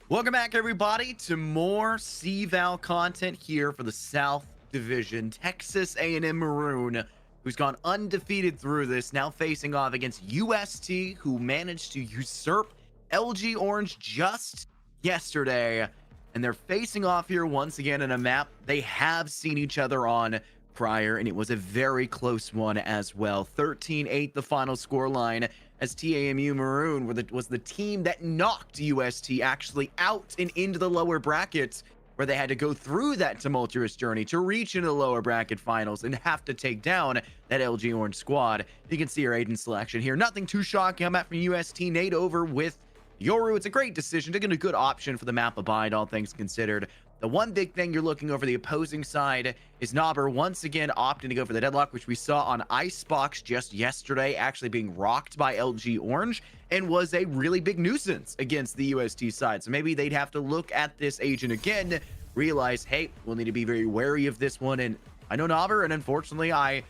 Welcome back, everybody, to more CVAL content here for the South Division. Texas A&M Maroon, who's gone undefeated through this, now facing off against UST, who managed to usurp LG Orange just yesterday. And they're facing off here once again in a map they have seen each other on prior, and it was a very close one as well. 13-8 the final score line, as TAMU Maroon was the team that knocked UST actually out and into the lower brackets, where they had to go through that tumultuous journey to reach into the lower bracket finals and have to take down that LG Orange squad. You can see your agent selection here. Nothing too shocking. I'm at from UST. Nate over with Yoru. It's a great decision. Taking a good option for the map abide, all things considered. The one big thing you're looking over the opposing side is Knobber once again opting to go for the deadlock, which we saw on Icebox just yesterday, actually being rocked by LG Orange, and was a really big nuisance against the UST side. So maybe they'd have to look at this agent again, realize, hey, we'll need to be very wary of this one. And I know Knobber, and unfortunately, I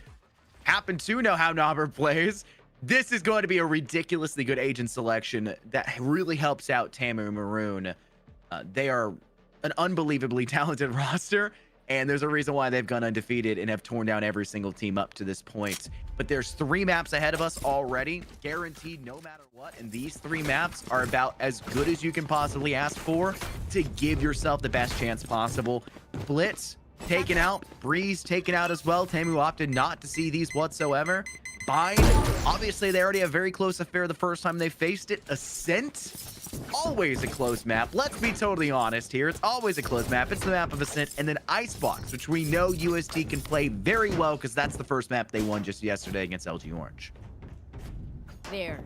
happen to know how Knobber plays. This is going to be a ridiculously good agent selection that really helps out TAMU Maroon. They are an unbelievably talented roster, and there's a reason why they've gone undefeated and have torn down every single team up to this point. But there's 3 maps ahead of us already, guaranteed no matter what, and these 3 maps are about as good as you can possibly ask for to give yourself the best chance possible. Blitz taken out, Breeze taken out as well. TAMU opted not to see these whatsoever. Bind, obviously they already have very close affair the first time they faced it. Ascent, always a close map. Let's be totally honest here. It's always a close map. It's the map of Ascent, and then Icebox, which we know UST can play very well because that's the first map they won just yesterday against LG Orange. There.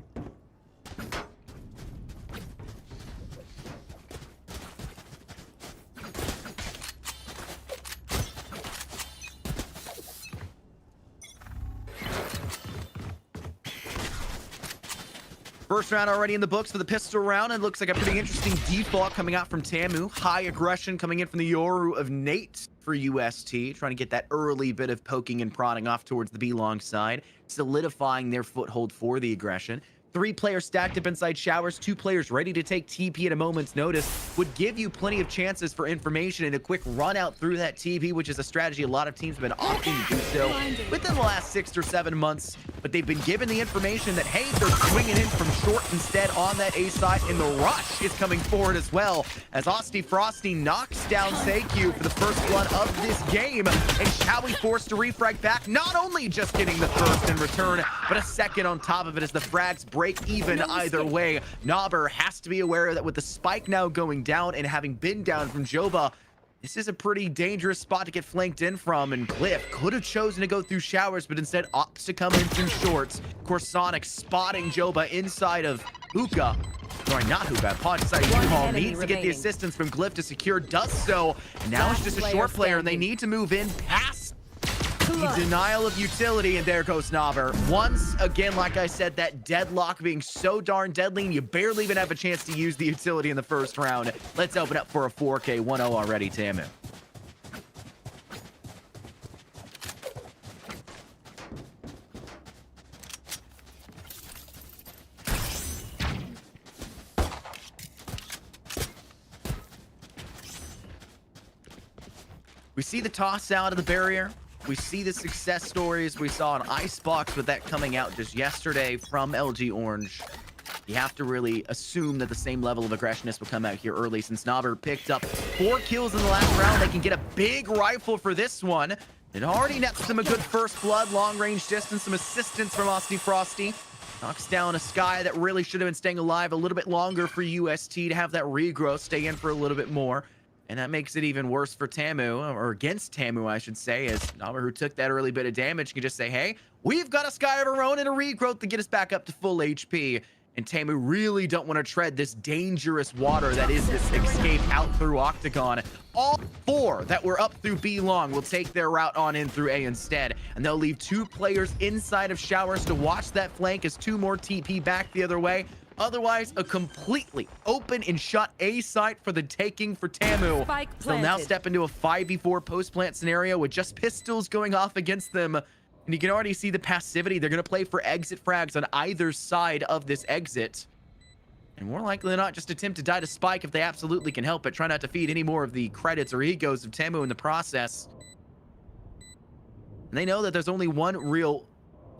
First round already in the books for the pistol round, and looks like a pretty interesting default coming out from TAMU. High aggression coming in from the Yoru of Nate for UST, trying to get that early bit of poking and prodding off towards the B-long side, solidifying their foothold for the aggression. 3 players stacked up inside showers, 2 players ready to take TP at a moment's notice, would give you plenty of chances for information and a quick run out through that TP, which is a strategy a lot of teams have been opting to do so within the last 6 or 7 months. But they've been given the information that, hey, they're swinging in from short instead on that A side, and the rush is coming forward as well, as Asti Frosty knocks down Seikyu for the first blood of this game, and Showy forced to refrag back, not only just getting the first in return, but a second on top of it as the frags break even either way. Knobber has to be aware that with the spike now going down and having been down from Jova, this is a pretty dangerous spot to get flanked in from, and Cliff could have chosen to go through showers, but instead opts to come in through shorts. Of course, Sonic spotting Jova inside of Hookah. Sorry, not Hookah. Punch side U-Haul needs to get the assistance from Glyph to secure, does so. And now it's just a short player, and they need to move in past the denial of utility, and there goes Knobber. Once again, like I said, that deadlock being so darn deadly, and you barely even have a chance to use the utility in the first round. Let's open up for a 4K 1-0 already, TAMU. We see the toss out of the barrier. We see the success stories we saw on Icebox with that coming out just yesterday from LG Orange. You have to really assume that the same level of aggressiveness will come out here early, since Knobber picked up 4 kills in the last round. They can get a big rifle for this one. It already nets them a good first blood, long range distance, some assistance from Asti Frosty. Knocks down a Sky that really should have been staying alive a little bit longer for UST to have that regrowth, stay in for a little bit more. And that makes it even worse for TAMU, or against TAMU, I should say, as Knobber, who took that early bit of damage, can just say, hey, we've got a Sky of our own and a regrowth to get us back up to full HP. And TAMU really don't want to tread this dangerous water that is this escape out through Octagon. All 4 that were up through B long will take their route on in through A instead. And they'll leave 2 players inside of showers to watch that flank as 2 more TP back the other way. Otherwise, a completely open and shut A site for the taking for TAMU. They'll now step into a 5v4 post-plant scenario with just pistols going off against them. And you can already see the passivity. They're going to play for exit frags on either side of this exit. And more likely than not, just attempt to die to Spike if they absolutely can help it. Try not to feed any more of the credits or egos of Tamu in the process. And they know that there's only one real,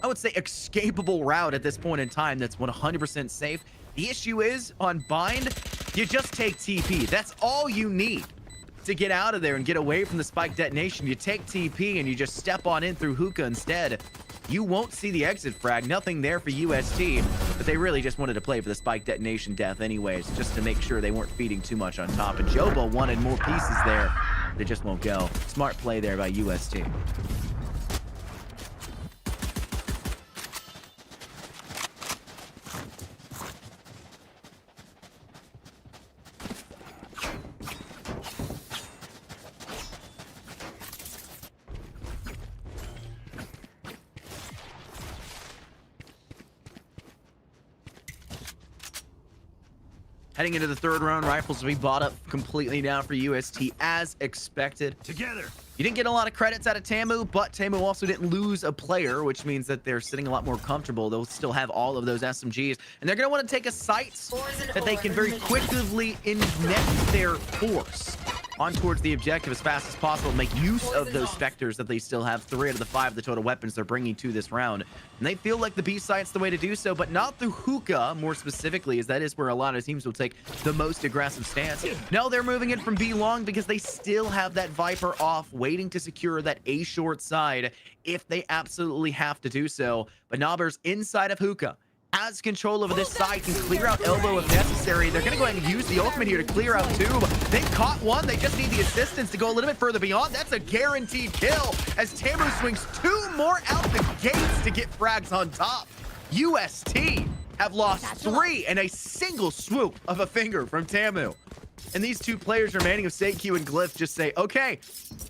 I would say, escapable route at this point in time that's 100% safe. The issue is, on Bind, you just take TP. That's all you need to get out of there and get away from the Spike detonation. You take TP and you just step on in through hookah instead. You won't see the exit frag. Nothing there for UST, but they really just wanted to play for the Spike detonation death anyways, just to make sure they weren't feeding too much on top. And Joba wanted more pieces there. They just won't go. Smart play there by UST. Heading into the third round, rifles will be bought up completely now for UST as expected. Together. You didn't get a lot of credits out of Tamu, but Tamu also didn't lose a player, which means that they're sitting a lot more comfortable. They'll still have all of those SMGs, and they're going to want to take a site that they can very quickly inject their force on towards the objective as fast as possible. Make use of those Spectres that they still have. 3 out of the 5 of the total weapons they're bringing to this round. And they feel like the B site's the way to do so, but not through hookah, more specifically, as that is where a lot of teams will take the most aggressive stance. No, they're moving in from B long because they still have that Viper off, waiting to secure that A short side if they absolutely have to do so. But Knobber's inside of hookah has control over this side, can clear out elbow if necessary. They're going to go ahead and use the ultimate here to clear out tube. They caught one. They just need the assistance to go a little bit further beyond. That's a guaranteed kill as Tamu swings 2 more out the gates to get frags on top. UST have lost 3 in a single swoop of a finger from Tamu. And these 2 players remaining of SaQ and Glyph just say, okay,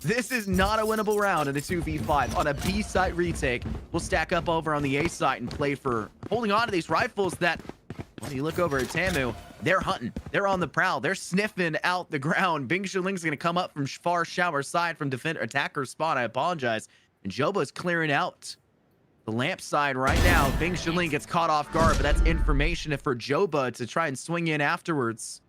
this is not a winnable round in a 2v5. On a B site retake, we'll stack up over on the A site and play for holding on to these rifles that, when you look over at Tamu, they're hunting. They're on the prowl. They're sniffing out the ground. Bing Shuling's going to come up from far shower side from defender attacker spawn. I apologize. And Joba's clearing out the lamp side right now. Bing Shuling gets caught off guard, but that's information for Joba to try and swing in afterwards.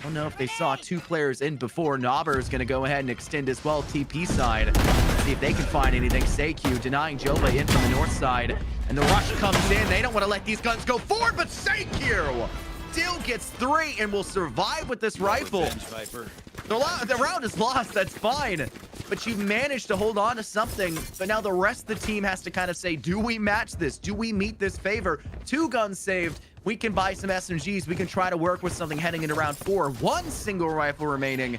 I don't know if they saw 2 players in before. Knobber is going to go ahead and extend as well TP side. See if they can find anything. SaQ denying Joba in from the north side. And the rush comes in. They don't want to let these guns go forward, but SaQ still gets 3 and will survive with this rifle. The round is lost. That's fine. But you managed to hold on to something. But now the rest of the team has to kind of say, do we match this? Do we meet this favor? 2 guns saved. We can buy some SMGs. We can try to work with something heading into round 4. 1 single rifle remaining.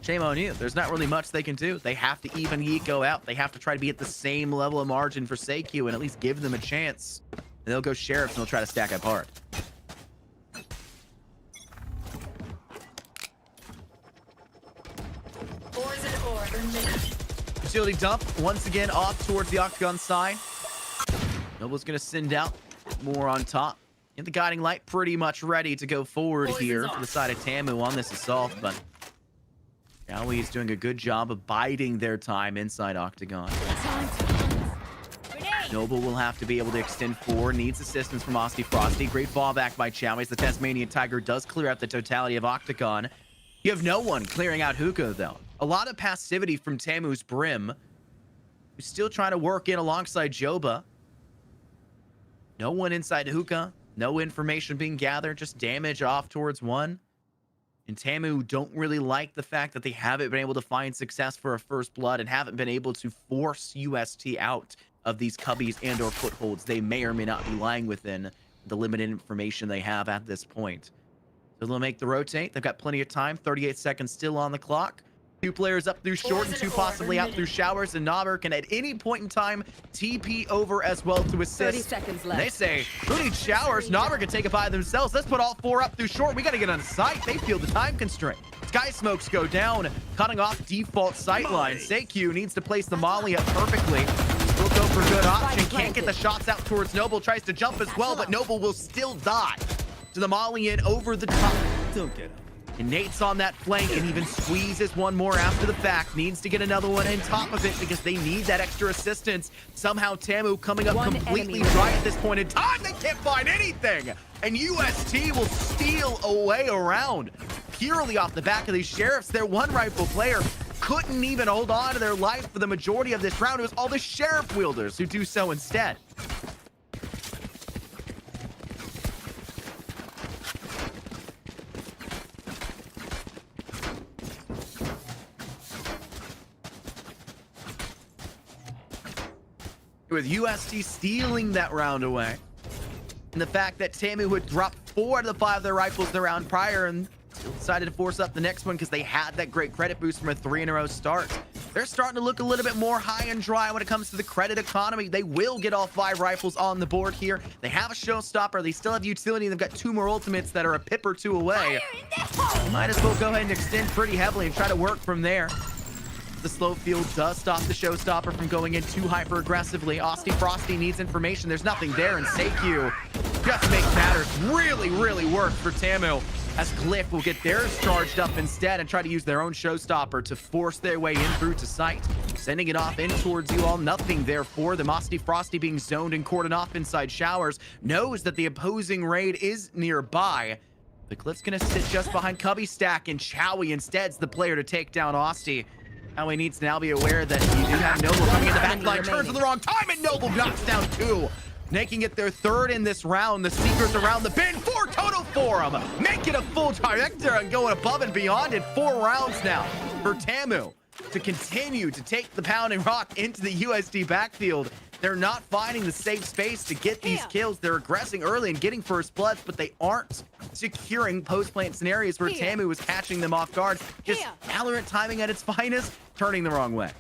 Shame on you. There's not really much they can do. They have to even eco out. They have to try to be at the same level of margin for SaQ and at least give them a chance. And they'll go sheriffs and they'll try to stack up hard. Utility dump once again off towards the Octagon side. Noble's going to send out more on top. And the guiding light pretty much ready to go forward here for the side of Tamu on this assault, but Yowie is doing a good job of biding their time inside Octagon. Noble will have to be able to extend forward, needs assistance from Aussie Frosty. Great fallback by Chowies. The Tasmanian Tiger does clear out the totality of Octagon. You have no one clearing out hookah, though. A lot of passivity from Tamu's Brim, who's still trying to work in alongside Joba. No one inside hookah. No information being gathered. Just damage off towards 1. And Tamu don't really like the fact that they haven't been able to find success for a first blood and haven't been able to force UST out of these cubbies and or footholds they may or may not be lying within the limited information they have at this point. So they'll make the rotate. They've got plenty of time. 38 seconds still on the clock. 2 players up through short and 2 possibly out through showers, and Knobber can at any point in time TP over as well to assist. 30 seconds left. And they say, who needs showers? Knobber can take it by themselves. Let's put all 4 up through short. We got to get on site. They feel the time constraint. Sky smokes go down, cutting off default sight line. SaQ needs to place the molly up perfectly. Will go for good option. Can't get the shots out towards Noble. Tries to jump as well, but Noble will still die to the molly in over the top. Don't get up. And Nate's on that flank and even squeezes one more after the fact. Needs to get another one on top of it because they need that extra assistance. Somehow Tamu coming up completely dry at this point in time. They can't find anything. And UST will steal away around purely off the back of these sheriffs. Their one rifle player couldn't even hold on to their life for the majority of this round. It was all the sheriff wielders who do so instead. With UST stealing that round away. And the fact that Tamu had dropped 4 out of the 5 of their rifles the round prior and decided to force up the next one because they had that great credit boost from a 3-in-a-row start. They're starting to look a little bit more high and dry when it comes to the credit economy. They will get all 5 rifles on the board here. They have a showstopper. They still have utility. They've got 2 more ultimates that are a pip or 2 away. Might as well go ahead and extend pretty heavily and try to work from there. The slow field does stop the showstopper from going in too hyper aggressively. Austy Frosty needs information. There's nothing there, and Seikyu just makes matters really worse for Tamu, as Glyph will get theirs charged up instead and try to use their own showstopper to force their way in through to site. Sending it off in towards you all. Nothing there for them. Austy Frosty being zoned and cordoned off inside showers. Knows that the opposing raid is nearby. The Glyph's gonna sit just behind Cubby Stack, and Chowie instead's the player to take down Austy. Chowie needs to now be aware that you do have Noble coming in the back line. Turns at the wrong time, and Noble knocks down 2. Making it their 3rd in this round. The Seekers around the bin. 4 total for them. Make it a full trajectory and going above and beyond in 4 rounds now for Tamu to continue to take the pounding rock into the USD backfield. They're not finding the safe space to get these kills. They're aggressing early and getting first bloods, but they aren't securing post-plant scenarios where Tamu is catching them off guard. Just VALORANT timing at its finest, turning the wrong way.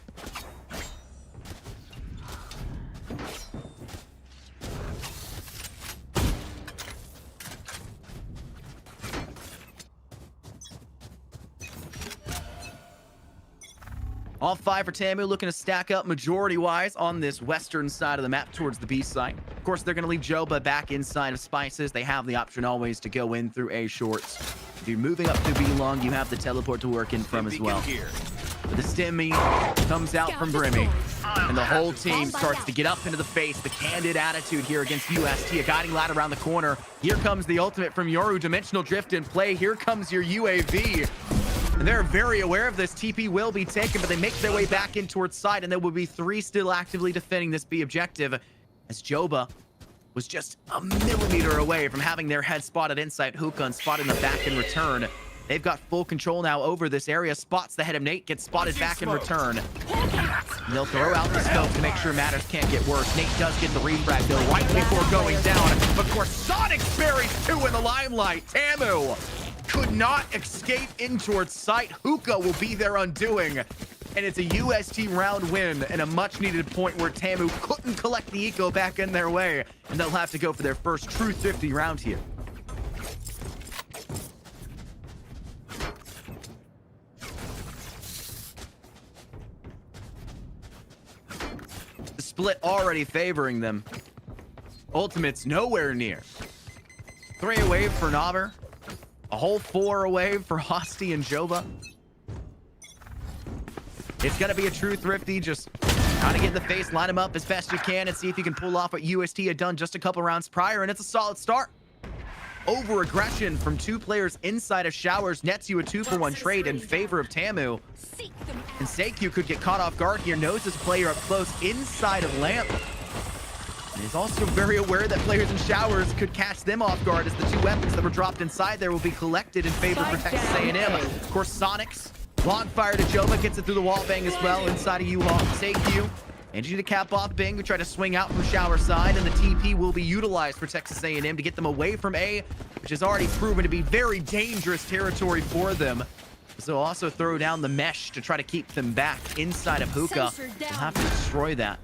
All 5 for Tamu, looking to stack up majority-wise on this western side of the map towards the B site. Of course, they're going to leave Joba back inside of Spices. They have the option always to go in through A shorts. If you're moving up to B long, you have the teleport to work in from as well. But the Stimmy comes out from Brimmy, and the whole team starts to get up into the face. The candid attitude here against UST, a guiding light around the corner. Here comes the ultimate from Yoru, Dimensional Drift in play. Here comes your UAV. And they're very aware of this. TP will be taken, but they make their way back in towards side, and there will be 3 still actively defending this B objective, as Joba was just a millimeter away from having their head spotted inside Hookah and spotted in the back in return. They've got full control now over this area. Spots the head of Nate, gets spotted back in return. And they'll throw out the scope to make sure matters can't get worse. Nate does get the refrag, though, right before going down. Of course, Sonic buries 2 in the limelight. Tamu could not escape in towards site. Hookah will be their undoing. And it's a UST round win and a much-needed point where Tamu couldn't collect the eco back in their way. And they'll have to go for their first true 50 round here. The split already favoring them. Ultimate's nowhere near. 3 away for Nobber. A whole 4 away for Hosty and Joba. It's going to be a true thrifty. Just trying to get in the face, line them up as best you can, and see if you can pull off what UST had done just a couple rounds prior, and it's a solid start. Over aggression from 2 players inside of showers nets you a 2-for-1 trade in favor of Tamu. And Seikyu could get caught off guard here, knows this player up close inside of Lamp. And he's also very aware that players in showers could catch them off guard, as the 2 weapons that were dropped inside there will be collected in favor of Texas A&M. Of course, Sonics, Bonfire to Joba, gets it through the wall bang as well inside of U-Haul. Seikyu, Angie to cap off Bing, who try to swing out from shower side, and the TP will be utilized for Texas A&M to get them away from A, which has already proven to be very dangerous territory for them. So also throw down the mesh to try to keep them back inside of Hookah. They'll have to destroy that.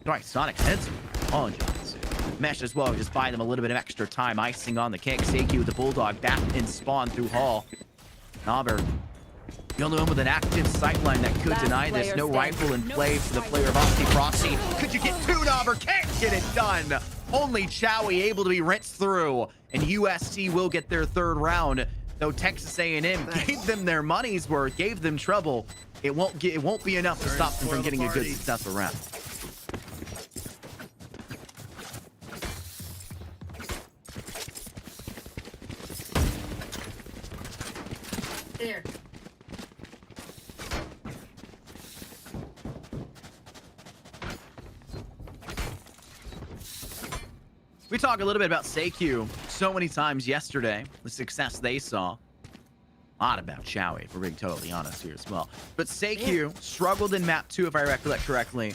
All right, Sonic sensor. Apologize. Mesh as well, just buy them a little bit of extra time. Icing on the cake. Seikyu with the Bulldog back in spawn through Hall. Nobber, the only one with an active sightline that could deny this. No rifle in play for the player of Austy Frosty. Could you get 2, Nobber? Can't get it done. Only Chowie able to be rinsed through. And UST will get their 3rd round. Though Texas A&M gave them their money's worth, gave them trouble, it won't be enough to stop them from getting a good successful round. There. We talked a little bit about SeiQ so many times yesterday, the success they saw. A lot about Chowie, if we're being totally honest here as well. But SeiQ struggled in map 2, if I recollect correctly.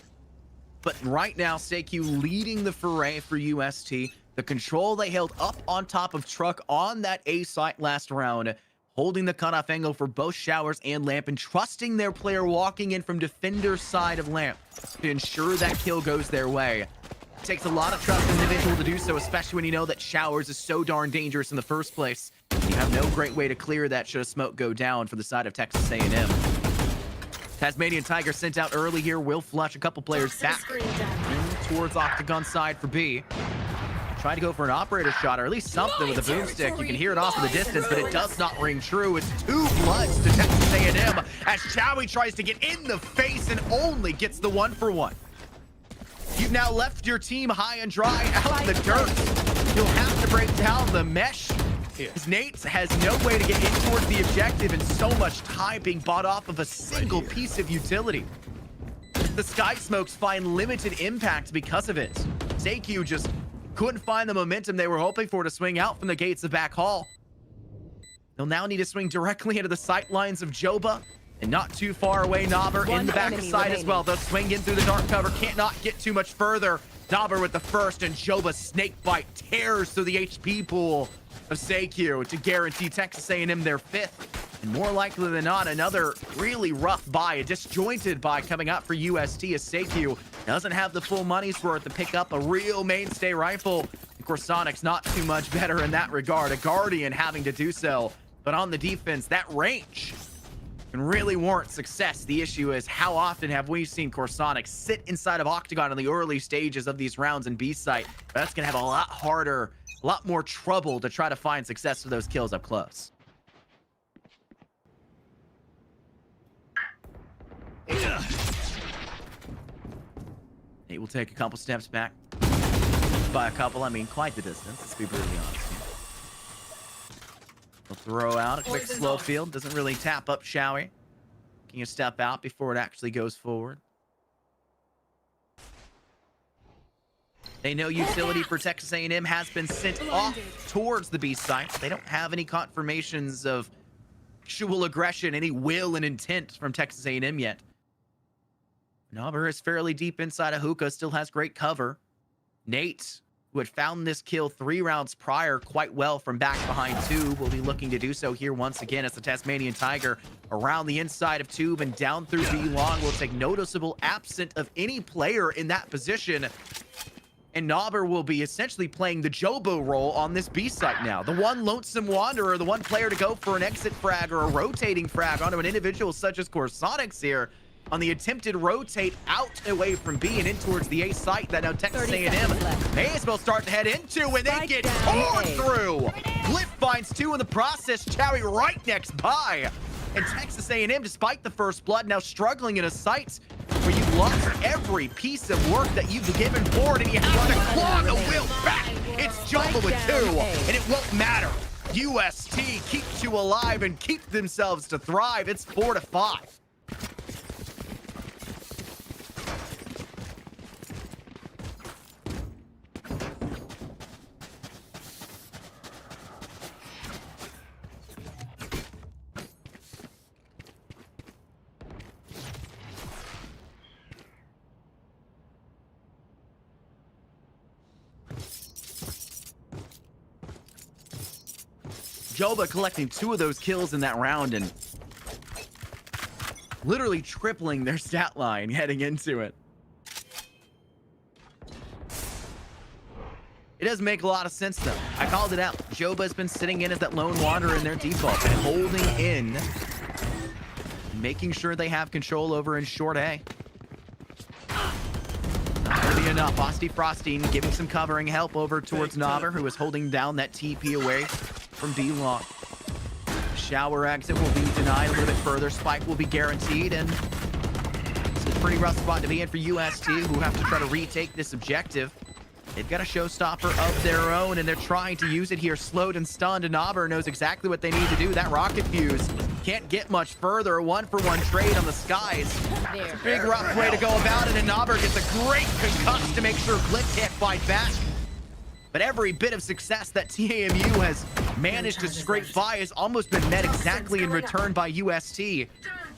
But right now, SeiQ leading the foray for UST. The control they held up on top of Truck on that A site last round, holding the cutoff angle for both Showers and Lamp, and trusting their player walking in from defender's side of Lamp to ensure that kill goes their way. It takes a lot of trust in an individual to do so, especially when you know that Showers is so darn dangerous in the first place. You have no great way to clear that should a smoke go down for the side of Texas A&M. Tasmanian Tiger sent out early here, will flush a couple players back towards Octagon side for B. Try to go for an operator shot, or at least something with a boomstick. You can hear it off in the distance, but it does not ring true. It's 2 bloods to Texas A&M as Chowie tries to get in the face and only gets the 1-for-1. You've now left your team high and dry out in the dirt. You'll have to break down the mesh. Nate has no way to get in towards the objective, and so much time being bought off of a single piece of utility. The Sky Smokes find limited impact because of it. SeiQ just couldn't find the momentum they were hoping for to swing out from the gates of back hall. They'll now need to swing directly into the sight lines of Joba, and not too far away, Nobber in the back side as well. They'll swing in through the dark cover, can't not get too much further. Nobber with the first, and Joba's snakebite tears through the HP pool of SeiQ to guarantee Texas A&M their 5th. And more likely than not, another really rough buy, a disjointed buy coming out for UST as SeiQ doesn't have the full money's worth to pick up a real mainstay rifle. Of course, Sonic's not too much better in that regard. A Guardian having to do so. But on the defense, that range can really warrant success. The issue is, how often have we seen Corsonic sit inside of Octagon in the early stages of these rounds in B site? That's going to have a lot harder, a lot more trouble to try to find success for those kills up close. He will take a couple steps back. By a couple, I mean quite the distance. Let's be brutally honest. He'll throw out a quick slow field. Doesn't really tap up Chowie. Can you step out before it actually goes forward? They know utility for Texas A&M has been sent off towards the B site. They don't have any confirmations of actual aggression, any will and intent from Texas A&M yet. Nobber is fairly deep inside of Hookah, still has great cover. Nate, who had found this kill 3 rounds prior quite well from back behind Tube, will be looking to do so here once again as the Tasmanian Tiger around the inside of Tube and down through B long will take noticeable absent of any player in that position. And Nobber will be essentially playing the Jobo role on this B site now. The one lonesome wanderer, the one player to go for an exit frag or a rotating frag onto an individual such as Corsonics here. On the attempted rotate out away from B and in towards the A site that now Texas A&M may as well start to head into when they get torn through. Glyph finds 2 in the process. Chowie right next by. And Texas A&M, despite the first blood, now struggling in a site where you've lost every piece of work that you've given forward, and you have to claw the wheel back. It's Jumbo with 2, and it won't matter. UST keeps you alive and keep themselves to thrive. It's 4-5. Joba collecting 2 of those kills in that round and literally tripling their stat line heading into it. It doesn't make a lot of sense though. I called it out. Joba's been sitting in as that lone wanderer in their default and holding in, making sure they have control over in short A. Not gonna be enough. Frosty giving some covering help over towards Nobber, who is holding down that TP away from B long. shower exit will be denied a little bit further. Spike will be guaranteed, and it's a pretty rough spot to be in for UST, who have to try to retake this objective. They've got a showstopper of their own, and they're trying to use it here. Slowed and stunned, and Naber knows exactly what they need to do. That rocket fuse can't get much further. A 1-for-1 trade on the skies. It's a big rough way to go about it, and Naber gets a great concuss to make sure Glick can't fight back. But every bit of success that TAMU has managed to scrape by has almost been met exactly in return by UST.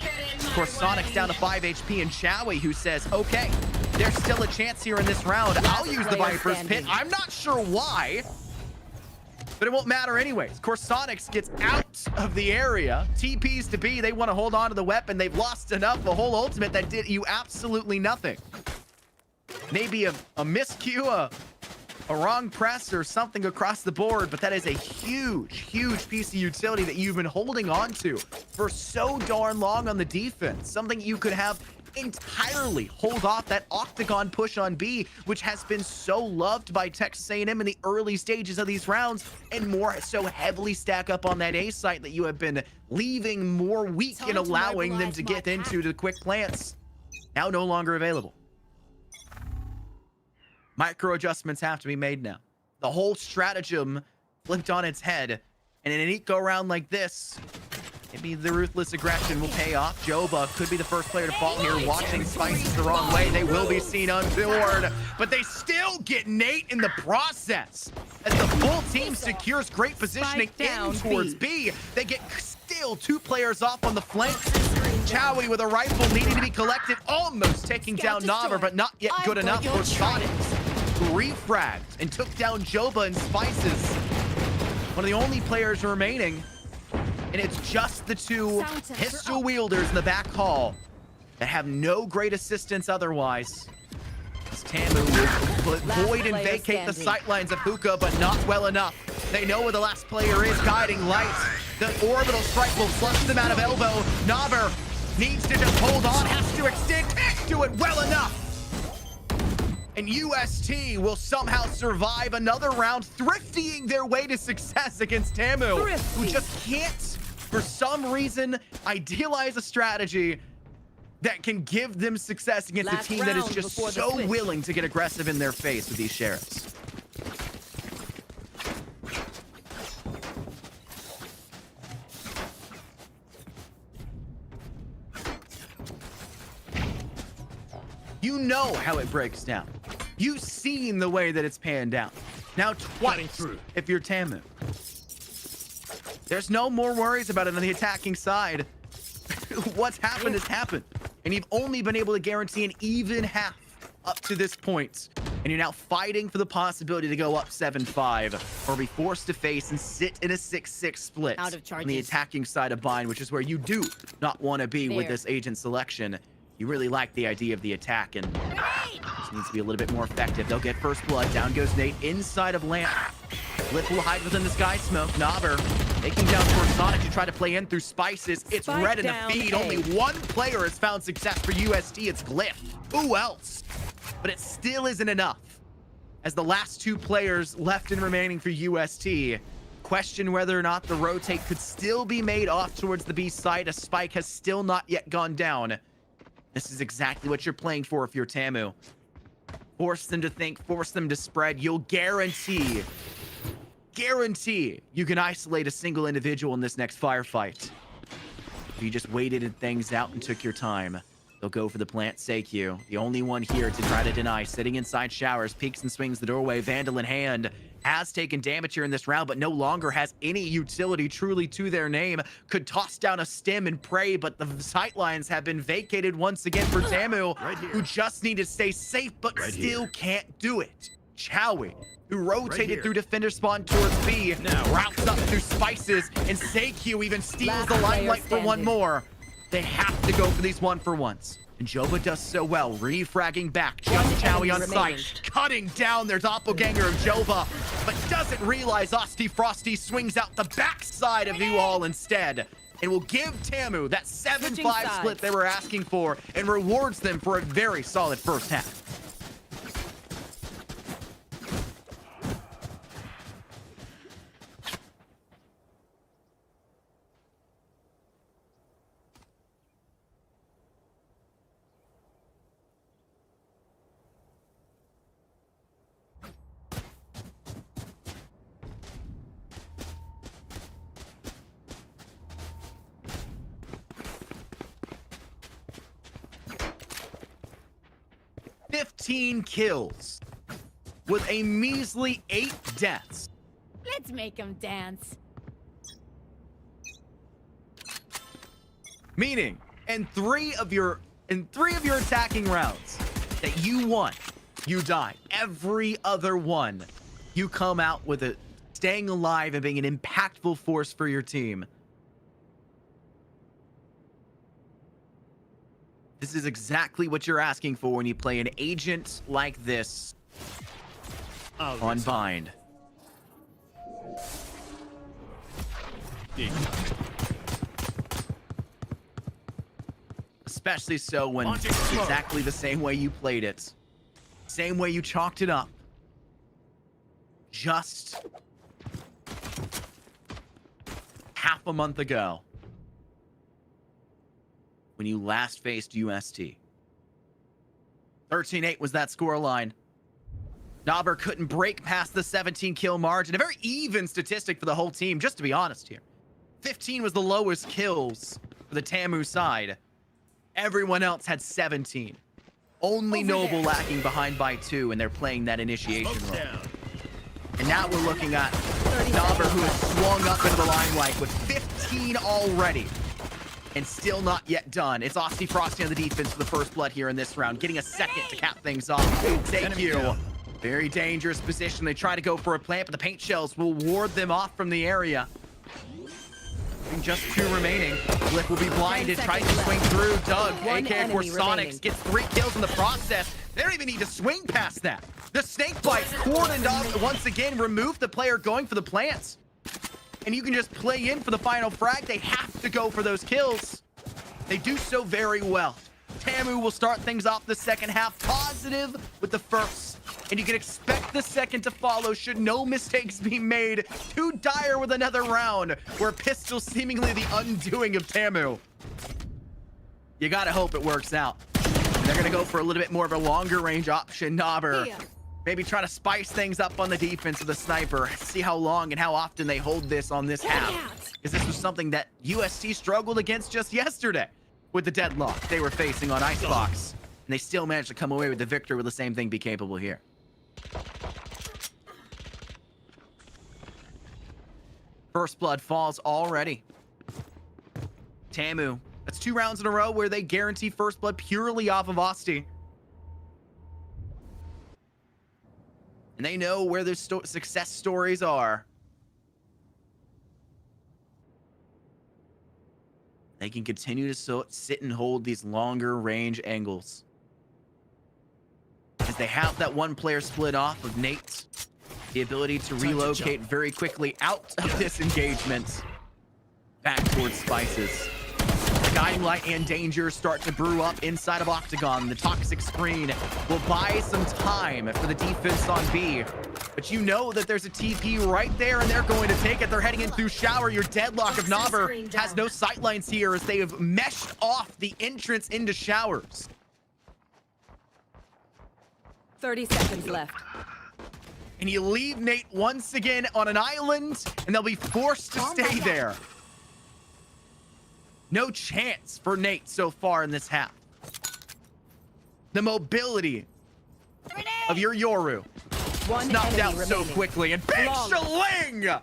Of course, Sonic's down to 5 HP, and Chowie, who says, okay, there's still a chance here in this round. I'll use the Viper's Pit. I'm not sure why, but it won't matter anyways. Of course, Sonics gets out of the area. TPs to B, they want to hold on to the weapon. They've lost enough, a whole ultimate that did you absolutely nothing. Maybe a miscue, a wrong press or something across the board, but that is a huge piece of utility that you've been holding on to for so darn long on the defense. Something you could have entirely hold off that octagon push on B, which has been so loved by Texas A&M in the early stages of these rounds, and more so heavily stack up on that A site that you have been leaving more weak and allowing them to get into the quick plants. Now no longer available. Micro adjustments have to be made now. The whole stratagem flipped on its head, and in an eco round like this, maybe the ruthless aggression will pay off. Joba could be the first player to fall here. Watching Spices the wrong way. They will be seen unboard, but they still get Nate in the process. As the full team secures great positioning in towards B, they get still 2 players off on the flanks. Chowie with a rifle needing to be collected, almost taking down Naber, but not yet good enough for Sonics. Refragged and took down Joba and Spices. One of the only players remaining. And it's just the 2 pistol wielders in the back hall that have no great assistance otherwise. As Tamu will void and vacate the sightlines of Hookah, but not well enough. They know where the last player is, guiding light. The orbital strike will flush them out of elbow. Naber needs to just hold on, has to extend, can't do it well enough. And UST will somehow survive another round, thriftying their way to success against Tamu, who just can't, for some reason, idealize a strategy that can give them success against a team that is just so willing to get aggressive in their face with these sheriffs. You know how it breaks down. You've seen the way that it's panned out. Now twice if you're Tamu. There's no more worries about it on the attacking side. What's happened has happened. And you've only been able to guarantee an even half up to this point. And you're now fighting for the possibility to go up 7-5 or be forced to face and sit in a 6-6 split on the attacking side of Bind, which is where you do not want to be with this agent selection. You really like the idea of the attack, and this needs to be a little bit more effective. They'll get first blood. Down goes Nate inside of Lamp. Lip will hide within the sky smoke. Naber taking down for Sonic to try to play in through Spices. It's red in the feed. Only 1 player has found success for UST. It's Glyph. Who else? But it still isn't enough, as the last 2 players left and remaining for UST question whether or not the rotate could still be made off towards the B side. A spike has still not yet gone down. This is exactly what you're playing for if you're Tamu. Force them to think, force them to spread. You'll guarantee you can isolate a single individual in this next firefight. If you just waited things out and took your time, they'll go for the plant Seikyu. The only one here to try to deny. Sitting inside showers, peeks and swings the doorway, Vandal in hand. Has taken damage here in this round, but no longer has any utility truly to their name. Could toss down a stim and pray, but the sightlines have been vacated once again for Tamu, who just need to stay safe, but still can't do it. Chowie, who rotated through defender spawn towards B, routes up through Spices, and Seikyu even steals the limelight for one more. They have to go for these 1-for-1s. And Joba does so well, refragging back, just Chowie on sight, cutting down their doppelganger of Joba, but doesn't realize Osty Frosty swings out the backside of you all instead, and will give Tamu that 7-5 split they were asking for, and rewards them for a very solid first half. 15 kills with a measly 8 deaths. Let's make them dance. Meaning, in three of your attacking rounds that you won, you died. Every other one, you come out with it, staying alive and being an impactful force for your team. This is exactly what you're asking for when you play an agent like this on Bind. Especially so when it's exactly the same way you played it. Same way you chalked it up. Just half a month ago. When you last faced UST. 13-8 was that scoreline. Knobber couldn't break past the 17 kill margin. A very even statistic for the whole team, just to be honest here. 15 was the lowest kills for the Tamu side. Everyone else had 17. Only Noble lacking behind by 2, and they're playing that initiation role. And now we're looking at Knobber, who has swung up into the limelight with 15 already. And still not yet done. It's Aussie Frosty on the defense for the first blood here in this round, getting a second to cap things off. Thank you. Very dangerous position. They try to go for a plant, but the paint shells will ward them off from the area. And just 2 remaining. Glyph will be blinded, tries to swing through. Doug, aka Sonics, gets 3 kills in the process. They don't even need to swing past that. The snake bite cordoned off once again, removed the player going for the plants. And you can just play in for the final frag. They have to go for those kills. They do so very well. Tamu will start things off the second half positive with the first. And you can expect the second to follow should no mistakes be made. Too dire with another round where Pistol seemingly the undoing of Tamu. You gotta hope it works out. And they're gonna go for a little bit more of a longer range option. Knobber. Maybe try to spice things up on the defense with the sniper. See how long and how often they hold this on this half. Because this was something that UST struggled against just yesterday with the deadlock they were facing on Icebox. And they still managed to come away with the victory. Will the same thing be capable here? First blood falls already. Tamu. That's 2 rounds in a row where they guarantee first blood purely off of Asti. And they know where their success stories are. They can continue to sit and hold these longer range angles. As they have that one player split off of Nate. The ability to relocate very quickly out of this engagement. Back towards Spices. The Guiding Light and Danger start to brew up inside of Octagon. The toxic screen will buy some time for the defense on B. But you know that there's a TP right there, and they're going to take it. They're heading in through Shower. Your deadlock of Knobber has no sightlines here as they have meshed off the entrance into Showers. 30 seconds left. And you leave Nate once again on an island, and they'll be forced to stay there. No chance for Nate so far in this half. The mobility of your Yoru snuffed out so quickly. And Big Shaling,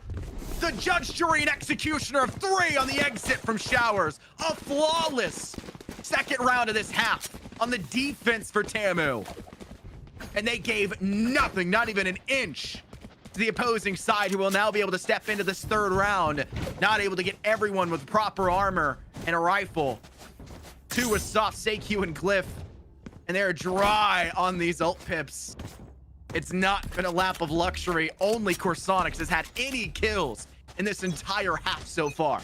the judge, jury, and executioner of 3 on the exit from Showers. A flawless second round of this half on the defense for Tamu. And they gave nothing, not even an inch, to the opposing side, who will now be able to step into this third round, not able to get everyone with proper armor and a rifle. 2 with soft Seikyu and Glyph, and they're dry on these ult pips. It's not been a lap of luxury. Only Corsonics has had any kills in this entire half so far.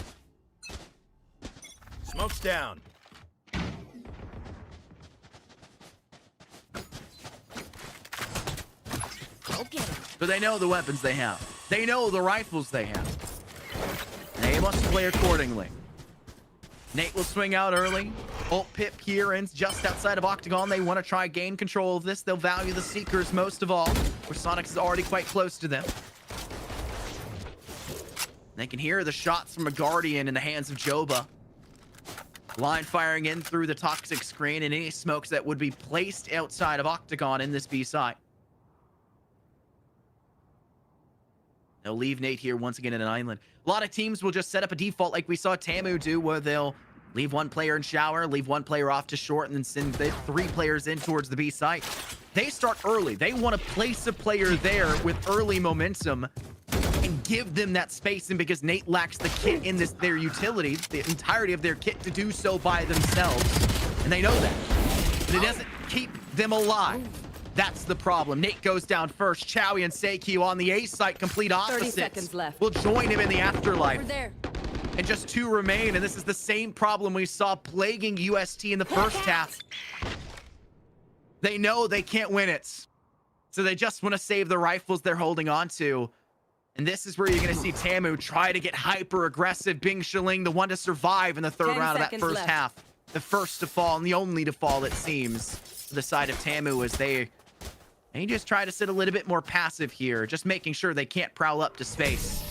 Smoke's down. Okay. So they know the weapons they have. They know the rifles they have. They must play accordingly. Nate will swing out early. Ult pip here ends just outside of Octagon. They want to try gain control of this. They'll value the Seekers most of all, where Sonics is already quite close to them. They can hear the shots from a Guardian in the hands of Joba. Line firing in through the toxic screen and any smokes that would be placed outside of Octagon in this B site. They'll leave Nate here once again at an island. A lot of teams will just set up a default like we saw Tamu do, where they'll leave one player in shower, leave one player off to short, and then send the 3 players in towards the B site. They start early. They want to place a player there with early momentum and give them that space. And because Nate lacks the kit in their utility, the entirety of their kit to do so by themselves, and they know that. But it doesn't keep them alive. That's the problem. Nate goes down first. Chowie and Seikyu on the A site, complete opposites. 30 seconds left. Will join him in the afterlife. Over there. And just 2 remain, and this is the same problem we saw plaguing UST in the first half. They know they can't win it, so they just want to save the rifles they're holding on to. And this is where you're going to see Tamu try to get hyper aggressive. Bing Shiling, the one to survive in the third round of that first half. The first to fall and the only to fall, it seems, to the side of Tamu, as they just try to sit a little bit more passive here, just making sure they can't prowl up to space.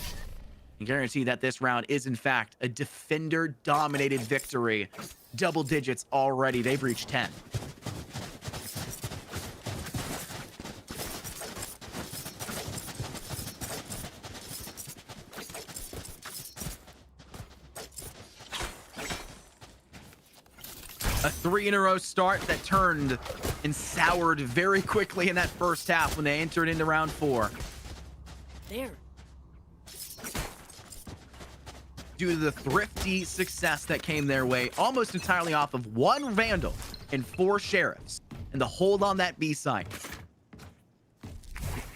I guarantee that this round is, in fact, a defender-dominated victory. Double digits already. They've reached 10. A 3-in-a-row start that turned and soured very quickly in that first half when they entered into round 4. There. Due to the thrifty success that came their way, almost entirely off of 1 Vandal and 4 Sheriffs, and the hold on that B side.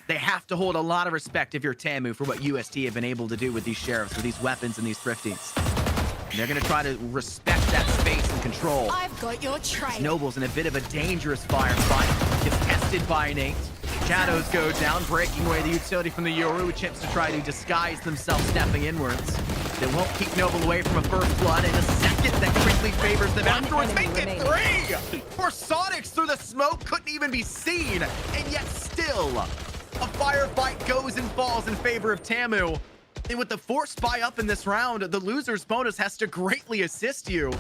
They have to hold a lot of respect if you're Tamu for what UST have been able to do with these Sheriffs, with these weapons and these thrifties. And they're going to try to respect that space and control. I've got your trail. Noble's in a bit of a dangerous firefight. Gets tested by Nate. Shadows go down, breaking away the utility from the Yoru. Attempts to try to disguise themselves, stepping inwards. They won't keep Noble away from a first blood, and a second that quickly favors them afterwards. Make it 3! For Sonics through the smoke, couldn't even be seen. And yet still, a firefight goes and falls in favor of Tamu. And with the forced buy up in this round, the loser's bonus has to greatly assist you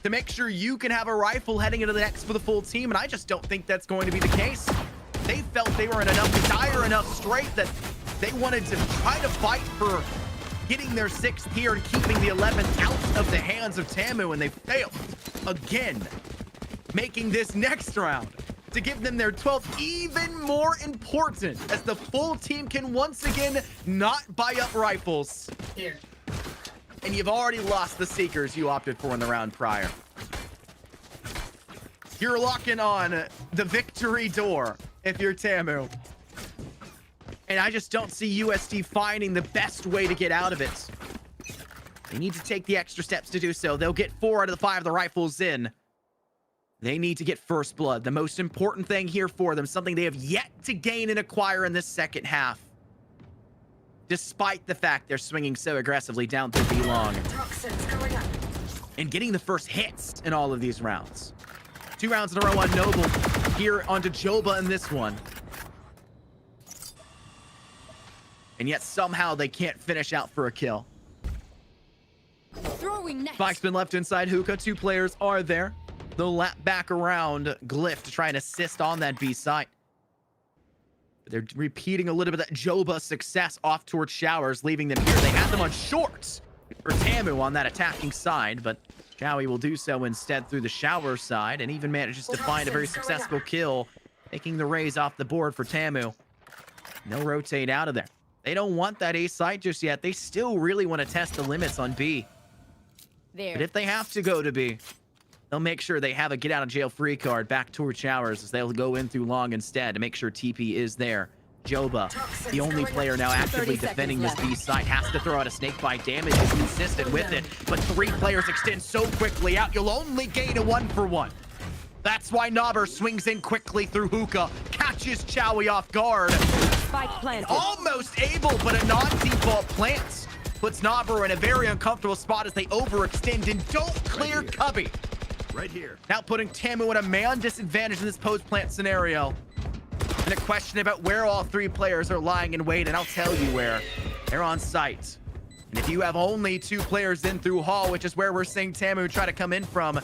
to make sure you can have a rifle heading into the next for the full team. And I just don't think that's going to be the case. They felt they were in enough dire enough strait that they wanted to try to fight for getting their 6th here and keeping the 11th out of the hands of Tamu, and they failed again, making this next round to give them their 12th even more important, as the full team can once again not buy up rifles. Here. And you've already lost the Seekers you opted for in the round prior. You're locking on the victory door if you're Tamu. And I just don't see USD finding the best way to get out of it. They need to take the extra steps to do so. They'll get 4 out of the 5 of the rifles in. They need to get first blood. The most important thing here for them, something they have yet to gain and acquire in this second half. Despite the fact they're swinging so aggressively down through B long. Toxins going up. And getting the first hits in all of these rounds. 2 rounds in a row on Noble. Here onto Joba in this one. And yet somehow they can't finish out for a kill. Throwing next. Spike's been left inside hookah. 2 players are there. They'll lap back around Glyph to try and assist on that B site. They're repeating a little bit of that Joba success off towards Showers, leaving them here. They had them on shorts for Tamu on that attacking side, but Chowie will do so instead through the Shower side, and even manages to find a very successful kill, taking the raise off the board for Tamu. They'll rotate out of there. They don't want that A site just yet. They still really want to test the limits on B. There. But if they have to go to B, they'll make sure they have a get out of jail free card back towards Showers, as they'll go in through long instead to make sure TP is there. Joba, the only player now actively defending this B site, has to throw out a snake bite. Damage is consistent with it, but 3 players extend so quickly out, you'll only gain a 1-for-1. That's why Nobber swings in quickly through hookah, catches Chowie off guard. Spike planted. Almost able, but a non-default plant puts Nobber in a very uncomfortable spot as they overextend and don't clear Cubby. Right here. Now putting Tamu at a man disadvantage in this post-plant scenario. And a question about where all 3 players are lying in wait, and I'll tell you where. They're on site. And if you have only 2 players in through Hall, which is where we're seeing Tamu try to come in from,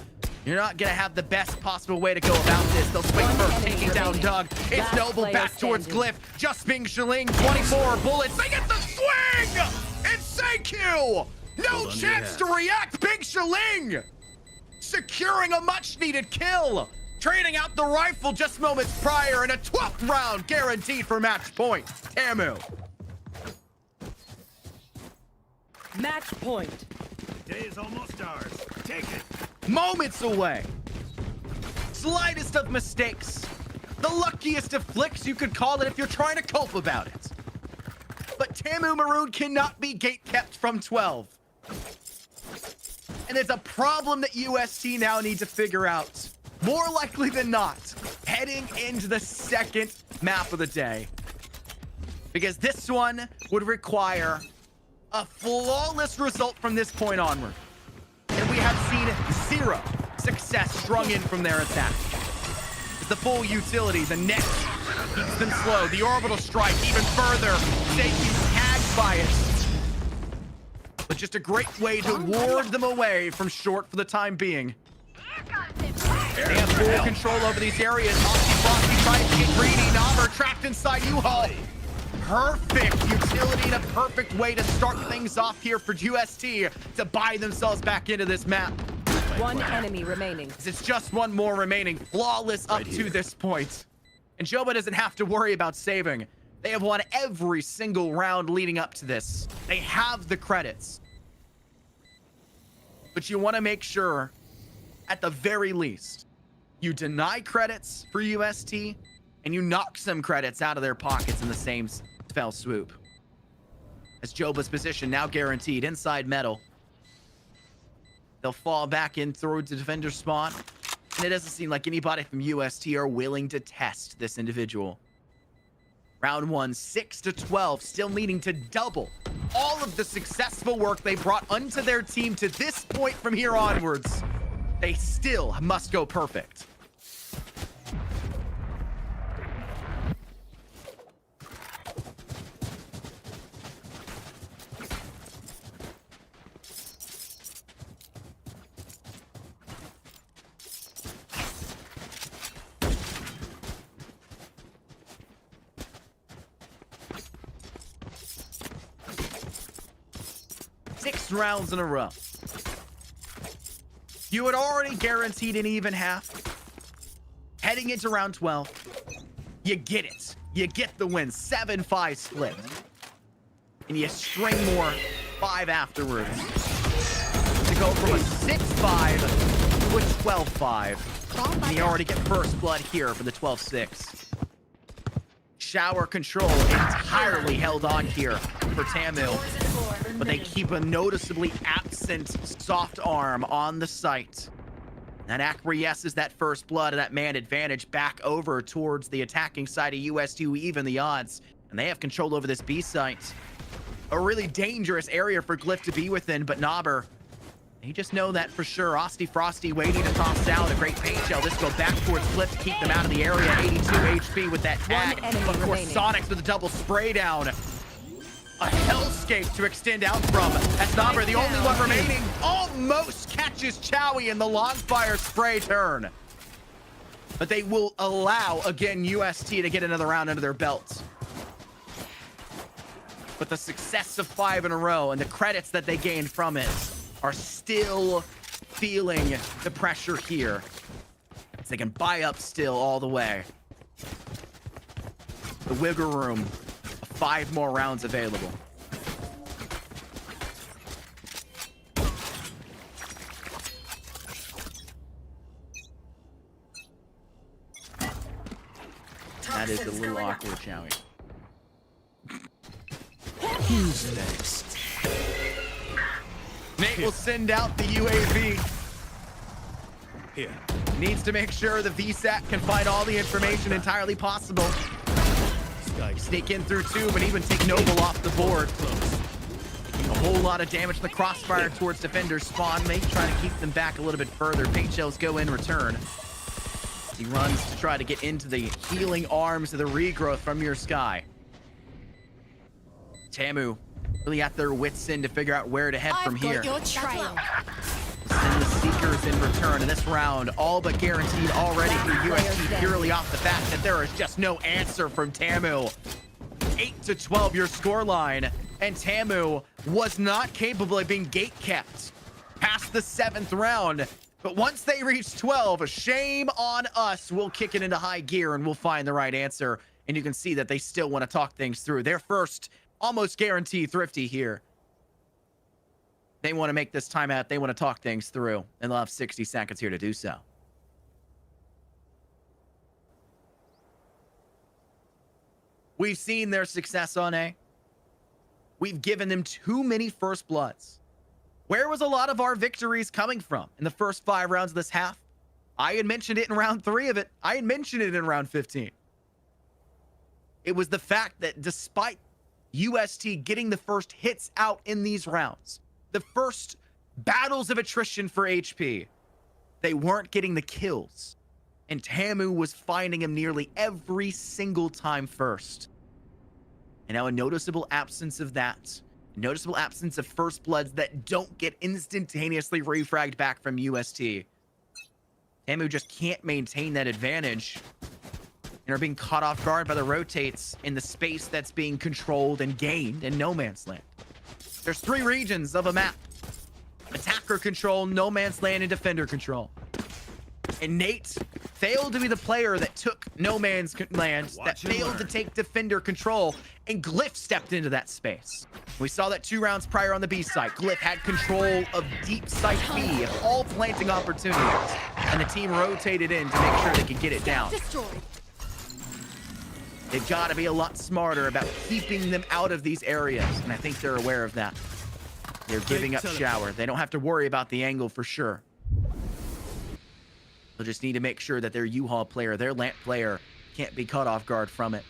you're not going to have the best possible way to go about this. They'll swing first, taking down Doug. It's Last Noble player back towards standing. Glyph. Just being Shaling, 24 bullets. They get the swing! It's Seikyu! No chance to react. Big Shaling securing a much-needed kill. Trading out the rifle just moments prior, and a 12th round guaranteed for match point. Tamu. Match point. Day is almost ours. Take it. Moments away. Slightest of mistakes. The luckiest of flicks, you could call it, if you're trying to cope about it. But Tamu Maroon cannot be gate kept from 12. And it's a problem that UST now need to figure out. More likely than not, heading into the second map of the day. Because this one would require a flawless result from this point onward. And we have seen 0 success strung in from their attack. The full utility, the net keeps them slow. The orbital strike even further. Seikyu tagged by it. But just a great way to ward them away from short for the time being. They have full control over these areas. Frosty trying to get greedy. Naber trapped inside U-Haul. Perfect utility and a perfect way to start things off here for UST to buy themselves back into this map. One enemy remaining. It's just one more remaining. Flawless up to this point. And Joba doesn't have to worry about saving. They have won every single round leading up to this. They have the credits. But you want to make sure, at the very least, you deny credits for UST and you knock some credits out of their pockets in the same fell swoop. As Joba's position now guaranteed inside metal. They'll fall back in through the defender spawn. And it doesn't seem like anybody from UST are willing to test this individual. Round 1, 6-12, still needing to double all of the successful work they brought onto their team to this point from here onwards. They still must go perfect. Six rounds in a row. You had already guaranteed an even half. Heading into round 12, you get it. You get the win. 7-5 split. And you string more 5 afterwards. To go from a 6-5 to a 12-5. And you already get first blood here for the 12-6. Shower control entirely held on here for Tamu. But they keep a noticeably absent soft arm on the site. That acquiesces that first blood and that man advantage back over towards the attacking side of UST to even the odds. And they have control over this B site. A really dangerous area for Glyph to be within, but Naber, they just know that for sure. Osty Frosty waiting to toss down a great paint shell. This go back towards Glyph to keep them out of the area. 82 HP with that tag. But of course, Sonics with a double spray down. A hellscape to extend out from. As Naber, the only one remaining, almost catches Chowie in the long fire spray turn. But they will allow, again, UST to get another round under their belt. But the success of 5 in a row and the credits that they gained from it are still feeling the pressure here. So they can buy up still all the way. The wiggle room. 5 more rounds available. That is a little awkward, Chowie. Who's next? Nate will send out the UAV. Here. Needs to make sure the VSAT can find all the information entirely possible. Sneak in through tube and even take Noble off the board. A whole lot of damage. The crossfire towards defenders spawn. Maybe trying to keep them back a little bit further. Paint shells go in return. He runs to try to get into the healing arms of the regrowth from your sky. Tamu really at their wits' end to figure out where to head from here. Your trail. Send the Seekers in return in this round, all but guaranteed already for UST purely off the fact that there is just no answer from Tamu. 8-12 your scoreline, and Tamu was not capable of being gate kept past the 7th round. But once they reach 12, shame on us. We'll kick it into high gear and we'll find the right answer. And you can see that they still want to talk things through. Their first almost guaranteed thrifty here. They want to make this timeout. They want to talk things through, and they'll have 60 seconds here to do so. We've seen their success on A. We've given them too many first bloods. Where was a lot of our victories coming from in the first 5 rounds of this half? I had mentioned it in round 3 of it. I had mentioned it in round 15. It was the fact that despite UST getting the first hits out in these rounds, the first battles of attrition for HP, they weren't getting the kills. And Tamu was finding him nearly every single time first. And now a noticeable absence of that. A noticeable absence of first bloods that don't get instantaneously refragged back from UST. Tamu just can't maintain that advantage. And are being caught off guard by the rotates in the space that's being controlled and gained in no man's land. There's 3 regions of a map. Attacker control, no man's land, and defender control. And Nate failed to be the player that took no man's land, that failed to take defender control, and Glyph stepped into that space. We saw that 2 rounds prior on the B site. Glyph had control of deep site B of all planting opportunities, and the team rotated in to make sure they could get it down. They've got to be a lot smarter about keeping them out of these areas, and I think they're aware of that. They're giving up shower. They don't have to worry about the angle for sure. They'll just need to make sure that their U-Haul player, their Lamp player, can't be caught off guard from it.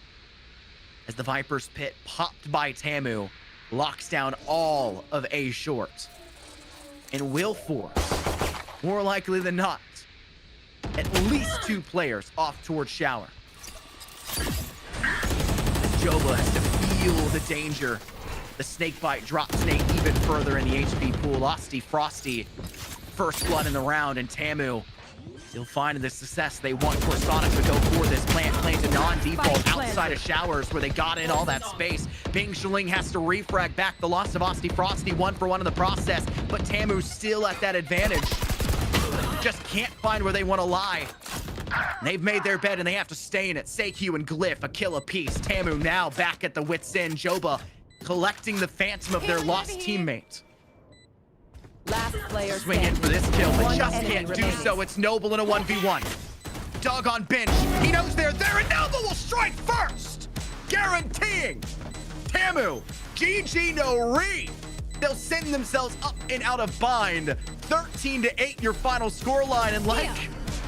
As the Viper's pit, popped by Tamu, locks down all of A short. And will force, more likely than not, at least 2 players off towards shower. Joba has to feel the danger. The snake bite drops Nate even further in the HP pool. Asti Frosty, first blood in the round, and Tamu still finding the success they want. Corsonic to go for this plant a non-default outside of showers where they got in all that space. Bing Shaling has to refrag back the loss of Asti Frosty 1-for-1 in the process, but Tamu still at that advantage. Just can't find where they want to lie. They've made their bed and they have to stay in it. Seikyu and Glyph, a kill apiece. Tamu now back at the wit's end. Joba collecting the phantom of their lost teammate. Last player Swing in for this kill, but One just enemy can't do remaining. so. It's Noble in a 1v1. Dog on bench. He knows they're there, and Noble will strike first, guaranteeing Tamu GG no re. They'll send themselves up and out of bind. 13-8 your final scoreline, and like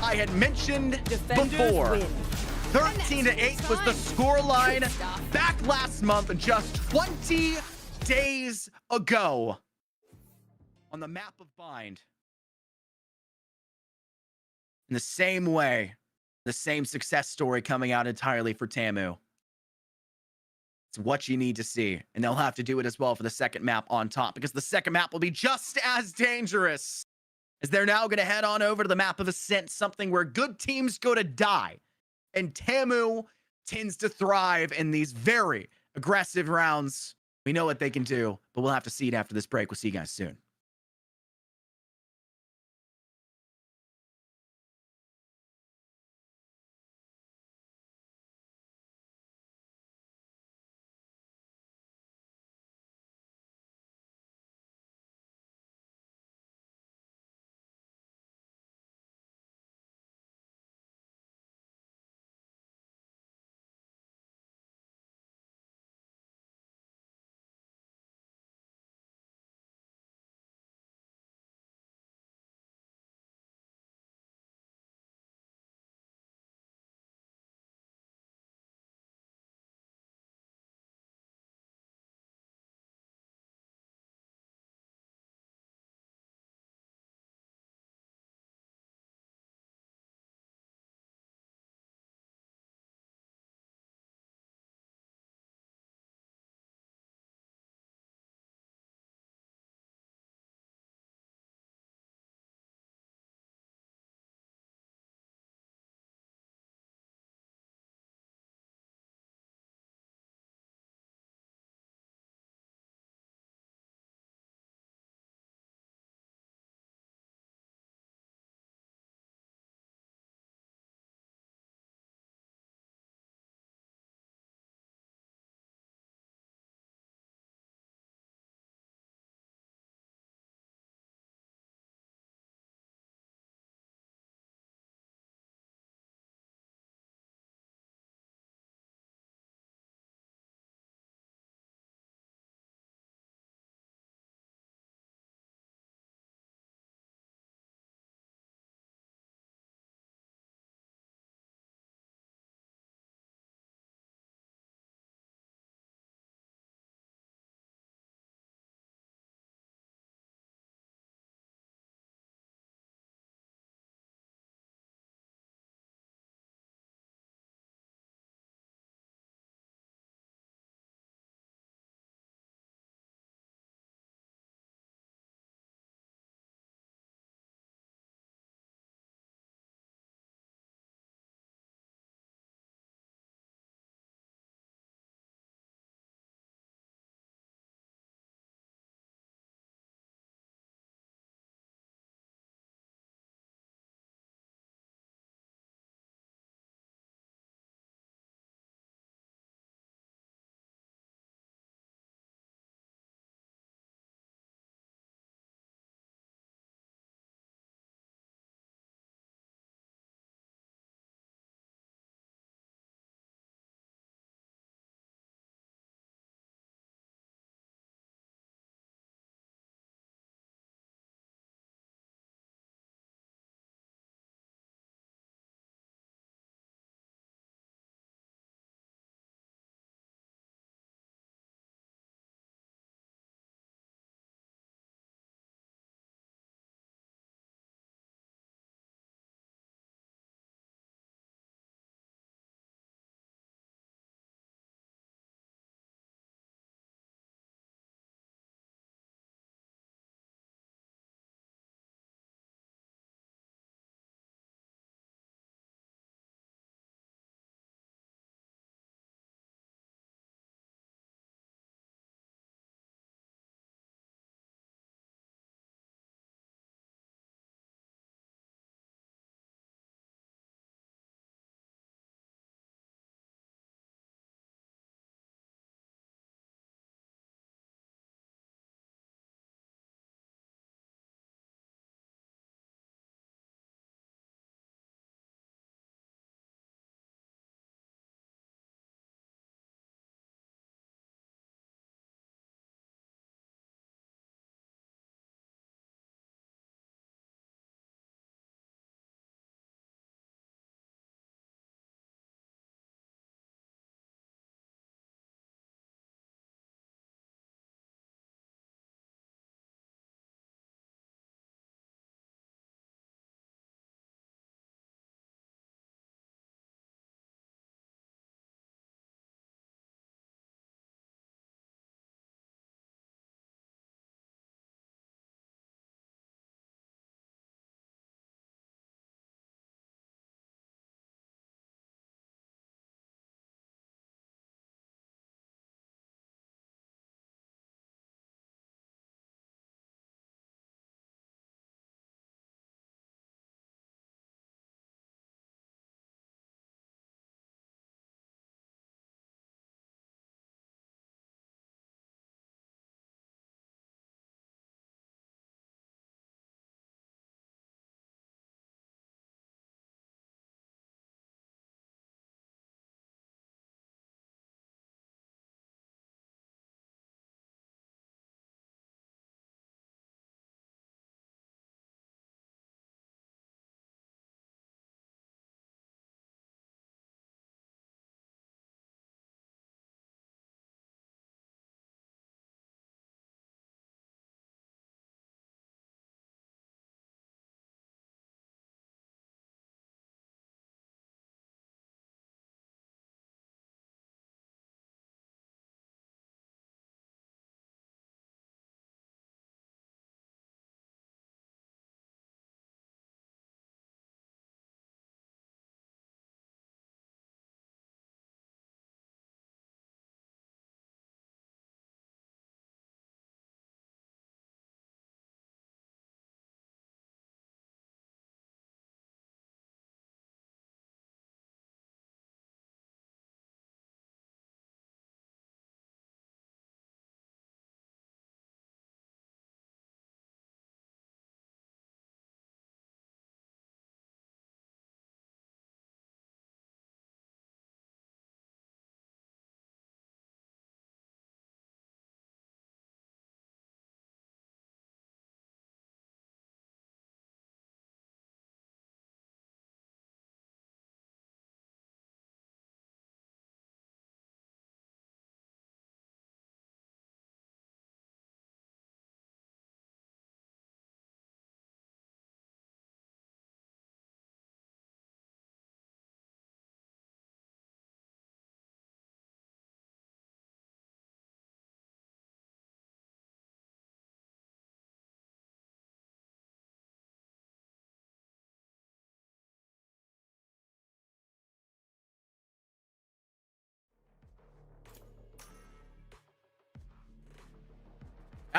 I had mentioned Defenders before, win. 13-8 was the scoreline back last month, just 20 days ago on the map of Bind. In the same way, the same success story coming out entirely for Tamu. It's what you need to see, and they'll have to do it as well for the second map on top, because the second map will be just as dangerous, as they're now going to head on over to the map of Ascent, something where good teams go to die. And Tamu tends to thrive in these very aggressive rounds. We know what they can do, but we'll have to see it after this break. We'll see you guys soon.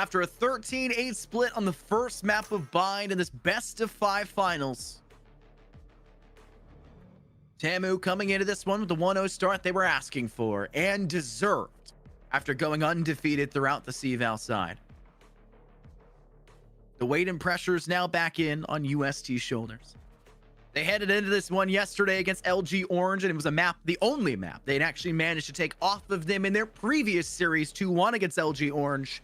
After a 13-8 split on the first map of Bind in this best of 5 finals, Tamu coming into this one with the 1-0 start they were asking for and deserved after going undefeated throughout the CVAL side. The weight and pressure is now back in on UST's shoulders. They headed into this one yesterday against LG Orange, and it was a map, the only map they'd actually managed to take off of them in their previous series 2-1 against LG Orange.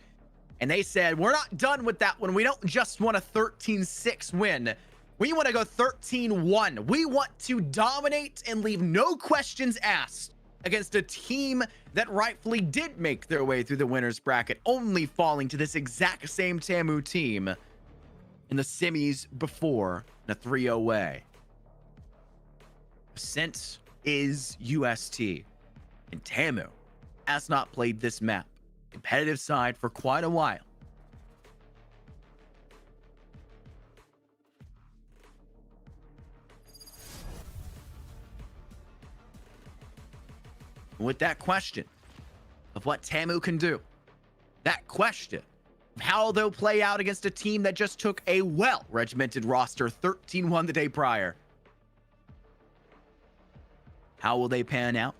And they said, we're not done with that one. We don't just want a 13-6 win. We want to go 13-1. We want to dominate and leave no questions asked against a team that rightfully did make their way through the winner's bracket, only falling to this exact same Tamu team in the semis before in a 3-0 way. Ascent is UST, and Tamu has not played this map competitive side for quite a while. With that question of what Tamu can do, that question of how they'll play out against a team that just took a well-regimented roster 13-1 the day prior, how will they pan out?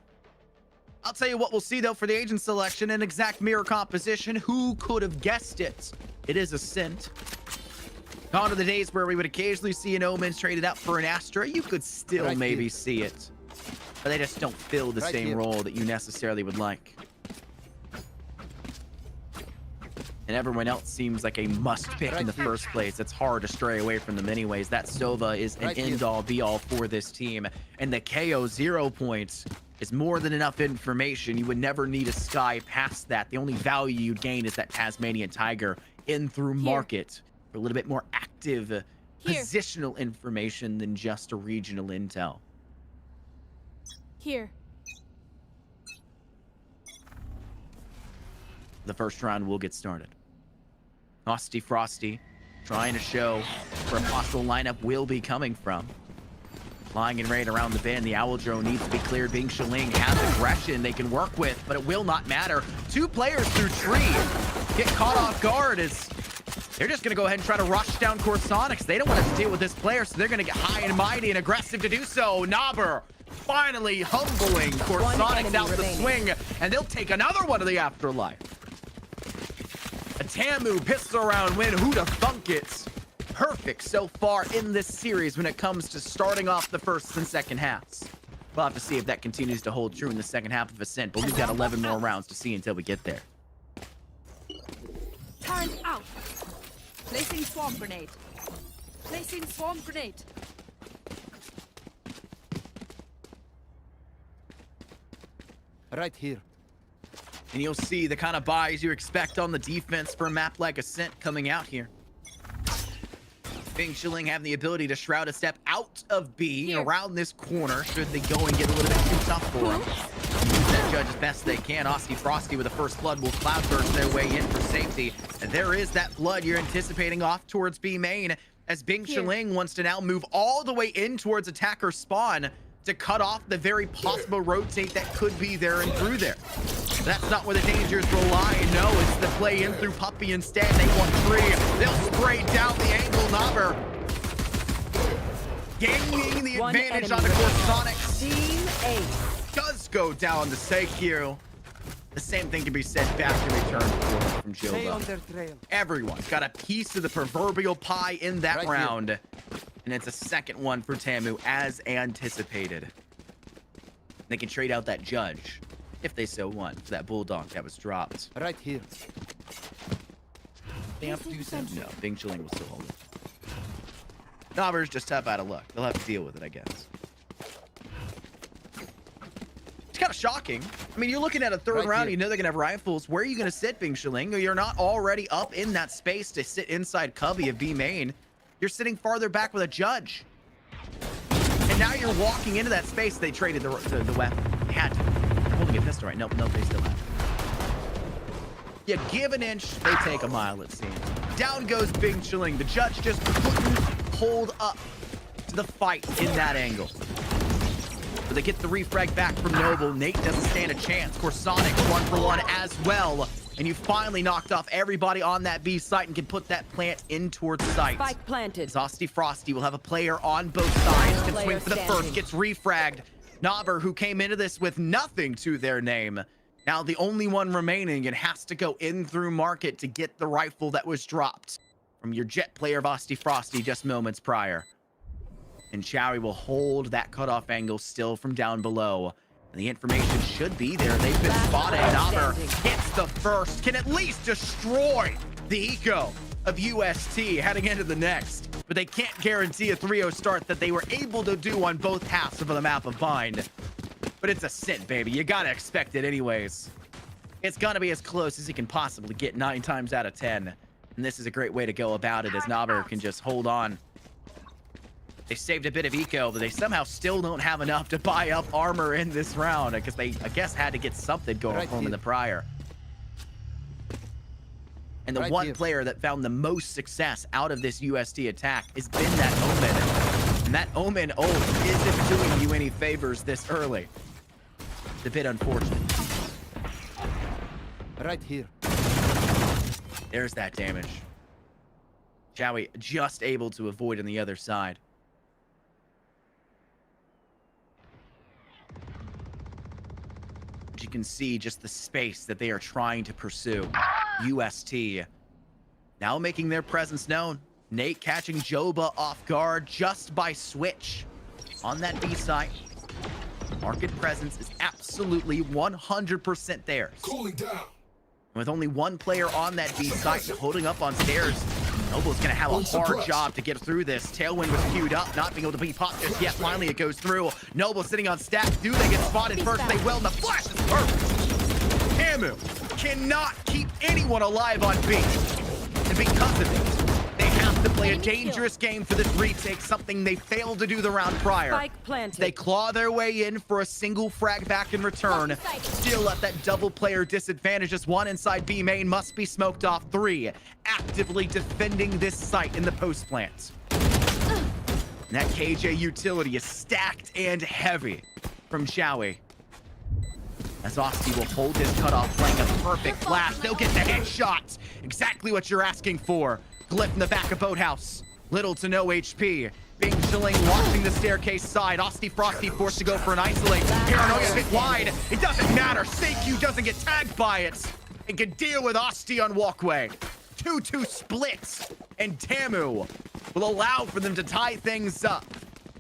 I'll tell you what we'll see, though, for the agent selection, an exact mirror composition. Who could have guessed it? It is Ascent. Gone are the days where we would occasionally see an Omens traded out for an Astra. You could still maybe see it, but they just don't fill the same role that you necessarily would like. And everyone else seems like a must-pick in the first place. It's hard to stray away from them anyways. That Sova is an end-all, be-all for this team. And the KO 0 points is more than enough information. You would never need a Sky past that. The only value you'd gain is that Tasmanian Tiger in through market for a little bit more active positional information than just a regional intel. Here. The first round will get started. Frosty Frosty trying to show where a possible lineup will be coming from. Flying in raid around the bend. The Owl Drone needs to be cleared. Bing Shaling has aggression they can work with, but it will not matter. 2 players through tree get caught off guard as they're just going to go ahead and try to rush down Corsonics. They don't want to deal with this player, so they're going to get high and mighty and aggressive to do so. Nobber finally humbling Corsonics out the swing, and they'll take another one to the afterlife. A Tamu pistol round win. Who'da thunk it? Perfect so far in this series when it comes to starting off the first and second halves. We'll have to see if that continues to hold true in the second half of Ascent, but we've got 11 more rounds to see until we get there. Turn out. Placing swarm grenade. Placing swarm grenade. Right here. And you'll see the kind of buys you expect on the defense for a map like Ascent coming out here. Bing Shilling having the ability to shroud a step out of B around this corner should they go and get a little bit too tough for him. Use that judge as best they can. Frosty Frosty with the first blood will cloudburst their way in for safety. And there is that blood you're anticipating off towards B main as Bing Shilling wants to now move all the way in towards attacker spawn to cut off the very possible rotate that could be there and through there. That's not where the dangers will lie. No, it's the play in through Puppy instead. They want 3. They'll spray down the angle. Nobber gaining the advantage on the Corsonics. Team Ace Does go down to Seikyu. The same thing can be said back in return from Jova. Everyone's got a piece of the proverbial pie in that round. And it's a second one for Tamu as anticipated. They can trade out that judge if they so want for that bulldog that was dropped. Right here. They have to do something. No, Bing Chilling will still hold it. Nobber's just tough out of luck. They'll have to deal with it, I guess. It's kind of shocking. I mean, you're looking at a third round, you know they're gonna have rifles. Where are you gonna sit, Bing Shilling? You're not already up in that space to sit inside Cubby of B main. You're sitting farther back with a judge. And now you're walking into that space. They traded the weapon. They had to. They're holding a pistol right. Nope, they still have it. You give an inch, they take a mile, it seems. Down goes Bing Chilling. The judge just couldn't hold up to the fight in that angle. But they get the refrag back from Noble. Nate doesn't stand a chance. Corsonic 1-for-1 as well. And you finally knocked off everybody on that B site and can put that plant in towards sight. Spike planted. Zosty Frosty will have a player on both sides. Can swing Player for the standing. first, gets refragged. Nobber, who came into this with nothing to their name, now the only one remaining and has to go in through market to get the rifle that was dropped from your jet player Zosty Frosty just moments prior. And Chowie will hold that cutoff angle still from down below. And the information should be there. They've been spotted. Nobber hits the first, can at least destroy the eco of UST heading into the next. But they can't guarantee a 3-0 start that they were able to do on both halves of the map of Bind. But it's a sit, baby. You gotta expect it anyways. It's gonna be as close as you can possibly get 9 times out of 10. And this is a great way to go about it, as Nobber can just hold on. They saved a bit of eco, but they somehow still don't have enough to buy up armor in this round because they, I guess, had to get something going for them in the prior. And the one player that found the most success out of this UST attack has been that Omen. And that Omen ult isn't doing you any favors this early. It's a bit unfortunate. Right here. There's that damage. Chowie just able to avoid on the other side. But you can see just the space that they are trying to pursue. UST now making their presence known. Nate catching Joba off guard just by switch on that B site. Market presence is absolutely 100% theirs. Cooling down. With only one player on that B site holding up on stairs, Noble's gonna have a hard job to get through this. Tailwind was queued up, not being able to be popped just yet. Finally it goes through. Noble sitting on stack. Do they get spotted first? They will, and the flash is perfect. Tamu cannot keep anyone alive on B. And because of it, they have to play a dangerous game for this retake, something they failed to do the round prior. Spike planted. They claw their way in for a single frag back in return. Still at that double player disadvantage as one inside B main must be smoked off. 3 actively defending this site in the post plant. And that KJ utility is stacked and heavy from Chowie. As Osti will hold his cutoff, playing a perfect flash. They'll get the headshot. Exactly what you're asking for. Glyph in the back of Boathouse. Little to no HP. Bing chilling, watching the staircase side. Osti Frosty forced to go for an isolate. Paranoia a bit wide. It doesn't matter. Seikyu doesn't get tagged by it. And can deal with Osti on walkway. 2-2 splits. And Tamu will allow for them to tie things up.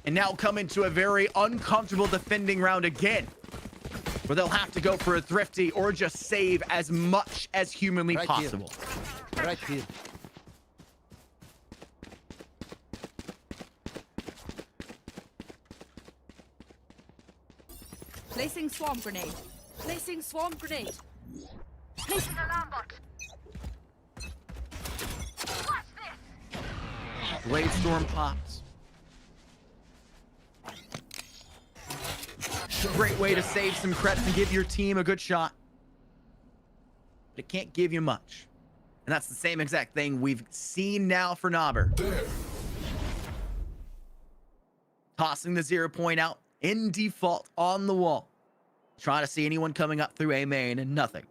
And now come into a very uncomfortable defending round again, where they'll have to go for a thrifty or just save as much as humanly possible. Right here. Placing swarm grenade. Placing swarm grenade. Placing alarm bot. Blade Storm pops. Great way to save some credits and give your team a good shot. But it can't give you much. And that's the same exact thing we've seen now for Nobber. Tossing the 0 point out in default on the wall. Trying to see anyone coming up through A main and nothing.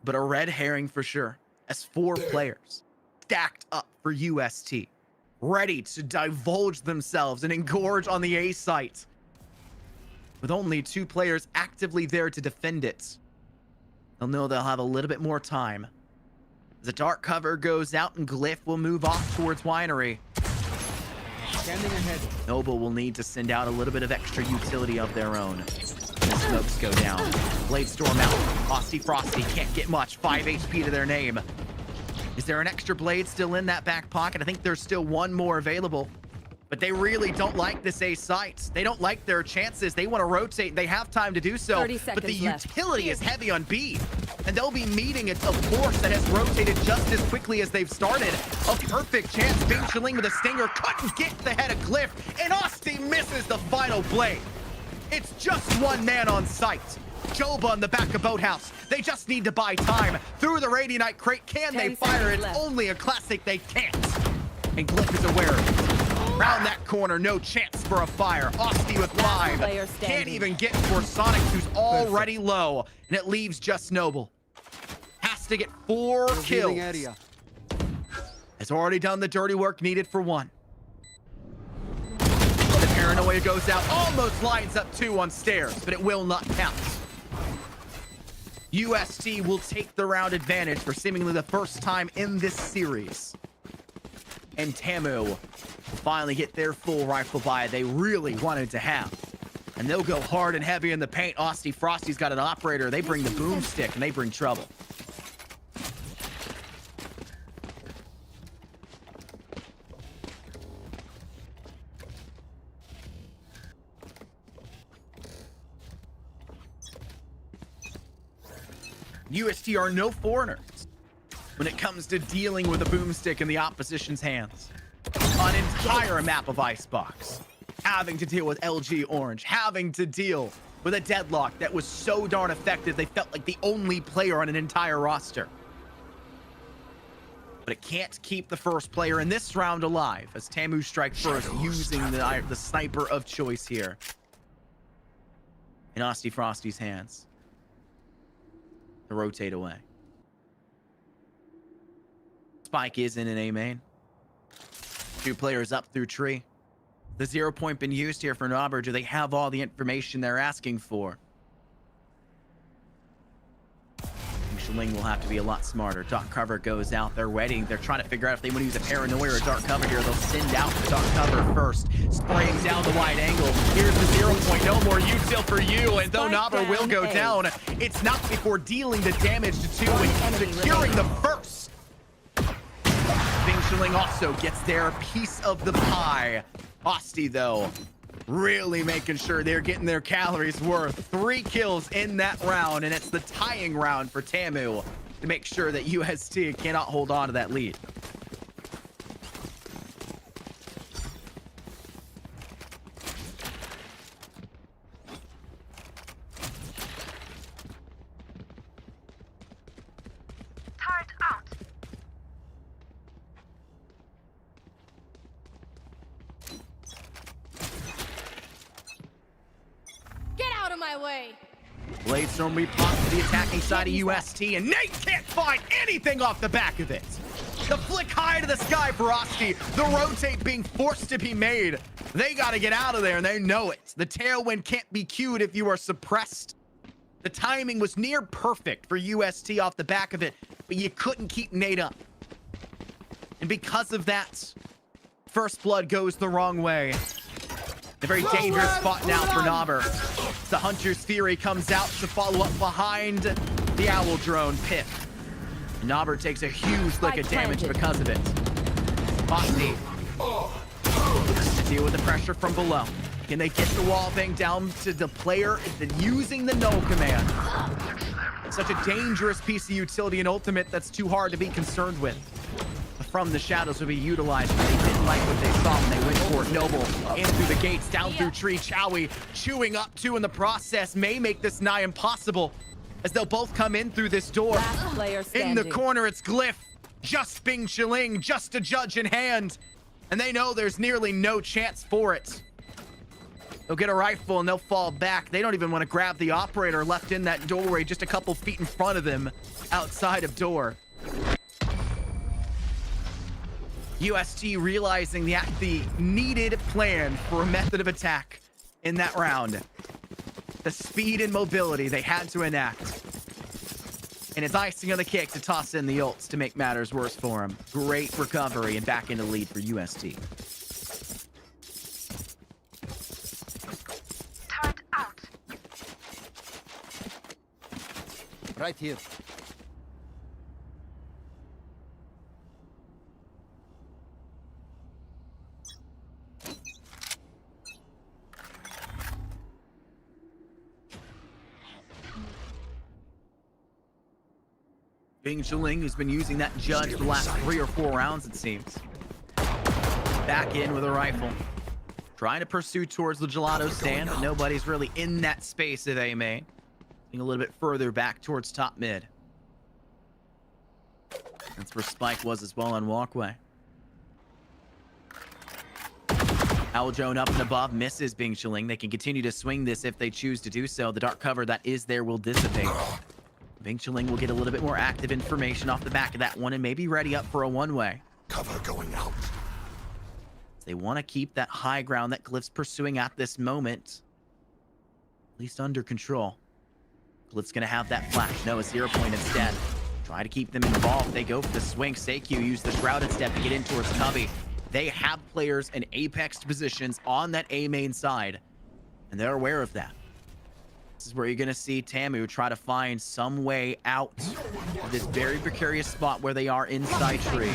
But a red herring for sure, as 4 players stacked up for UST, ready to divulge themselves and engorge on the A site, with only 2 players actively there to defend it. They'll know they'll have a little bit more time. The dark cover goes out and Glyph will move off towards Winery. Standing ahead. Noble will need to send out a little bit of extra utility of their own. The smokes go down. Blade Storm out. Osti Frosty can't get much. 5 HP to their name. Is there an extra blade still in that back pocket? I think there's still one more available. But they really don't like this A site. They don't like their chances. They want to rotate. They have time to do so. 30 But the seconds left. utility is heavy on B. And they'll be meeting a force that has rotated just as quickly as they've started. A perfect chance. Bing Chiling with a stinger. Couldn't get the head of Glyph. And Osti misses the final blade. It's just one man on site. Joba in the back of Boathouse. They just need to buy time. Through the Radianite crate. Can they 10 fire? seconds It's left. only a classic they can't. And Glyph is aware of it. Round that corner, no chance for a fire. Osti with 5. player Can't standing. even get for Sonic, who's already low. And it leaves just Noble. Has to get 4 Revealing kills. area. Has already done the dirty work needed for 1. The paranoia goes out, almost lines up 2 on stairs, but it will not count. UST will take the round advantage for seemingly the first time in this series. And Tamu will finally get their full rifle buy they really wanted to have. And they'll go hard and heavy in the paint. Osti Frosty's got an operator. They bring the boomstick and they bring trouble. UST are no foreigners when it comes to dealing with a boomstick in the opposition's hands. An entire map of Icebox. Having to deal with LG Orange. Having to deal with a deadlock that was so darn effective they felt like the only player on an entire roster. But it can't keep the first player in this round alive as Tamu strikes first using the sniper of choice here. In Osti Frosty's hands. To rotate away. Spike is in an A main. 2 players up through tree. The 0 point been used here for Nobber. Do they have all the information they're asking for? Ling will have to be a lot smarter. Dark cover goes out. They're waiting. They're trying to figure out if they want to use a paranoia or a dark cover here. They'll send out the dark cover first. Spraying down the wide angle. Here's the 0 point. No more util for you. And though Nobber will go down, it's not before dealing the damage to 2 and securing the first. Ling also gets their piece of the pie. Osti, though, really making sure they're getting their calories worth. 3 kills in that round, and it's the tying round for Tamu to make sure that UST cannot hold on to that lead. Turret out. Get out of my way! Bladestorm we pop to the attacking side of UST, and Nate can't find anything off the back of it. The flick high to the sky for Osti. The rotate being forced to be made. They got to get out of there, and they know it. The tailwind can't be queued if you are suppressed. The timing was near perfect for UST off the back of it, but you couldn't keep Nate up. And because of that, first blood goes the wrong way. A very dangerous spot now for Nobber. The Hunter's Fury comes out to follow up behind the Owl Drone pit. Nobber takes a huge lick of damage because of it. Osti has to deal with the pressure from below. Can they get the wall bang down to the player using the no command? Such a dangerous piece of utility and ultimate that's too hard to be concerned with. From the shadows will be utilized. They didn't like what they saw when they went for it. Noble in through the gates, down through tree. Chowie chewing up 2 in the process may make this nigh impossible as they'll both come in through this door. Last player In the standing. corner, it's Glyph. Just Bing Chiling, just a judge in hand. And they know there's nearly no chance for it. They'll get a rifle and they'll fall back. They don't even want to grab the operator left in that doorway just a couple feet in front of them outside of door. UST realizing the needed plan for a method of attack in that round. The speed and mobility they had to enact. And it's icing on the cake to toss in the ults to make matters worse for him. Great recovery and back into lead for UST. Turret out. Right here. Bing Chiling, who's been using that judge the last 3 or 4 rounds, it seems. Back in with a rifle. Trying to pursue towards the gelato stand, but nobody's really in that space of A main. Being a little bit further back towards top mid. That's where Spike was as well on walkway. Owl drone up and above misses Bing Chiling. They can continue to swing this if they choose to do so. The dark cover that is there will dissipate. Bing Chiling will get a little bit more active information off the back of that one and maybe ready up for a one-way. Cover going out. They want to keep that high ground that Glyph's pursuing at this moment, at least under control. Glyph's going to have that flash. No, a 0 point instead. Try to keep them involved. They go for the swing. Seikyu use the shrouded step to get in towards Cubby. They have players in apex positions on that A main side, and they're aware of that. This is where you're going to see Tamu try to find some way out of this very precarious spot where they are inside tree.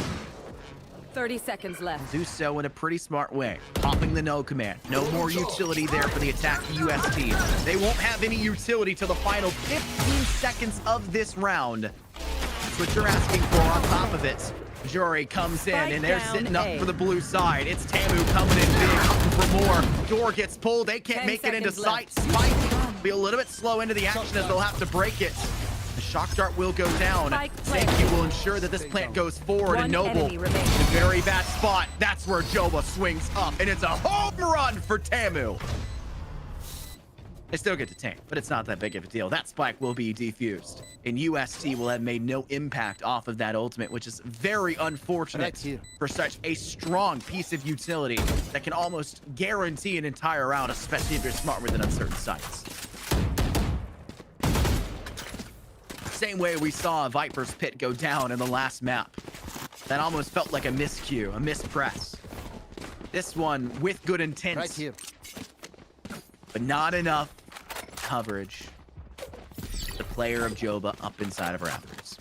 30 seconds left. Do so in a pretty smart way. Popping the no command. No more utility there for the attack UST. They won't have any utility till the final 15 seconds of this round. That's what you're asking for on top of it. Jory comes in, and they're sitting up for the blue side. It's Tamu coming in big, hoping for more. Door gets pulled. They can't make it into sight. Spike be a little bit slow into the action as they'll have to break it. The shock dart will go down. Seikyu will ensure that this plant goes forward, and Noble in a very bad spot. That's where Joba swings up, and it's a home run for Tamu. They still get to tank, but it's not that big of a deal. That spike will be defused, and UST will have made no impact off of that ultimate, which is very unfortunate for such a strong piece of utility that can almost guarantee an entire round, especially if you're smart with an uncertain sights. Same way we saw Viper's Pit go down in the last map. That almost felt like a miscue, a mispress. This one with good intent, Right here. but not enough coverage. The player of Joba up inside of Raptors.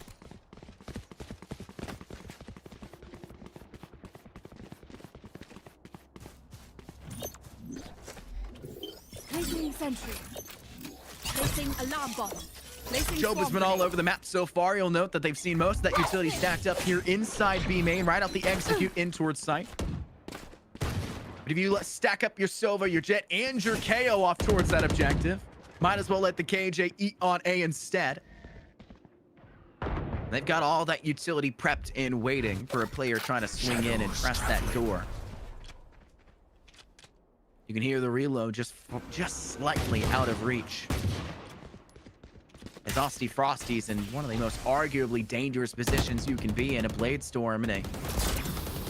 Placing sentry. Placing alarm bot. Placing Joba's swarm been all grenade. over the map so far. You'll note that they've seen most of that utility stacked up here inside B main, right out the execute in towards site. But if you stack up your Sova, your Jet, and your KO off towards that objective, might as well let the KJ eat on A instead. They've got all that utility prepped and waiting for a player trying to swing in and press that door. You can hear the reload just slightly out of reach. As Austy Frosty's in one of the most arguably dangerous positions you can be in, a Blade Storm in a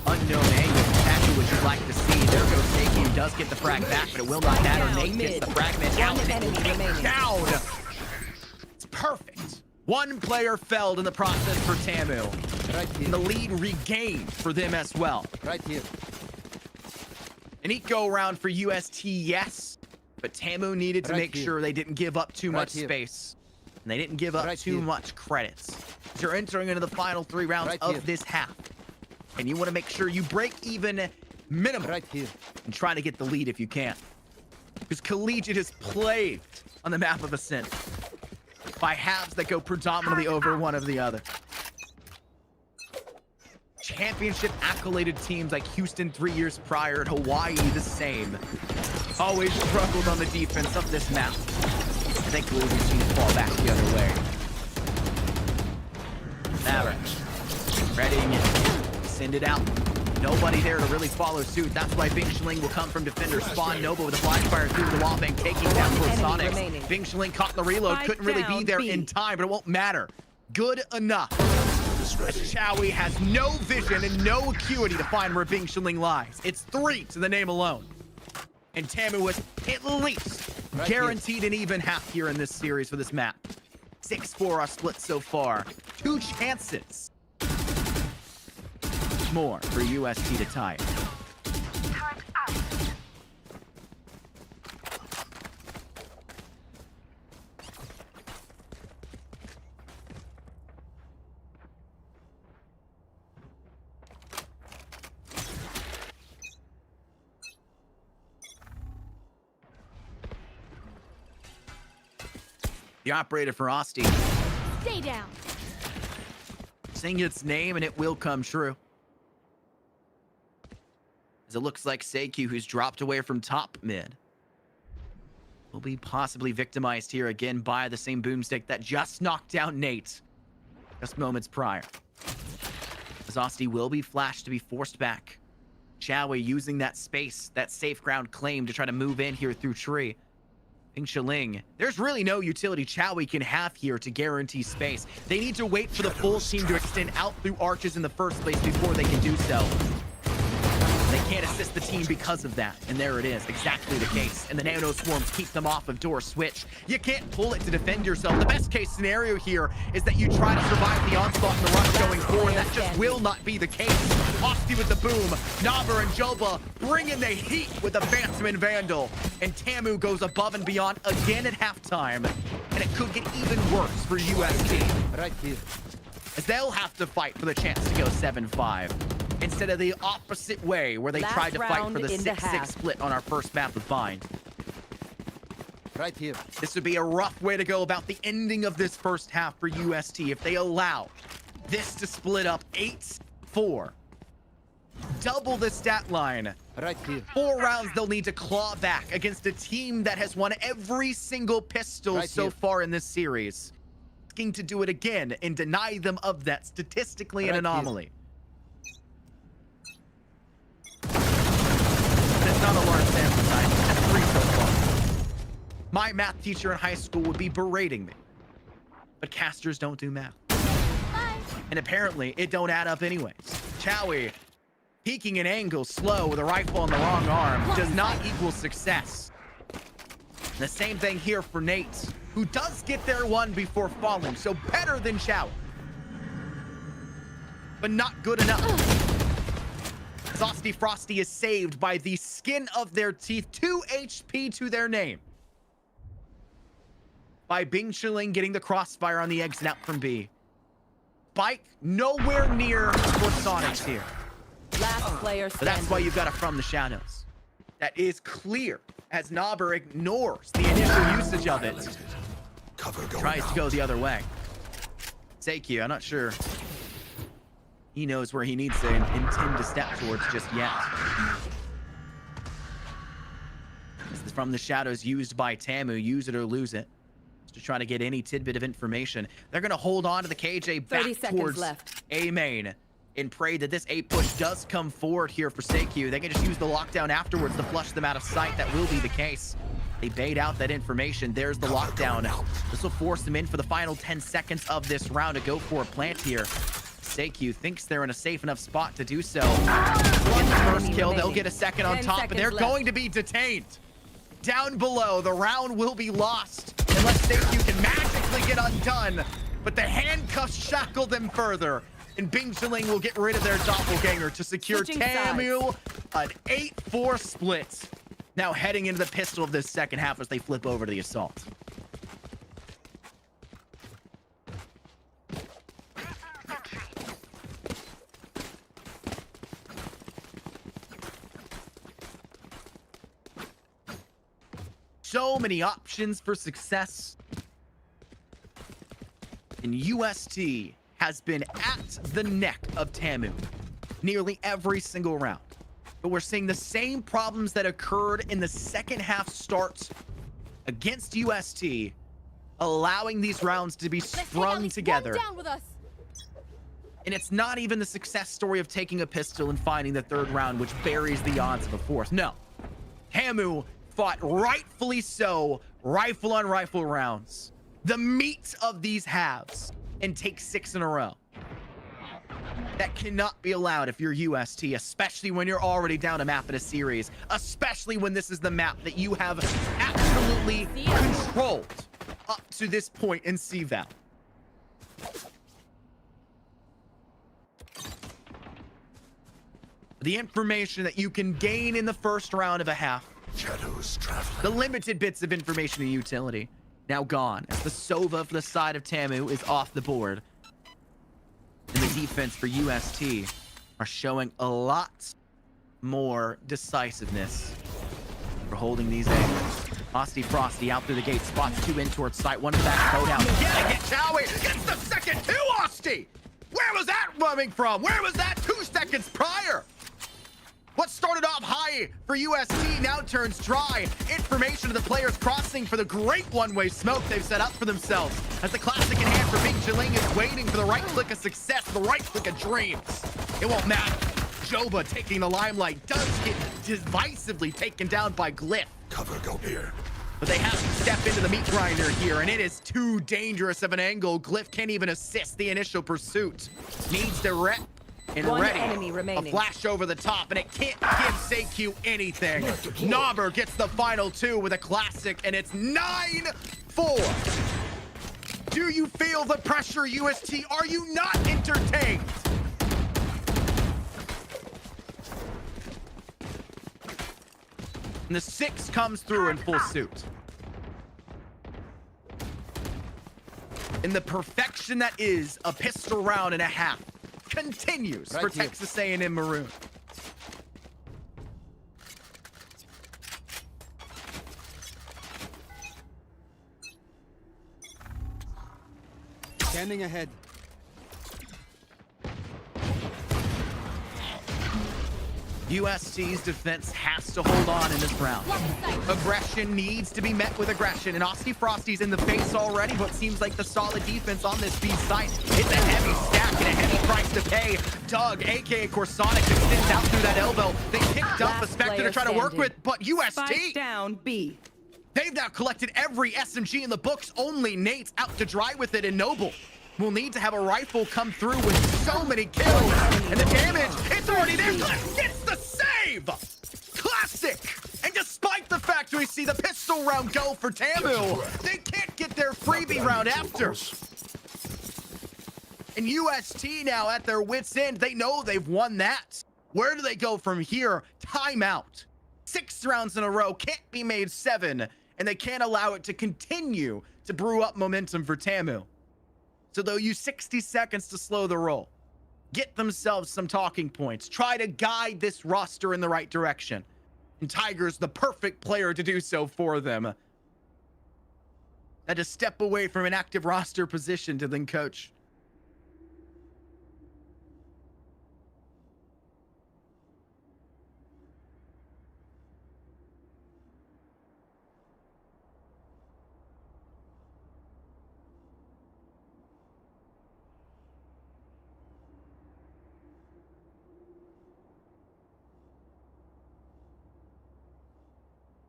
unknown angle. Exactly what you'd like to see. There goes Seikyu, does get the frag back, but it will not matter. Nate gets the fragment out. Down. It's perfect. One player felled in the process for Tamu. Right And here. the lead regained for them as well. Right here. An eco round for UST, yes. But Tamu needed to Right make here. sure they didn't give up too Right much here. space. And they didn't give up Right too here. much credits. You're entering into the final 3 rounds Right of here. this half. And you want to make sure you break even minimum Right here. and try to get the lead if you can. Because Collegiate is plagued on the map of Ascent by halves that go predominantly over one of the other. Championship accoladed teams like Houston 3 years prior, and Hawaii the same. Always struggled on the defense of this map. Thankfully, we've seen it fall back the other way. Maverick, readying it, send it out. Nobody there to really follow suit. That's why Bing Chiling will come from defender spawn. Nova with a flash fire through the wall bank, taking down One enemy Sonics. remaining. Bing Chiling caught the reload, Spike couldn't really be down, there B. in time, but it won't matter. Good enough. As Chowie has no vision and no acuity to find where Bing Chiling lies. It's 3 to the name alone. And Tamu was at least Right guaranteed an even half here in this series for this map. 6-4 are split so far. 2 chances more for UST to tie it. Turret out. The operator for Austin, Stay down. sing its name and it will come true. As it looks like Seikyu, who's dropped away from top mid, will be possibly victimized here again by the same boomstick that just knocked down Nate just moments prior. As Austin will be flashed to be forced back Chowie using that space, that safe ground claim to try to move in here through tree. Bingqiling, there's really no utility Chowie can have here to guarantee space. They need to wait for the full team to extend out through arches in the first place before they can do so. They can't assist the team because of that. And there it is, exactly the case. And the nano swarms keep them off of door switch. You can't pull it to defend yourself. The best case scenario here is that you try to survive the onslaught and the rush going forward. That just will not be the case. Osti with the boom. Naber and Joba bring in the heat with the Phantom and Vandal. And Tamu goes above and beyond again at halftime. And it could get even worse for UST. Right here. As they'll have to fight for the chance to go 7-5. Instead of the opposite way where they tried to fight for the 6-6 split on our first map of Bind. Right here. This would be a rough way to go about the ending of this first half for UST if they allow this to split up 8-4. Double the stat line. Right here. 4 rounds they'll need to claw back against a team that has won every single pistol so far in this series. Asking to do it again and deny them of that, statistically an anomaly. It's not a large sample size, just 3 so far. My math teacher in high school would be berating me. But casters don't do math. Bye. And apparently, it don't add up anyways. Chowie, peeking an angle slow with a rifle on the wrong arm does not equal success. And the same thing here for Nate, who does get their one before falling, so better than Chowie. But not good enough. Osti Frosty is saved by the skin of their teeth. 2 HP to their name. By Bingqiling getting the crossfire on the exit out from B. Bike nowhere near for Sonic's here. Last player But that's why you've got it from the shadows. That is clear as Naber ignores the initial usage of it. Tries to go the other way. Seikyu, I'm not sure he knows where he needs to intend to step towards just yet. This is from the shadows used by Tamu. Use it or lose it. Just to try to get any tidbit of information. They're going to hold on to the KJ back towards A main and pray that this A push does come forward here for Seikyu. They can just use the lockdown afterwards to flush them out of sight. That will be the case. They bait out that information. There's the lockdown. This will force them in for the final 10 seconds of this round to go for a plant here. Seikyu thinks they're in a safe enough spot to do so. Get the first kill, they'll get a second on top, but they're going to be detained. Down below, the round will be lost unless Seikyu can magically get undone, but the handcuffs shackle them further, and Bingqiling will get rid of their doppelganger to secure Tamu an 8-4 split. Now heading into the pistol of this second half as they flip over to the assault. So many options for success. And UST has been at the neck of Tamu nearly every single round. But we're seeing the same problems that occurred in the second half start against UST, allowing these rounds to be sprung together. And it's not even the success story of taking a pistol and finding the third round, which buries the odds of a fourth. No. Tamu fought rightfully so, rifle on rifle rounds, the meat of these halves, and take 6 in a row. That cannot be allowed if you're UST, especially when you're already down a map in a series, especially when this is the map that you have absolutely controlled up to this point in CVAL. The information that you can gain in the first round of a half, Shadows traveling. the limited bits of information and utility, now gone as the Sova for the side of Tamu is off the board. And the defense for UST are showing a lot more decisiveness for holding these angles. Osti Frosty out through the gate, spots 2 in towards sight, 1 back, go down. Get Chowie! Gets the second 2, Osti! Where was that coming from? Where was that 2 seconds prior? What started off high for UST now turns dry. Information to the players crossing for the great one-way smoke they've set up for themselves. As the classic in hand for Bingqiling is waiting for the right click of success, the right click of dreams. It won't matter. Joba taking the limelight, does get divisively taken down by Glyph. Cover, go here. But they have to step into the meat grinder here, and it is too dangerous of an angle. Glyph can't even assist the initial pursuit. Needs to rep and One ready. enemy A remaining. flash over the top, and it can't give SayQ anything. Knobber gets the final two with a classic, and it's 9-4. Do you feel the pressure, UST? Are you not entertained? And the 6 comes through in full suit. And the perfection that is a pistol round and a half continues Right for here. Texas A&M Maroon. Scanning ahead. UST's defense has to hold on in this round. Aggression needs to be met with aggression, and Aussie Frosty's in the face already, but seems like the solid defense on this B site. It's a heavy stack and a heavy price to pay. Doug, aka Corsonic, extends out through that elbow. They picked up a Last Spectre to player try to work standing. with, but UST, Spike down B. they've now collected every SMG in the books. Only Nate's out to dry with it, and Noble will need to have a rifle come through with so many kills. And the damage, it's already there. Glyph gets the save! Classic! And despite the fact we see the pistol round go for Tamu, they can't get their freebie round after. And UST now at their wits' end, they know they've won that. Where do they go from here? Timeout. 6 rounds in a row, can't be made 7, and they can't allow it to continue to brew up momentum for Tamu. So they'll use 60 seconds to slow the roll, get themselves some talking points, try to guide this roster in the right direction. And Tiger's the perfect player to do so for them. Had to step away from an active roster position to then coach.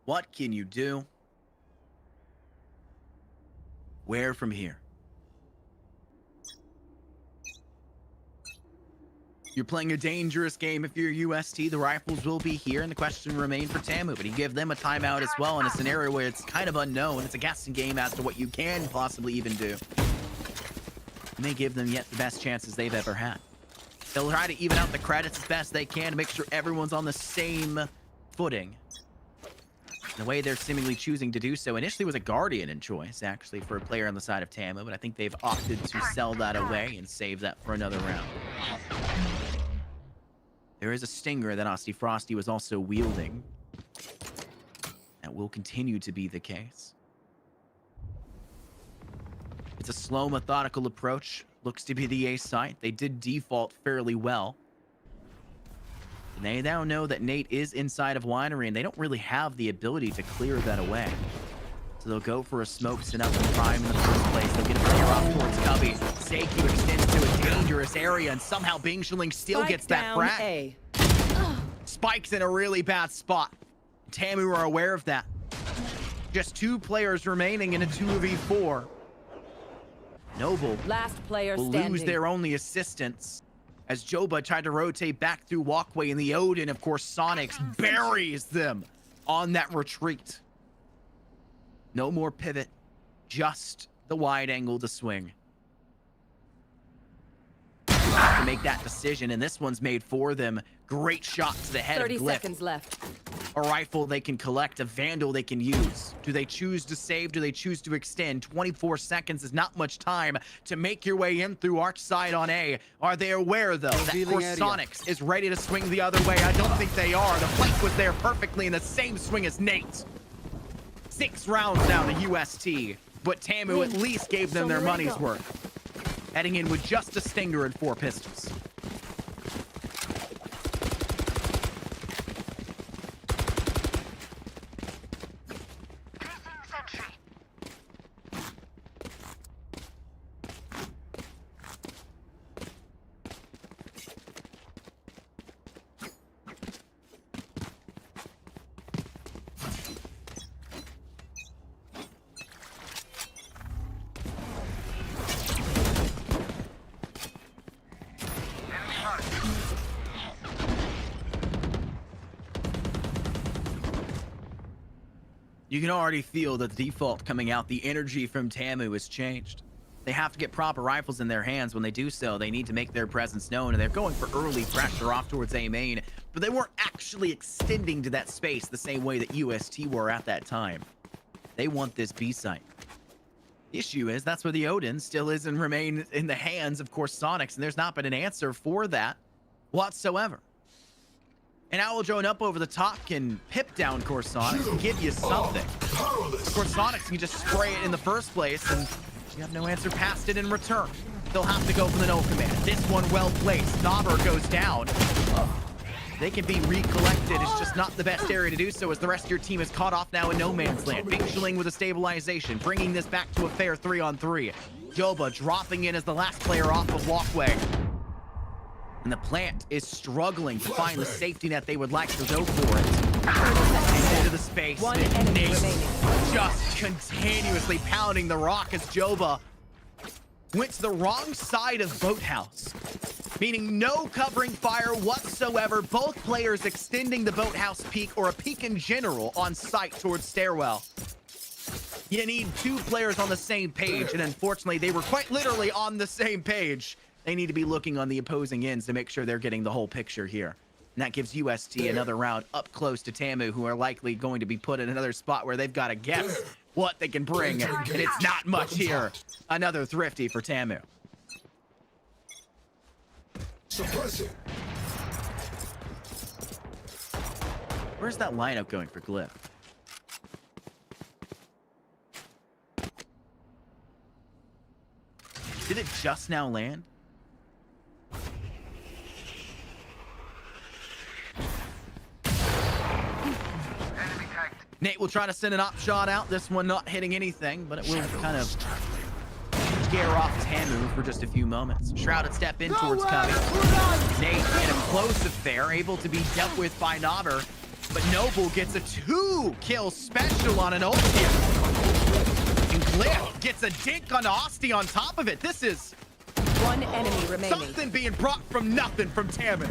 What can you do? Where from here? You're playing a dangerous game if you're UST. The rifles will be here, and the question remains for Tamu. But you give them a timeout as well in a scenario where it's kind of unknown. It's a guessing game as to what you can possibly even do. And they give them yet the best chances they've ever had. They'll try to even out the credits as best they can to make sure everyone's on the same footing. The way they're seemingly choosing to do so initially was a Guardian in choice, actually, for a player on the side of Tamu, but I think they've opted to sell that away and save that for another round. There is a Stinger that Aussie Frosty was also wielding. That will continue to be the case. It's a slow, methodical approach. Looks to be the A site. They did default fairly well. They now know that Nate is inside of Winery, and they don't really have the ability to clear that away. So they'll go for a smoke set up and prime in the first place. They'll get a player off towards Cubby. SayQ extends to a dangerous area, and somehow Bingshling still gets that frag. A. Spike's in a really bad spot. Tamu are aware of that. Just 2 players remaining in a 2v4. Noble Last player will standing. lose their only assistance. As Joba tried to rotate back through walkway, and the Odin, of course, Sonics buries them on that retreat. No more pivot, just the wide angle to swing. Have to make that decision, and this one's made for them. Great shot to the head 30 of Glyph. seconds left. A rifle they can collect, a Vandal they can use. Do they choose to save? Do they choose to extend? 24 seconds is not much time to make your way in through arch side on A. Are they aware, though, that Revealing area. Corsonics is ready to swing the other way? I don't think they are. The flank was there perfectly in the same swing as Nate. 6 rounds now to UST, but Tamu at least gave them their money's worth. Heading in with just a Stinger and 4 pistols. Placing sentry. You can already feel that the default coming out, the energy from Tamu has changed. They have to get proper rifles in their hands. When they do so, they need to make their presence known, and they're going for early pressure off towards A main, but they weren't actually extending to that space the same way that UST were at that time. They want this B site. The issue is that's where the Odin still is and remain in the hands of KhazixMayJump, and there's not been an answer for that whatsoever. And Owl drone up over the top can pip down KhazixMayJump and give you something. KhazixMayJump can just spray it in the first place, and you have no answer past it in return. They'll have to go for the no command. This one well placed. Knobber goes down. They can be recollected. It's just not the best area to do so, as the rest of your team is caught off now in no man's land. Bingling with a stabilization, bringing this back to a fair 3-on-3. Joba dropping in as the last player off of walkway. And the plant is struggling to find the safety net they would like to go for it. And into the space. One enemy remaining. Just continuously pounding the rock as Joba went to the wrong side of Boathouse. Meaning no covering fire whatsoever. Both players extending the Boathouse peak, or a peak in general, on site towards Stairwell. You need two players on the same page, and unfortunately, they were quite literally on the same page. They need to be looking on the opposing ends to make sure they're getting the whole picture here. And that gives UST another round up close to Tamu, who are likely going to be put in another spot where they've got to guess what they can bring, and it's not much here. Another thrifty for Tamu. Suppressing. Where's that lineup going for Glyph? Did it just now land? Nate will try to send an op shot out. This one not hitting anything, but it will kind of scare off Tamu for just a few moments. Shrouded step in towards coming. Nate, an implosive there, able to be dealt with by Knobber, but Noble gets a 2-kill special on an ult here. And Glyph gets a dink on Osti on top of it. This is One enemy remaining. something being brought from nothing from Tamu.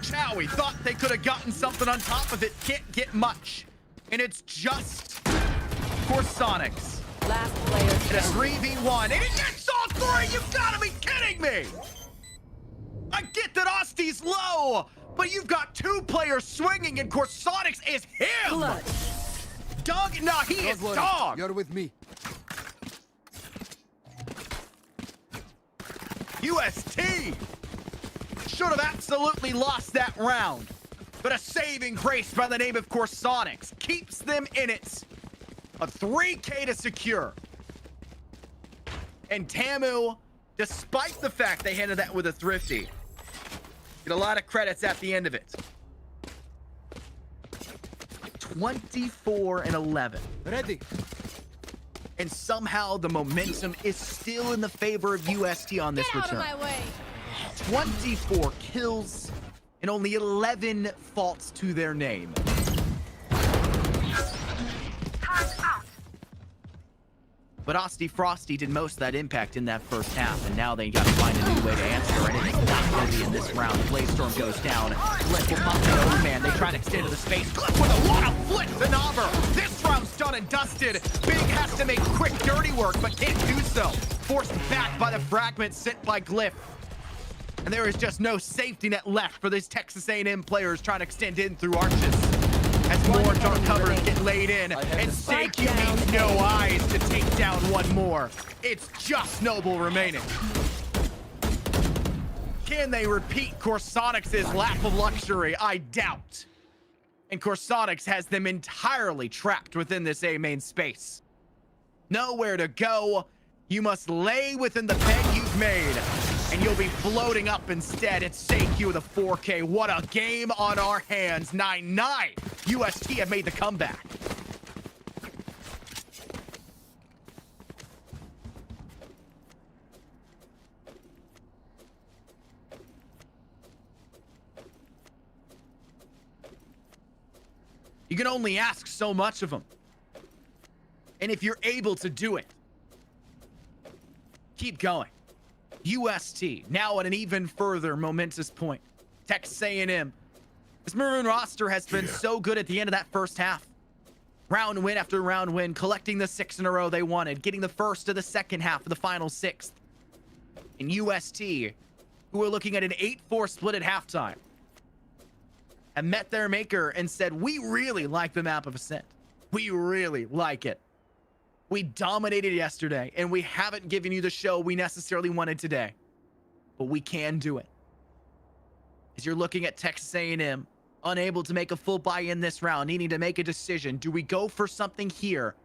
Chowie thought they could have gotten something on top of it. Can't get much. And it's just KhazixMayJump. Last player In a standing. 3v1, and it gets all three! You've got to be kidding me! I get that Osti's low, but you've got two players swinging, and KhazixMayJump is him! Clutch. Dog? Nah, he is Don't worry, dog! you're with me. UST should have absolutely lost that round, but a saving grace by the name of KhazixMayJump keeps them in it. A 3K to secure. And Tamu, despite the fact they handled that with a thrifty, get a lot of credits at the end of it. 24-11. Ready. And somehow the momentum is still in the favor of UST on this return. 24 kills and only 11 faults to their name. Time's out. But Osti Frosty did most of that impact in that first half, and now they got to find a new way to answer, and it's not going to be in this round. Blaze-Storm goes down. Glyph will pop the old man. They try to extend to the space. Glyph with a lot of flick to Knobber. This round's done and dusted. Big has to make quick, dirty work, but can't do so. Forced back by the fragment sent by Glyph. And there is just no safety net left for these Texas A&M players trying to extend in through arches. As more dark covers get laid in, and Seikyu needs no eyes to take down one more. It's just Noble remaining. Can they repeat KhazixMayJump's lap of luxury? I doubt. And KhazixMayJump has them entirely trapped within this A main space. Nowhere to go. You must lay within the bed you've made, and you'll be floating up instead. It's Seikyu with a 4K. What a game on our hands. 9-9. UST have made the comeback. You can only ask so much of them. And if you're able to do it, keep going. UST now at an even further momentous point. Texas A&M. This Maroon roster has been so good at the end of that first half. Round win after round win, collecting the 6 in a row they wanted, getting the first of the second half of the final 6th. And UST, who were looking at an 8-4 split at halftime, and met their maker and said, we really like the map of Ascent. We really like it. We dominated yesterday, and we haven't given you the show we necessarily wanted today. But we can do it. As you're looking at Texas A&M, unable to make a full buy-in this round, needing to make a decision. Do we go for something here?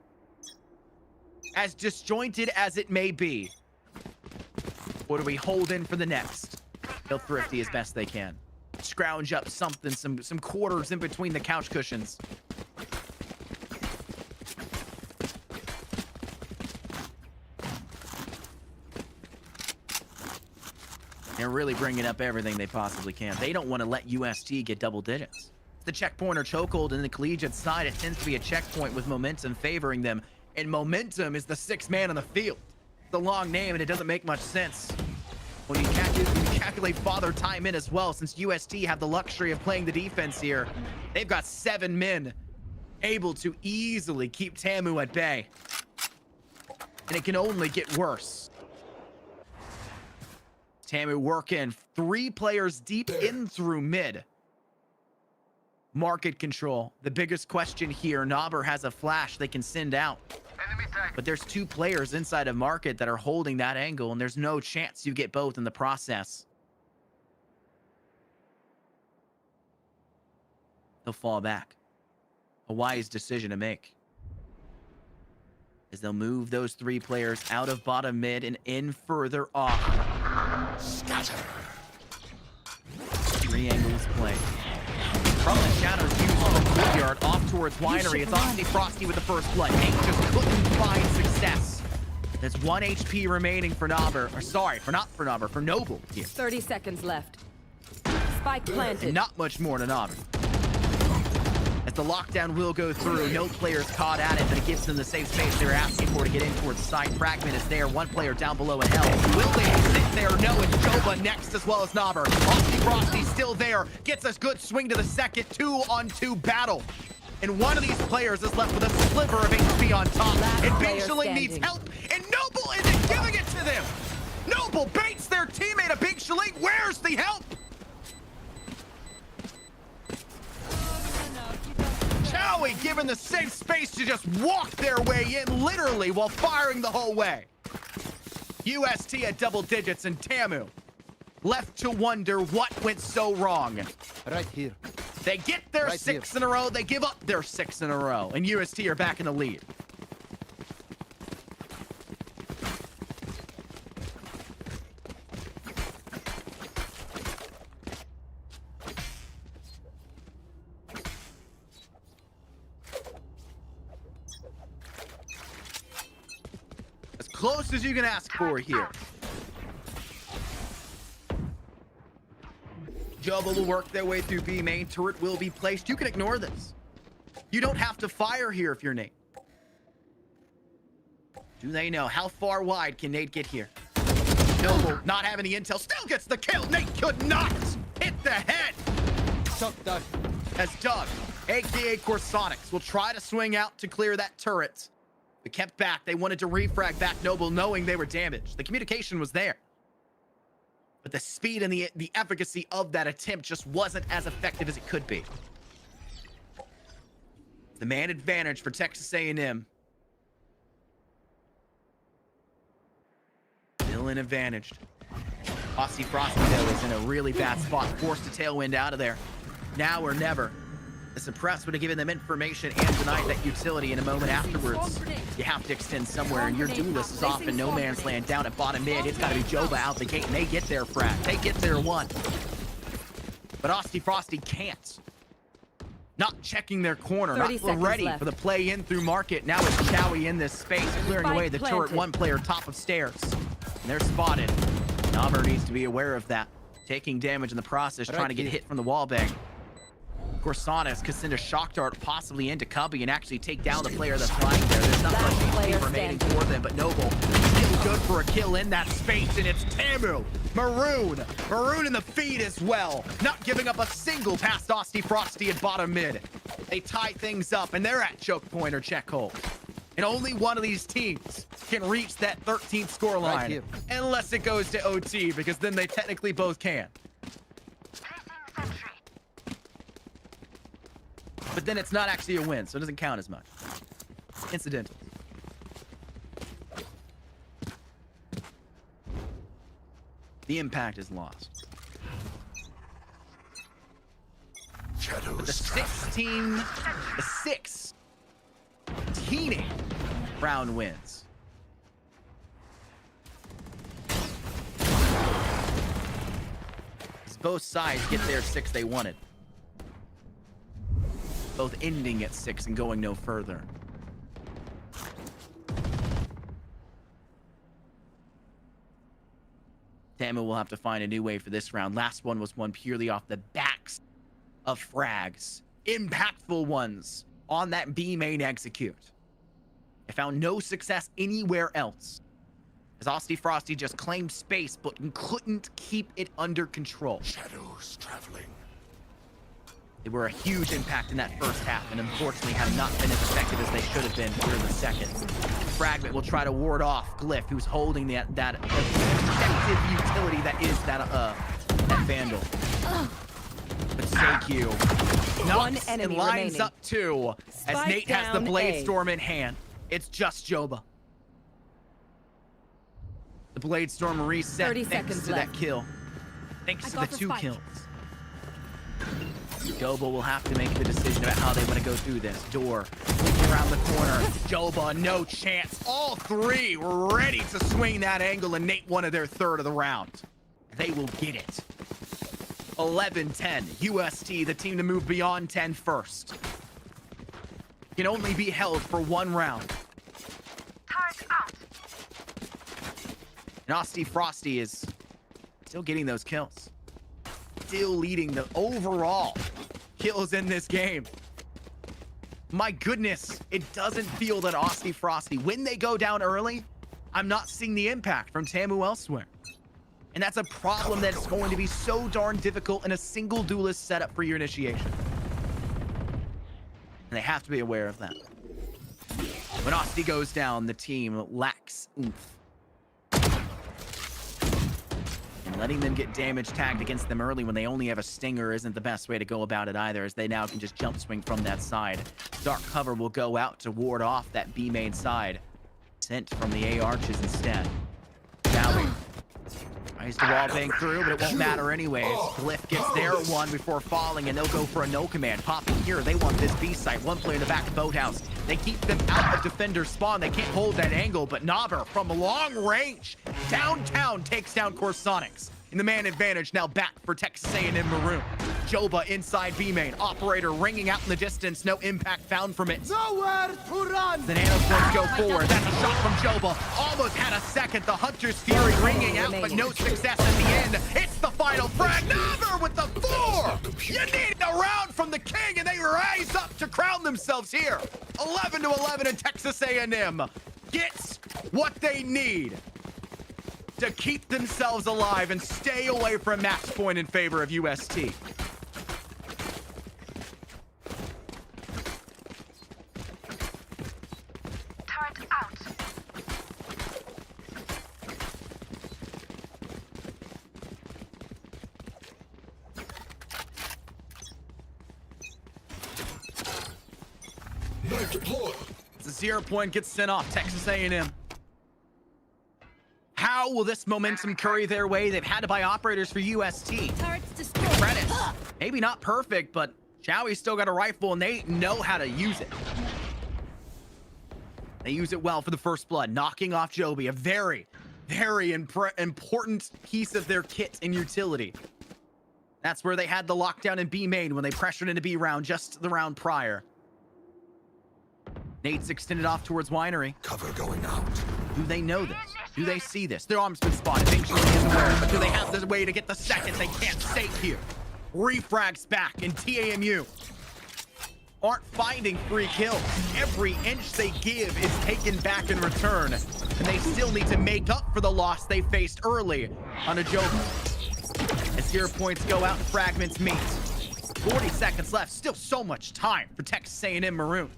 As disjointed as it may be. Or do we hold in for the next? They'll thrifty as best they can. Scrounge up something, some quarters in between the couch cushions. They're really bringing up everything they possibly can. They don't want to let UST get double digits. The checkpoint or chokehold in the collegiate side, it tends to be a checkpoint with momentum favoring them. And momentum is the 6th man on the field. It's a long name, and it doesn't make much sense. When you calculate father time in as well, since UST have the luxury of playing the defense here, they've got 7 men able to easily keep Tamu at bay. And it can only get worse. Tamu working 3 players deep in through mid. Market control. The biggest question here, Knobber has a flash they can send out. But there's 2 players inside of market that are holding that angle, and there's no chance you get both in the process. They'll fall back. A wise decision to make. As they'll move those 3 players out of bottom mid and in further off. Scatter. 3 angles play. From the shadows used from the courtyard off towards Winery. It's Aussie Frosty with the first blood. Nate just couldn't find success. There's 1 HP remaining for Knobber. Or sorry, not for Knobber, for Noble here. 30 seconds left. Spike planted. And not much more to Knobber. As the lockdown will go through, no players caught at it, but it gives them the safe space they were asking for to get in towards the side. Fragment is there, 1 player down below in hell. Will they sit there? No, it's Joba next as well as Knobber. Aussie Frosty still there, gets a good swing to the second, 2-on-2 battle. And one of these players is left with a sliver of HP on top. And Big Shaling needs help, and Noble isn't giving it to them. Noble baits their teammate, a Big Shaling. Where's the help? Chowie given the safe space to just walk their way in, literally, while firing the whole way. UST at double digits, and Tamu left to wonder what went so wrong. Right here. They get their Right 6 here. in a row, they give up their 6 in a row, and UST are back in the lead. Close as you can ask for here. Joba will work their way through B main. Turret will be placed. You can ignore this. You don't have to fire here if you're Nate. Do they know? How far wide can Nate get here? Noble, not having the intel, still gets the kill. Nate could not hit the head. Shot Doug. As Doug, aka Corsonics, will try to swing out to clear that turret. But kept back. They wanted to refrag back Noble, knowing they were damaged. The communication was there. But the speed and the efficacy of that attempt just wasn't as effective as it could be. The man advantage for Texas A&M. Still an advantage. Aussie Frosty, though, is in a really bad spot. Forced a tailwind out of there. Now or never. The suppress would have given them information and denied that utility in a moment afterwards. You have to extend somewhere, and your duelist is off in no man's land down at bottom mid. It's got to be Joba out the gate, and they get their frag. They get their 1. But Aussie Frosty can't. Not checking their corner, not ready for the play in through market. Now it's Chowie in this space, clearing away the turret 1 player top of stairs. And they're spotted. Knobber needs to be aware of that. Taking damage in the process, trying to get hit from the wall bang. Corsanics could send a shock dart possibly into Cubby and actually take down the player that's lying there. There's not much HP remaining for them, but Noble still good for a kill in that space, and it's Tamu. Maroon in the feed as well. Not giving up a single past Asti Frosty at bottom mid. They tie things up, and they're at choke point or check hole. And only one of these teams can reach that 13th score line, here. unless it goes to OT, because then they technically both can. But then it's not actually a win, so it doesn't count as much. Incidental. The impact is lost. But the 6 teeny round wins. As both sides get their 6 they wanted. Both ending at 6 and going no further. Tamu will have to find a new way for this round. Last one was won purely off the backs of frags. Impactful ones on that B main execute. They found no success anywhere else. As Asti Frosty just claimed space, but couldn't keep it under control. Shadows traveling. They were a huge impact in that first half, and unfortunately have not been as effective as they should have been here in the second. Fragment will try to ward off Glyph, who's holding that effective utility that is that Vandal. But Seikyu knocks and lines up 2 as Spike Nate has the down Blade A. Storm in hand. It's just Joba. The Blade Storm reset 30 thanks seconds to left. that kill. Thanks I to got the the 2 spike. kills. Joba will have to make the decision about how they want to go through this. Door around the corner. Joba, no chance. All 3 ready to swing that angle, and Nate wanted their 3rd of the round. They will get it. 11-10. UST, the team to move beyond 10 first. Can only be held for 1 round. Turret out. And Asti Frosty is still getting those kills. Still leading the overall kills in this game. My goodness, it doesn't feel that Asti Frosty, when they go down early, I'm not seeing the impact from Tamu elsewhere. And that's a problem that's going to be so darn difficult in a single duelist setup for your initiation. And they have to be aware of that. When Asti goes down, the team lacks oomph. And letting them get damage tagged against them early when they only have a stinger isn't the best way to go about it either, as they now can just jump swing from that side. Dark cover will go out to ward off that B main side. Sent from the A arches instead. Now tries to wall bang through, but it won't matter anyways. Glyph gets their 1 before falling, and they'll go for a no command. Popping here, they want this B site. 1 player in the back of Boathouse. They keep them out of defender spawn. They can't hold that angle, but Naber from long range downtown takes down Corsanics. In the man advantage, now back for Texas A&M Maroon. Joba inside B main. Operator ringing out in the distance. No impact found from it. Nowhere to run! The Nanos going to go forward. That's a shot from Joba. Almost had a second. The Hunter's Fury ringing out, but no success at the end. It's the final frag. Naber with the 4! You need a round from the King, and they rise up to crown themselves here. 11-11 in Texas A&M. Gets what they need to keep themselves alive and stay away from match point in favor of UST. Turret out. The 0 point gets sent off. Texas A&M. How will this momentum curry their way? They've had to buy operators for UST. Turrets destroyed. Credits. Maybe not perfect, but Chowie's still got a rifle, and they know how to use it. They use it well for the first blood, knocking off Joby, a very, very important piece of their kit and utility. That's where they had the lockdown in B main when they pressured into B round just the round prior. Nate's extended off towards Winery. Cover going out. Do they know this? Do they see this? Their arm's been spotted. Bing is aware, but do they have the way to get the second? They can't stay here. Refrags back, and TAMU aren't finding free kills. Every inch they give is taken back in return, and they still need to make up for the loss they faced early on a joke. As 0 points go out, fragments meet. 40 seconds left, still so much time for Texas A&M Maroon.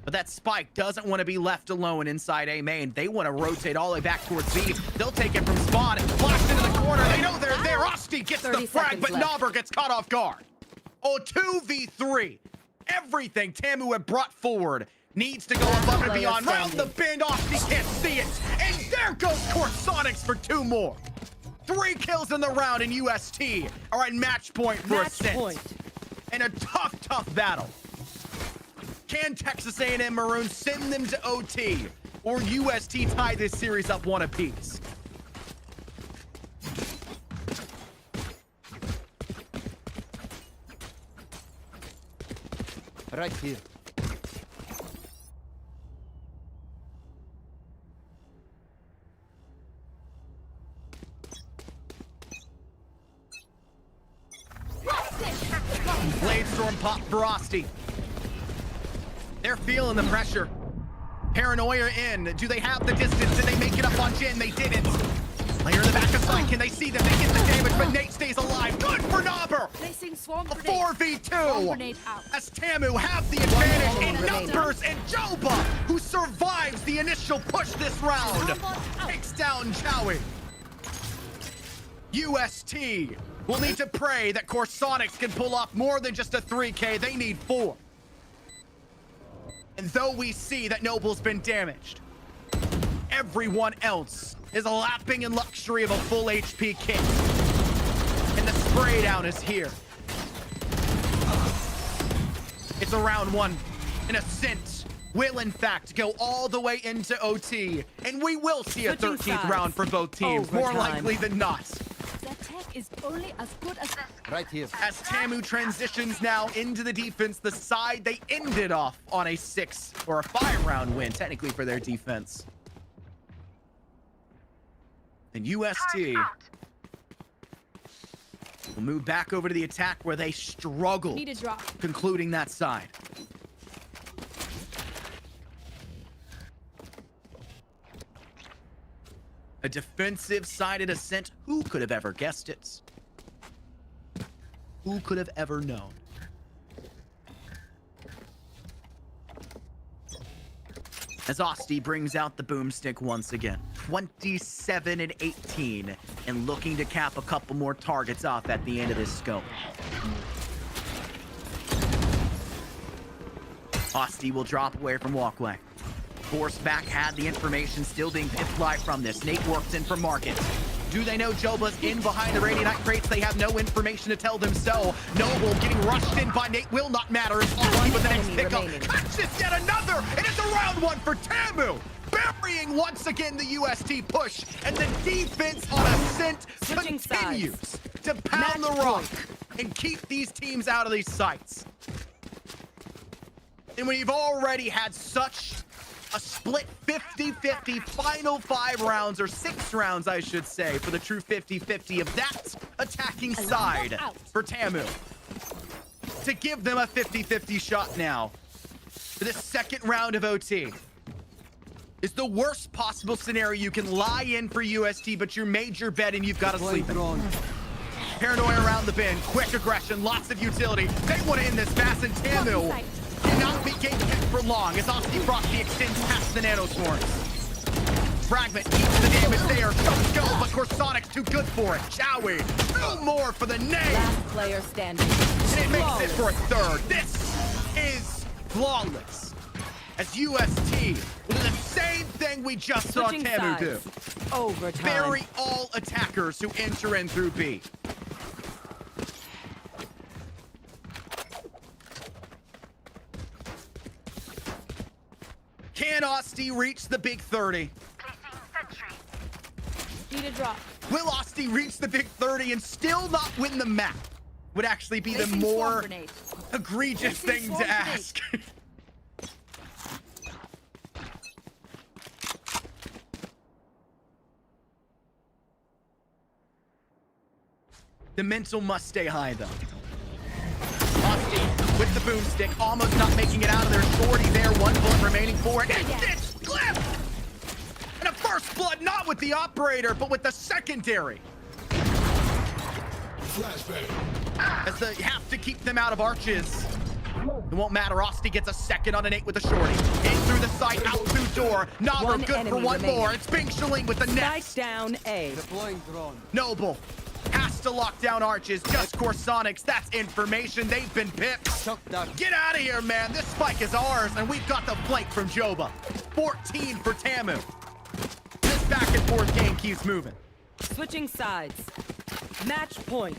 But that Spike doesn't want to be left alone inside A main. They want to rotate all the way back towards B. They'll take it from spawn, flash into the corner. They know they're there. Osti gets the frag, but Nauber gets caught off guard. Oh, 2v3. Everything Tamu had brought forward needs to go above and beyond. Round the bend, Osti can't see it. And there goes Corsonics for 2 more. 3 kills in the round, and UST are at match point for Ascent. And a tough battle. Can Texas A&M Maroons send them to OT, or UST tie this series up 1 apiece? Right here. Bladestorm pop for Osti. They're feeling the pressure. Paranoia in. Do they have the distance? Did they make it up on Jin? They didn't. Player in the back of sight. Can they see them? They get the damage, but Nate stays alive. Good for Nauber. Placing swarm A grenade. 4v2. As Tamu have the advantage in numbers, and Joba, who survives the initial push this round, takes down Chowie. UST will need to pray that Corsonics can pull off more than just a 3K. They need 4. And though we see that Noble's been damaged, everyone else is lapping in luxury of a full HP kit. And the spray down is here. It's a round 1. And Ascent will, in fact, go all the way into OT. And we will see a 13th round for both teams, more likely than not. That tech is only as good as Right here. As Tamu transitions now into the defense, the side they ended off on a 6 or a 5 round win, technically, for their defense. And UST will move back over to the attack where they struggle, need a drop. concluding that side. A defensive-sided Ascent. Who could have ever guessed it? Who could have ever known? As Osti brings out the boomstick once again. 27 and 18, and looking to cap a couple more targets off at the end of this scope. Osti will drop away from walkway. Forceback had the information, still being picked live from this. Nate works in from Market. Do they know Joba's in behind the Radiant crates? They have no information to tell them so. Noble getting rushed in by Nate will not matter. It's Osti with the next pickup. Catches yet another, and it's a round 1 for Tamu. Burying once again the UST push, and the defense on Ascent continues to pound the rock and keep these teams out of these sites. And when you've already had such a split 50-50 final 5 rounds, or 6 rounds, I should say, for the true 50-50 of that attacking side for Tamu. To give them a 50-50 shot now for the 2nd round of OT is the worst possible scenario you can lie in for UST, but you made your bet and you've got to sleep in. Paranoia around the bend, quick aggression, lots of utility. They want to end this fast, and Tamu cannot be gatekept for long as Osti Frosty extends past the nanoswarms. Fragment eats the damage there. Don't go, but Corsonics too good for it. Chowie, 2 more for the name. last player standing. And it makes it for a 3rd. This is flawless. As UST will do the same thing we just saw Tamu do. Overtime. Bury all attackers who enter in through B. Can Osti reach the big 30? Placing sentry. Need a drop. Will Osti reach the big 30 and still not win the map? Would actually be the Placing swarm more grenade. egregious Placing thing swarm to grenade. ask. The mental must stay high, though. Asti with the boomstick, almost not making it out of there. Shorty there, 1 bullet remaining for it. And this clip! And a first blood, not with the operator, but with the secondary. Flashbang. As they have to keep them out of arches. It won't matter. Asti gets a second on an 8 with a shorty. In through the site, out through door. Nobber One good for enemy 1 remaining. more. It's Bing Shaling with the Spike next. down A. Deploying drone. Noble has to lock down arches. Just Corsonics. That's information. They've been pipped. Shock dart. Get out of here, man. This spike is ours, and we've got the flank from Joba. 14 for Tamu. This back and forth game keeps moving. Switching sides. Match point.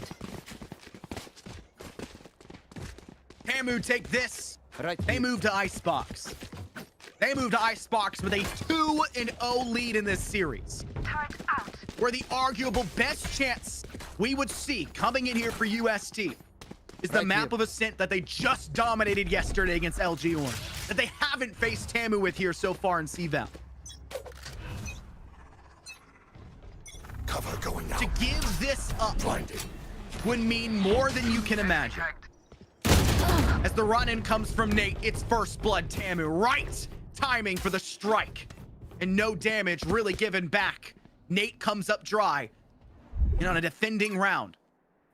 Tamu take this. Right They here. move to Icebox. They move to Icebox with a 2-0 lead in this series. Turret out. Where the arguable best chance we would see coming in here for UST is the Right map here. of Ascent that they just dominated yesterday against LG Orange. That they haven't faced Tamu with here so far in CVAL. Cover going out. To give this up Blinding. would mean more than you can imagine. As the run-in comes from Nate, it's first blood Tamu. Right timing for the strike. And no damage really given back. Nate comes up dry. And on a defending round,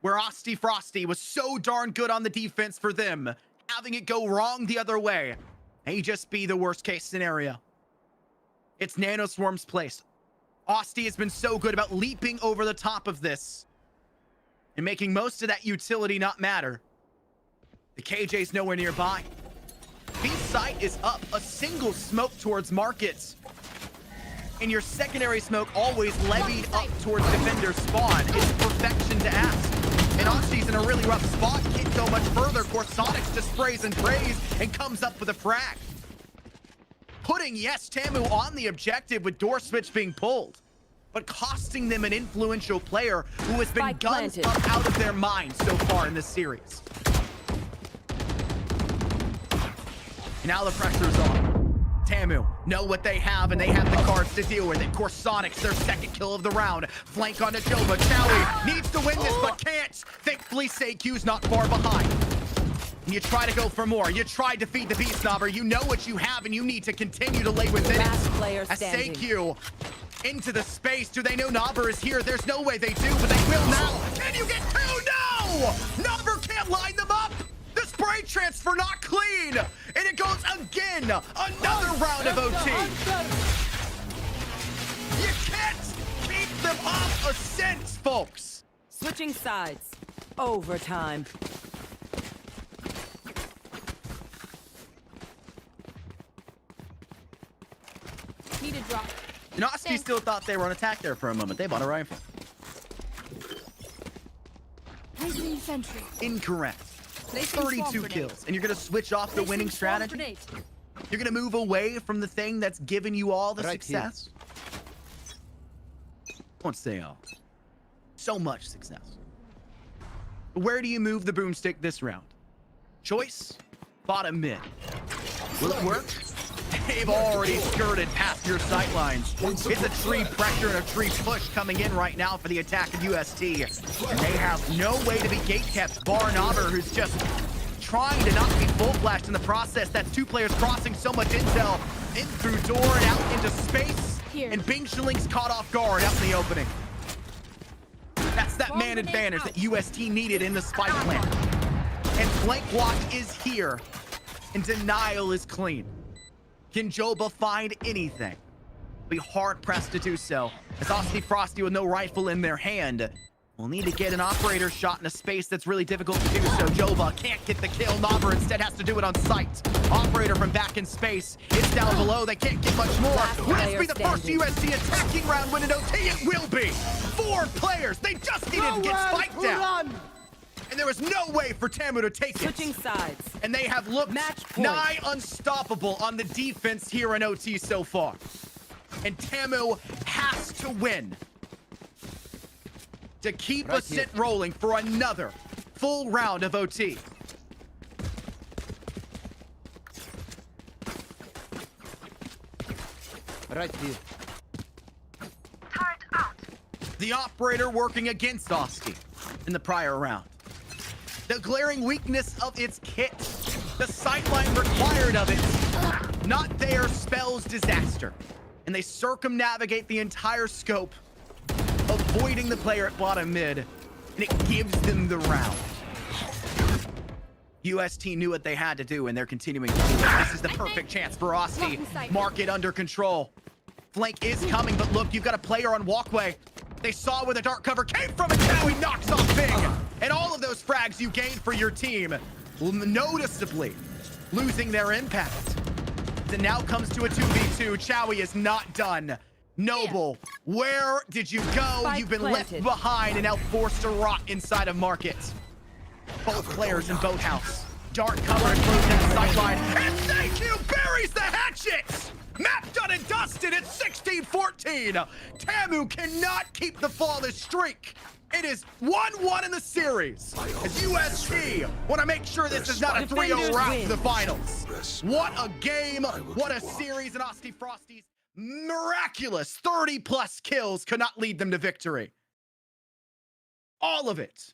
where Asti Frosty was so darn good on the defense for them, having it go wrong the other way may just be the worst case scenario. It's Nanoswarm's place. Asti has been so good about leaping over the top of this and making most of that utility not matter. The KJ's nowhere nearby. B site is up, a single smoke towards markets. And your secondary smoke always levied up towards defender spawn. It's perfection to ask. And Asti's in a really rough spot, can't go much further. Corsonics just sprays and prays and comes up with a frag. Putting, yes, Tamu on the objective with door switch being pulled, but costing them an influential player who has been Spike guns planted. up out of their mind so far in this series. Now the pressure's on. Tamu know what they have, and they have the cards to deal with it. Corsonics, their second kill of the round. Flank onto Joba. Chowie needs to win this, but can't. Thankfully, Seiku's not far behind. And you try to go for more. You tried to feed the beast, Nobber. You know what you have, and you need to continue to lay within Last it. player As standing. Seikyu into the space. Do they know Nobber is here? There's no way they do, but they will now. Can you get 2? No! Nobber can't line them up. The spray transfer not clean. And it goes again. Another round of OT. You can't keep them off Ascent, folks. Switching sides. Overtime. Need a drop. And Asti still thought they were on attack there for a moment. They bought a rifle. Placing sentry. Incorrect. Placing swamp 32 grenade. kills. And you're going to switch off the Placing winning swamp strategy? grenade. You're going to move away from the thing that's given you all the Right here. success? I won't say all. So much success. Where do you move the boomstick this round? Choice? Bottom mid. Will it work? They've already skirted past your sight lines. It's a tree pressure and a tree push coming in right now for the attack of UST. And they have no way to be gatekept, bar Nobber, who's just trying to not be full flashed in the process. That's 2 players crossing so much intel in through door and out into space. Here. And Bing Shilling's caught off guard out in the opening. That's that Bomb man grenade advantage out. that UST needed in the spike plant. And flank watch is here. And denial is clean. Can Joba find anything? Be hard pressed to do so. As Asti Frosty with no rifle in their hand will need to get an operator shot in a space that's really difficult to do so. Joba can't get the kill. Nobber instead has to do it on sight. Operator from back in space. It's down below. They can't get much more. Last Will this player be the first standing. UST attacking round win in OT? It will be. 4 players. They just needed to get spiked down. And there was no way for Tamu to take it. Switching sides. And they have looked Match point. nigh unstoppable on the defense here in OT so far. And Tamu has to win to keep Right Ascent here. rolling for another full round of OT. Right here. Turret out. The operator working against Oski. in the prior round. The glaring weakness of its kit, the sightline required of it, not there spells disaster. And they circumnavigate the entire scope, avoiding the player at bottom mid, and it gives them the round. UST knew what they had to do, and they're continuing to do it. This is the perfect chance for Osti. Mark it under control. Flank is coming, but look, you've got a player on walkway. They saw where the dark cover came from, and now he knocks off Big. And all of those frags you gained for your team, noticeably losing their impact. It now comes to a 2v2. Chowie is not done. Noble, where did you go? Spike You've been planted. left behind and now forced to rot inside of Market. Both players in boat house. Dark cover and close that sight line. And thank you, buries the hatchet! Map done and dusted at 16-14. Tamu cannot keep the flawless streak. It is 1-1 in the series. As UST want to make sure this is not a 3-0 route to the finals. What a game, what a series, and Osti Frosty's miraculous 30+ kills could not lead them to victory. All of it.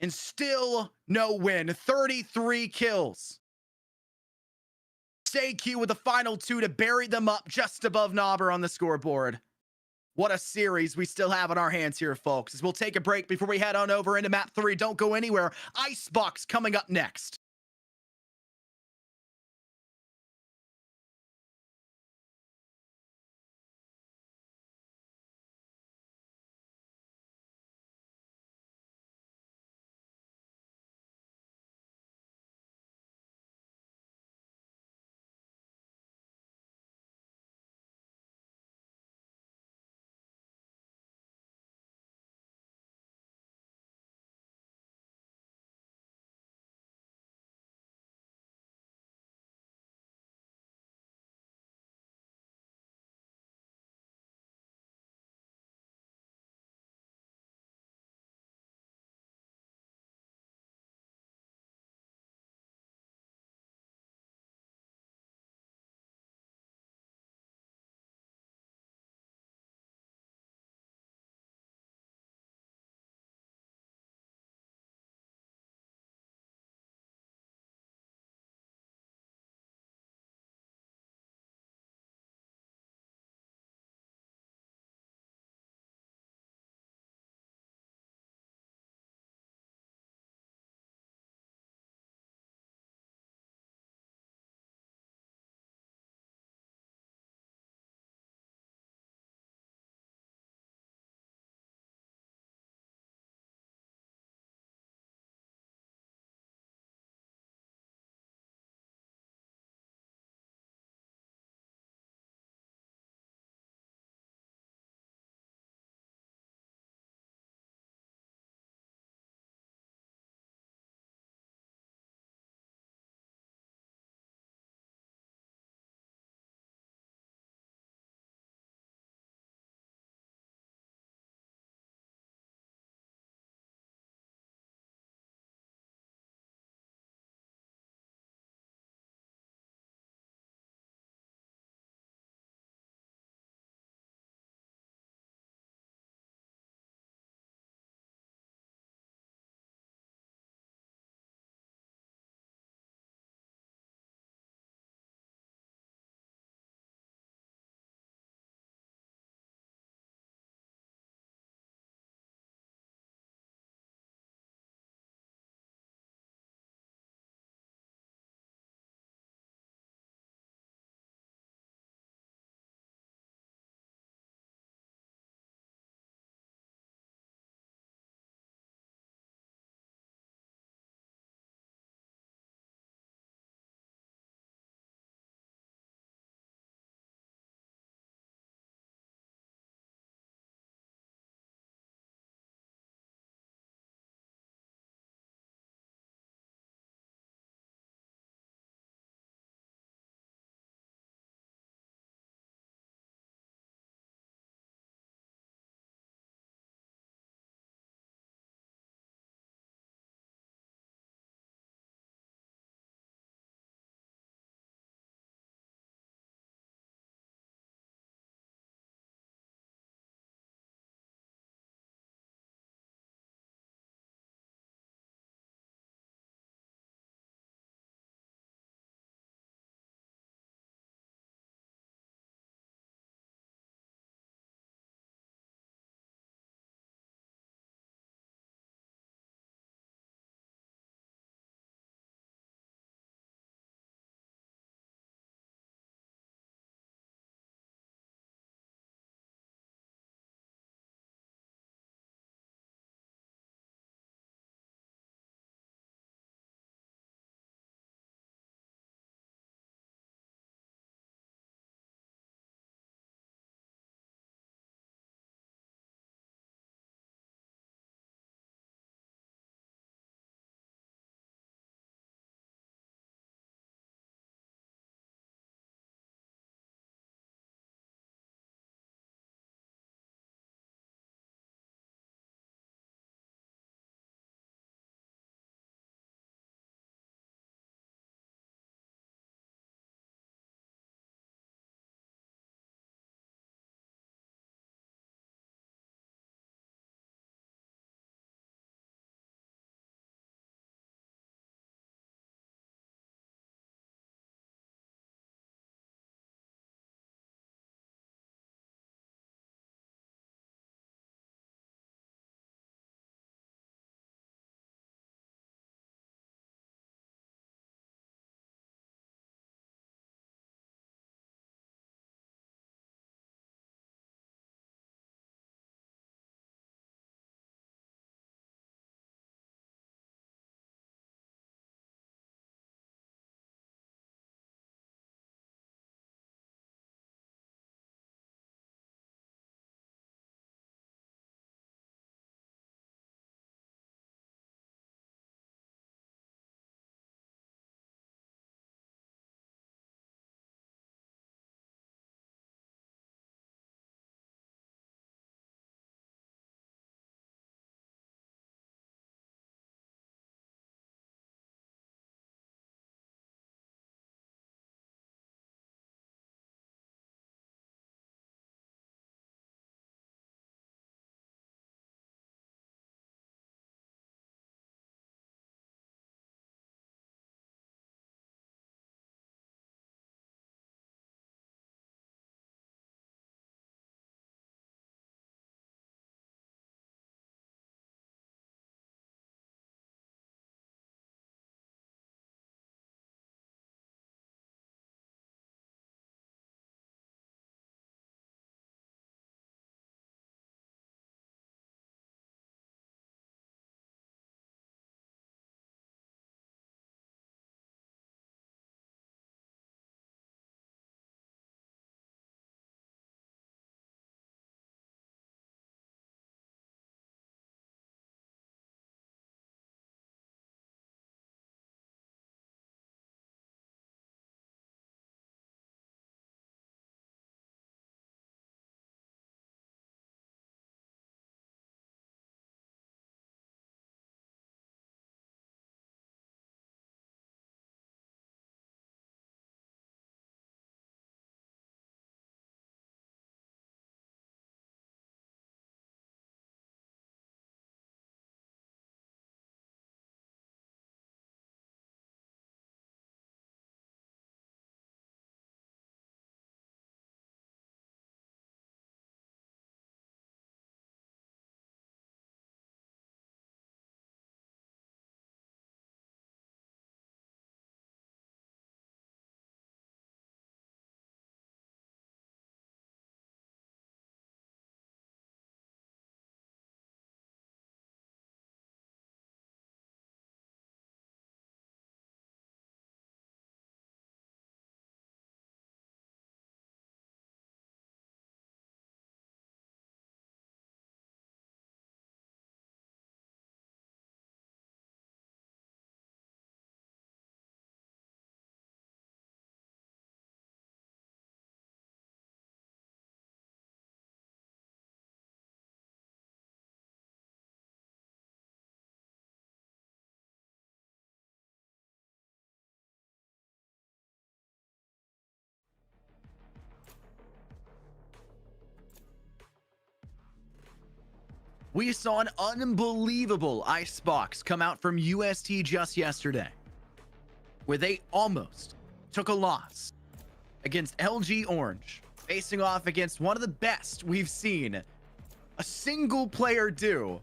And still no win. 33 kills. SayQ with the final 2 to bury them up just above Knobber on the scoreboard. What a series we still have on our hands here, folks. As we'll take a break before we head on over into map 3. Don't go anywhere. Icebox coming up next. We saw an unbelievable icebox come out from UST just yesterday, where they almost took a loss against LG Orange, facing off against one of the best we've seen a single player do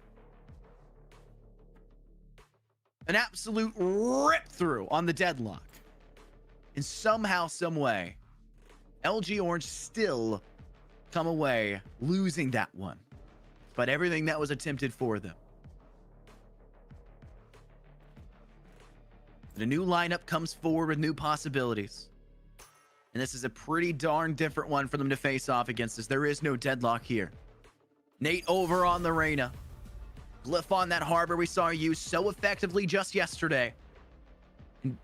an absolute rip through on the deadlock. And somehow, some way, LG Orange still come away losing that one, but everything that was attempted for them. But a new lineup comes forward with new possibilities. And this is a pretty darn different one for them to face off against, as there is no deadlock here. Nate over on the Reyna. Glyph on that Harbor we saw used so effectively just yesterday.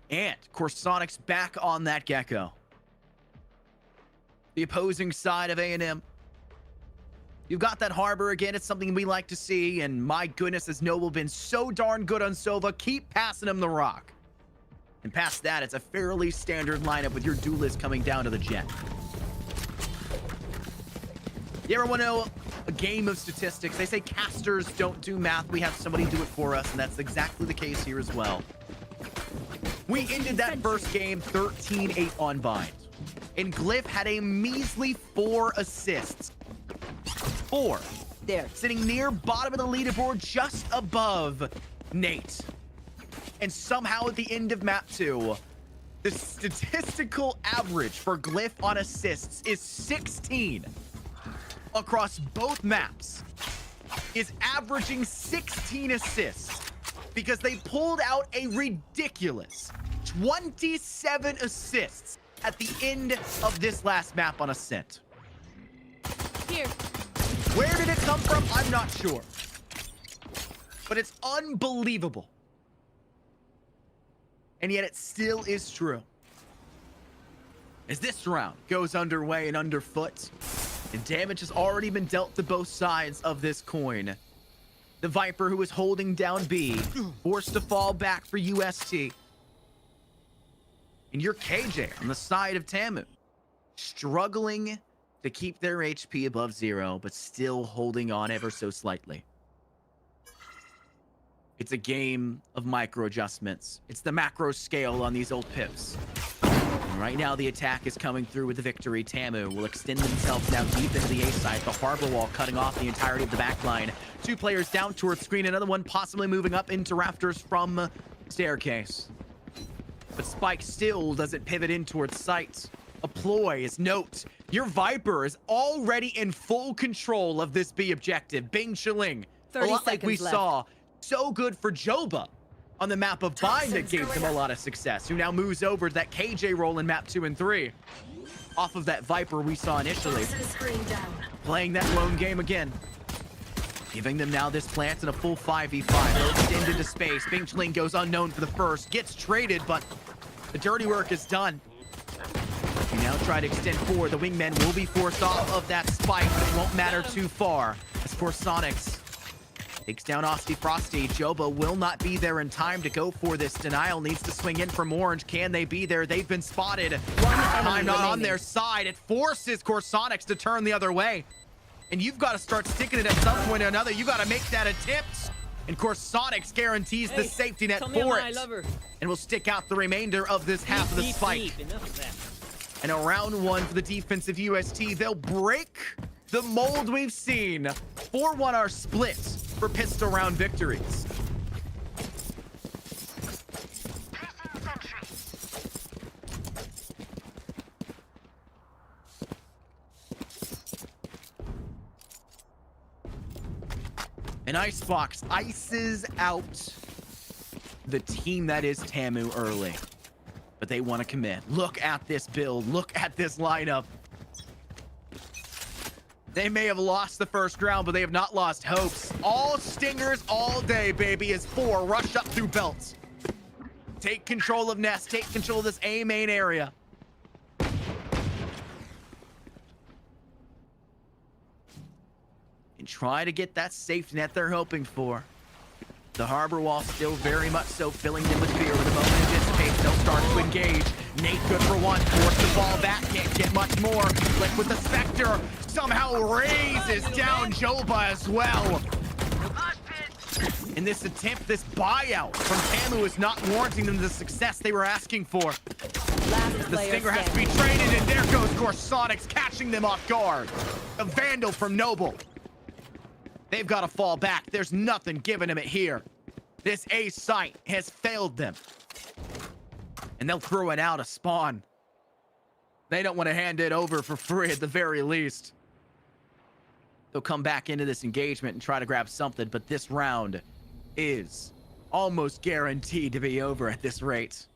And Corsonics back on that Gecko. The opposing side of A&M. You've got that Harbor again. It's something we like to see. And my goodness, has Noble been so darn good on Sova. Keep passing him the rock. And past that, it's a fairly standard lineup with your duelist coming down to the jet. You ever want to know a game of statistics? They say casters don't do math. We have somebody do it for us, and that's exactly the case here as well. We ended that first game 13-8 on bind. And Glyph had a measly 4 assists. 4. There. Sitting near bottom of the leaderboard, just above Nate. And somehow at the end of map 2, the statistical average for Glyph on assists is 16. Across both maps is averaging 16 assists because they pulled out a ridiculous 27 assists at the end of this last map on Ascent. Here. Where did it come from? I'm not sure. But it's unbelievable. And yet it still is true. As this round goes underway and underfoot, and damage has already been dealt to both sides of this coin. The Viper, who is holding down B, forced to fall back for UST. And your KJ on the side of Tamu, struggling to keep their HP above 0, but still holding on ever so slightly. It's a game of micro adjustments. It's the macro scale on these old pips. And right now, the attack is coming through with the victory. Tamu will extend themselves now deep into the A side. The Harbor Wall cutting off the entirety of the back line. 2 players down towards screen. Another one possibly moving up into rafters from staircase. But Spike still doesn't pivot in towards sight. A ploy is note. Your Viper is already in full control of this B objective. Bing Chiling. A 30 lot like we seconds left. saw. So good for Joba on the map of Bind that gave him a lot of success, who now moves over to that KJ role in map 2 and 3. Off of that Viper we saw initially. Playing that lone game again. Giving them now this plant and a full 5v5. They'll extend into space. Bing Chiling goes unknown for the first. Gets traded, but the dirty work is done. You now try to extend forward. The wingmen will be forced off of that spike, but it won't matter too far. As for Sonics, takes down Osty Frosty. Joba will not be there in time to go for this. Denial needs to swing in from Orange. Can they be there? They've been spotted. Time not on their side. It forces Corsonics to turn the other way. And you've got to start sticking it at some point or another. You've got to make that attempt. And Corsonics guarantees the safety net for it. And will stick out the remainder of this half of the spike. And a round 1 for the defensive UST. They'll break the mold we've seen. 4-1 our split for pistol round victories. An Icebox ices out the team that is Tamu early. But they want to commit. Look at this build. Look at this lineup. They may have lost the first round, but they have not lost hopes. All stingers all day, baby, as 4 rush up through belts. Take control of Nest. Take control of this A main area. And try to get that safety net they're hoping for. The Harbor Wall still very much so filling them with fear. With the moment it dissipates, they'll start to engage. Nate good for 1, forced to fall back, can't get much more. Flick with the Spectre, somehow raises down Joba as well. in this attempt, this buyout from Tamu is not warranting them the success they were asking for. Last The player Stinger has to be standing. traded, and there goes Corsonics, catching them off guard. A Vandal from Noble. They've got to fall back. There's nothing giving them it here. This A site has failed them. And they'll throw it out a spawn. They don't want to hand it over for free at the very least. They'll come back into this engagement and try to grab something, but this round is almost guaranteed to be over at this rate.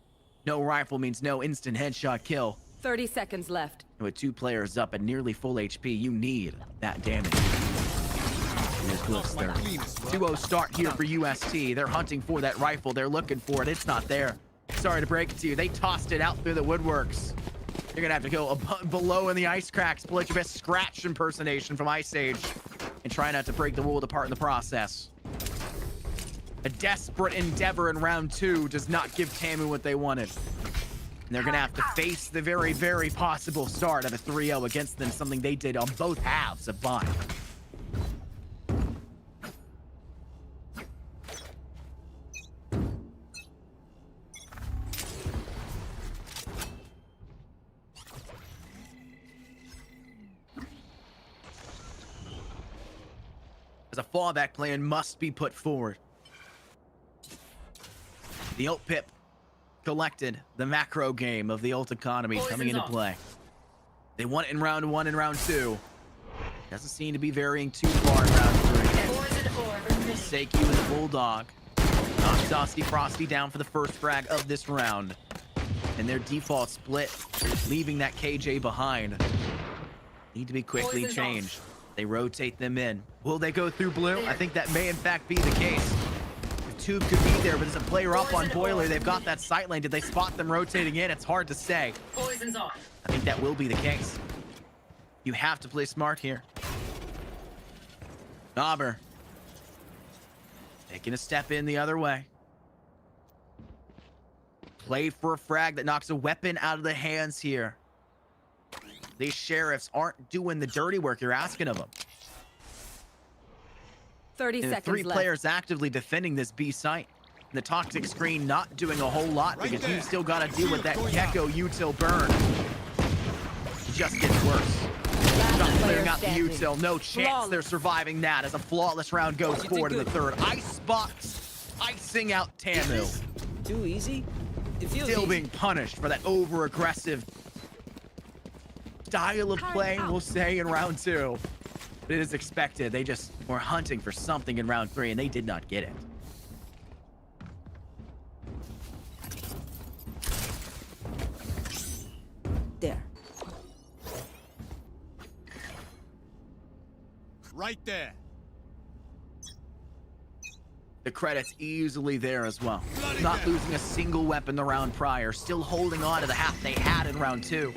No rifle means no instant headshot kill. 30 seconds left. And with 2 players up at nearly full HP, you need that damage. And there's Wolf's third. 2-0 start here for UST. They're hunting for that rifle. They're looking for it. It's not there. Sorry to break it to you. They tossed it out through the woodworks. You're gonna have to go below in the ice cracks, pull out your best scratch impersonation from Ice Age, and try not to break the world apart in the process. A desperate endeavor in round 2 does not give Tamu what they wanted. And they're gonna have to face the very, very possible start of a 3-0 against them, something they did on both halves of Bind. As a fallback plan must be put forward. The ult pip collected the macro game of the ult economy coming into play. They won it in round 1 and round 2. Doesn't seem to be varying too far in round 3. Seiki with the Bulldog. Knocks Dusty Frosty down for the first frag of this round. And their default split, leaving that KJ behind. Need to be quickly changed. They rotate them in. Will they go through blue? I think that may in fact be the case. The tube could be there, but there's a player up on Boiler. They've got that sight lane. Did they spot them rotating in? It's hard to say. Poison's off. I think that will be the case. You have to play smart here. Dauber taking a step in the other way. Play for a frag that knocks a weapon out of the hands here. These sheriffs aren't doing the dirty work you're asking of them. 30 And the seconds 3 left. players actively defending this B site. And the toxic screen not doing a whole lot because you've still got to deal with that Gecko util burn. It just gets worse. Not clearing out the util. No chance they're surviving that as a flawless round goes forward in the third. Ice spots icing out Tamu. Too easy? It feels Still easy. being punished for that over-aggressive style of play, we'll say, in round 2. But it is expected. They just were hunting for something in round 3, and they did not get it. There. Right there. The credit's easily there as well. Not losing a single weapon the round prior. Still holding on to the half they had in round 2.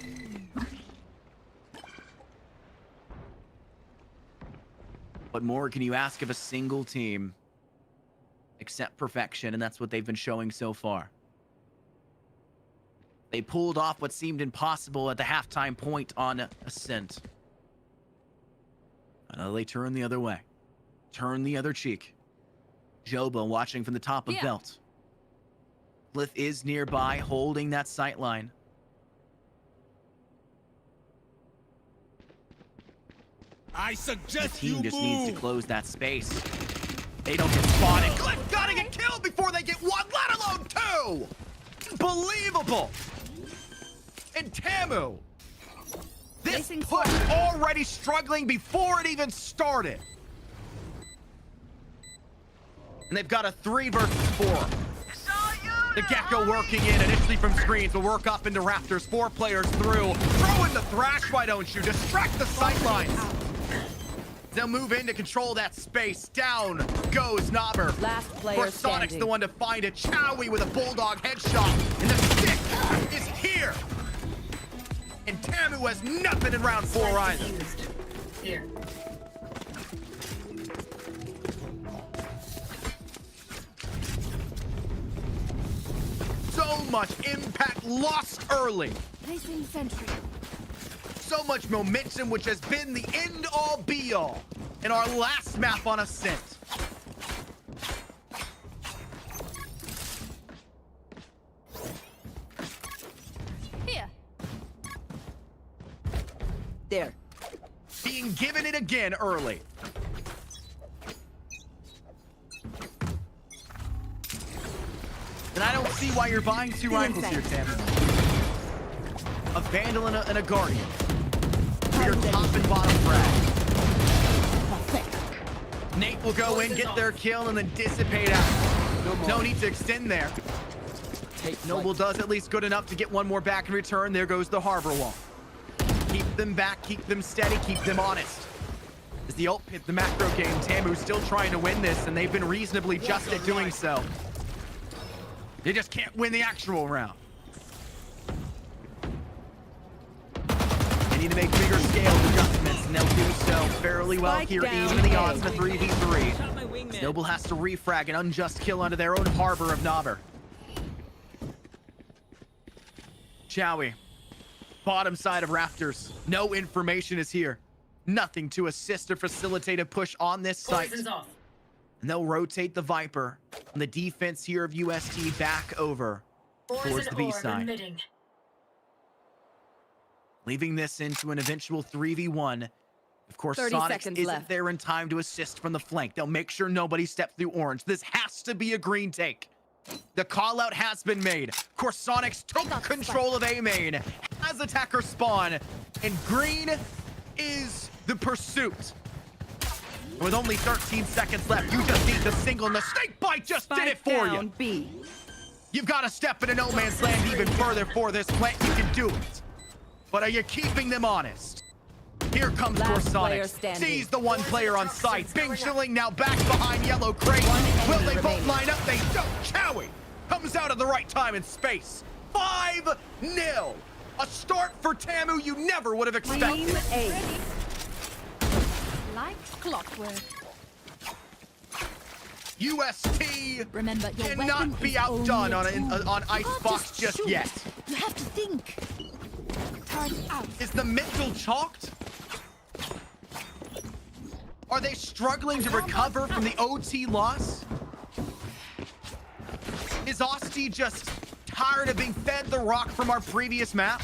What more can you ask of a single team except perfection? And that's what they've been showing so far. They pulled off what seemed impossible at the halftime point on Ascent. Now they turn the other way. Turn the other cheek. Joba watching from the top of Belt. Cliff is nearby, holding that sight line. I The suggest team you just move. needs to close that space. They don't get spotted. Cliff gotta get killed before they get 1, let alone 2! Unbelievable! And Tamu! This Placing push already struggling before it even started. And they've got a 3 versus 4. The Gecko working in initially from screens will work up into Raptors. 4 players through. Throw in the Thrash, why don't you? Distract the sightlines. They'll move in to control that space. Down goes Knobber. Last player Sonic's standing. the one to find it. Chowie with a Bulldog headshot. And the stick is here. And Tamu has nothing in round 4 either. Here. So much impact lost early. Placing sentry. So much momentum, which has been the end-all be-all in our last map on Ascent. there. Being given it again early. And I don't see why you're buying two rifles here, Tim. A Vandal and a Guardian. For your top and bottom frag. Nate will go in, get their kill, and then dissipate out. No need to extend there. Noble does at least good enough to get one more back in return. There goes the harbor wall. Keep them back, keep them steady, keep them honest. As the ult hit the macro game, Tamu's still trying to win this, and they've been reasonably just at doing so. They just can't win the actual round. They need to make bigger scale adjustments, and they'll do so fairly well Spike here, down even in the A. odds of a 3v3. Shot my wingman. Noble has to refrag an unjust kill onto their own harbor of Navar. Chowie. Bottom side of rafters. No information is here. Nothing to assist or facilitate a push on this site. Poison's off. And they'll rotate the Viper on the defense here of UST back over towards Poison the B orb side. emitting. Leaving this into an eventual 3v1. Of course, 30 Sonic seconds isn't left. there in time to assist from the flank. They'll make sure nobody steps through orange. This has to be a green take. The call out has been made. Of course, Sonic's took control of A main, has attacker spawn, and green is the pursuit. With only 13 seconds left, you just need the single, and the snake bite just did it Spike for down you. B. You've got to step into no man's land even further for this plant. You can do it. But are you keeping them honest? Here comes Last player Sonic. standing. Sees the one player on site. Bing Chilling now back behind yellow crate. One Will enemy they both remaining. line up? They don't. Chowie comes out at the right time and space. 5-0. A start for Tamu you never would have Team expected. A. Like clockwork. UST Remember, your weapon cannot be is outdone only a tool. on You can't Icebox just just shoot. yet. You have to think. Turn out. Is the mental chalked? Are they struggling to recover from the OT loss? Is Osti just tired of being fed the rock from our previous map?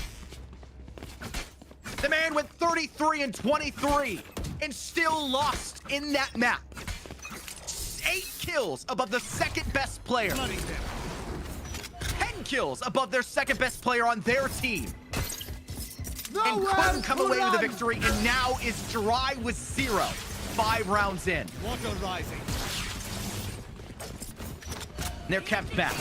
The man went 33 and 23 and still lost in that map. 8 kills above the second best player. 10 kills above their second best player on their team. And couldn't come away with a victory, and now is dry with 0. 5 rounds in. Water rising. And they're kept back.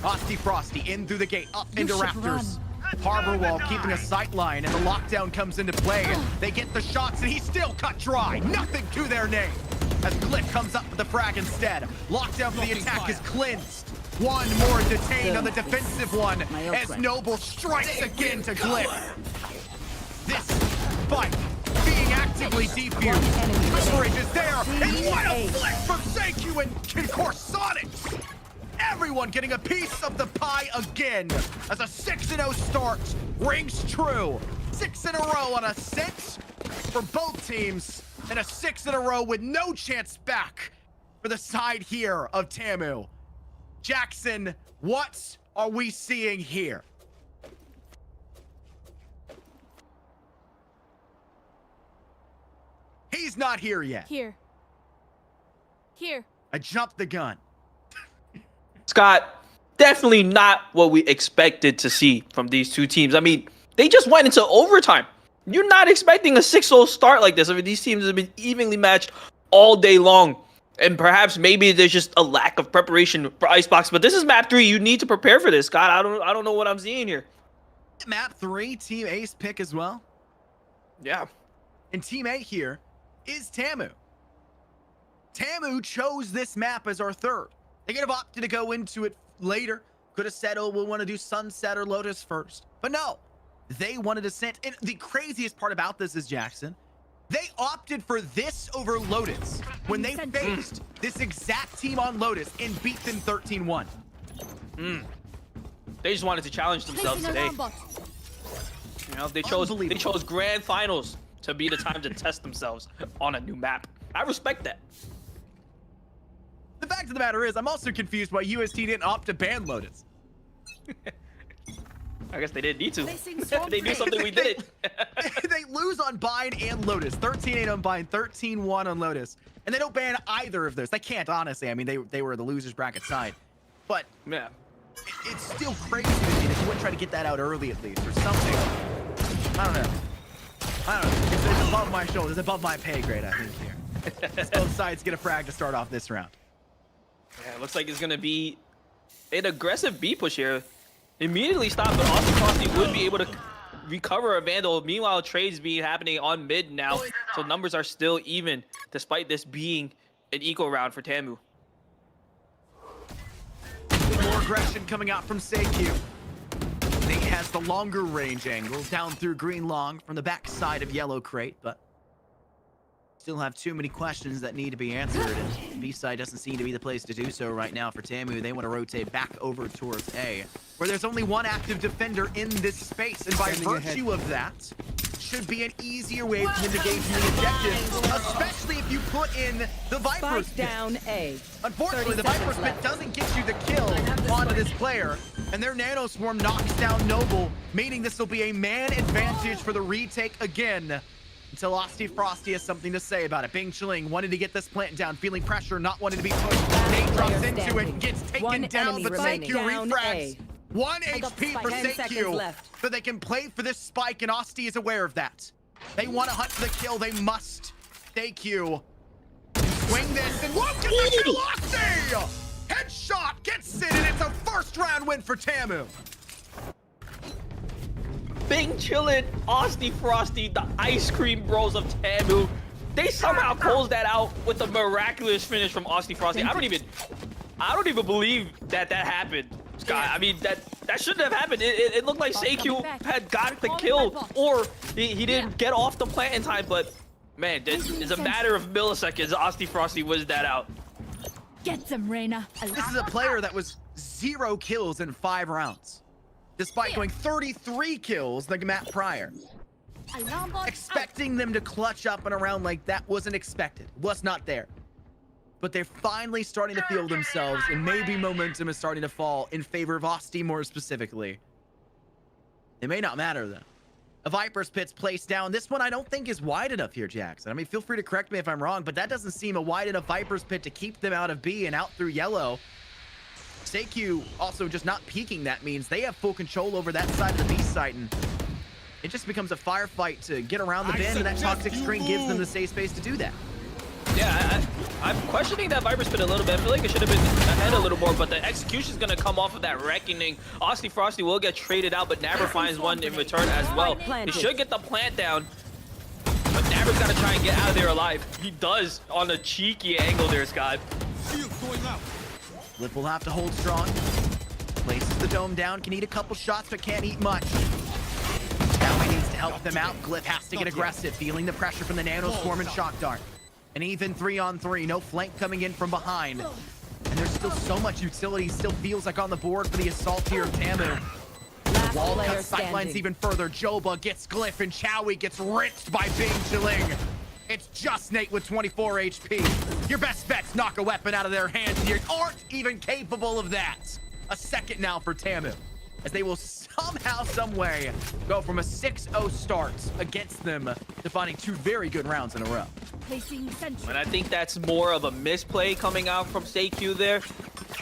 Osti Frosty in through the gate, up You into should rafters. run. Harbor wall keeping a sight line, and the lockdown comes into play. They get the shots, and he's still cut dry. Nothing to their name. As Cliff comes up with the frag instead. Lockdown for the attack is cleansed. One more detained on the defensive one My as friend. Noble strikes again to Glyph. This fight being actively defused. enemy Coverage is there, and what a Team A. flick from Seikyu and Corsonic! Everyone getting a piece of the pie again as a 6-0 start rings true. 6 in a row on a 6 for both teams, and a 6 in a row with no chance back for the side here of Tamu. Jackson, what are we seeing here? He's not here yet. Here. Here. I jumped the gun. Scott, definitely not what we expected to see from these two teams. I mean, they just went into overtime. You're not expecting a 6-0 start like this. I mean, these teams have been evenly matched all day long. And perhaps maybe there's just a lack of preparation for Icebox. But this is map 3. You need to prepare for this, Scott. I don't know what I'm seeing here. Map 3, Team A's pick as well. Yeah. And Team A here is Tamu. Tamu chose this map as our third. They could have opted to go into it later. Could have said, oh, we'll want to do Sunset or Lotus first. But no, they wanted Descent. And the craziest part about this is, Jackson, they opted for this over Lotus when they faced this exact team on Lotus and beat them 13-1. They just wanted to challenge themselves Placing today. alarm bot. You know, they chose Unbelievable. grand finals to be the time to test themselves on a new map. I respect that. The fact of the matter is, I'm also confused why UST didn't opt to ban Lotus. I guess they didn't need to. Placing swarm They knew grenade. something we didn't. They lose on Bind and Lotus. 13-8 on Bind, 13-1 on Lotus. And they don't ban either of those. They can't, honestly. I mean, they were the losers bracket side. But Yeah. it's still crazy to me that you wouldn't try to get that out early at least or something. I don't know. It's above my shoulders. It's above my pay grade, I think, here. Let's both sides get a frag to start off this round. Yeah, it looks like it's gonna be an aggressive B push here. Immediately stopped, but Austin Frosty would be able to recover a Vandal. Meanwhile, trades being happening on mid now, so numbers are still even, despite this being an eco round for Tamu. More aggression coming out from Seikyu. Nate has the longer range angle down through green long from the back side of yellow crate, but still have too many questions that need to be answered, and B side doesn't seem to be the place to do so right now for Tamu. They want to rotate back over towards A, where there's only one active defender in this space, and by Standing virtue of that, should be an easier way for him to gain the objective, especially if you put in the Viper's Spike Pit. down A. Unfortunately, 30 the Viper's seconds Pit left. doesn't get you the kill onto this player, and their Nano Swarm knocks down Noble, meaning this will be a man advantage for the retake again, until Asti Frosty has something to say about it. Bing Chilling wanted to get this plant down, feeling pressure, not wanting to be pushed. Nate drops player into it, standing. gets taken One down, enemy but remaining. Seikyu Down refrags. A. 1 Hold up HP spike. for 10 seconds Seikyu, left. so they can play for this spike, and Asti is aware of that. They want to hunt for the kill, they must. Seikyu, swing this, and won't get the kill, Asti! Headshot gets it, and it's a first round win for Tamu. Bing Chillin', Austin Frosty, the ice cream bros of Tamu. They somehow closed that out with a miraculous finish from Austin Frosty. I don't even believe that happened, Scott. I mean, that shouldn't have happened. It looked like Seikyu had got the kill, or he didn't get off the plant in time, but man, it's a matter of milliseconds. Austin Frosty wins that out. Get them, Reyna. This is a player that was 0 kills in 5 rounds, despite going 33 kills the map prior. Alarm bot Expecting them to clutch up in a round like that wasn't expected, was not there. But they're finally starting to feel themselves, and maybe momentum is starting to fall in favor of Asti more specifically. It may not matter though. A Viper's Pit's placed down. This one I don't think is wide enough here, Jackson. I mean, feel free to correct me if I'm wrong, but that doesn't seem a wide enough Viper's Pit to keep them out of B and out through yellow. Seikyu also just not peeking. That means they have full control over that side of the B site, and it just becomes a firefight to get around the bend, and that toxic screen gives them the safe space to do that. Yeah, I'm questioning that Viper's Pit a little bit. I feel like it should have been ahead a little more, but the execution's gonna come off of that reckoning. Austin Frosty will get traded out, but Nabber finds one in return as well. He should get the plant down, but Nabber's gotta try and get out of there alive. He does on a cheeky angle there, Scott. Flip will have to hold strong. Places the dome down, can eat a couple shots, but can't eat much. Now he needs to help them out. Glyph has to get aggressive, feeling the pressure from the Nano Swarm and Shock Dart. An even 3-on-3, no flank coming in from behind. And there's still so much utility, still feels like on the board for the assault here of Tamu. Last Wall player cuts sightlines standing. even further. Joba gets Glyph, and Chowie gets ripped by Bing Chilling. It's just Nate with 24 HP. Your best bet's knock a weapon out of their hands, and you aren't even capable of that. A second now for Tamu, as they will somehow, some way, go from a 6-0 start against them to finding 2 very good rounds in a row. Placing sentry. And I think that's more of a misplay coming out from Seikyu there.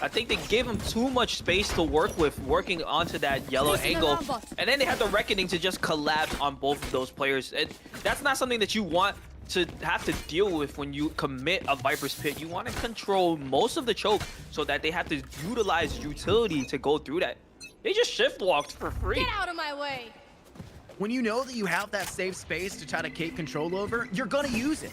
I think they gave him too much space to work with, working onto that yellow angle. And then they had the reckoning to just collapse on both of those players. And that's not something that you want to have to deal with when you commit a Viper's Pit. You want to control most of the choke so that they have to utilize utility to go through that. They just shift walked for free. Get out of my way. When you know that you have that safe space to try to take control over, you're gonna use it.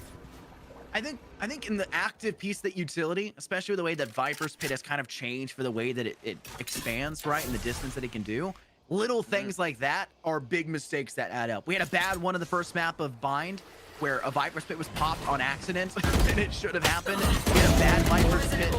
I think in the active piece, that utility, especially the way that Viper's Pit has kind of changed for the way that it expands, right, and the distance that it can do, little things like that are big mistakes that add up. We had a bad one in the first map of Bind, where a Viper's Pit was popped on accident, and it should have happened. We had a bad Viper's Pit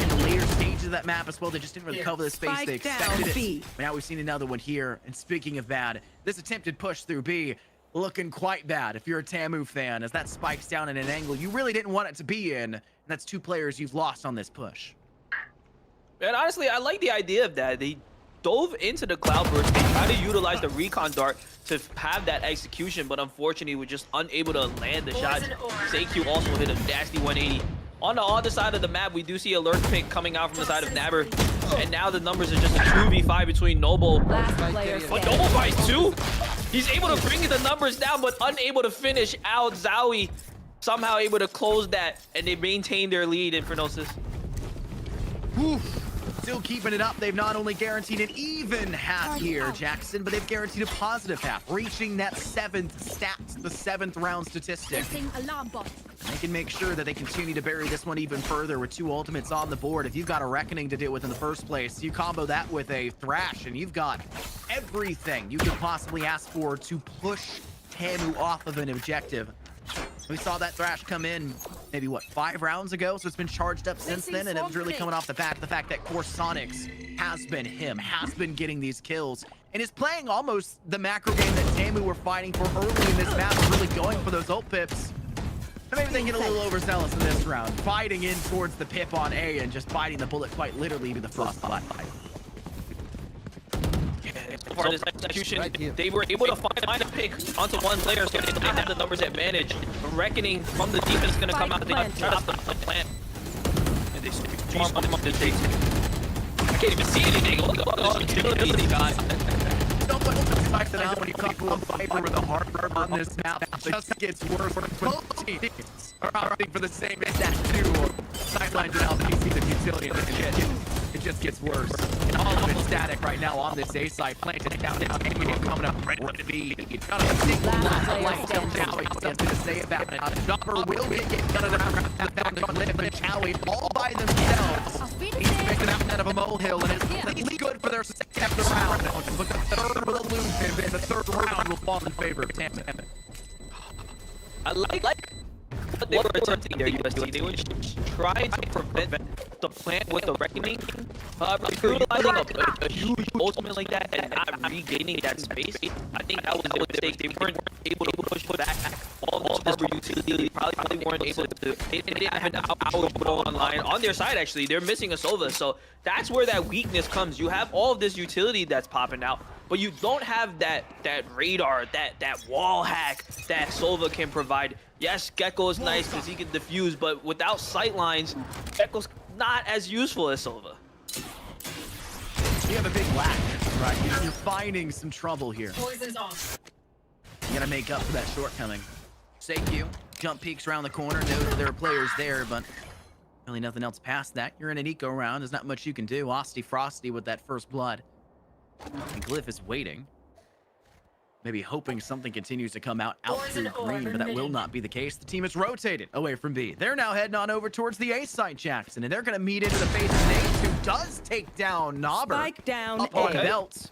in the later stages of that map as well. They just didn't really cover the space they Spike down expected it. B. But now we've seen another one here, and speaking of bad, this attempted push through B looking quite bad if you're a Tamu fan, as that spikes down in an angle you really didn't want it to be in, and that's 2 players you've lost on this push. And honestly, I like the idea of that. dove into the cloudburst and tried to utilize the recon dart to have that execution, but unfortunately we're just unable to land the shot. Q also hit a nasty 180. On the other side of the map, we do see a lurk pick coming out from the side of Nabber, and now the numbers are just a 2v5 between Noble. Last player But standing. Noble buys 2. He's able to bring the numbers down, but unable to finish out. Zowie somehow able to close that, and they maintain their lead in Infernosis. Whew. Still keeping it up. They've not only guaranteed an even half here, Jackson, but they've guaranteed a positive half, reaching that 7th stat, the 7th round statistic. Placing alarm bot. They can make sure that they continue to bury this one even further with 2 ultimates on the board. If you've got a Reckoning to deal with in the first place, you combo that with a Thrash, and you've got everything you could possibly ask for to push Tamu off of an objective. We saw that Thrash come in maybe, what, 5 rounds ago? So it's been charged up since then, and it was really coming off the back of the fact that Core Sonics has been him, has been getting these kills, and is playing almost the macro game that Tamu were fighting for early in this map, really going for those ult pips. And maybe they get a little overzealous in this round, fighting in towards the pip on A and just biting the bullet quite literally to the first spot. For this execution, Right here. they were able to find a pick onto one player, so they have the numbers advantage. Reckoning from the defense is going to come out. They try to stop the plant. And they swarm on the chase. I can't even see anything. Look at all the utility, guys. Don't put the fact that how many people on Viper with a hard on this map, it just gets worse. Both teams are opting for the same exact 2 sidelines and LBC of utility. It just gets worse. And all of it's static right now on this A side. Planted down, coming up ready to be. Got a single light till Chowie. Something to say about it. Dopper will get cut around the back on Liv and Chowie all by themselves. He's making out of a molehill, and it's completely good for their second round. But the third will lose him, and the third round will fall in favor of Tam. I like what they were attempting there, USC. They would try to prevent the plant with the Reckoning. Utilizing a huge ultimate like that and not regaining that space, I think that was a mistake. They weren't able to push back all the harbor utility. Probably weren't able to. They didn't have an output online on their side, actually. They're missing a Sova, so that's where that weakness comes. You have all of this utility that's popping out, but you don't have that radar, that wall hack that Sova can provide. Yes, Gecko is nice because he can defuse, but without sight lines, Gecko's not as useful as Sova. You have a big lack, right? You're finding some trouble here. Poison's off. You gotta make up for that shortcoming. Seikyu jump peeks around the corner, knows that there are players there, but really nothing else past that. You're in an eco round, there's not much you can do. Osty Frosty with that first blood. And Glyph is waiting. Maybe hoping something continues to come out through green, but that will not be the case. The team is rotated away from B. They're now heading on over towards the A side, Jackson, and they're going to meet into the face of Nate, who does take down Nobber Spike down up on A. belt.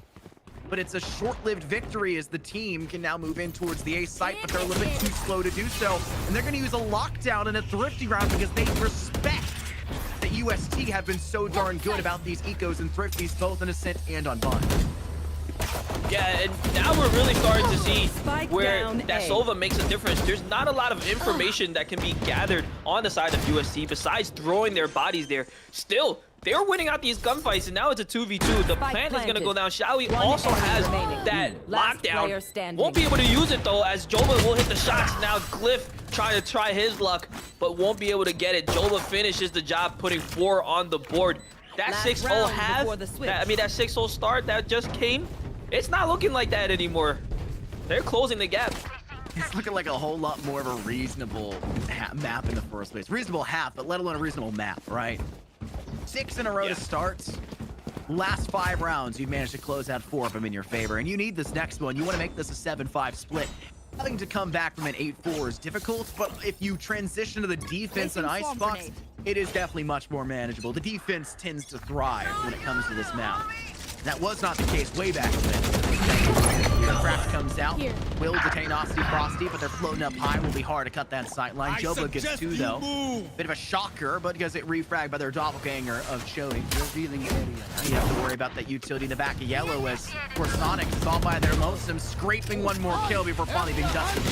But it's a short-lived victory as the team can now move in towards the A site, but they're a little bit too slow to do so. And they're going to use a lockdown in a thrifty round because they respect that UST have been so darn good about these ecos and thrifties, both in Ascent and on Bond. Yeah, and now we're really starting to see Spike where down that A. Sova makes a difference. There's not a lot of information that can be gathered on the side of UST besides throwing their bodies there. Still, they're winning out these gunfights, and now it's a 2v2. The Spike plant is going to planted. go down. Shawi One also enemy has remaining. that Last player lockdown. standing. Won't be able to use it, though, as Joba will hit the shots. Now Glyph trying to try his luck, but won't be able to get it. Joba finishes the job, putting 4 on the board. That Last 6-0 round half, before the switch. that 6-0 start that just came, it's not looking like that anymore. They're closing the gap. It's looking like a whole lot more of a reasonable map in the first place. Reasonable half, but let alone a reasonable map, right? 6 in a row to start. Last 5 rounds, you've managed to close out 4 of them in your favor, and you need this next one. You want to make this a 7-5 split. Having to come back from an 8-4 is difficult, but if you transition to the defense and Placing swarm Icebox, grenade. it is definitely much more manageable. The defense tends to thrive when it comes to this map. That was not the case way back when. The craft comes out, Here. will detain Osty Frosty, but they're floating up high. Will be hard to cut that sight line. Joba gets 2 though. Bit of a shocker, but because it refragged by their doppelganger of Chody. Revealing area. You have to worry about that utility in the back of yellow as Sonic is all by their lonesome, scraping one more kill before finally being dusted.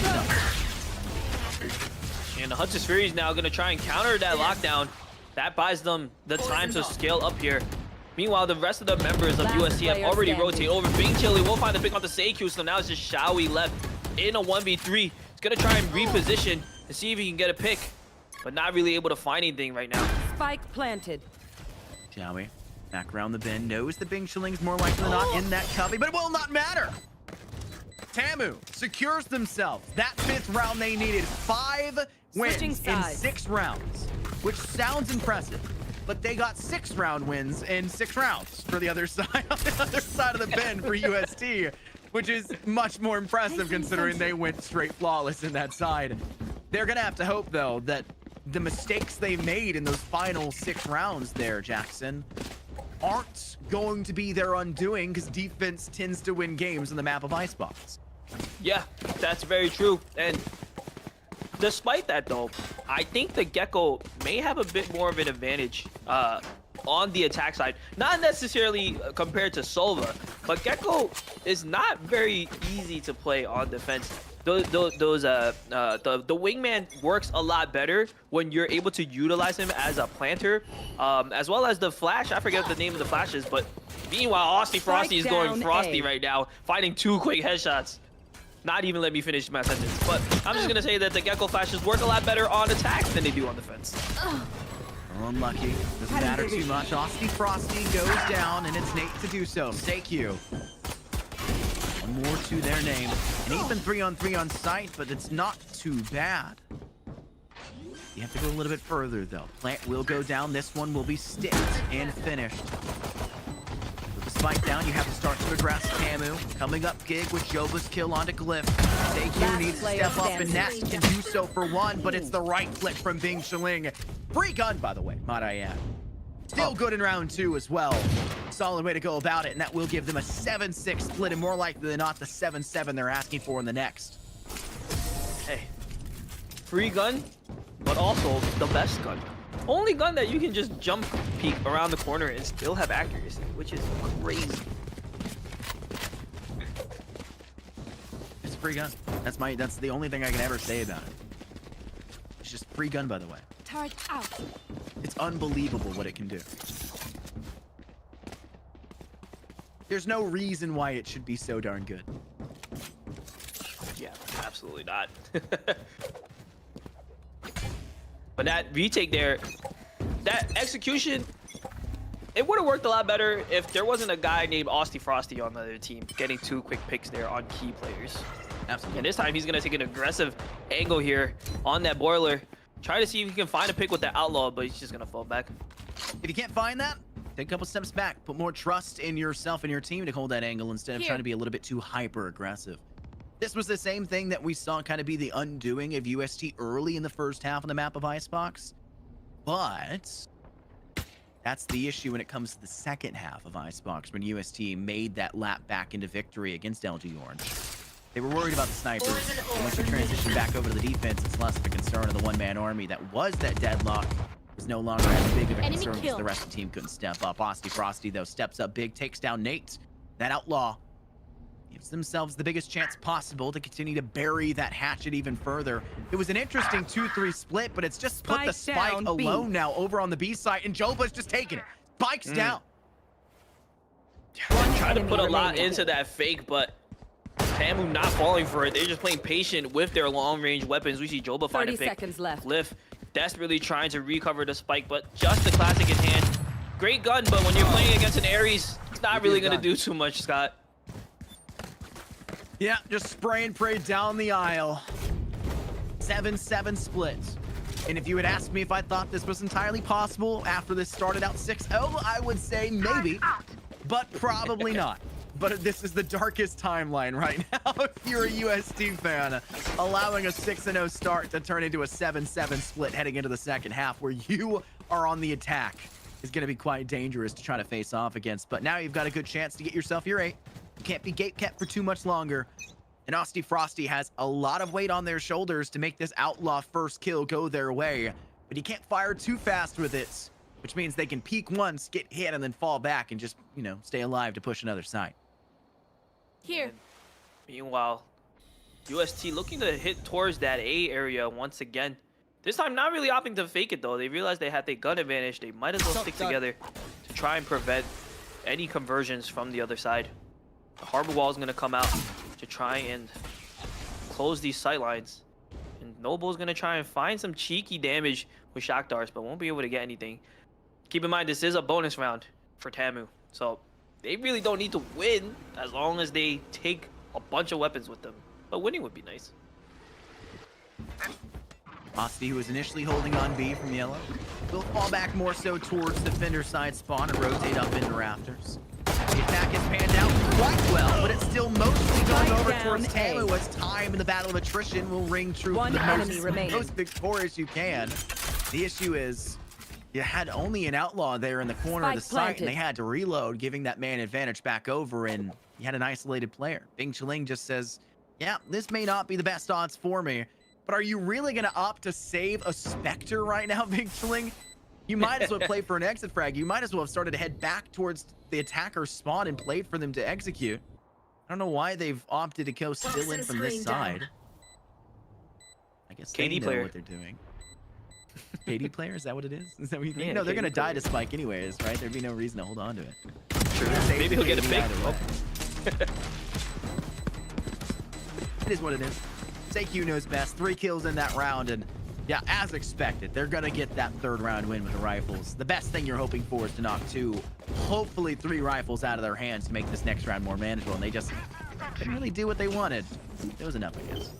And the Hudson's Fury is now going to try and counter that lockdown. That buys them the time to scale up here. I Meanwhile, the rest of the members of Last UST have player already standing. rotated over. Big Chili will find the pick on the Seikyu, so now it's just Shawi left in a 1v3. He's gonna try and reposition and see if he can get a pick, but not really able to find anything right now. Spike planted. Shall we? Back around the bend. Knows the Bing Shilling's more likely than not in that cubby, but it will not matter. Tamu secures themselves that 5th round they needed. 5 Switching wins in sides. 6 rounds, which sounds impressive. But they got 6-round wins in 6 rounds for the other side, on the other side of the bend for UST, which is much more impressive considering they went straight flawless in that side. They're gonna have to hope though that the mistakes they made in those final 6 rounds there, Jackson, aren't going to be their undoing, because defense tends to win games on the map of Icebox. Yeah, that's very true. And despite that, though, I think the Gecko may have a bit more of an advantage on the attack side. Not necessarily compared to Sova, but Gecko is not very easy to play on defense. The wingman works a lot better when you're able to utilize him as a planter, as well as the flash. I forget the name of the flashes, but meanwhile, Frosty is going down Frosty A. right now, finding 2 quick headshots. Not even let me finish my sentence, but I'm just gonna say that the Gecko flashes work a lot better on attack than they do on defense. Unlucky. Doesn't matter too much. Frosty goes down, and it's Nate to do so. Seikyu. One more to their name. And even 3-on-3 on site, but it's not too bad. You have to go a little bit further, though. Plant will go down. This one will be sticked and finished. With the spike down, you have to start to aggress. Tamu coming up big with Joba's kill onto Glyph. Seikyu Last needs to player step up, and standing. Nest can do so for one, but it's the right click from Bing Shilling. Free gun, by the way, might I add. Still good in round 2 as well. Solid way to go about it, and that will give them a 7-6 split, and more likely than not, the 7-7 they're asking for in the next. Hey, free gun, but also the best gun. Only gun that you can just jump peek around the corner and still have accuracy, which is crazy. It's a free gun. That's the only thing I can ever say about it. It's just free gun, by the way. Turret out. It's unbelievable what it can do. There's no reason why it should be so darn good. Yeah, absolutely not. But that retake there, that execution, it would have worked a lot better if there wasn't a guy named Frosty on the other team getting 2 quick picks there on key players. Absolutely. And this time he's gonna take an aggressive angle here on that boiler. Try to see if he can find a pick with the outlaw, but he's just gonna fall back. If you can't find that, take a couple steps back. Put more trust in yourself and your team to hold that angle instead of Here. trying to be a little bit too hyper aggressive. This was the same thing that we saw kind of be the undoing of UST early in the first half on the map of Icebox. But that's the issue when it comes to the second half of Icebox, when UST made that lap back into victory against LG Orange. They were worried about the snipers. And once you transition back over to the defense, it's less of a concern of the one-man army that was that deadlock. Was no longer as big of a Enemy concern because kill. the rest of the team couldn't step up. Frosty, though, steps up big, takes down Nate. That outlaw gives themselves the biggest chance possible to continue to bury that hatchet even further. It was an interesting 2-3 split, but it's just put the Spike spike down, B. alone now over on the B side, and Joba's just taking it. Spike's down. Trying to enemy put a lot remaining. into that fake, but Tamu not falling for it. They're just playing patient with their long-range weapons. We see Joba find a 30 pick. seconds left. Glyph desperately trying to recover the spike, but just the classic in hand. Great gun, but when you're playing against an Ares, it's not really going to do too much, Scott. Yeah, just spray and pray down the aisle. 7-7 splits. And if you had asked me if I thought this was entirely possible after this started out 6-0, I would say maybe, but probably not. But this is the darkest timeline right now if you're a UST fan, allowing a 6-0 start to turn into a 7-7 split heading into the second half where you are on the attack is going to be quite dangerous to try to face off against. But now you've got a good chance to get yourself your 8. You can't be gate kept for too much longer. And Frosty has a lot of weight on their shoulders to make this outlaw first kill go their way. But he can't fire too fast with it, which means they can peek once, get hit, and then fall back and just, you know, stay alive to push another site. Here. Meanwhile, UST looking to hit towards that A area once again. This time not really opting to fake it though. They realized they had the gun advantage. They might as well stick together to try and prevent any conversions from the other side. The harbor wall is going to come out to try and close these sight lines. And Noble's going to try and find some cheeky damage with shock darts, but won't be able to get anything. Keep in mind, this is a bonus round for Tamu. So they really don't need to win as long as they take a bunch of weapons with them. But winning would be nice. Osti, who was initially holding on B from yellow, will fall back more so towards the Fender side spawn and rotate up into rafters. The attack has panned out quite well, but it's still mostly going over down towards A. Tamu as time in the battle of attrition will ring true One for the enemy remaining. most victorious you can. The issue is you had only an outlaw there in the corner of the Spike site, and they planted. had to reload, giving that man advantage back over, and you had an isolated player. Bing Chiling just says, yeah, this may not be the best odds for me, but are you really going to opt to save a Spectre right now, Bing Chiling? You might as well play for an exit frag. You might as well have started to head back towards the attacker's spawn and played for them to execute. I don't know why they've opted to go still in from this side. I guess they KD know player. what they're doing. KD player? Is that what it is? Is that what you think? Yeah, No, they're KD going to die to player. Spike anyways, right? There'd be no reason to hold on to it. True. Save Maybe he'll get a KD big. either way. It is what it is. SAQ knows best. 3 kills in that round, and yeah, as expected, they're gonna get that 3rd round win with the rifles. The best thing you're hoping for is to knock 2, hopefully 3 rifles out of their hands to make this next round more manageable, and they just didn't really do what they wanted. It was enough, I guess.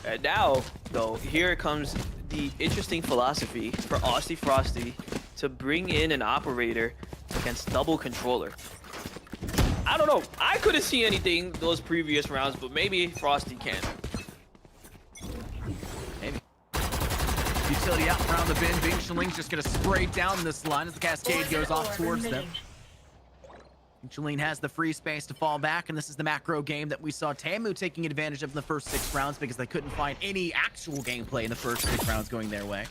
And now, though, here comes the interesting philosophy for Aussie Frosty to bring in an operator against double controller. I don't know. I couldn't see anything those previous rounds, but maybe Frosty can. Maybe. Utility out around the bin. Bing Shiling's just gonna spray down this line as the cascade goes off towards them. Jolene has the free space to fall back, and this is the macro game that we saw Tamu taking advantage of in the first 6 rounds because they couldn't find any actual gameplay in the first 6 rounds going their way.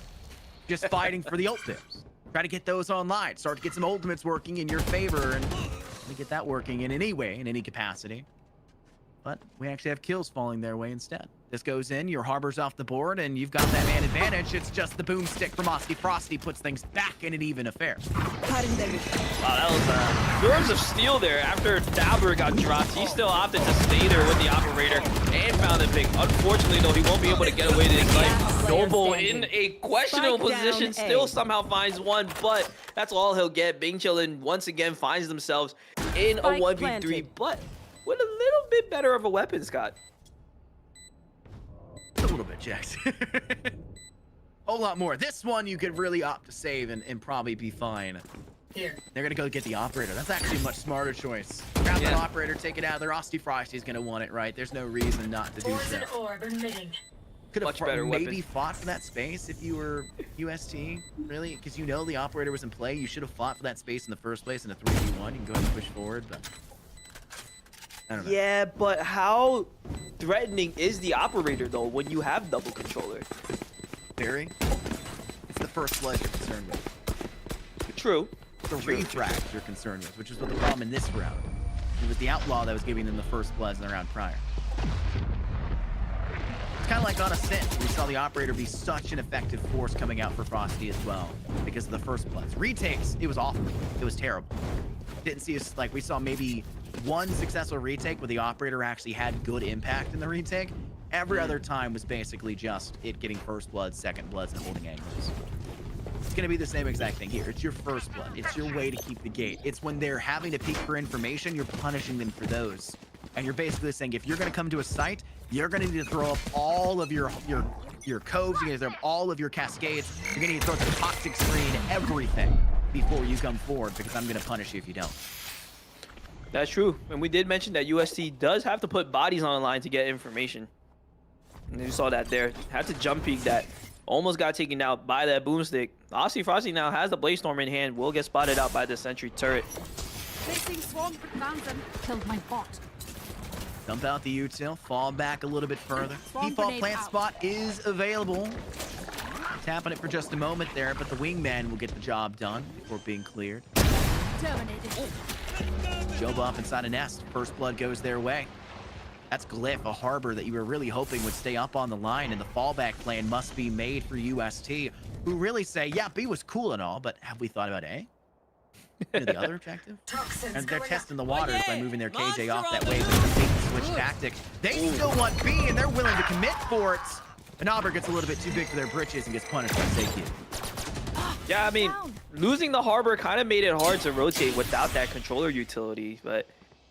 Just fighting for the ult dips. Try to get those online. Start to get some ultimates working in your favor, and to get that working in any way, in any capacity. But we actually have kills falling their way instead. This goes in, your Harbor's off the board, and you've got that man advantage. It's just the boomstick from Oski Frosty puts things back in an even affair. Wow, that was nerves of steel there. After Dauber got dropped, he still opted to stay there with the operator and found the pick. Unfortunately, though, he won't be able to get away to his life. Noble in a questionable Spike down position, A. still somehow finds one, but that's all he'll get. Bing Chillin once again finds themselves in a Spike 1v3, planted. but with a little bit better of a weapon, Scott. A little bit, Jax. Whole lot more. This one you could really opt to save and probably be fine. Here. They're gonna go get the operator. That's actually a much smarter choice. Grab that Yeah. operator, take it out of there. Osti Frosty's gonna want it, right? There's no reason not to do so. Poison orb emitting. Could have Much better maybe weapon. fought for that space if you were UST, really, because you know the operator was in play. You should have fought for that space in the first place in a 3v1. You can go ahead and push forward, but I don't know. Yeah, but how threatening is the operator, though, when you have double controller? Very. It's the first blood you're concerned with. True. The refrags you're concerned with, which is what the problem in this round. It was the outlaw that was giving them the first bloods in the round prior. It's kind of like on Ascent. We saw the operator be such an effective force coming out for Frosty as well because of the first bloods. Retakes, it was awful. It was terrible. Didn't see us, like, we saw maybe one successful retake where the operator actually had good impact in the retake. Every other time was basically just it getting first bloods, second bloods, and holding angles. It's going to be the same exact thing here. It's your first blood. It's your way to keep the gate. It's when they're having to peek for information, you're punishing them for those. And you're basically saying, if you're going to come to a site, you're going to need to throw up all of your coves, you're going to throw up all of your cascades, you're going to need to throw up the toxic screen, everything, before you come forward, because I'm going to punish you if you don't. That's true. And we did mention that UST does have to put bodies on the line to get information. And you saw that there. Had to jump peek that. Almost got taken out by that boomstick. Aussie Frosty now has the Blaze Storm in hand. Will get spotted out by the sentry turret. Placing swarm grenade. Killed my bot. Dump out the util, fall back a little bit further. Swamp Default grenade plant out. spot is available. Tapping it for just a moment there, but the wingman will get the job done before being cleared. Terminated. Job off inside a nest. First blood goes their way. That's Glyph, a harbor that you were really hoping would stay up on the line, and the fallback plan must be made for UST, who really say, yeah, B was cool and all, but have we thought about A? to the other objective. Toxins And they're going testing the Oh, waters by yeah. moving their KJ Monster off that on way the with the bait and switch Good. tactic. They still want B, and they're willing to commit for it. And Auber gets a little bit too big for their britches and gets punished by Seiki. Yeah, I mean, Down. losing the harbor kind of made it hard to rotate without that controller utility, but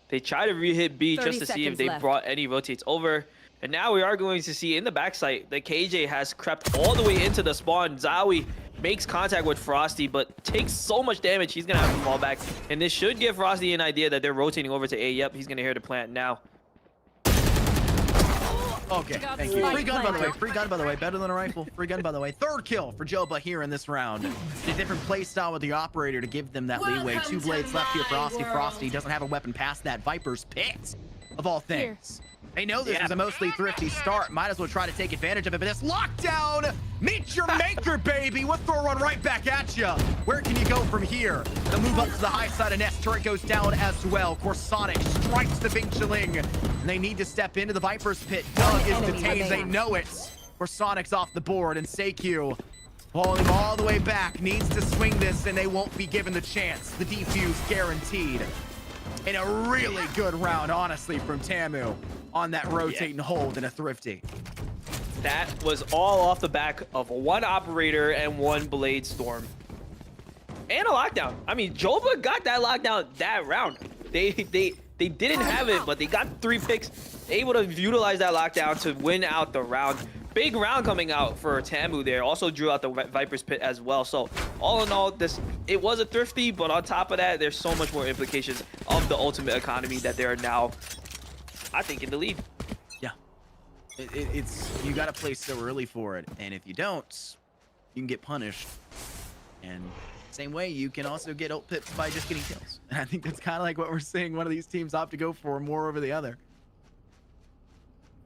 they try to re-hit B 30 just to see if seconds they left. brought any rotates over. And now we are going to see in the backside, the KJ has crept all the way into the spawn. Zowie makes contact with Frosty, but takes so much damage, he's going to have to fall back. And this should give Frosty an idea that they're rotating over to A. Yep, he's going to hear the plant now. Okay, Got thank the you. spike Free gun, by the way. planted. Free gun, by the way. Better than a rifle. Free gun, by the way. Third kill for Joba here in this round. A different play style with the operator to give them that leeway. Welcome 2 to blades left here for my Frosty. world. Frosty doesn't have a weapon past that Viper's pit, of all things. They know this Yeah. is a mostly thrifty start. Might as well try to take advantage of it. But this lockdown, meet your maker, baby. We'll throw one right back at you. Where can you go from here? They'll move up to the high side of Nest. Turret goes down as well. Of course, Sonic strikes the Bing Chiling. And they need to step into the Viper's pit. Doug is enemy detained. They remaining. know it. Where Sonic's off the board. And Seikyu, pulling him all the way back, needs to swing this, and they won't be given the chance. The defuse guaranteed. In a really good round, honestly, from Tamu on that rotate and hold and a thrifty. That was all off the back of one operator and one blade storm. And a lockdown. I mean, Joba got that lockdown that round. They didn't have it, but they got 3 picks, able to utilize that lockdown to win out the round. Big round coming out for Tamu there. Also drew out the Viper's pit as well. So all in all, it was a thrifty, but on top of that, there's so much more implications of the ultimate economy that they are now, I think, in the lead. Yeah. It's you got to play so early for it. And if you don't, you can get punished. And same way, you can also get ult pips by just getting kills. And I think that's kind of like what we're seeing one of these teams opt to go for more over the other.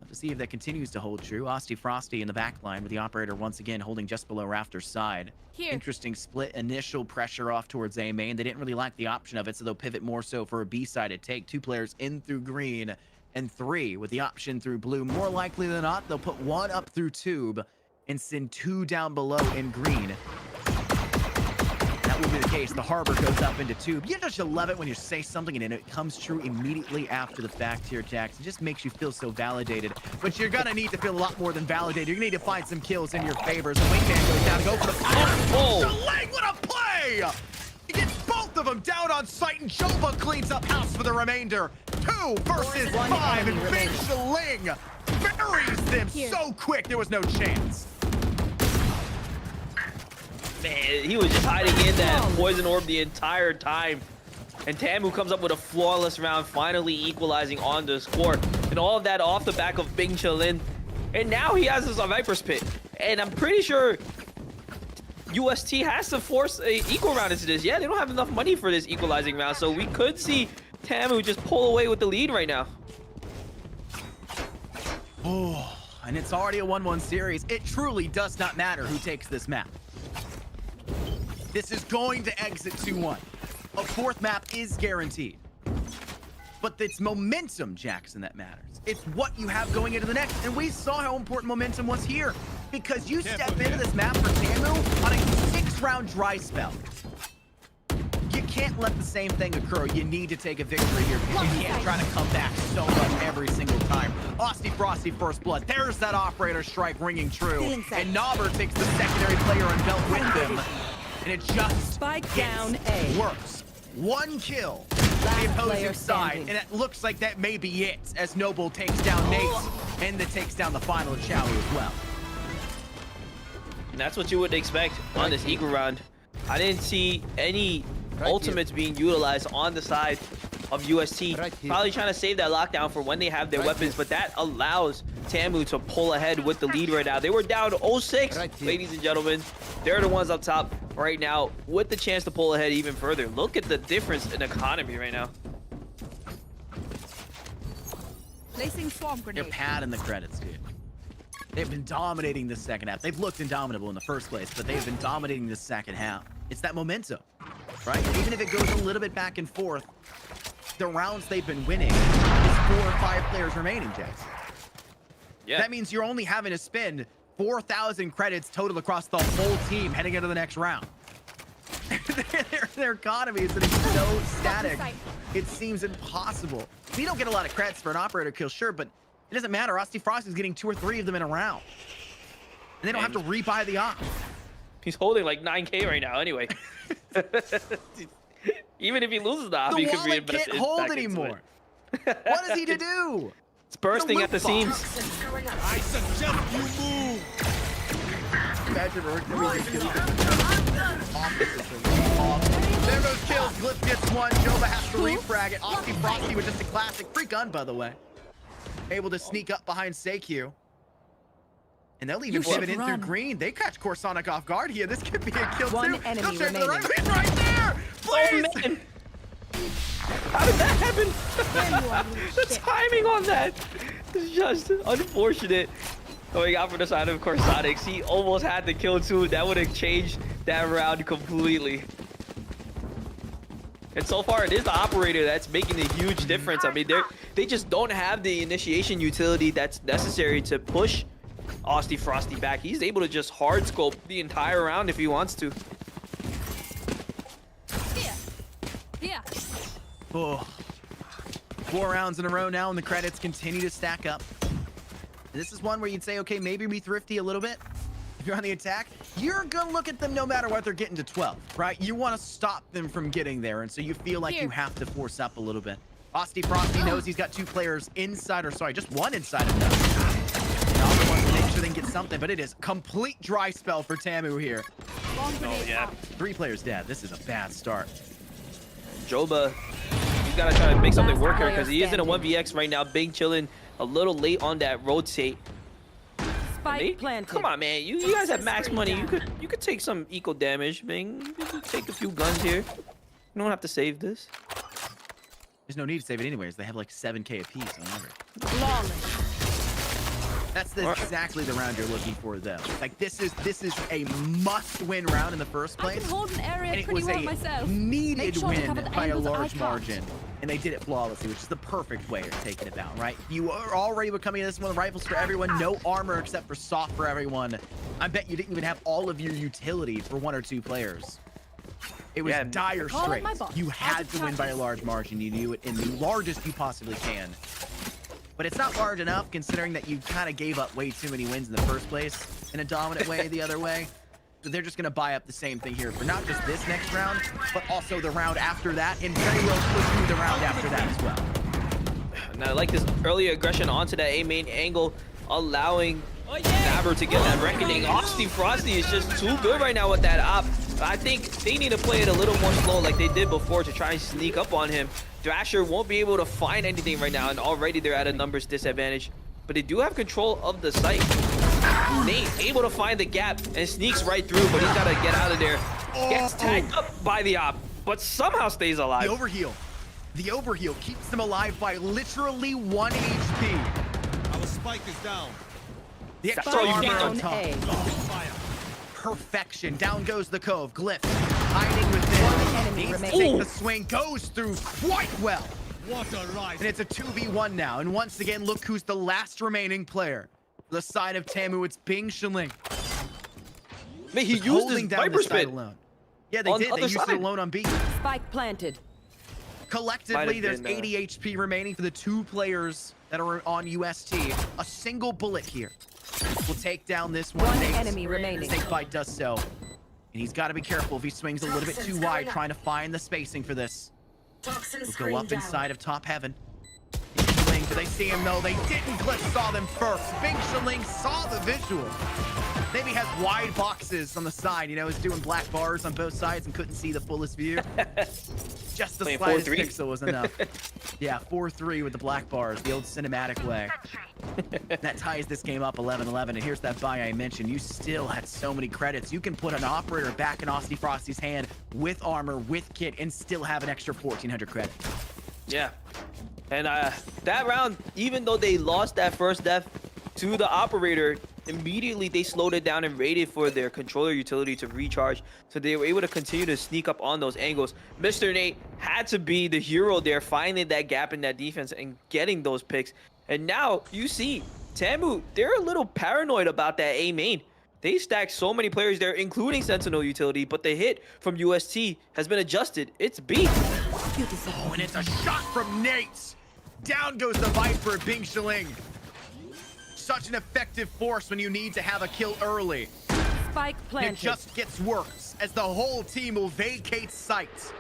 To see if that continues to hold true. Asti Frosty in the back line with the operator once again holding just below Rafter's side. Here. Interesting split. Initial pressure off towards A main. They didn't really like the option of it, so they'll pivot more so for a B side to take 2 players in through green and 3 with the option through blue. More likely than not, they'll put 1 up through tube and send 2 down below in green. That will be the case. The harbor goes up into tube. You just love it when you say something and it comes true immediately after the fact here, Jax. It just makes you feel so validated. But you're gonna need to feel a lot more than validated. You're gonna need to find some kills in your favor. The wingman goes down. Go for the Oh. Shaling, what a play! He gets both of them down on sight, and Joba cleans up house for the remainder. 2 versus 5, and Big Shaling buries them so quick there was no chance. Man, he was just hiding in that poison orb the entire time. And Tamu comes up with a flawless round, finally equalizing on the score. And all of that off the back of Bing Chilin. And now he has his Viper's pit. And I'm pretty sure UST has to force a equal round into this. Yeah, they don't have enough money for this equalizing round. So we could see Tamu just pull away with the lead right now. Oh, and it's already a 1-1 series. It truly does not matter who takes this map. This is going to exit 2-1. A 4th map is guaranteed. But it's momentum, Jackson, that matters. It's what you have going into the next. And we saw how important momentum was here. Because you step into this map for Tamu on a 6-round dry spell. You can't let the same thing occur. You need to take a victory here. You can't try to come back so much every single time. Asti Frosty first blood. There's that operator strike ringing true. And Knobber takes the secondary player and belt with them. And it just Spike gets down A. worse. 1 kill. Last The opposing player side. standing. And it looks like that may be it as Noble takes down Nate. And that takes down the final Chowie as well. And that's what you would expect on this equal round. I didn't see any ultimates being utilized on the side of UST. Right here. Probably trying to save that lockdown for when they have their weapons, but that allows Tamu to pull ahead with the lead right now. They were down 0-6, Right here. ladies and gentlemen. They're the ones up top right now with the chance to pull ahead even further. Look at the difference in economy right now. Placing swarm They're grenade. padding the credits, dude. They've been dominating the second half. They've looked indomitable in the first place, but they've been dominating the second half. It's that momentum, right? Even if it goes a little bit back and forth, the rounds they've been winning is 4 or 5 players remaining, Jackson. Yeah. That means you're only having to spend 4,000 credits total across the whole team heading into the next round. They're their economy is getting so static. sight. It seems impossible. We don't get a lot of creds for an operator kill, sure, but it doesn't matter. Osti Frosty's getting 2 or 3 of them in a round. And they don't have to rebuy the op. He's holding like 9K right now anyway. Even if he loses the op, he The could wallet reinvest can't it hold back into anymore. it. What is he to do? It's bursting loot at the box. seams. Toxins going out. I suggest you move. Imagine if we're doing these kills. Awesome. There goes kills. Glyph gets 1. Jova has to refrag it. Osti Frosty with just a classic free gun, by the way. Able to sneak up behind Seikyu. And they'll even You should pivot in through run. green. They catch Corsonic off guard here. This could be a kill One too. enemy They'll straight to the right. remaining. He's right there. Please. Oh man! How did that happen? There you are, you The shit. timing on that is just unfortunate. Going out for the side of Corsonics, he almost had the kill too. That would have changed that round completely. And so far, it is the operator that's making a huge difference. I mean, they just don't have the initiation utility that's necessary to push Osti Frosty back. He's able to just hard scope the entire round if he wants to. Here. Here. Oh. 4 rounds in a row now, and the credits continue to stack up. This is one where you'd say, okay, maybe be thrifty a little bit. If you're on the attack, you're gonna look at them no matter what they're getting to 12, right? You want to stop them from getting there, and so you feel like Here. you have to force up a little bit. Osti Frosty knows he's got 2 players inside, or sorry, just 1 inside of them. And Alba wants to make sure they can get something, but it is complete dry spell for Tamu here. Bomb grenade yeah. out. 3 players dead. This is a bad start. Joba, he's got to try to make something Last work here player because he is in a standing. 1vx right now. Big chilling a little late on that rotate. Spike planted. Come on, man. You guys have max money. You could take some equal damage, man. You could take a few guns here. You don't have to save this. There's no need to save it anyways. They have like 7k apiece. Remember. Flawless. That's Alright. exactly the round you're looking for, though. Like this is a must-win round in the first I place, can hold an area and it pretty was well a myself. needed Make sure to win cover the by a angles I large can't. margin, and they did it flawlessly, which is the perfect way of taking it down, right? You are already becoming this one, rifles for everyone, no armor except for soft for everyone. I bet you didn't even have all of your utility for 1 or 2 players. It was Yeah. dire Call it straits. my boss. You had As to win by a large margin. You knew it in the largest you possibly can. But it's not large enough considering that you kind of gave up way too many wins in the first place in a dominant way the other way. So they're just going to buy up the same thing here for not just this next round, but also the round after that, and very well push you the round after that as well. And I like this early aggression onto that A main angle, allowing Nabber to get that reckoning. Osti Frosty is just too good right now with that op. I think they need to play it a little more slow like they did before to try and sneak up on him. Thrasher won't be able to find anything right now, and already they're at a numbers disadvantage. But they do have control of the site. Nate able to find the gap and sneaks right through, but he's got to get out of there. Gets tagged up by the op, but somehow stays The alive. overheal. The overheal keeps them alive by literally 1 HP. Our spike is down. The That's extra all you armor need, on though. top. A. Fire. Perfection. Down goes the Cove. Glyph hiding within. One enemy Needs to remaining. take Ooh. the swing. Goes through quite well. What a rise. And it's a 2v1 now. And once again, look who's the last remaining player. The side of Tamu, it's Bing Shiling. Man, he used Holding his down Viper the side Spit. alone. Yeah, they on the did. They other used it side. alone on B. Spike planted. Collectively, Might there's have been, 80 HP remaining for the 2 players that are on UST. A single bullet here will take down this one. One Nate. enemy remaining. Snakebite does so. And he's got to be careful if he swings a little bit too wide, trying to find the spacing for this. Toxins He'll go up inside of top heaven. Shiling, do they see him? No, they didn't. Glyph saw them first. Bing Shiling saw the visual. Maybe has wide boxes on the side, you know, is doing black bars on both sides and couldn't see the fullest view. Just the Playing slightest 4-3. pixel was enough. Yeah, 4-3 with the black bars, the old cinematic way. That ties this game up 11-11. And here's that buy I mentioned. You still had so many credits. You can put an operator back in Osti Frosty's hand with armor, with kit, and still have an extra 1,400 credits. Yeah. And that round, even though they lost that first death to the operator, immediately they slowed it down and waited for their controller utility to recharge. So they were able to continue to sneak up on those angles. Mr. Nate had to be the hero there, finding that gap in that defense and getting those picks. And now you see Tamu, they're a little paranoid about that A main. They stacked so many players there, including Sentinel utility, but the hit from UST has been adjusted. It's B. Oh, and it's a shot from Nate. Down goes the Viper, Bing Shiling. Such an effective force when you need to have a kill early. Spike It planted. just gets worse as the whole team will vacate sites.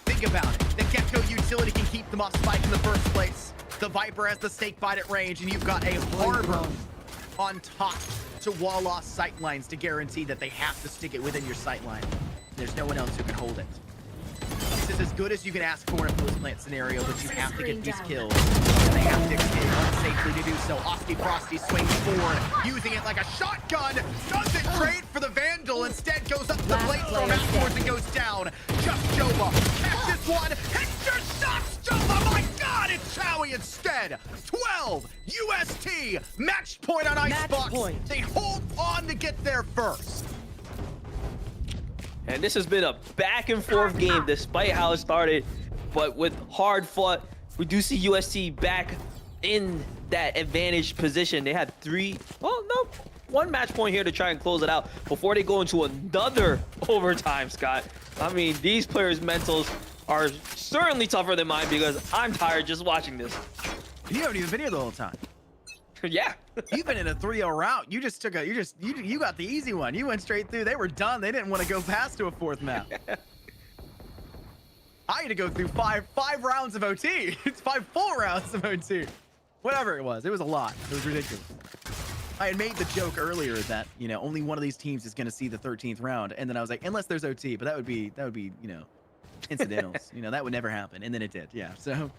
Think about it. The Gecko utility can keep them off Spike in the first place. The Viper has the snake bite at range, and you've got a Harbor on top to wall off sight lines to guarantee that they have to stick it within your sight line. There's no one else who can hold it. This is as good as you can ask for in a Blue Plant scenario, but you have to get these kills. And they have to escape unsafely to do so. Oski Frosty swings forward, using it like a shotgun. Doesn't trade for the Vandal. Instead goes up to the plate storm afterwards and goes down. Just Jova. Catches one. Hits your shots, Jova. My God, it's Chowie instead. 12. UST. Match point on Icebox. point. They hold on to get there first. And this has been a back and forth game despite how it started, but with hard fought, we do see UST back in that advantaged position. They had one match point here to try and close it out before they go into another overtime, Scott. I mean, these players' mentals are certainly tougher than mine because I'm tired just watching this. You haven't even been here the whole time. Yeah. You've been in a 3-0 route. You just took you got the easy one. You went straight through. They were done. They didn't want to go past to a fourth map. I had to go through five rounds of OT. It's 5 full rounds of OT. Whatever it was a lot. It was ridiculous. I had made the joke earlier that, you know, only one of these teams is going to see the 13th round, and then I was like, unless there's OT, but that would be, you know, incidentals. You know, that would never happen, and then it did. Yeah. So.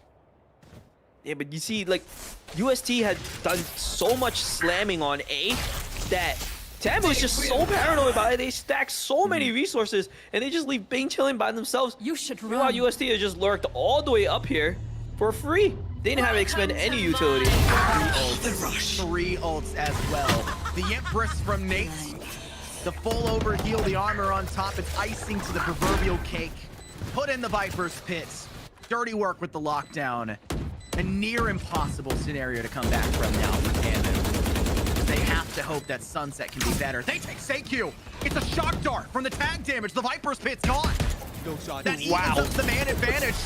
Yeah, but you see, like, UST had done so much slamming on A that Tamu is just so paranoid about it. They stack so many resources, and they just leave Bing chilling by themselves. You should Meanwhile, run. UST has just lurked all the way up here for free. They didn't have to expend any utility. 3 ults. 3 ults as well. The Empress from Nate. The full overheal, the armor on top. It's icing to the proverbial cake. Put in the Viper's pits. Dirty work with the lockdown. A near impossible scenario to come back from now for Tamu. They have to hope that Sunset can be better. They take Seikyu. It's a shock dart from the tag damage. The Viper's pit's gone. No shot. That evens up the man advantage.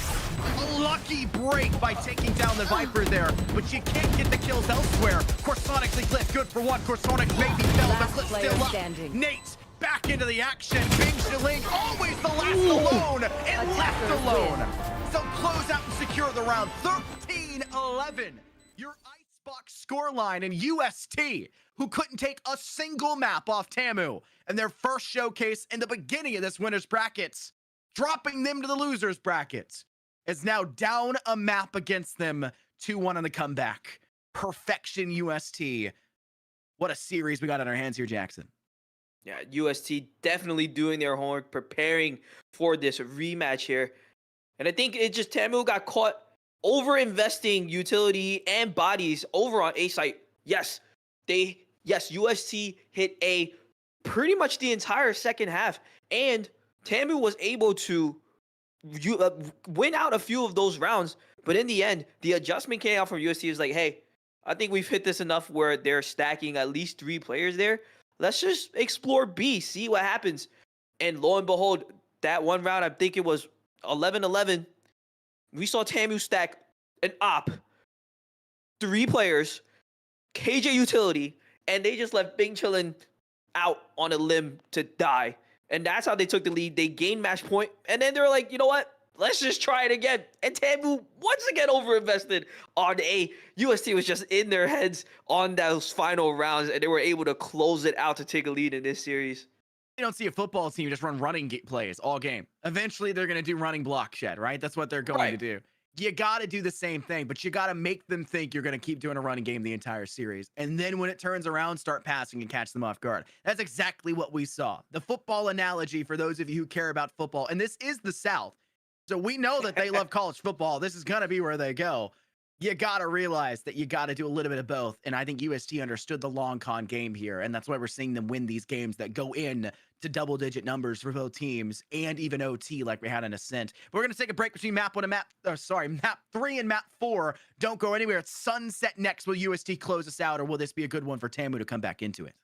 A lucky break by taking down the Viper there, but you can't get the kills elsewhere. Corsonic's Cliff, good for one. Corsonic's maybe fell, but Cliff still up. Standing. Nate back into the action. Bing Shiling always the last alone and left alone. So close out and secure the round. 13-11. Your Icebox scoreline and UST, who couldn't take a single map off Tamu in their first showcase in the beginning of this winner's brackets, dropping them to the loser's brackets, is now down a map against them. 2-1 on the comeback. Perfection UST. What a series we got on our hands here, Jackson. Yeah, UST definitely doing their homework, preparing for this rematch here. And I think it just Tamu got caught over-investing utility and bodies over on A site. Yes, UST hit A pretty much the entire second half. And Tamu was able to win out a few of those rounds. But in the end, the adjustment came out from UST is like, hey, I think we've hit this enough where they're stacking at least 3 players there. Let's just explore B, see what happens. And lo and behold, that one round, I think it was 11-11. We saw Tamu stack an op, 3 players, KJ utility, and they just left Bing chillin' out on a limb to die. And that's how they took the lead. They gained match point, and then they were like, you know what? Let's just try it again. And Tamu once again overinvested on A. UST was just in their heads on those final rounds, and they were able to close it out to take a lead in this series. You don't see a football team just run running plays all game. Eventually, they're going to do running block shed, right? That's what they're going to do. You got to do the same thing, but you got to make them think you're going to keep doing a running game the entire series. And then when it turns around, start passing and catch them off guard. That's exactly what we saw. The football analogy for those of you who care about football, and this is the South. So we know that they love college football. This is going to be where they go. You got to realize that you got to do a little bit of both. And I think UST understood the long con game here. And that's why we're seeing them win these games that go in to double-digit numbers for both teams and even OT like we had in Ascent. But we're going to take a break between map 1 and map 3 and map 4. Don't go anywhere. It's Sunset next. Will UST close us out, or will this be a good one for Tamu to come back into it?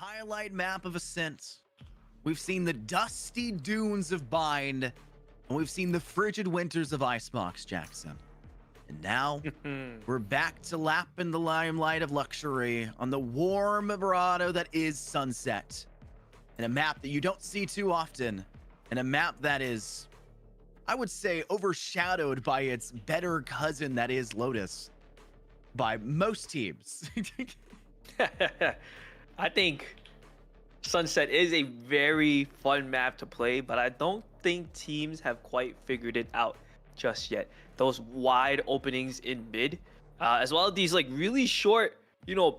highlight map of Ascent. We've seen the dusty dunes of Bind, and we've seen the frigid winters of Icebox, Jackson. And now we're back to lap in the limelight of luxury on the warm vibrato that is Sunset. And a map that you don't see too often, and a map that is, I would say, overshadowed by its better cousin that is Lotus by most teams. I think Sunset is a very fun map to play, but I don't think teams have quite figured it out just yet. Those wide openings in mid, as well as these like really short,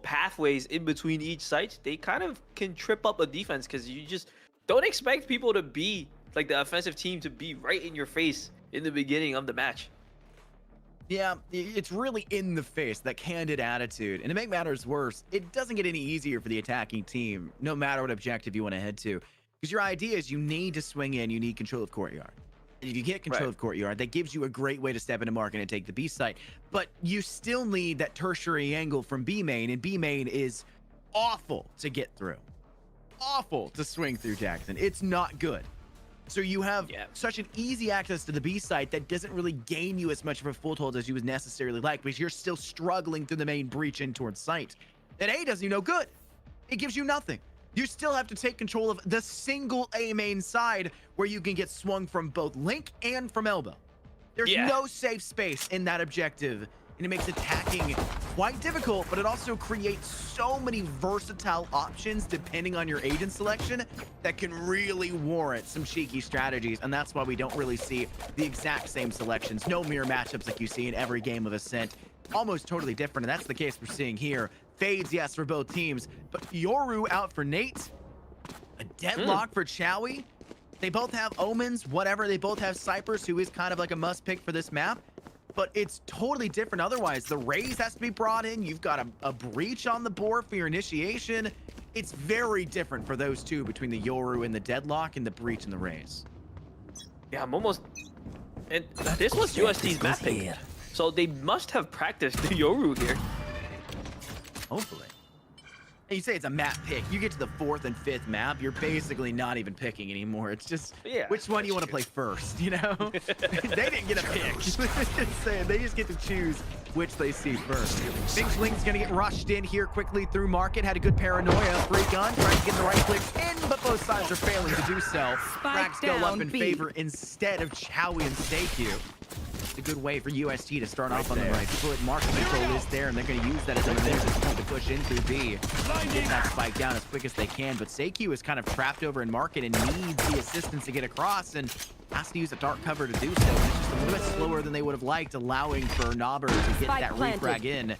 pathways in between each site, they kind of can trip up a defense because you just don't expect people to be like the offensive team to be right in your face in the beginning of the match. Yeah, it's really in the face, that candid attitude. And to make matters worse, it doesn't get any easier for the attacking team, no matter what objective you want to head to. Because your idea is you need to swing in, you need control of courtyard. And if you get control of courtyard, that gives you a great way to step into market and take the B site. But you still need that tertiary angle from B main, and B main is awful to get through. Awful to swing through, Jackson. It's not good. So you have such an easy access to the B site that doesn't really gain you as much of a foothold as you would necessarily like, because you're still struggling through the main breach in towards site. And A does you no good. It gives you nothing. You still have to take control of the single A main side where you can get swung from both Link and from Elbow. There's no safe space in that objective, and it makes attacking quite difficult, but it also creates so many versatile options depending on your agent selection that can really warrant some cheeky strategies, and that's why we don't really see the exact same selections. No mirror matchups like you see in every game of Ascent. Almost totally different, and that's the case we're seeing here. Fades, yes, for both teams, but Yoru out for Nate. A deadlock for Chowie. They both have Omens, whatever. They both have Cypress, who is kind of like a must-pick for this map. But it's totally different otherwise. The Raze has to be brought in. You've got a breach on the board for your initiation. It's very different for those two between the Yoru and the Deadlock and the breach and the Raze. Yeah, I'm almost... And this was UST's map pick. So they must have practiced the Yoru here. Hopefully. And you say it's a map pick. You get to the 4th and 5th map, you're basically not even picking anymore. It's just which one do you want to play first, They didn't get a pick. Just saying, they just get to choose which they see first. Link's gonna get rushed in here quickly through market. Had a good paranoia. Free gun, trying to get the right click in, but both sides are failing to do so. Frags go up in favor instead of Chowie and Seikyu. It's a good way for UST to start off on the right foot. Market control is there, and they're going to use that as a point to push in through B. Get that spike down as quick as they can, but Seikyu is kind of trapped over in market and needs the assistance to get across, and has to use a dark cover to do so. And it's just a little bit slower than they would have liked, allowing for Nobber to get that refrag in.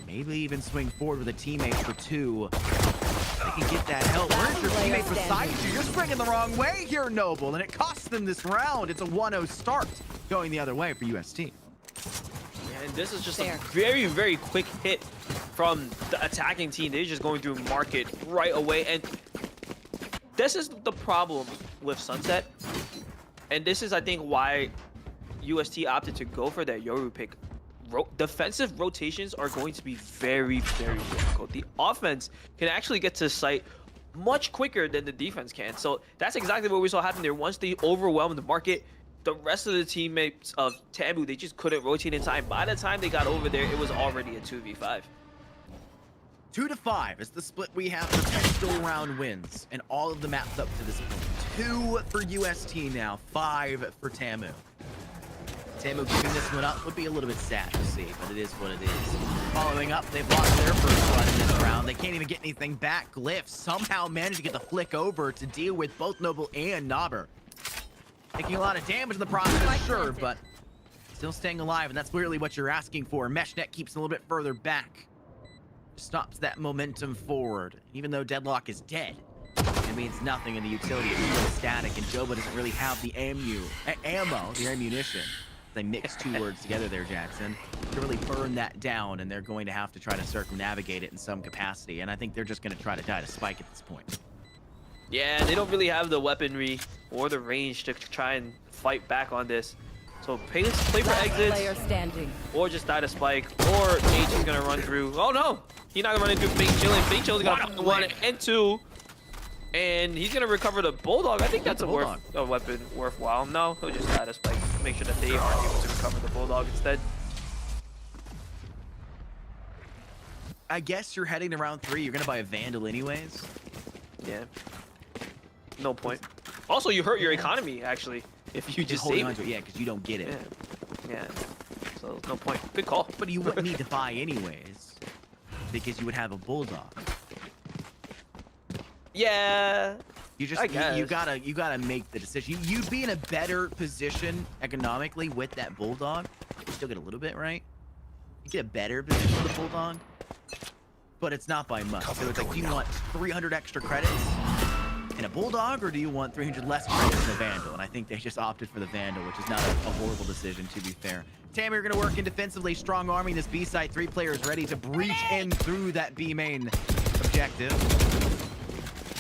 Maybe even swing forward with a teammate for 2. They can get that help. Where's your teammate beside you? You're swinging the wrong way here, Noble, and it costs them this round. It's a 1-0 start going the other way for UST. Yeah, and this is just a very, very quick hit from the attacking team. They're just going through market right away, and this is the problem with Sunset. And this is, I think, why UST opted to go for that Yoru pick. Defensive rotations are going to be very, very difficult. The offense can actually get to site much quicker than the defense can. So that's exactly what we saw happen there. Once they overwhelmed the market, the rest of the teammates of Tamu, they just couldn't rotate in time. By the time they got over there, it was already a 2v5. 2-5 is the split we have for pistol round wins, and all of the maps up to this point. 2 for UST now, 5 for Tamu. Tamu giving this one up would be a little bit sad to see, but it is what it is. Following up, they've lost their first blood in this round. They can't even get anything back. Glyph somehow managed to get the flick over to deal with both Noble and Nobber. Taking a lot of damage in the process, sure, but still staying alive, and that's clearly what you're asking for. Meshnet keeps a little bit further back. Stops that momentum forward. Even though Deadlock is dead, it means nothing in the utility. It's still static, and Joba doesn't really have the ammo, the ammunition. They mix 2 words together there, Jackson, to really burn that down, and they're going to have to try to circumnavigate it in some capacity, and I think they're just going to try to die to Spike at this point. Yeah, they don't really have the weaponry or the range to try and fight back on this. So play for Last player exits, standing. or just die to spike, or H is gonna run through. Oh no, he's not gonna run into Fake Chillin. Fake Chillin's gonna 1 and 2, and he's gonna recover the Bulldog. I think that's a weapon worthwhile. No, he'll just die to spike. Make sure that they aren't able to recover the Bulldog instead. I guess you're heading to round 3. You're gonna buy a Vandal anyways. Yeah. No point. Also, you hurt your economy actually if you just holding save on it. to it, yeah, because you don't get it. Yeah. So no point. Good call. But you wouldn't need to buy anyways, because you would have a Bulldog. Yeah. You just I you guess. gotta make the decision. You'd be in a better position economically with that Bulldog. You still get a little bit, right? You get a better position with the Bulldog, but it's not by much. So it's like, do you want 300 extra credits in a Bulldog, or do you want 300 less credits in a Vandal? And I think they just opted for the Vandal, which is not a horrible decision, to be fair. Tammy, you're gonna work in defensively, strong arming this B side. 3 players ready to breach in through that B main objective.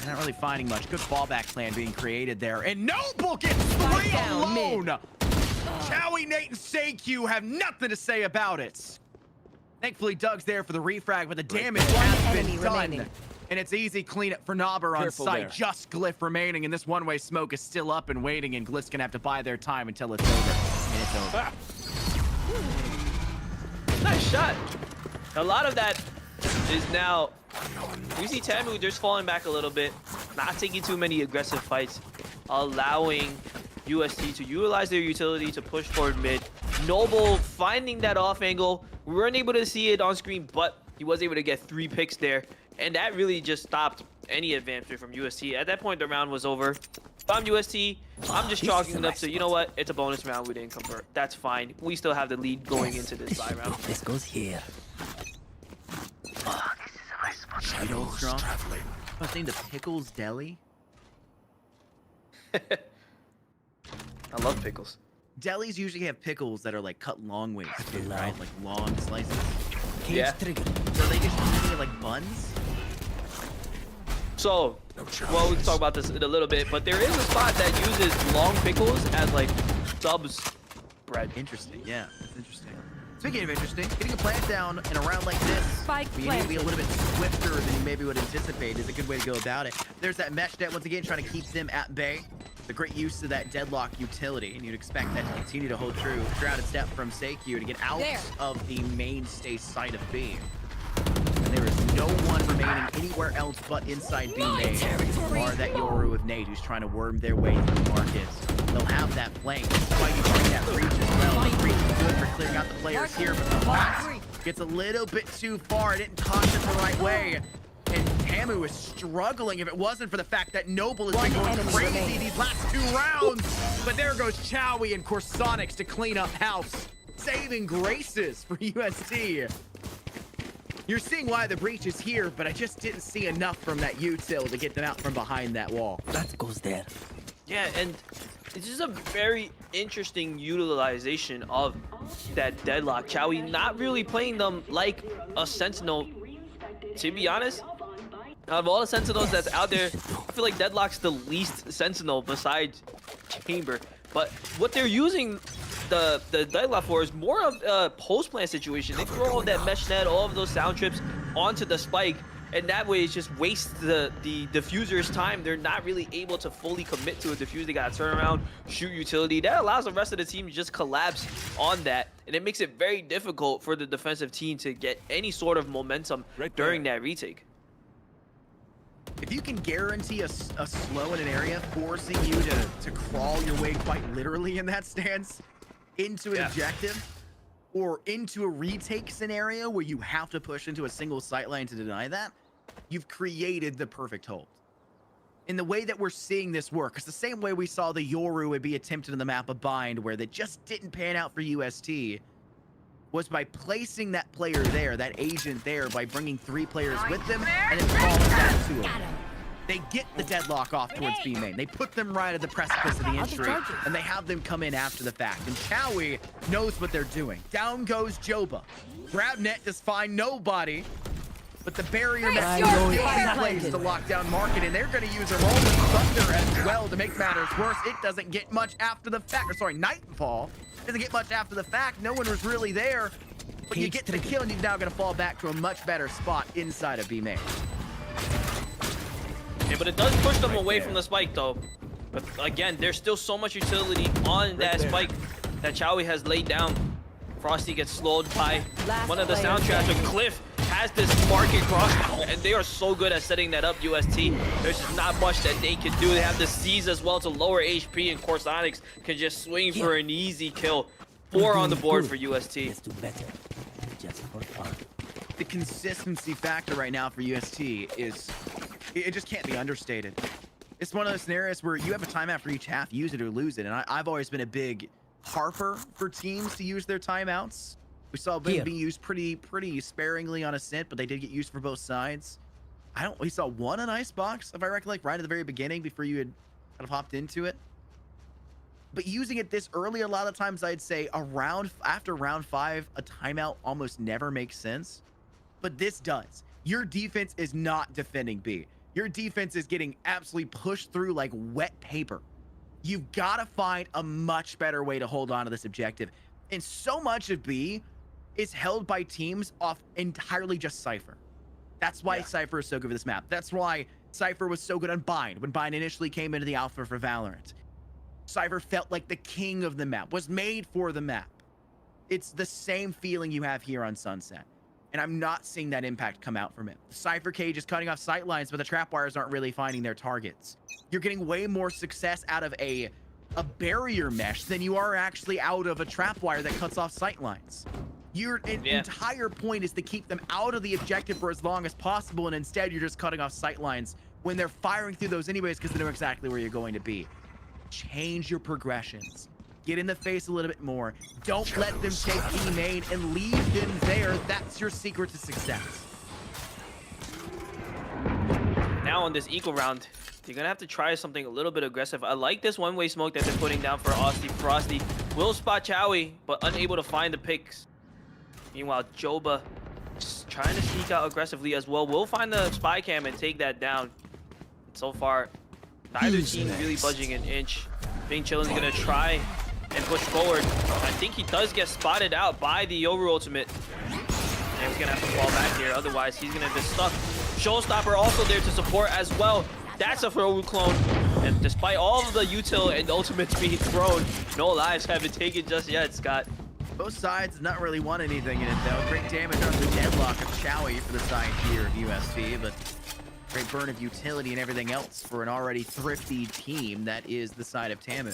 Not really finding much. Good fallback plan being created there. And Noble gets 3 alone! Chowie, Nate, and SayQ have nothing to say about it. Thankfully, Doug's there for the refrag, but the damage has been done. And it's easy cleanup for Nobber on Careful site. there. Just Glyph remaining, and this one-way smoke is still up and waiting, and Glyph's gonna have to buy their time until it's over. And it's over. Nice shot. A lot of that is now. We see Tamu just falling back a little bit, not taking too many aggressive fights, allowing UST to utilize their utility to push toward mid. Noble finding that off angle. We weren't able to see it on screen, but he was able to get 3 picks there, and that really just stopped any advancement from UST. At that point, the round was over. If I'm UST, I'm just chalking it up to, you know what, it's a bonus round, we didn't convert. That's fine. We still have the lead going into this bye round. This goes here. Shadows strong. traveling. I was named the Pickles Deli. I love pickles. Delis usually have pickles that are like cut long ways, too, right? Like long slices. Yeah. So they just eating it like buns? So, well, we can talk about this in a little bit, but there is a spot that uses long pickles as like subs bread. Interesting, yeah. That's interesting. Speaking of interesting, getting a plant down in a round like this, Spike you need to be a little bit swifter than you maybe would anticipate is a good way to go about it. There's that mesh net, once again, trying to keep them at bay. The great use of that deadlock utility, and you'd expect that to continue to hold true. Shrouded step from SayQ to get out of the mainstay site of B. And there is no one remaining anywhere else but inside B main. Or that Yoru with Nate, who's trying to worm their way through markets. They'll have that flank. That's why you bring that breach as well. The breach is good for clearing out the players here, but the last gets a little bit too far. It didn't toss it the right way. And Tamu is struggling if it wasn't for the fact that Noble has been going crazy these last 2 rounds. But there goes Chowie and Corsonics to clean up house. Saving graces for UST. You're seeing why the breach is here, but I just didn't see enough from that util to get them out from behind that wall. That goes there. Yeah, and it's just a very interesting utilization of that deadlock. Chowie not really playing them like a Sentinel. To be honest, out of all the Sentinels that's out there, I feel like Deadlock's the least Sentinel besides Chamber. But what they're using the Deadlock for is more of a post-plant situation. They throw all that mesh net, all of those sound trips onto the spike, and that way it just wastes the diffuser's time. They're not really able to fully commit to a diffuse. They gotta turn around, shoot utility. That allows the rest of the team to just collapse on that, and it makes it very difficult for the defensive team to get any sort of momentum during that retake. If you can guarantee a slow in an area, forcing you to crawl your way quite literally in that stance into an objective, or into a retake scenario where you have to push into a single sightline to deny that, you've created the perfect hold. In the way that we're seeing this work, it's the same way we saw the Yoru would be attempted in the map of Bind, where they just didn't pan out for UST, was by placing that player there, that agent there, by bringing 3 players with them, and then falling down 2 of them. They get the deadlock off towards B main. They put them right at the precipice of the entry, and they have them come in after the fact. And Chowie knows what they're doing. Down goes Joba. Grab net, just find nobody. But the barrier Face mesh your still fear. plays the lockdown market, and they're going to use a roll with Thunder as well to make matters worse. It doesn't get much after the fact. Or sorry, Nightfall doesn't get much after the fact. No one was really there. But you get the kill, and you're now going to fall back to a much better spot inside of B main. Yeah, but it does push them away from the spike, though. But again, there's still so much utility on that spike that Chowie has laid down. Frosty gets slowed by one of the soundtracks, but Cliff has this market cross, and they are so good at setting that up, UST. There's just not much that they can do. They have the C's as well to lower HP, and Corsonics can just swing for an easy kill. 4 on the board for UST. Let's do better. Just for fun. The consistency factor right now for UST is, it just can't be understated. It's one of those scenarios where you have a timeout for each half, use it or lose it. And I've always been a big harper for teams to use their timeouts. We saw them be used pretty sparingly on Ascent, but they did get used for both sides. We saw one on Icebox, if I recollect, right at the very beginning before you had kind of hopped into it. But using it this early, a lot of times I'd say after round 5, a timeout almost never makes sense. But this does. Your defense is not defending B. Your defense is getting absolutely pushed through like wet paper. You've got to find a much better way to hold on to this objective. And so much of B is held by teams off entirely just Cypher. That's why Cypher is so good for this map. That's why Cypher was so good on Bind when Bind initially came into the alpha for Valorant. Cypher felt like the king of the map, was made for the map. It's the same feeling you have here on Sunset. And I'm not seeing that impact come out from it. Cypher Cage is cutting off sight lines, but the trap wires aren't really finding their targets. You're getting way more success out of a barrier mesh than you are actually out of a trap wire that cuts off sight lines. Your entire point is to keep them out of the objective for as long as possible, and instead you're just cutting off sight lines when they're firing through those anyways because they know exactly where you're going to be. Change your progressions. Get in the face a little bit more. Don't let them take B main and leave them there. That's your secret to success. Now on this eco round, you're gonna have to try something a little bit aggressive. I like this one-way smoke that they're putting down for Austin. Frosty will spot Chowie, but unable to find the picks. Meanwhile, Joba just trying to sneak out aggressively as well. Will find the spy cam and take that down. So far, neither team really budging an inch. Bing Chillin's gonna try and push forward. I think he does get spotted out by the over ultimate. And he's gonna have to fall back here, otherwise he's gonna be stuck. Showstopper also there to support as well. That's a throw clone. And despite all of the util and ultimates being thrown, no lives have been taken just yet, Scott. Both sides not really want anything in it though. Great damage on the deadlock of Chowie for the side here of UST, but great burn of utility and everything else for an already thrifty team that is the side of Tamu.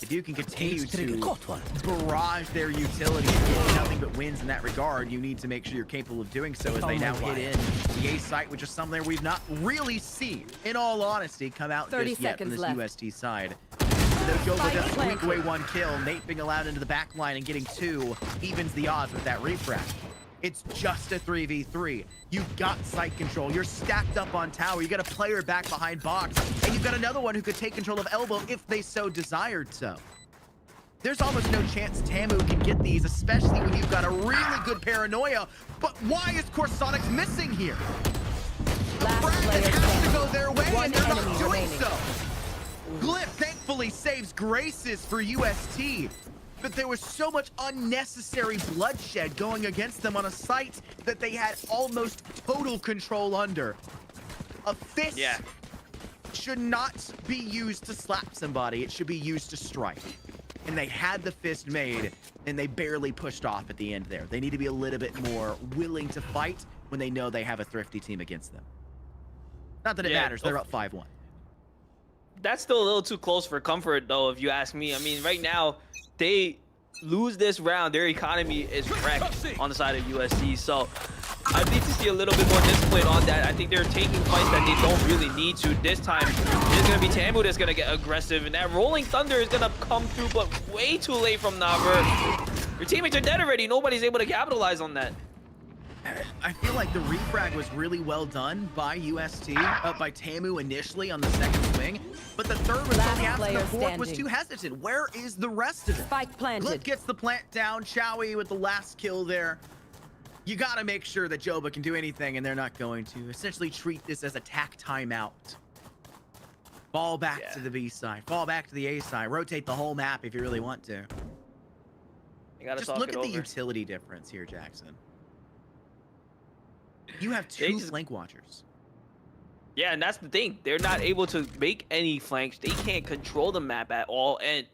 If you can continue to barrage their utility and get nothing but wins in that regard, you need to make sure you're capable of doing so as they now hit in the A site, which is something we've not really seen, in all honesty, come out just yet from this UST side. Joba does squeak away one kill. Nate being allowed into the back line and getting 2 evens the odds with that refract. It's just a 3v3. You've got site control. You're stacked up on tower. You got a player back behind box. And you've got another one who could take control of elbow if they so desired so. There's almost no chance Tamu can get these, especially when you've got a really good paranoia. But why is Corsonics missing here? The frag has to go their way, and they're not doing so. Glyph thankfully saves graces for UST. But there was so much unnecessary bloodshed going against them on a site that they had almost total control under. A fist should not be used to slap somebody. It should be used to strike. And they had the fist made, and they barely pushed off at the end there. They need to be a little bit more willing to fight when they know they have a thrifty team against them. Not that it matters. They're up 5-1. That's still a little too close for comfort, though, if you ask me. I mean, right now, they lose this round, their economy is wrecked on the side of USC. So I need to see a little bit more discipline on that. I think they're taking fights that they don't really need to. This time, it's going to be Tamu that's going to get aggressive, and that Rolling Thunder is going to come through, but way too late from Naver. Your teammates are dead already. Nobody's able to capitalize on that. I feel like the refrag was really well done by UST, by Tamu initially on the second swing, but the third was only after the fourth was too hesitant. Where is the rest of it? Spike planted. Glyph gets the plant down. Chowie with the last kill there. You got to make sure that Joba can do anything, and they're not going to. Essentially treat this as attack timeout. Fall back to the B side. Fall back to the A side. Rotate the whole map if you really want to. You gotta Just talk look it at the over. utility difference here, Jackson. You have two flank watchers. Yeah, and that's the thing. They're not able to make any flanks. They can't control the map at all. And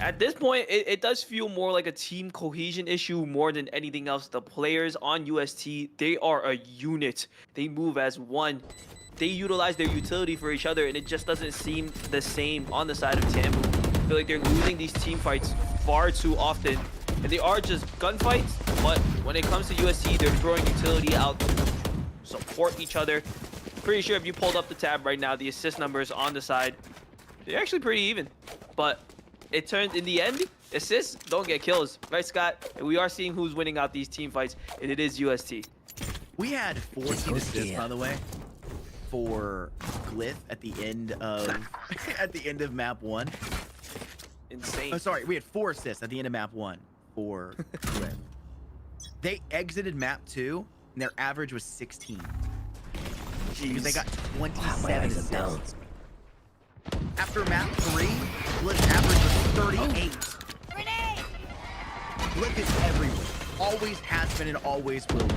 at this point, it does feel more like a team cohesion issue more than anything else. The players on UST, they are a unit. They move as one. They utilize their utility for each other, and it just doesn't seem the same on the side of Tamu. I feel like they're losing these team fights far too often. And they are just gunfights, but when it comes to UST, they're throwing utility out to support each other. Pretty sure if you pulled up the tab right now, the assist numbers on the side, they're actually pretty even. But it turned, in the end, assists don't get kills. Right, Scott? And we are seeing who's winning out these team fights, and it is UST. We had 14 assists, by the way, for Glyph at the end of map 1. Insane. Oh, sorry, we had 4 assists at the end of map 1 for Glyph. They exited map 2, and their average was 16. Because they got 27 assists. After map 3, Glyph's average was 38. Glyph is everywhere. Always has been and always will be.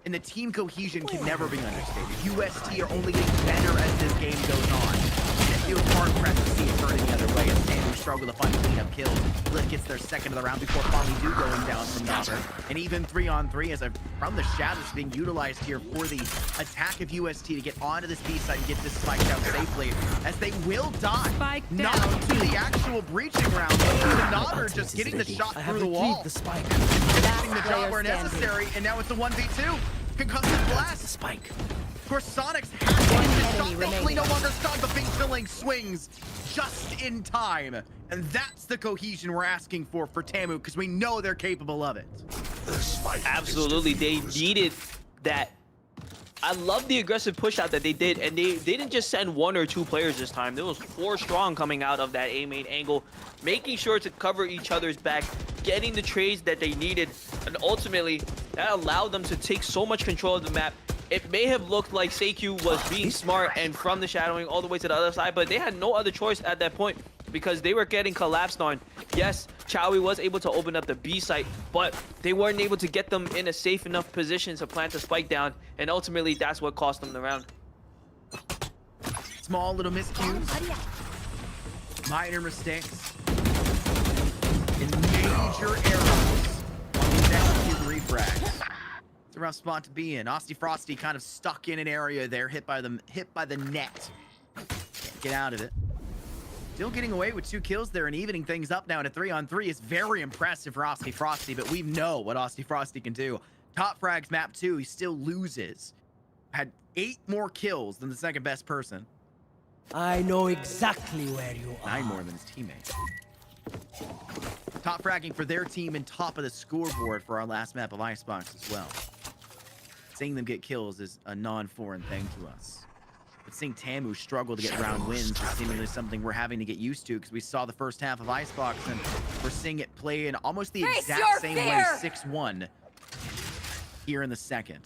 And the team cohesion can never be understated. UST are only getting better as this game goes on. And it feels hard-pressed to see it turn the other way as Tamu struggle to find cleanup kills. Glyph gets their second of the round before finally going down from Nopper. And even 3-on-3 as from the shadows being utilized here for the attack of UST to get onto this B side and get this spike down safely, as they will die. Spike Not down. to the actual breaching round, but to the Nopper just getting the shot through the wall. The spike. Finishing the job player where standing. necessary, and now it's a 1v2. Concussive blast. The spike. Of course, Sonic's has one enemy shot, thankfully remaining. no longer stunned, but Big Filling swings just in time. And that's the cohesion we're asking for Tamu, because we know they're capable of it. Absolutely, they needed that. I love the aggressive push out that they did, and they didn't just send 1 or 2 players this time. There was 4 strong coming out of that A main angle, making sure to cover each other's back, getting the trades that they needed, and ultimately that allowed them to take so much control of the map. It may have looked like Seikyu was being smart and from the shadowing all the way to the other side, but they had no other choice at that point because they were getting collapsed on. Yes, Chowie was able to open up the B site, but they weren't able to get them in a safe enough position to plant the spike down, and ultimately that's what cost them the round. Small little miscues, minor mistakes, and major errors on these execute refrags. It's a rough spot to be in. Austy Frosty kind of stuck in an area there, hit by the net. Can't get out of it. Still getting away with 2 kills there and evening things up now at a 3-on-3 is very impressive for Austy Frosty, but we know what Austy Frosty can do. Top frags map 2, he still loses. Had 8 more kills than the second best person. I know exactly where you are. 9 more than his teammate. Top fragging for their team and top of the scoreboard for our last map of Icebox as well. Seeing them get kills is a non-foreign thing to us. But seeing Tamu struggle to get round wins is seemingly something we're having to get used to, because we saw the first half of Icebox and we're seeing it play in almost the Face exact your same fear! way 6-1 here in the second.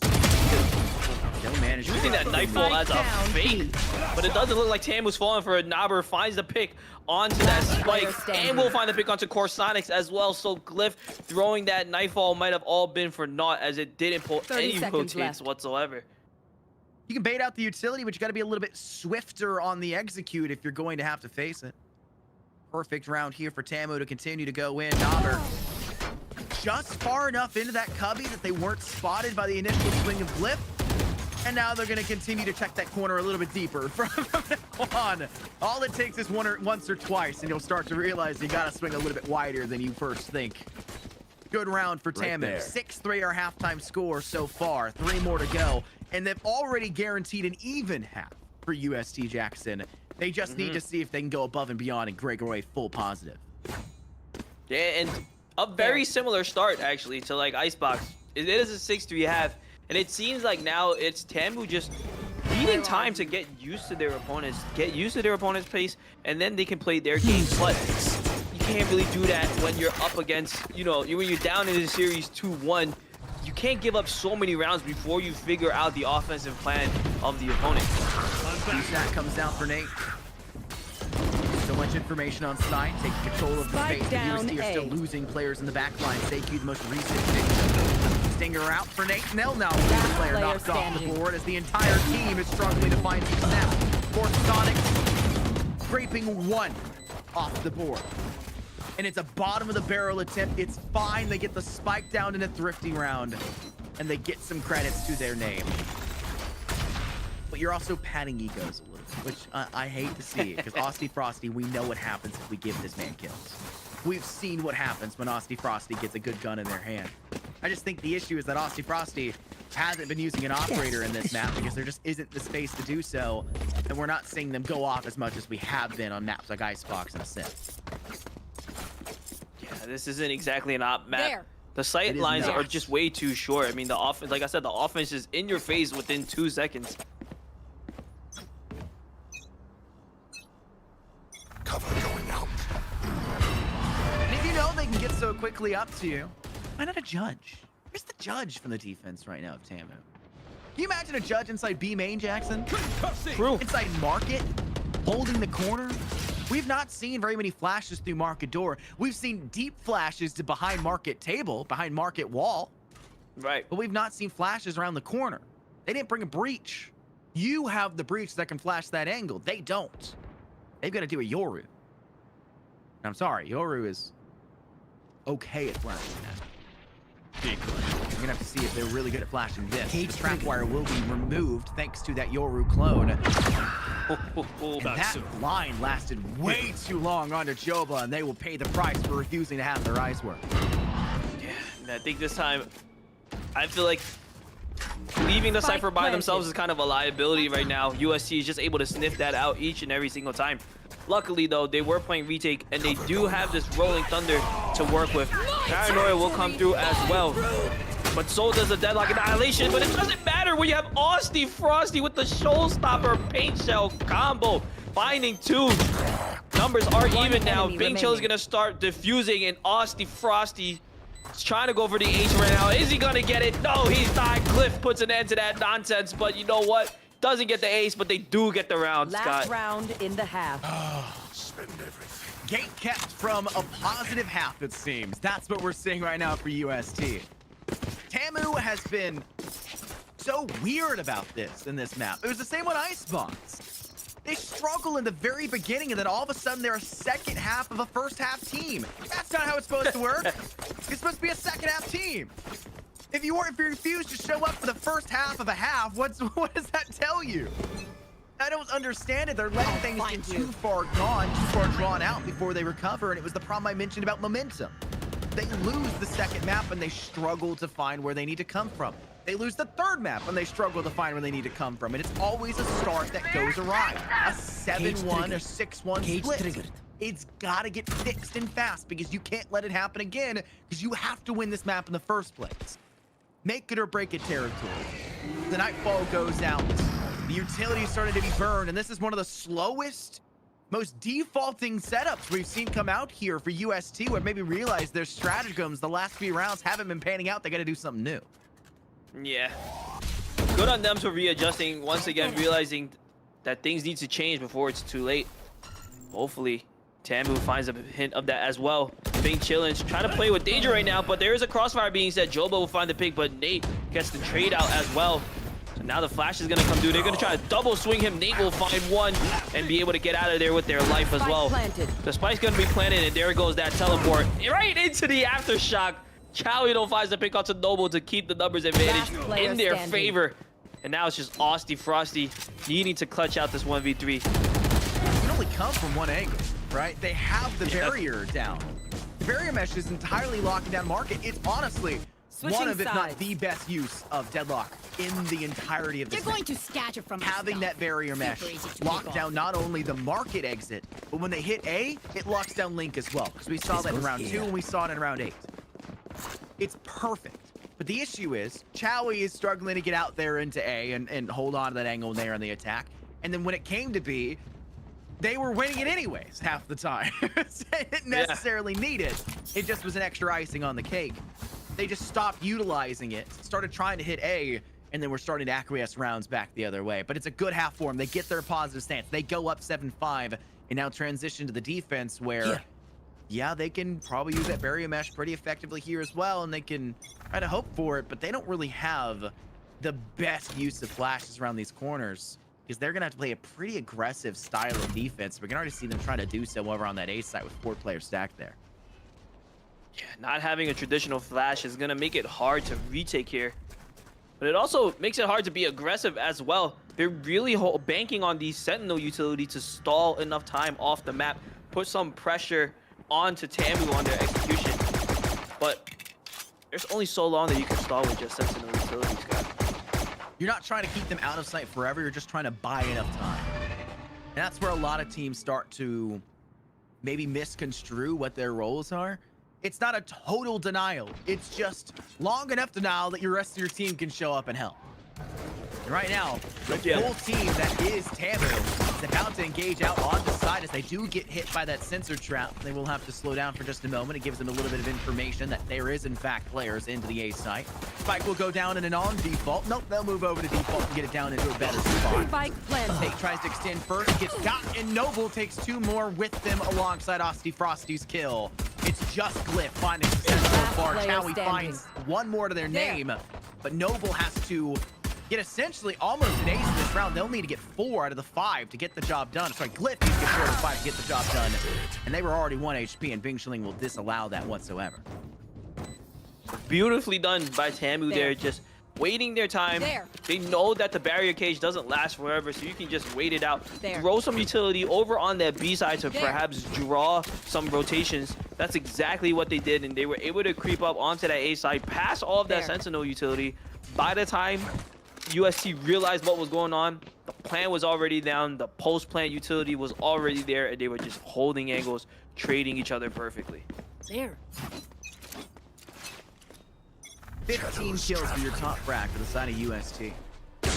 Still managed Using that Nightfall as a down, fake, but it doesn't look like Tamu's falling for it. Nobber finds the pick onto that spike, and will find the pick onto Corsonics as well. So Glyph throwing that Nightfall might have all been for naught, as it didn't pull 30 any seconds rotates left. You whatsoever. can bait out the utility, but you got to be a little bit swifter on the execute if you're going to have to face it. Perfect round here for Tamu to continue to go in. Nobber just far enough into that cubby that they weren't spotted by the initial swing of Glyph. And now they're going to continue to check that corner a little bit deeper from now on. All it takes is once or twice, and you'll start to realize you got to swing a little bit wider than you first think. Good round for Tamu. 6-3 our halftime score so far. 3 more to go. And they've already guaranteed an even half for UST Jackson. They just need to see if they can go above and beyond and break away full positive. Yeah, and a very similar start actually to like Icebox. It is a 6-3 half, and it seems like now it's Tamu just needing time to get used to their opponents, pace, and then they can play their game. But you can't really do that when you're up against, when you're down in the series 2-1. can't give up so many rounds before you figure out the offensive plan of the opponent. That comes down for Nate. So much information on side, taking control of the Spike space. The down UST are still A. losing players in the back line. Seiki, the most recent pick. Stinger out for Nate. Nell now one Last player player knocked off the standing. board as the entire team is struggling to find success. For Sonic, scraping one off the board. And it's a bottom of the barrel attempt. It's fine. They get the spike down in a thrifty round. And they get some credits to their name. But you're also patting egos a little, which I hate to see. Because Austy Frosty, we know what happens if we give this man kills. We've seen what happens when Austy Frosty gets a good gun in their hand. I just think the issue is that Austy Frosty hasn't been using an operator in this map because there just isn't the space to do so. And we're not seeing them go off as much as we have been on maps like Icebox and Ascent. Yeah, this isn't exactly an op map. There. The sight It is lines not. are just way too short. I mean, the offense, like I said, the offense is in your face within 2 seconds. Cover going out. And if you know they can get so quickly up to you, why not a judge? Where's the judge from the defense right now of Tamu? Can you imagine a judge inside B main, Jackson? True. Inside market, holding the corner? We've not seen very many flashes through market door. We've seen deep flashes to behind market table, behind market wall, Right. but we've not seen flashes around the corner. They didn't bring a breach. You have the breach that can flash that angle. They don't. They've got to do a Yoru. And I'm sorry, Yoru is okay at flashing that. You're gonna have to see if they're really good at flashing this. The trap wire will be removed thanks to that Yoru clone. And that line lasted way too long onto Joba, and they will pay the price for refusing to have their eyes work. Yeah, and I think this time, I feel like leaving the Cypher by themselves is kind of a liability right now. UST is just able to sniff that out each and every single time. Luckily, though, they were playing retake, and they do have this Rolling Thunder to work with. Paranoia will come through as well. But so does the Deadlock Annihilation, but it doesn't matter when you have Austy Frosty with the Showstopper Paint Shell combo. Finding 2. Numbers are even now. Paint Shell is going to start diffusing, and Austy Frosty is trying to go for the H right now. Is he going to get it? No, he's not. Cliff puts an end to that nonsense, but you know what? Doesn't get the ace, but they do get the round, Last Scott. round in the half. Spend everything. Gate kept from a positive half, it seems. That's what we're seeing right now for UST. Tamu has been so weird about this in this map. It was the same on Icebox. They struggle in the very beginning, and then all of a sudden they're a second half of a first half team. That's not how it's supposed to work. It's supposed to be a second half team. If you refuse to show up for the first half of a half, what does that tell you? I don't understand it. They're letting things get too far gone, too far drawn out before they recover, and it was the problem I mentioned about momentum. They lose the second map and they struggle to find where they need to come from. They lose the third map and they struggle to find where they need to come from. And it's always a start that goes awry. A 7-1 or 6-1 split. Triggered. It's got to get fixed and fast because you can't let it happen again because you have to win this map in the first place. Make it or break it territory. The Nightfall goes out. The utility is starting to be burned, and this is one of the slowest, most defaulting setups we've seen come out here for UST, where maybe realize their stratagems the last few rounds haven't been panning out. They got to do something new. Yeah. Good on them for readjusting, once again realizing that things need to change before it's too late. Hopefully, Tamu finds a hint of that as well. Big challenge, trying to play with danger right now, but there is a crossfire being set. Joba will find the pick, but Nate gets the trade out as well. So now the flash is going to come through. They're going to try to double swing him. Nate will find one and be able to get out of there with their life as well. The spike's going to be planted, and there goes that teleport right into the aftershock. Chalito finds the pick out to Noble to keep the numbers advantage in their favor. And now it's just Austy Frosty needing to clutch out this 1v3. It can only come from one angle, right? They have the barrier down. The barrier mesh is entirely locking down market. It's honestly one of, if not the best use of Deadlock in the entirety of this. They're going to scatter from having that barrier mesh lock down not only the market exit, but when they hit A, it locks down Link as well. Because we saw that in round 2 and we saw it in round 8. It's perfect. But the issue is, Chowie is struggling to get out there into A and hold on to that angle there on the attack. And then when it came to B, they were winning it anyways half the time. They didn't necessarily need it. It just was an extra icing on the cake. they just stopped utilizing it, started trying to hit A, and then we're starting to acquiesce rounds back the other way. But it's a good half for them. They get their positive stance. They go up 7-5 and now transition to the defense where, yeah, they can probably use that barrier mesh pretty effectively here as well, and they can try to hope for it, but they don't really have the best use of flashes around these corners because they're going to have to play a pretty aggressive style of defense. We can already see them try to do so over on that A site with 4 players stacked there. Yeah, not having a traditional flash is going to make it hard to retake here. But it also makes it hard to be aggressive as well. They're really banking on the Sentinel utility to stall enough time off the map, put some pressure onto Tamu on their execution. But there's only so long that you can stall with just Sentinel utilities, guys. You're not trying to keep them out of sight forever. You're just trying to buy enough time. And that's where a lot of teams start to maybe misconstrue what their roles are. It's not a total denial. It's just long enough denial that your rest of your team can show up and help. And right now, the full team that is Tamu is about to engage out on the side as they do get hit by that sensor trap. They will have to slow down for just a moment. It gives them a little bit of information that there is, in fact, players into the A site. Spike will go down in an on default. Nope, they'll move over to default and get it down into a better spot. Spike planted. Take tries to extend first, gets got, and Noble takes 2 more with them alongside Osty Frosty's kill. It's just Glyph finding success so far. Chowie finds 1 more to their name, but Noble has to get essentially almost an ace in this round. They'll need to get 4 out of the 5 to get the job done. Sorry, Glyph needs to get 4 out of the 5 to get the job done. And they were already 1 HP, and Bing Shilling will disallow that whatsoever. Beautifully done by Tamu there, just waiting their time. They know that the barrier cage doesn't last forever, so you can just wait it out. Throw some utility over on that B side to perhaps draw some rotations. That's exactly what they did, and they were able to creep up onto that A side, pass all of that Sentinel utility. By the time UST realized what was going on, the plan was already down, the post-plant utility was already there, and they were just holding angles, trading each other perfectly. 15 kills for your top frag for the side of UST. That's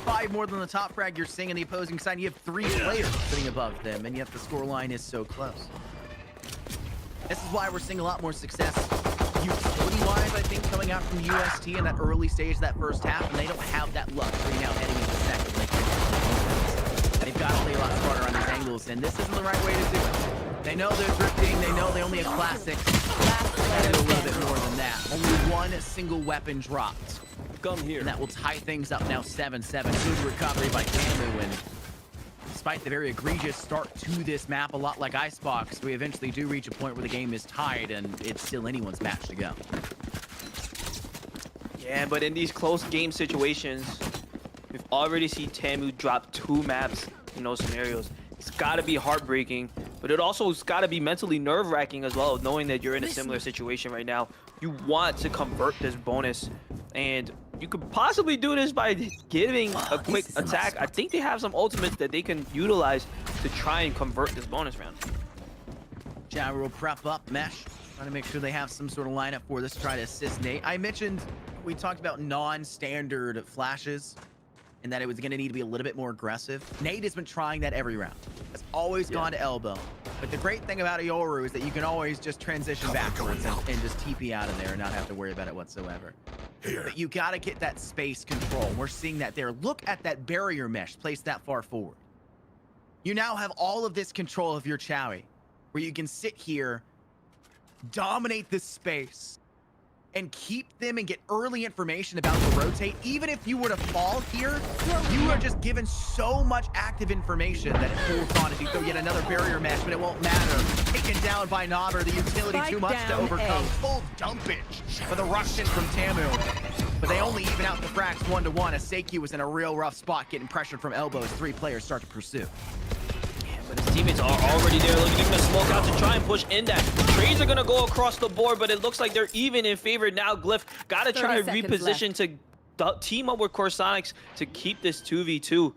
5 more than the top frag you're seeing on the opposing side. You have 3 players sitting above them, and yet the scoreline is so close. This is why we're seeing a lot more success utility-wise, I think, coming out from UST in that early stage of that first half, and they don't have that luxury now heading into the second. They've got to play a lot smarter on these angles, and this isn't the right way to do it. They know they're drifting, they know they only have classics. They do a little bit more than that. Only 1 single weapon dropped. Come here. And that will tie things up now 7-7. Good recovery by Tamu, and despite the very egregious start to this map, a lot like Icebox, we eventually do reach a point where the game is tied and it's still anyone's match to go. Yeah, but in these close game situations, we've already seen Tamu drop 2 maps in those scenarios. It's got to be heartbreaking, but it also has got to be mentally nerve-wracking as well, knowing that you're in a similar situation right now. You want to convert this bonus, and you could possibly do this by giving a quick attack. I think they have some ultimates that they can utilize to try and convert this bonus round. Jabber will prep up Mesh, trying to make sure they have some sort of lineup for this, try to assist Nate. I mentioned we talked about non-standard flashes and that it was going to need to be a little bit more aggressive. Nate has been trying that every round. Has always gone to elbow. But the great thing about Yoru is that you can always just transition backwards and just TP out of there and not have to worry about it whatsoever. But you got to get that space control. We're seeing that there. Look at that barrier mesh placed that far forward. You now have all of this control of your Chowie, where you can sit here, dominate this space, and keep them and get early information about the rotate. Even if you were to fall here, you are just given so much active information that it pulls on as you throw yet another barrier mesh, but it won't matter. Taken down by Nobber, the utility too much to overcome. Full dumpage for the Russian from Tamu. But they only even out the frags 1-1 as Seiki was in a real rough spot getting pressured from elbow as 3 players start to pursue. But his teammates are already there, looking to smoke out to try and push in that. Trades are going to go across the board, but it looks like they're even in favor now. Glyph got to try and reposition to team up with Corsonics to keep this 2v2.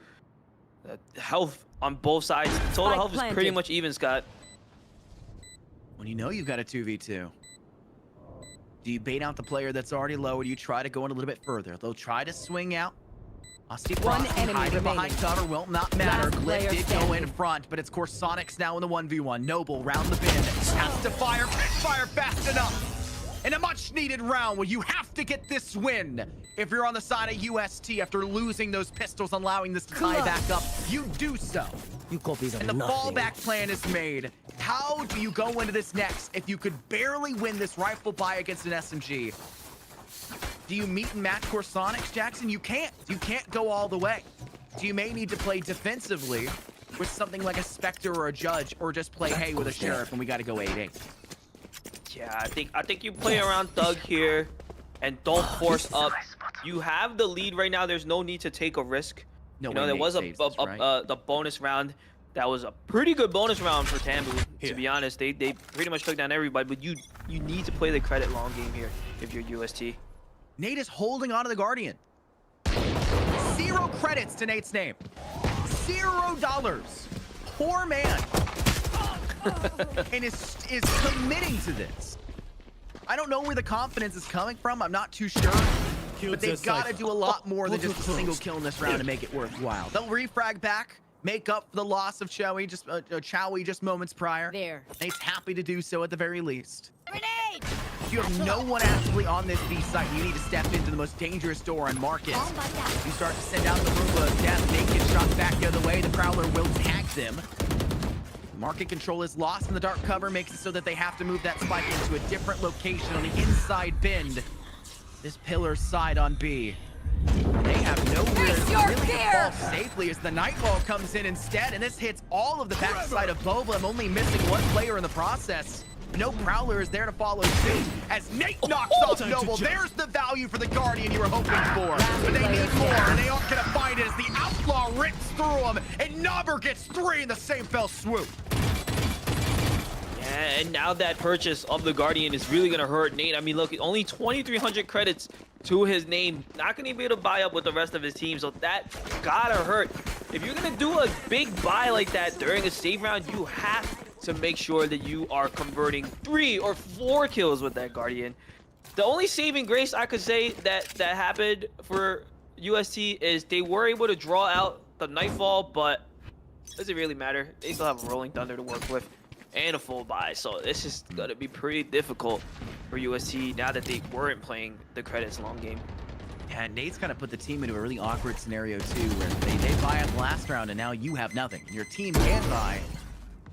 Health on both sides. The total health is pretty much even, Scott. When you know you've got a 2v2, do you bait out the player that's already low, or do you try to go in a little bit further? They'll try to swing out. One enemy hiding remaining. behind cover will not matter. Last Glyph player did go standing. in front, but it's Corsonics now in the 1v1. Noble round the bend. Has to fire. Can't fire fast enough. in a much needed round where you have to get this win. If you're on the side of UST after losing those pistols and allowing this to tie back up, you do so. You copies of And the nothing. fallback plan is made. How do you go into this next if you could barely win this rifle buy against an SMG? Do you meet and match Corsonics, Jackson? You can't. You can't go all the way. So you may need to play defensively with something like a Spectre or a Judge, or just play hey with a Sheriff, and we got to go 8-8. Yeah, I think you play around Thug here and don't force up. You have the lead right now. There's no need to take a risk. No You know, way there Nate was saves this, right? the bonus round. That was a pretty good bonus round for Tamu. To be honest, they pretty much took down everybody. But you need to play the credit long game here if you're UST. Nate is holding on to the Guardian. 0 credits to Nate's name. $0. Poor man. And is committing to this. I don't know where the confidence is coming from. I'm not too sure. But they've got to do a lot more than just a single kill in this round to make it worthwhile. They'll refrag back, make up for the loss of Chowie just moments prior. There. Nate's happy to do so at the very least. Grenade! If you have no one actually on this B site, you need to step into the most dangerous door on market. You start to send out the Roomba of death. Nate gets shot back the other way. The Prowler will tag them. Market control is lost in the dark cover, makes it so that they have to move that spike into a different location on the inside bend. This pillar side on B. They have nowhere really to fall safely as the Nightfall comes in instead, and this hits all of the backside of Boba. I'm only missing one player in the process. No Prowler is there to follow suit as Nate knocks off Noble. There's the value for the Guardian you were hoping for. But they need more, and they aren't going to find it as the Outlaw rips through him, and Nobber gets 3 in the same fell swoop. Yeah, and now that purchase of the Guardian is really going to hurt Nate. I mean, look, only 2,300 credits to his name. Not going to be able to buy up with the rest of his team, so that gotta hurt. If you're going to do a big buy like that during a save round, you have to make sure that you are converting 3 or 4 kills with that Guardian. The only saving grace I could say that happened for UST is they were able to draw out the Nightfall, but does it really matter? They still have a Rolling Thunder to work with and a full buy, so this is gonna be pretty difficult for UST now that they weren't playing the credits long game. Yeah, Nate's kind of put the team into a really awkward scenario too, where they buy up the last round and now you have nothing. Your team can buy.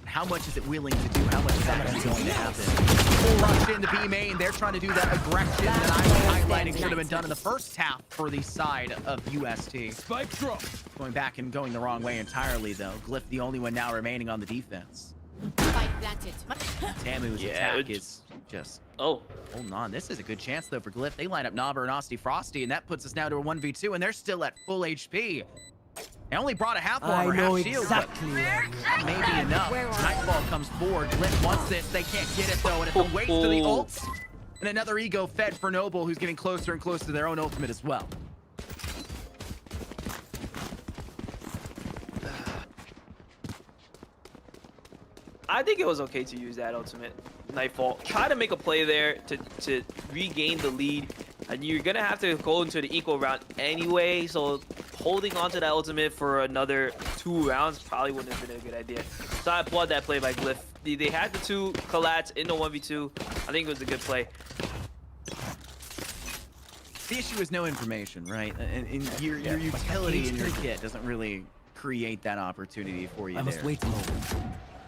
How much is it willing to do? How much is actually going to happen? Full rush into B main. They're trying to do that aggression that I was highlighting should have been done in the first half for the side of UST. Spike drop. Going back and going the wrong way entirely though. Glyph the only one now remaining on the defense. Spike planted. Tamu's attack is just Oh, holding on. This is a good chance though for Glyph. They line up Nobber and Austin Frosty, and that puts us now to a 1v2, and they're still at full HP. They only brought a half I armor, know half shield, exactly but where you are. maybe enough. Nightfall comes forward. Glyph wants this. They can't get it though, and it's a waste to the ults. And another ego fed for Noble, who's getting closer and closer to their own ultimate as well. I think it was okay to use that ultimate Nightfall. Try to make a play there to regain the lead. And you're going to have to go into the equal round anyway. So holding on to that ultimate for another 2 rounds probably wouldn't have been a good idea. So I applaud that play by Glyph. They had the 2 collats in the 1v2. I think it was a good play. The issue is no information, right? And your utility in your kit doesn't really create that opportunity for you I there. must wait a moment.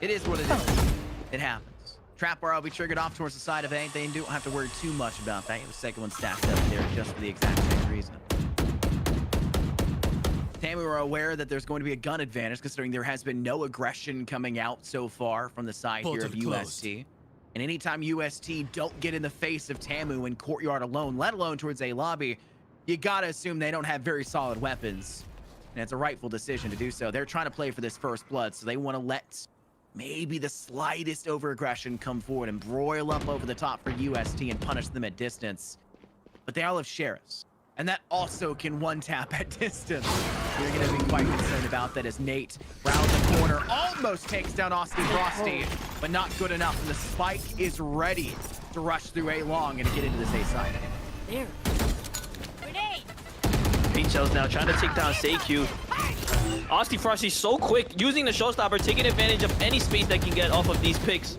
It is what it is. It happens. Trap bar will be triggered off towards the side of A. They don't have to worry too much about that. The second one stacked up there just for the exact same reason. Tamu are aware that there's going to be a gun advantage considering there has been no aggression coming out so far from the side here of UST. And anytime UST don't get in the face of Tamu in courtyard alone, let alone towards A lobby, you gotta assume they don't have very solid weapons. And it's a rightful decision to do so. They're trying to play for this first blood, so they want to let maybe the slightest over-aggression come forward and broil up over the top for UST and punish them at distance. But they all have sheriffs, and that also can one-tap at distance. You're going to be quite concerned about that as Nate, round the corner, almost takes down Austin Frosty, but not good enough, and the spike is ready to rush through A long and get into this A side. There. Grenade! Paint Shells now trying to take down SayQ. Austin Frosty so quick, using the showstopper, taking advantage of any space that can get off of these picks.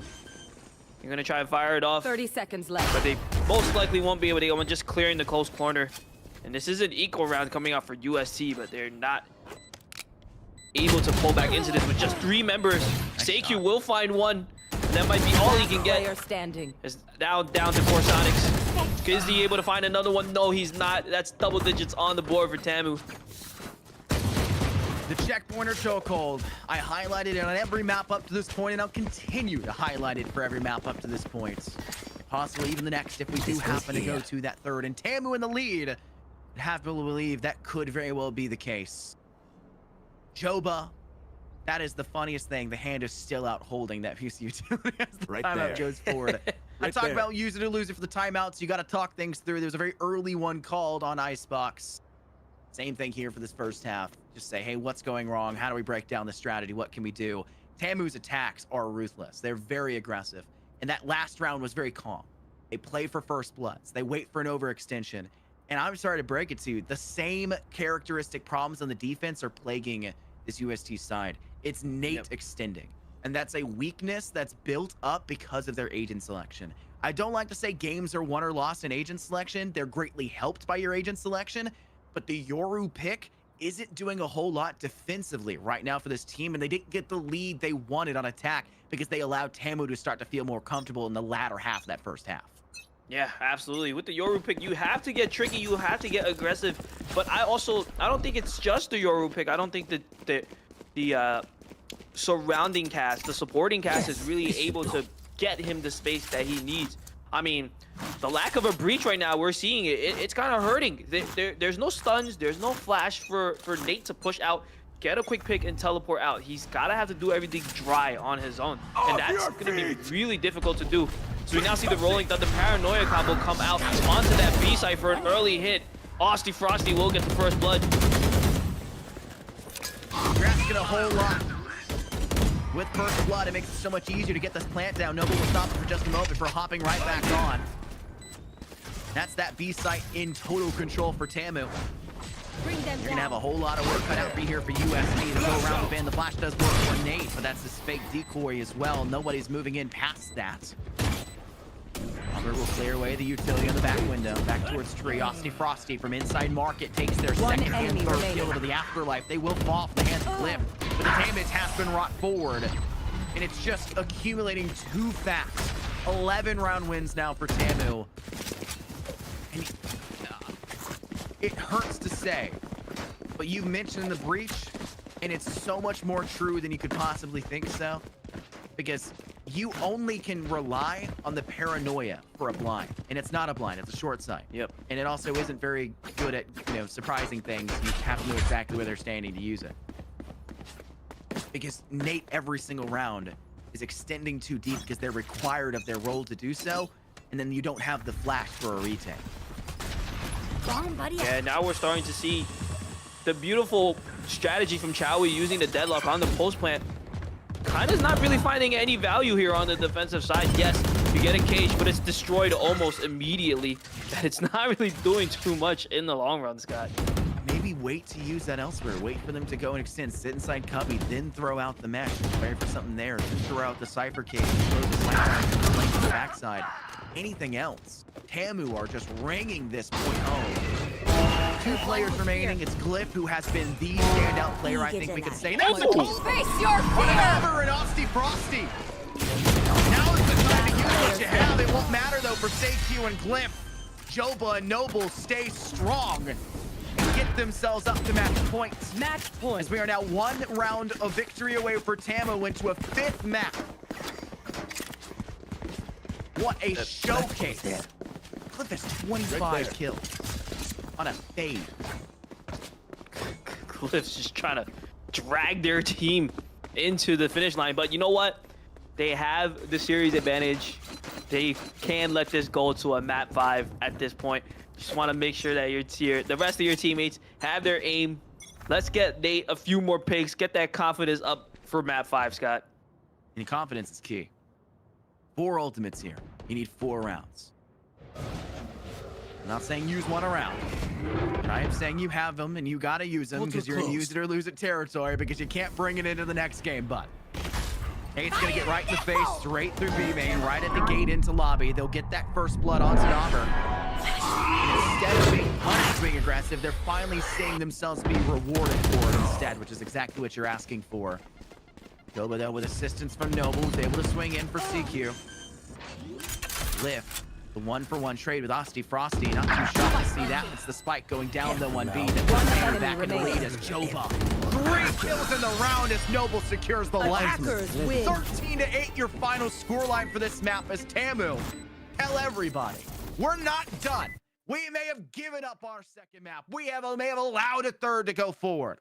You're gonna try and fire it off, 30 seconds left. but they most likely won't be able to go on just clearing the close corner. And this is an equal round coming out for UST, but they're not able to pull back into this with just 3 members. Seikyu will find one. That might be all he can Player get. standing. It's down to 4 Sonics. Is he able to find another one? No, he's not. That's double digits on the board for Tamu. The checkpointer chokehold. I highlighted it on every map up to this point, and I'll continue to highlight it for every map up to this point. Possibly even the next if we do happen to go to that third. And Tamu in the lead. I'd have to believe that could very well be the case. Joba. That is the funniest thing. The hand is still out holding that piece of utility as the timeout goes forward. I talk about use it or lose it for the timeouts. You got to talk things through. There was a very early one called on Icebox. Same thing here for this first half. Just say, hey, what's going wrong? How do we break down the strategy? What can we do? Tamu's attacks are ruthless. They're very aggressive. And that last round was very calm. They play for first bloods. They wait for an overextension. And I'm sorry to break it to you, the same characteristic problems on the defense are plaguing this UST side. It's Nate extending. And that's a weakness that's built up because of their agent selection. I don't like to say games are won or lost in agent selection. They're greatly helped by your agent selection. But the Yoru pick isn't doing a whole lot defensively right now for this team. And they didn't get the lead they wanted on attack because they allowed Tamu to start to feel more comfortable in the latter half of that first half. Yeah, absolutely. With the Yoru pick, you have to get tricky. You have to get aggressive. But I don't think it's just the Yoru pick. I don't think that the surrounding cast, the supporting cast is really able to get him the space that he needs. I mean, the lack of a breach right now, we're seeing it. It's kind of hurting. There's no stuns. There's no flash for Nate to push out, get a quick pick, and teleport out. He's got to have to do everything dry on his own. And that's going to be really difficult to do. So we now see the Rolling Thunder Paranoia combo come out onto that B site for an early hit. Austy Frosty will get the first blood. You're asking a whole lot. With first blood, it makes it so much easier to get this plant down. Noble will stop it for just a moment before hopping right back on. That's that B site in total control for Tamu. Bring them You're gonna have a down. whole lot of work cut out for here for UST to go around the bend. The flash does work for Nate, but that's this fake decoy as well. Nobody's moving in past that. Albert will clear away the utility on the back window. Back towards Tree. Austy Frosty from inside market takes their One second and enemy third remaining. kill to the afterlife. They will fall off the hands of Cliff, but the damage has been wrought forward. And it's just accumulating too fast. 11 round wins now for Tamu. And it hurts to say, but you mentioned the breach, and it's so much more true than you could possibly think so. Because you only can rely on the paranoia for a blind. And it's not a blind, it's a short sight. Yep. And it also isn't very good at, surprising things. You have to know exactly where they're standing to use it. Because Nate every single round is extending too deep because they're required of their role to do so, and then you don't have the flash for a retake. Bomb, buddy. Yeah, now we're starting to see the beautiful strategy from Chowie using the deadlock on the post plant. Kind of not really finding any value here on the defensive side. Yes, you get a cage, but it's destroyed almost immediately. It's not really doing too much in the long run, Scott. Maybe wait to use that elsewhere. Wait for them to go and extend. Sit inside Cubby, then throw out the mesh. Wait for something there. Then throw out the Cypher cage. Throw the flank to the backside. Anything else. Tamu are just ringing this point home. 2 players remaining. It's Glyph, who has been the standout player, I think we could say. Now it's Face your fear. Hammer and Austy Frosty. Now is the time to use what you have. It won't matter, though, for Seikyu and Glyph. Joba and Noble stay strong and get themselves up to match points. Match point. As we are now 1 round of victory away for Tamu into a 5th map. What a showcase. Cliff has 25 kills on a fade. Cliff's just trying to drag their team into the finish line. But you know what? They have the series advantage. They can let this go to a map 5 at this point. Just want to make sure that the rest of your teammates have their aim. Let's get Nate a few more picks. Get that confidence up for map 5, Scott. And confidence is key. 4 ultimates here. You need 4 rounds. I'm not saying use 1 a round. I am saying you have them and you gotta use them because you're in use it or lose it territory because you can't bring it into the next game, but It's going to get right in the face, straight through B main, right at the gate into lobby. They'll get that first blood onto Dauber. And instead of being punished being aggressive, they're finally seeing themselves be rewarded for it instead, which is exactly what you're asking for. Goba, though, with assistance from Noble, who's able to swing in for CQ. Lift. The 1-for-1 trade with Asti Frosty. Not too shocked to see that. It's the spike going down the 1B. That puts Tanner back in the lead as Jova. 3 kills in the round as Noble secures the last. Attackers win. 13-8 your final scoreline for this map as Tamu. Tell everybody, we're not done. We may have given up our second map. We may have allowed a third to go forward.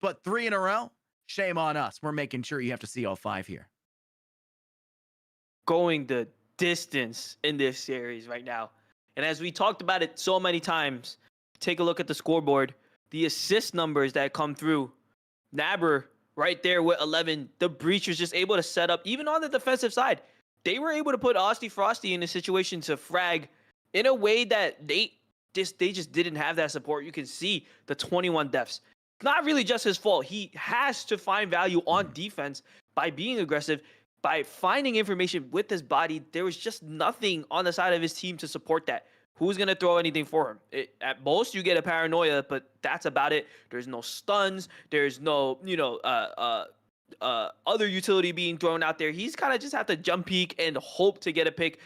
But 3 in a row, shame on us. We're making sure you have to see all 5 here. Going the distance in this series right now. And as we talked about it so many times, take a look at the scoreboard. The assist numbers that come through. Nabber right there with 11. The Breach was just able to set up, even on the defensive side. They were able to put Asti Frosty in a situation to frag in a way that they just didn't have that support. You can see the 21 deaths. Not really just his fault. He has to find value on defense by being aggressive, by finding information with his body. There was just nothing on the side of his team to support that. Who's going to throw anything for him? At most, you get a paranoia, but that's about it. There's no stuns. There's no, other utility being thrown out there. He's kind of just have to jump peek and hope to get a pick.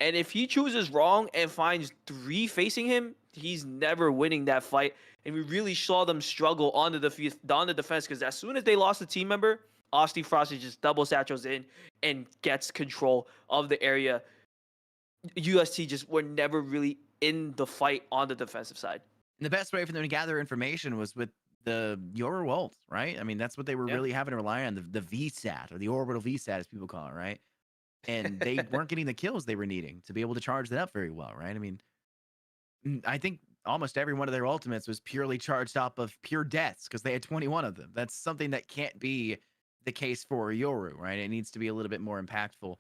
And if he chooses wrong and finds 3 facing him, he's never winning that fight. And we really saw them struggle on the defense, because as soon as they lost a team member, Asti Frosty just double satchels in and gets control of the area. UST just were never really in the fight on the defensive side. And the best way for them to gather information was with the Yoru ult, right? I mean, that's what they were really having to rely on, the VSAT, or the orbital VSAT as people call it, right? And they weren't getting the kills they were needing to be able to charge that up very well, right? I mean, I think almost every one of their ultimates was purely charged up of pure deaths because they had 21 of them. That's something that can't be the case for Yoru, right? It needs to be a little bit more impactful.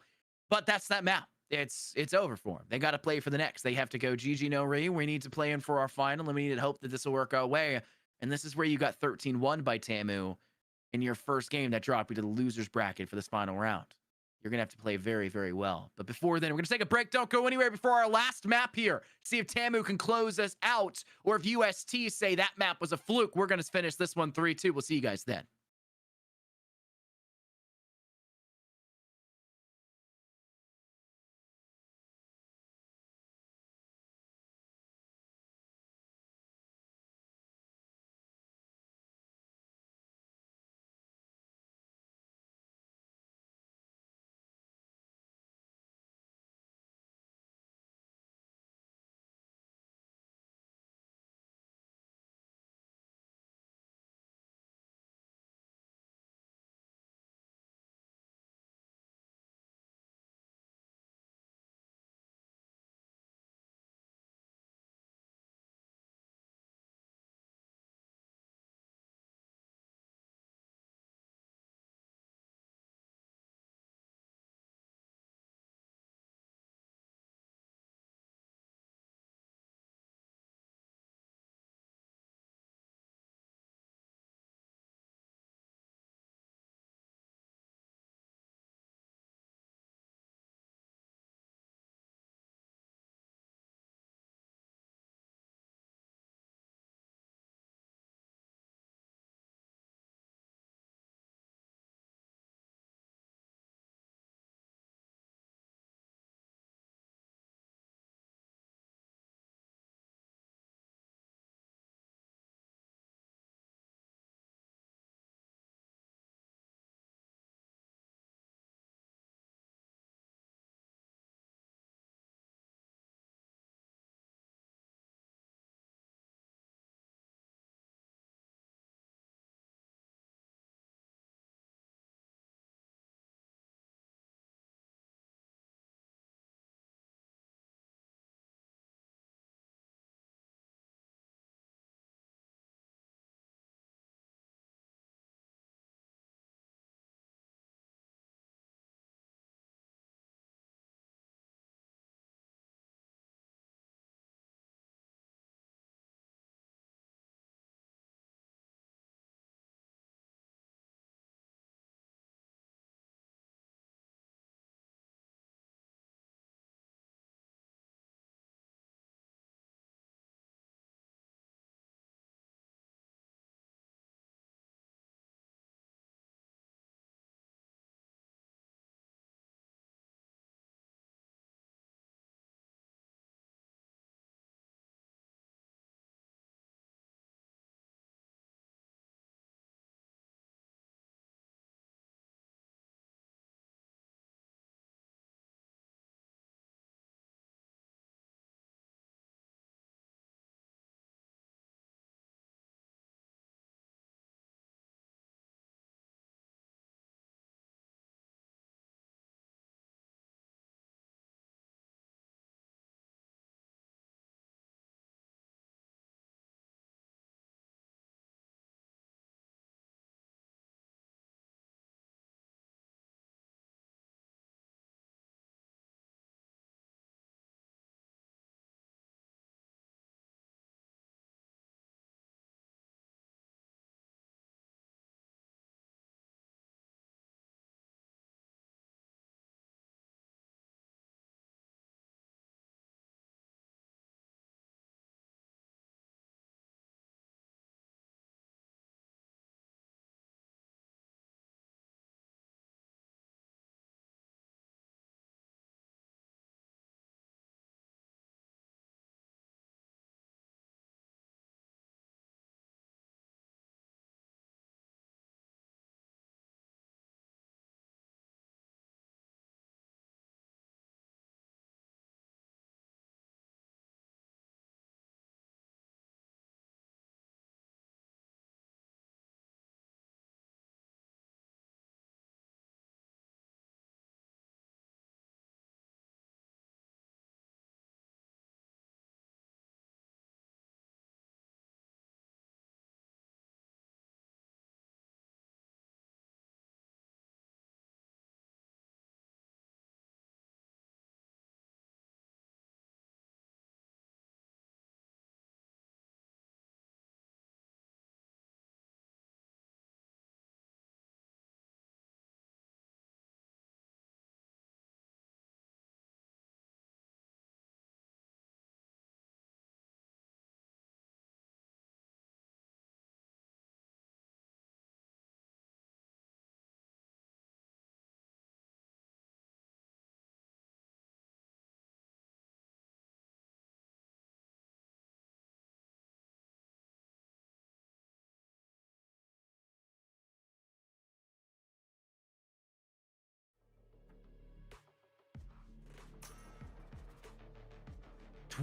But that's that map. It's over for them. They got to play for the next. They have to go GG no re. We need to play in for our final, and we need to hope that this will work our way. And this is where you got 13-1 by Tamu in your first game that dropped you to the loser's bracket for this final round. You're going to have to play very, very well. But before then, we're going to take a break. Don't go anywhere before our last map here. See if Tamu can close us out, or if UST say that map was a fluke. We're going to finish this one 3-2. We'll see you guys then.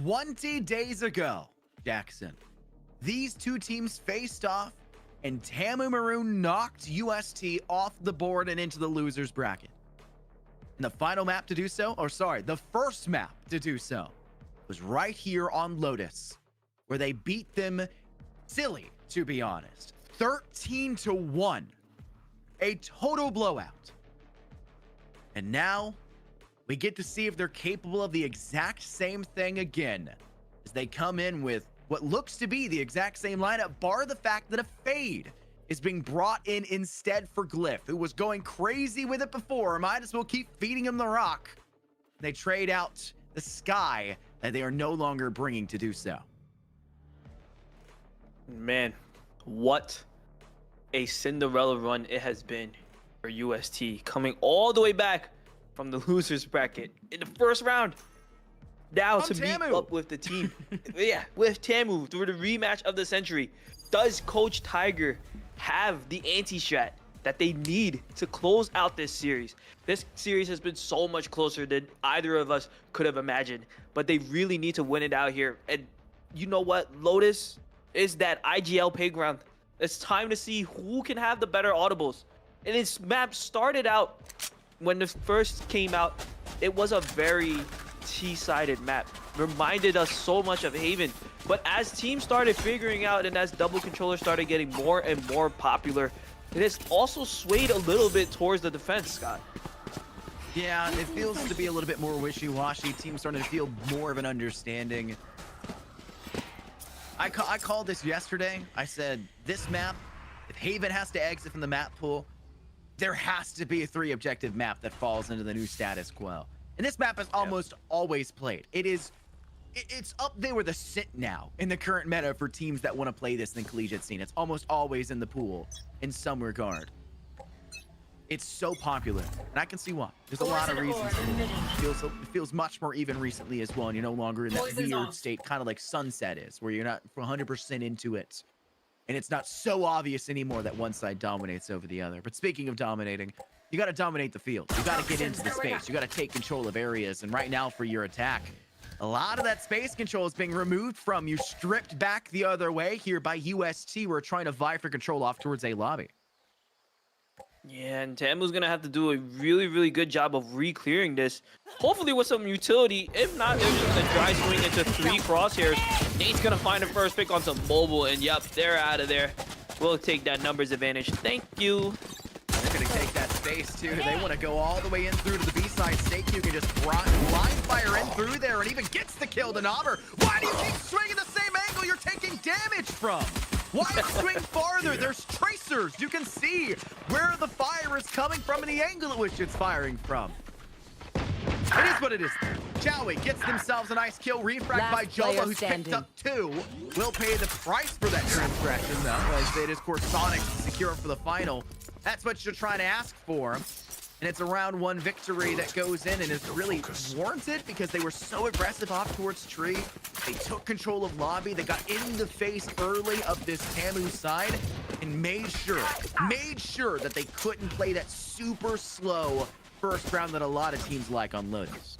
20 days ago, Jackson, these two teams faced off and Tamu Maroon knocked UST off the board and into the losers bracket. And the final map to do so, or sorry, the first map to do so was right here on Lotus, where they beat them silly, to be honest. 13-1. A total blowout. And now we get to see if they're capable of the exact same thing again, as they come in with what looks to be the exact same lineup, bar the fact that a Fade is being brought in instead for Glyph, who was going crazy with it before. Might as well keep feeding him the rock. They trade out the Sky that they are no longer bringing to do so. Man, what a Cinderella run it has been for UST, coming all the way back from the losers bracket in the first round. Now to meet up with the team. Yeah, with Tamu through the rematch of the century. Does Coach Tiger have the anti-strat that they need to close out this series? This series has been so much closer than either of us could have imagined, but they really need to win it out here. And you know what? Lotus is that IGL playground. It's time to see who can have the better audibles. And this map started out, when it first came out, it was a very T-sided map. Reminded us so much of Haven. But as teams started figuring out and as double controllers started getting more and more popular, it has also swayed a little bit towards the defense, Scott. Yeah, it feels to be a little bit more wishy-washy. Teams starting to feel more of an understanding. I called this yesterday. I said, this map, if Haven has to exit from the map pool, there has to be a 3 objective map that falls into the new status quo. And this map is almost always played. It's up there with a sit now in the current meta for teams that want to play this in the collegiate scene. It's almost always in the pool in some regard. It's so popular, and I can see why. There's a lot of reasons. It feels much more even recently as well, and you're no longer in that weird state, kind of like Sunset is, where you're not 100% into it. And it's not so obvious anymore that one side dominates over the other. But speaking of dominating, you got to dominate the field. You got to get into the space. You got to take control of areas. And right now for your attack, a lot of that space control is being removed from you, stripped back the other way here by UST. We're trying to vie for control off towards A lobby. Yeah, and Tamu's going to have to do a really, really good job of re-clearing this. Hopefully with some utility. If not, they're just going to dry swing into 3 crosshairs. Nate's going to find a first pick on some mobile, and yep, they're out of there. We'll take that numbers advantage. Thank you. They're going to take that space, too. They want to go all the way in through to the B-side. StakeQ can just blind fire in through there and even gets the kill to Nobber. Why do you keep swinging the same angle you're taking damage from? Why swing farther? There's tracers. You can see where the fire is coming from and the angle at which it's firing from. It is what it is. Chowie gets themselves a nice kill. Refract by Jola, who's picked up 2. Will pay the price for that transgression, though, as it is Corsonic to secure for the final. That's what you're trying to ask for. And it's a round 1 victory that goes in and is really warranted because they were so aggressive off towards Tree. They took control of lobby. They got in the face early of this Tamu side and made sure that they couldn't play that super slow first round that a lot of teams like on Lotus.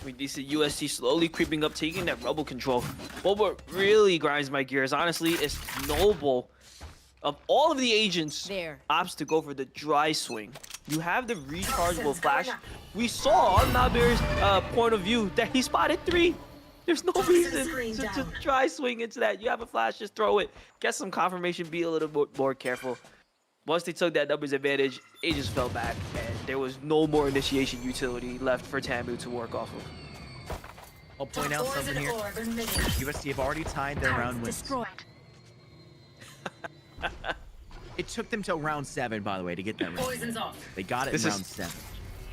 We see UST slowly creeping up, taking that rebel control. But what really grinds my gears, honestly, is Noble. Of all of the agents, opts to go for the dry swing. You have the rechargeable flash. We saw on Nabir's point of view that he spotted 3. There's no reason to dry swing into that. You have a flash, just throw it. Get some confirmation, be a little bit more careful. Once they took that numbers advantage, it just fell back, and there was no more initiation utility left for Tamu to work off of. I'll point out something here. UST have already tied their round wins. It took them till round 7, by the way, to get that round. They got it in round 7.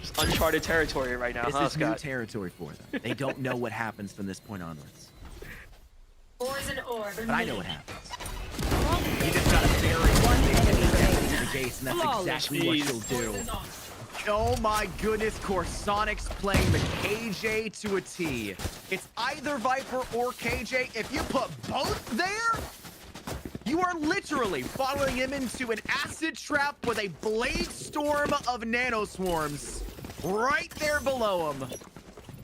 Just uncharted territory right now, this is new territory for them. They don't know what happens from this point onwards. But I know what happens. You just gotta bury one into the gates, and that's exactly what you'll do. Oh my goodness, Corsonic's playing the KJ to a T. It's either Viper or KJ. If you put both there, you are literally following him into an acid trap with a blade storm of nanoswarms right there below him.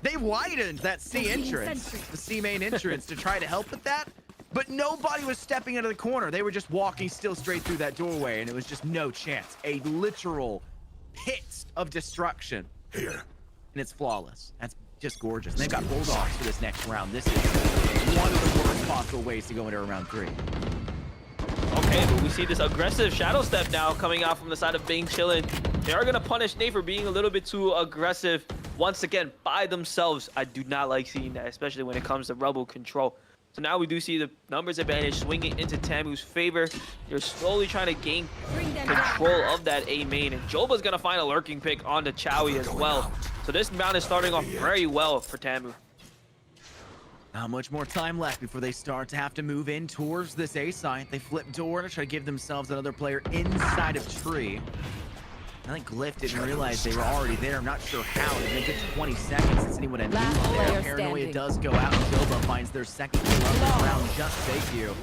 They widened that C Placing entrance, sentry. the C main entrance, to try to help with that. But nobody was stepping into the corner. They were just walking still straight through that doorway, and it was just no chance. A literal pit of destruction. Here. And it's flawless. That's just gorgeous. And they've got Bulldogs for this next round. This is one of the worst possible ways to go into round 3. Okay, but we see this aggressive shadow step now coming out from the side of Bing chilling. They are going to punish Nate for being a little bit too aggressive once again by themselves. I do not like seeing that, especially when it comes to rebel control. So now we do see the numbers advantage swinging into Tamu's favor. They're slowly trying to gain Bring them control of that A main, and Joba's going to find a lurking pick onto Chowie as well. So this round is starting off very well for Tamu. Not much more time left before they start to have to move in towards this A site. They flip door to try to give themselves another player inside of tree. I think Glyph didn't realize they were already there. I'm not sure how. It's been a good 20 seconds since anyone had Last moved there. player Paranoia standing. does go out, and Joba finds their second kill of this round. Just thank you.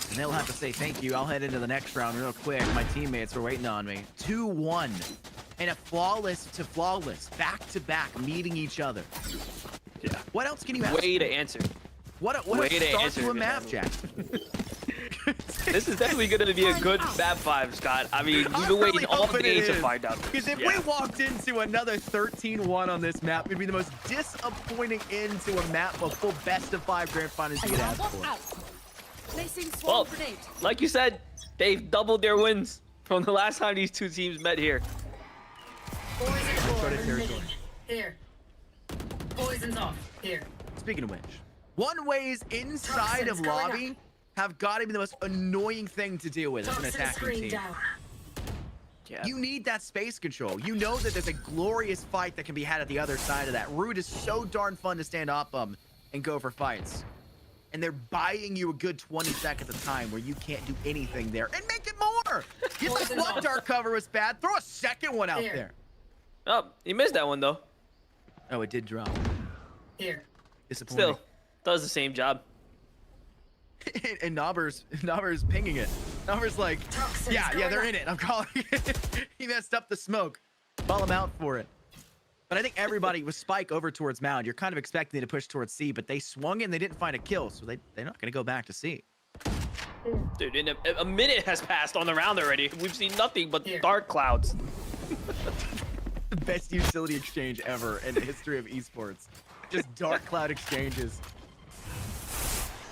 And they'll have to say thank you. I'll head into the next round real quick. My teammates were waiting on me. 2-1. And a flawless to flawless. Back-to-back meeting each other. Yeah. What else can you ask? Way to answer. What way a to start answer, to a man. map, Jack. This is definitely going to be a good map 5, Scott. I mean, you've been waiting all day to find out. Because if we walked into another 13-1 on this map, it'd be the most disappointing end to a map of full best of 5 grand finals you could ask Alarm for. bot out. Placing swarm Well, grenade. like you said, they've doubled their wins from the last time these two teams met here. Poison core Try to territory. emitting. Here. Poison's off. Here. Speaking of which, one ways inside of Toxins going lobby have got to be the most annoying thing to deal with as an Toxin attacking screen team. down. Yeah. You need that space control. You know that there's a glorious fight that can be had at the other side of that. Root is so darn fun to stand up and go for fights. And they're buying you a good 20 seconds of time where you can't do anything there. And make it more! You thought Poison's one off. dark cover was bad. Throw a second one out Here. there. Oh, you missed that one, though. Oh, it did drop. Here. Disappointing. Still, does the same job. And Knobber's pinging it. Knobber's like, Toxins yeah, going they're up. in it. I'm calling it. He messed up the smoke. Call him out for it. But I think everybody was spike over towards Mound. You're kind of expecting to push towards C, but they swung and they didn't find a kill, so they're not going to go back to C. Dude, in a minute has passed on the round already. We've seen nothing but Here. dark clouds. The best utility exchange ever in the history of esports. Just dark cloud exchanges.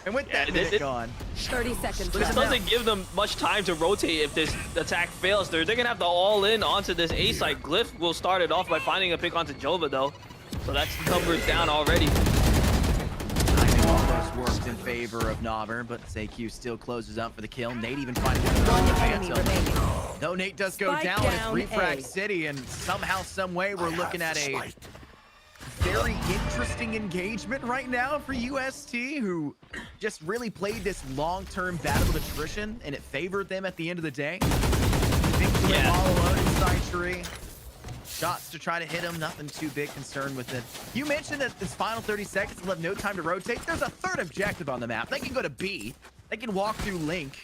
And with that minute gone, 30 seconds This left. doesn't give them much time to rotate if this attack fails. They're going to have to all in onto this A site. Glyph will start it off by finding a pick onto Joba, though. So that's numbers down already. timing almost worked in favor of Knobber, but ZQ still closes up for the kill. Nate even finding one Enemy remaining. Though Nate does go Spike down, it's down Refract A. City, and somehow, some way, we're looking at a Spike. very interesting engagement right now for UST, who just really played this long-term battle of attrition, and it favored them at the end of the day. Victory Yeah. all alone inside tree. Shots to try to hit him, nothing too big concern with it. You mentioned that this final 30 seconds will have no time to rotate. There's a third objective on the map. They can go to B. They can walk through Link.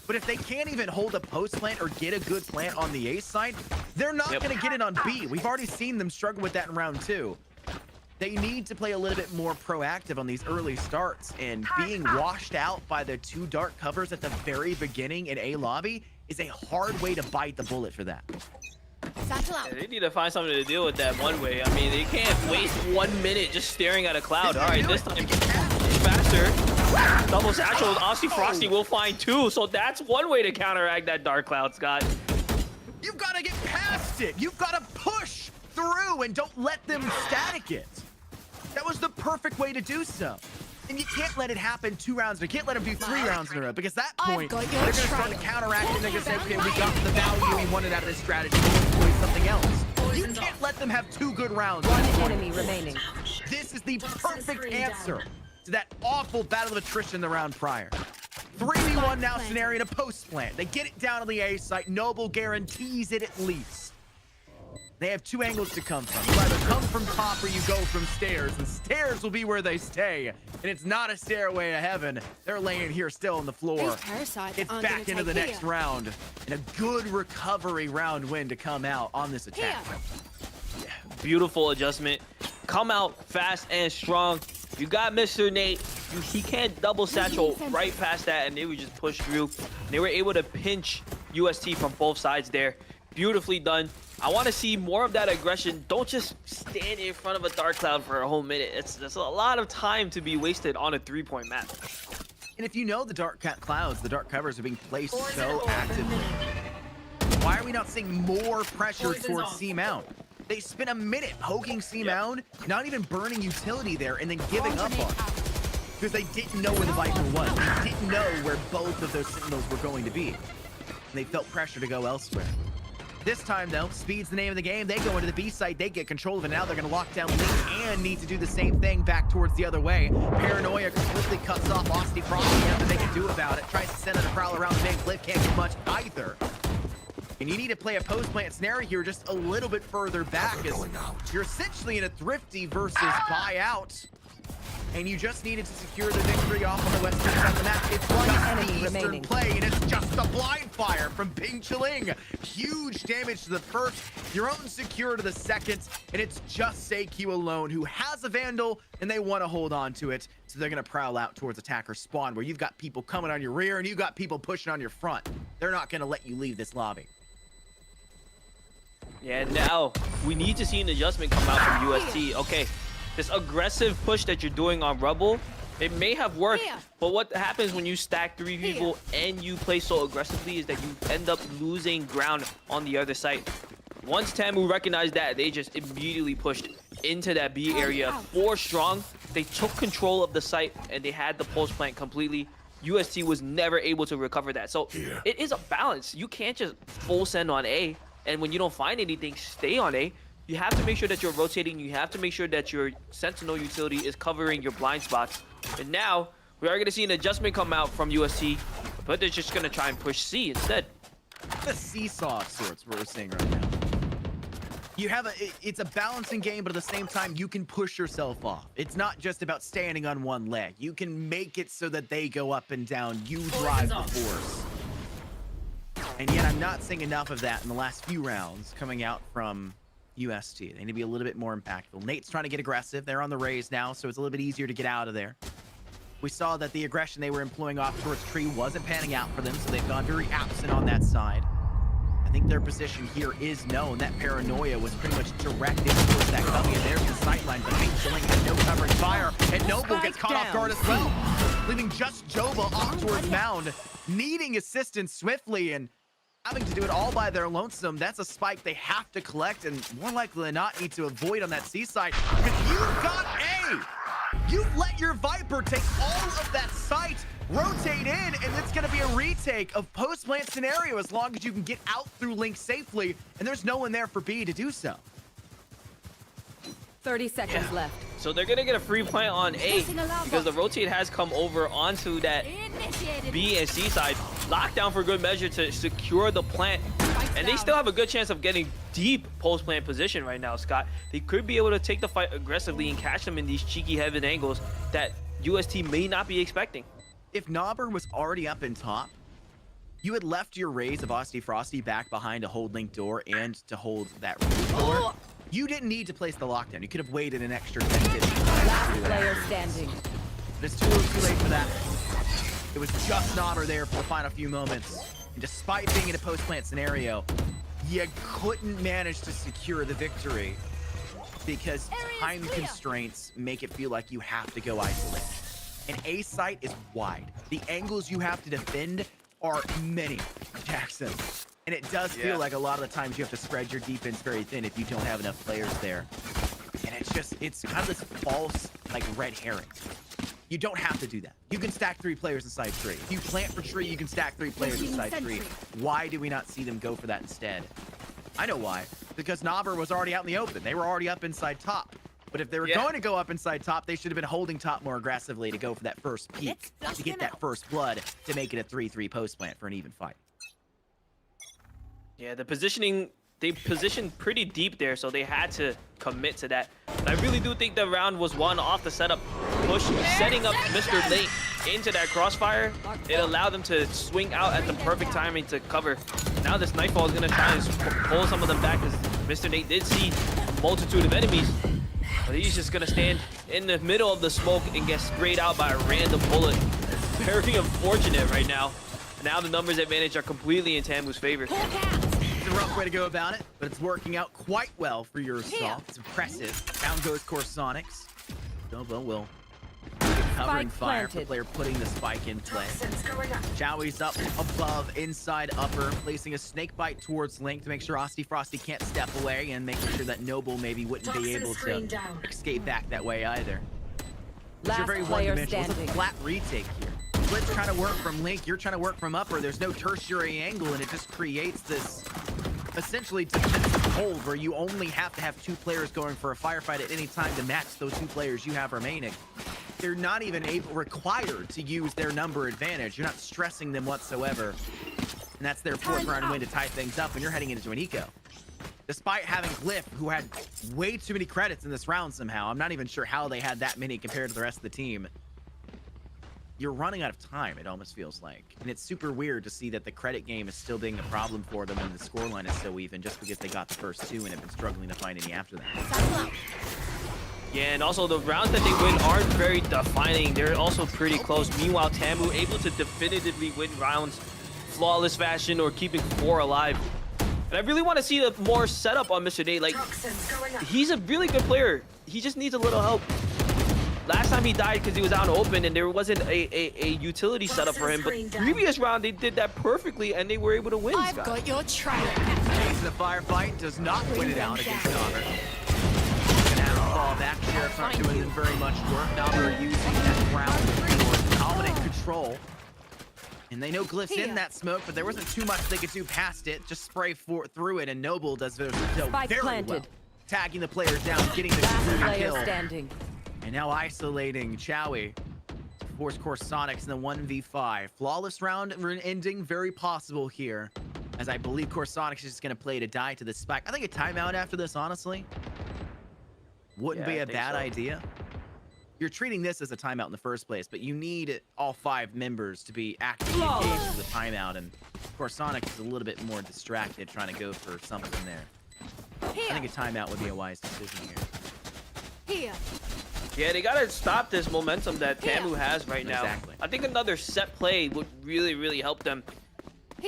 But if they can't even hold a post plant or get a good plant on the A side, they're not Yep. going to get it on B. We've already seen them struggle with that in round 2. They need to play a little bit more proactive on these early starts, and being washed out by the 2 dark covers at the very beginning in A lobby is a hard way to bite the bullet for that. Satchel out. Yeah, they need to find something to deal with that one way. I mean, they can't waste 1 minute just staring at a cloud. All right, this time faster. Double satchel. Honestly, Frosty will find 2. So that's one way to counteract that dark cloud, Scott. You've got to get past it. You've got to push through and don't let them static it. That was the perfect way to do so. And you can't let it happen 2 rounds. You can't let them do 3 rounds in a row, because at that I've point, got they're your going to start to trail. counteract and they're going to say, okay, we got the value we wanted out of this strategy. We'll employ something else. You Poison's can't off. let them have 2 good rounds. One enemy remaining. This is the Toxin perfect screen answer down. to that awful battle of attrition the round prior. 3v1 now scenario in a post plant. They get it down on the A site. Noble guarantees it at least. They have 2 angles to come from. You either come from top or you go from stairs, and stairs will be where they stay. And it's not a stairway to heaven. They're laying here still on the floor. These parasites It's aren't back gonna into the take next here. round, and a good recovery round win to come out on this attack. Here. Beautiful adjustment. come out fast and strong. You got Mr. Nate. He can't double satchel right past that, and they would just push through. They were able to pinch UST from both sides there. Beautifully done. I want to see more of that aggression. Don't just stand in front of a dark cloud for a whole minute. That's a lot of time to be wasted on a 3-point map. And if you know the dark clouds, the dark covers are being placed so actively, why are we not seeing more pressure towards C-Mount? They spent a minute poking C-Mount, not even burning utility there, and then giving up on it. Because they didn't know where the Viper was. They didn't know where both of those Sentinels were going to be. And they felt pressure to go elsewhere. This time, though, speed's the name of the game. They go into the B site, they get control of it. Now they're going to lock down Link and need to do the same thing back towards the other way. Paranoia completely cuts off Austin Frosty. Nothing they can do about it. Tries to send it a prowl around the main cliff. Can't do much either. And you need to play a post-plant scenario here just a little bit further back, as you're essentially in a thrifty versus buyout. And you just needed to secure the victory off on the western side of the map. It's just the eastern play, and it's just a blind fire from Ping Chiling. Huge damage to the first, your own secure to the second, and it's just Seikyu alone who has a Vandal, and they want to hold on to it. So they're going to prowl out towards attacker spawn, where you've got people coming on your rear, and you've got people pushing on your front. They're not going to let you leave this lobby. Yeah, now we need to see an adjustment come out from UST. Okay, this aggressive push that you're doing on Rebel, it may have worked, but what happens when you stack 3 people and you play so aggressively is that you end up losing ground on the other side. Once Tamu recognized that, they just immediately pushed into that B area 4 strong. They took control of the site and they had the pulse plant completely. UST was never able to recover that. So it is a balance. You can't just full send on A, and when you don't find anything, stay on A. You have to make sure that you're rotating. You have to make sure that your Sentinel utility is covering your blind spots. And now, we are going to see an adjustment come out from UST, but they're just going to try and push C instead. The seesaw of sorts, what we're seeing right now. You have it's a balancing game, but at the same time, you can push yourself off. It's not just about standing on one leg. You can make it so that they go up and down. You drive the force. And yet, I'm not seeing enough of that in the last few rounds coming out from UST. They need to be a little bit more impactful. Nate's trying to get aggressive. They're on the raise now, so it's a little bit easier to get out of there. We saw that the aggression they were employing off towards Tree wasn't panning out for them, so they've gone very absent on that side. I think their position here is known. That Paranoia was pretty much directed towards that cubby, and there's the sightlines. But Pink Chiling has no covering fire, and Noble gets caught off guard as well, leaving just Jova off towards Mound, needing assistance swiftly, and having to do it all by their lonesome. That's a spike they have to collect, and more likely than not need to avoid on that seaside. Because you've got A! You've let your Viper take all of that site, rotate in, and it's going to be a retake of post-plant scenario as long as you can get out through Link safely, and there's no one there for B to do so. 30 seconds left. So they're going to get a free plant on A because the rotate has come over onto that B and C side. Lockdown for good measure to secure the plant. And they still have a good chance of getting deep post-plant position right now, Scott. They could be able to take the fight aggressively and catch them in these cheeky heaven angles that UST may not be expecting. If Knobber was already up in top, you had left your raise of Austin Frosty back behind to hold Link door and to hold that roof door. You didn't need to place the lockdown. You could have waited an extra 10 minutes. Last player standing. But it's too late for that. It was just Knobber there for the final few moments. And despite being in a post-plant scenario, you couldn't manage to secure the victory because time constraints make it feel like you have to go isolate. An A site is wide. The angles you have to defend are many, Jackson. And it does feel like a lot of the times you have to spread your defense very thin if you don't have enough players there. And it's kind of this false, like, red herring. You don't have to do that. You can stack 3 players inside Tree. If you plant for Tree, you can stack 3 players inside Tree. Why do we not see them go for that instead? I know why. Because Knobber was already out in the open. They were already up inside top. But if they were going to go up inside top, they should have been holding top more aggressively to go for that first peek, to get that first blood, to make it a 3-3 post plant for an even fight. Yeah, the positioning, they positioned pretty deep there, so they had to commit to that. But I really do think the round was won off the setup push, setting up Mr. Nate into that crossfire. It allowed them to swing out at the perfect timing to cover. Now this Nightfall is going to try and pull some of them back, because Mr. Nate did see a multitude of enemies. But he's just gonna stand in the middle of the smoke and get sprayed out by a random bullet. Very unfortunate right now. Now the numbers advantage are completely in Tamu's favor. It's a rough way to go about it, but it's working out quite well for your assault. It's impressive. Down goes Corsonics. Nobo will covering fire for the player putting the spike in play. Joey's up above, inside upper, placing a snake bite towards Link to make sure Frosty can't step away and making sure that Noble maybe wouldn't be able to escape back that way either. You're very one-dimensional. It's a flat retake here. Split's trying to work from Link, you're trying to work from upper. There's no tertiary angle, and it just creates this essentially defensive hold where you only have to have 2 players going for a firefight at any time to match those 2 players you have remaining. They're not even required to use their number advantage. You're not stressing them whatsoever. And that's their 4th round win to tie things up when you're heading into an eco. Despite having Glyph, who had way too many credits in this round somehow. I'm not even sure how they had that many compared to the rest of the team. You're running out of time, it almost feels like. And it's super weird to see that the credit game is still being a problem for them when the scoreline is so even, just because they got the first 2 and have been struggling to find any after that. Yeah, and also the rounds that they win aren't very defining. They're also pretty close. Meanwhile, Tamu able to definitively win rounds flawless fashion or keeping 4 alive. And I really want to see more setup on Mr. Day. Like, he's a really good player. He just needs a little help. Last time he died because he was out in open and there wasn't a utility setup for him. But previous round, they did that perfectly and they were able to win. I've got your trail. Chasing the firefight, does not win it out against Nobber. Gonna have to fall back. Sheriff's not doing very much work. Nobber using that round for dominant control. And they know Glyph's in that smoke, but there wasn't too much they could do past it. Just spray through it, and Noble does very well. Tagging the player down, getting the kill. And now isolating Chowie. Force Corsonics in the 1v5. Flawless round ending, very possible here. As I believe Corsonics is just going to play to die to the spike. I think a timeout after this, honestly, wouldn't be a bad idea. You're treating this as a timeout in the first place, but you need all 5 members to be actively engaged with the timeout. And Corsonics is a little bit more distracted trying to go for something there. I think a timeout would be a wise decision here. Yeah, they gotta stop this momentum that Tamu has right now. Exactly. I think another set play would really help them.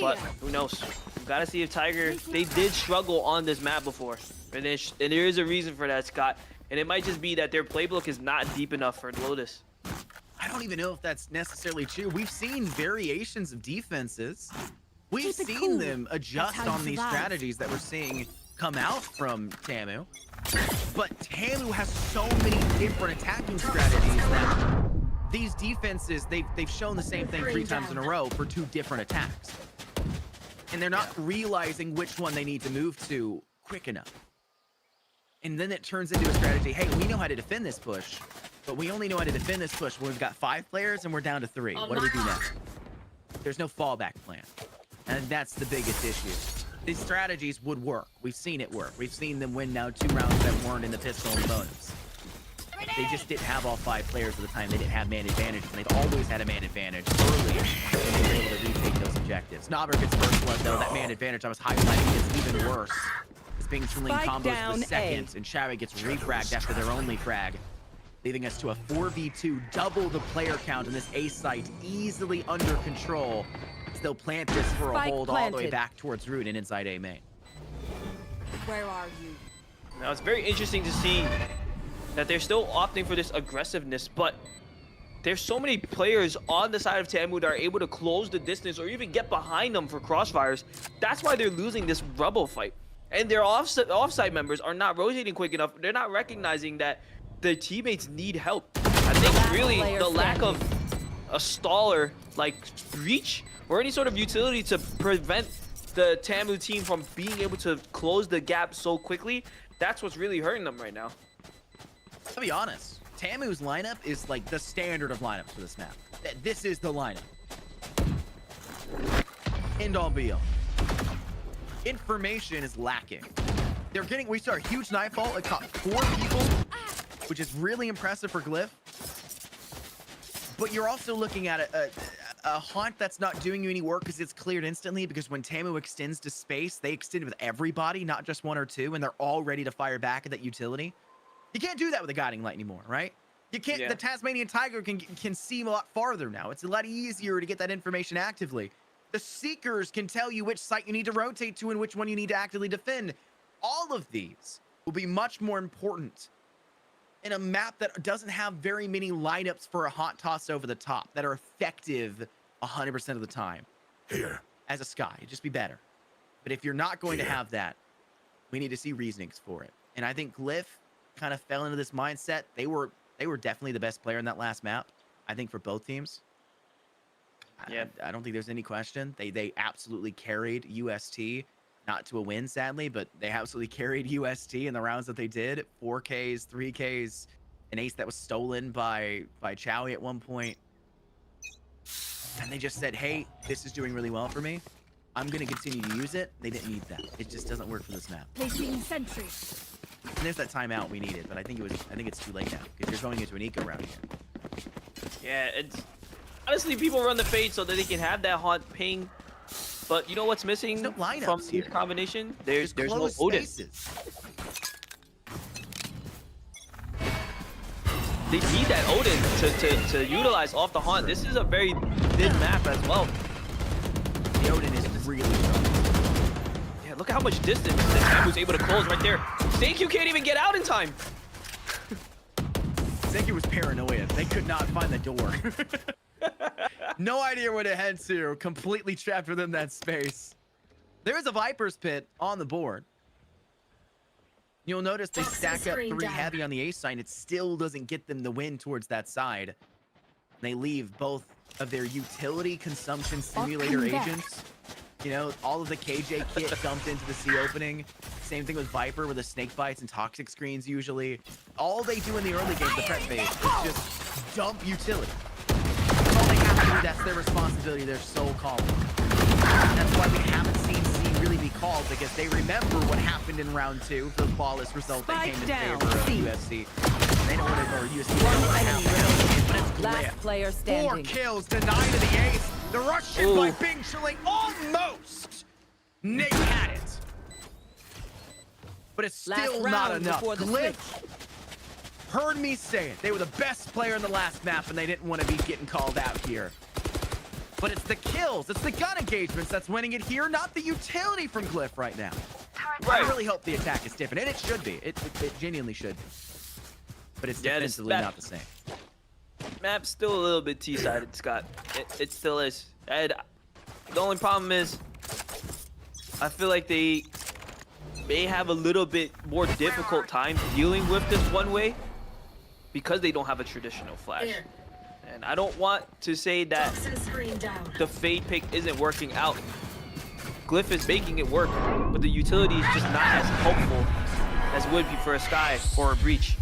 But who knows? We gotta see if Tiger. They did struggle on this map before, and there is a reason for that, Scott. And it might just be that their playbook is not deep enough for Lotus. I don't even know if that's necessarily true. We've seen variations of defenses. We've seen them adjust on these strategies that we're seeing come out from Tamu. But Tamu has so many different attacking strategies that these defenses, they've shown the same thing 3 times in a row for 2 different attacks. And they're not realizing which one they need to move to quick enough. And then it turns into a strategy, hey, we know how to defend this push, but we only know how to defend this push when we've got 5 players and we're down to 3. What do we do next? There's no fallback plan. And that's the biggest issue. These strategies would work. We've seen it work. We've seen them win now 2 rounds that weren't in the pistol and bonus. They just didn't have all 5 players at the time. They didn't have man advantage, and they've always had a man advantage early, and they were able to retake those objectives. Nobber gets first blood, though. That man advantage I was highlighting is even worse. It's being Chilling combos the second, and Chowie gets refragged after their only frag, leaving us to a 4v2, double the player count in this A site, easily under control. They'll plant this for a hold all the way back towards Root and inside A main. Where are you? Now, it's very interesting to see that they're still opting for this aggressiveness, but there's so many players on the side of Tamu that are able to close the distance or even get behind them for crossfires. That's why they're losing this Rebel fight. And their offside members are not rotating quick enough. They're not recognizing that their teammates need help. I think really the lack of a staller like Breach or any sort of utility to prevent the Tamu team from being able to close the gap so quickly, that's what's really hurting them right now. I'll be honest, Tamu's lineup is like the standard of lineups for this map. This is the lineup. End all be all. Information is lacking. We saw a huge nightfall. It caught 4 people, which is really impressive for Glyph. But you're also looking at a haunt that's not doing you any work because it's cleared instantly, because when Tamu extends to space, they extend with everybody, not just 1 or 2, and they're all ready to fire back at that utility. You can't do that with a guiding light anymore, right? You can't. Yeah. The Tasmanian Tiger can see a lot farther now. It's a lot easier to get that information actively. The Seekers can tell you which site you need to rotate to and which one you need to actively defend. All of these will be much more important in a map that doesn't have very many lineups for a hot toss over the top that are effective 100% of the time. Here. As a Sky, it'd just be better. But if you're not going to have that, we need to see reasonings for it. And I think Glyph kind of fell into this mindset. They were definitely the best player in that last map, I think, for both teams. Yeah. I don't think there's any question. They absolutely carried UST, not to a win, sadly, but they absolutely carried UST in the rounds that they did. 4Ks, 3Ks, an ace that was stolen by Chowie at one point. And they just said, hey, this is doing really well for me. I'm going to continue to use it. They didn't need that. It just doesn't work for this map. Placing sentry. And there's that timeout we needed, but I think it's too late now because you're going into an eco round here. Yeah, it's honestly people run the fade so that they can have that haunt ping. But you know what's missing There's no lineups from here. this combination? There's no Closed Odin. spaces. They need that Odin to utilize off the haunt. This is a very thin map as well. The Odin is really strong. Yeah, look at how much distance that Cam was able to close right there. Stanku can't even get out in time. Zenki was paranoia. They could not find the door. No idea where to head to. Completely trapped within that space. There is a Viper's Pit on the board. You'll notice they stack up 3 heavy on the ace side. It still doesn't get them the win towards that side. They leave both of their utility consumption simulator agents. You know, all of the KJ kit dumped into the C opening. Same thing with Viper with the snake bites and toxic screens usually. All they do in the early game, the prep phase, is just dump utility. That's all they have to do. That's their responsibility. They're sole calling. That's why we haven't seen C really be called, because they remember what happened in round 2 for the flawless result that came in favor of USC. They don't want to, or USC, they don't want to have but it's Last Glyph. player 4 standing. kills denied to the ace. The rush in by Bing Chilling almost. Nick had it. But it's still Last not round enough. before the Glyph heard me say it. They were the best player in the last map, and they didn't want to be getting called out here. But it's the kills, it's the gun engagements that's winning it here, not the utility from Glyph right now. I really hope the attack is different, and it should be. It genuinely should be. But it's defensively not the same. Map's still a little bit T-sided, Scott. It still is. And the only problem is, I feel like they may have a little bit more difficult time dealing with this one way because they don't have a traditional flash. Here. And I don't want to say that Toxin screen down. the fade pick isn't working out. Glyph is making it work, but the utility is just not as helpful as it would be for a Sky or a Breach.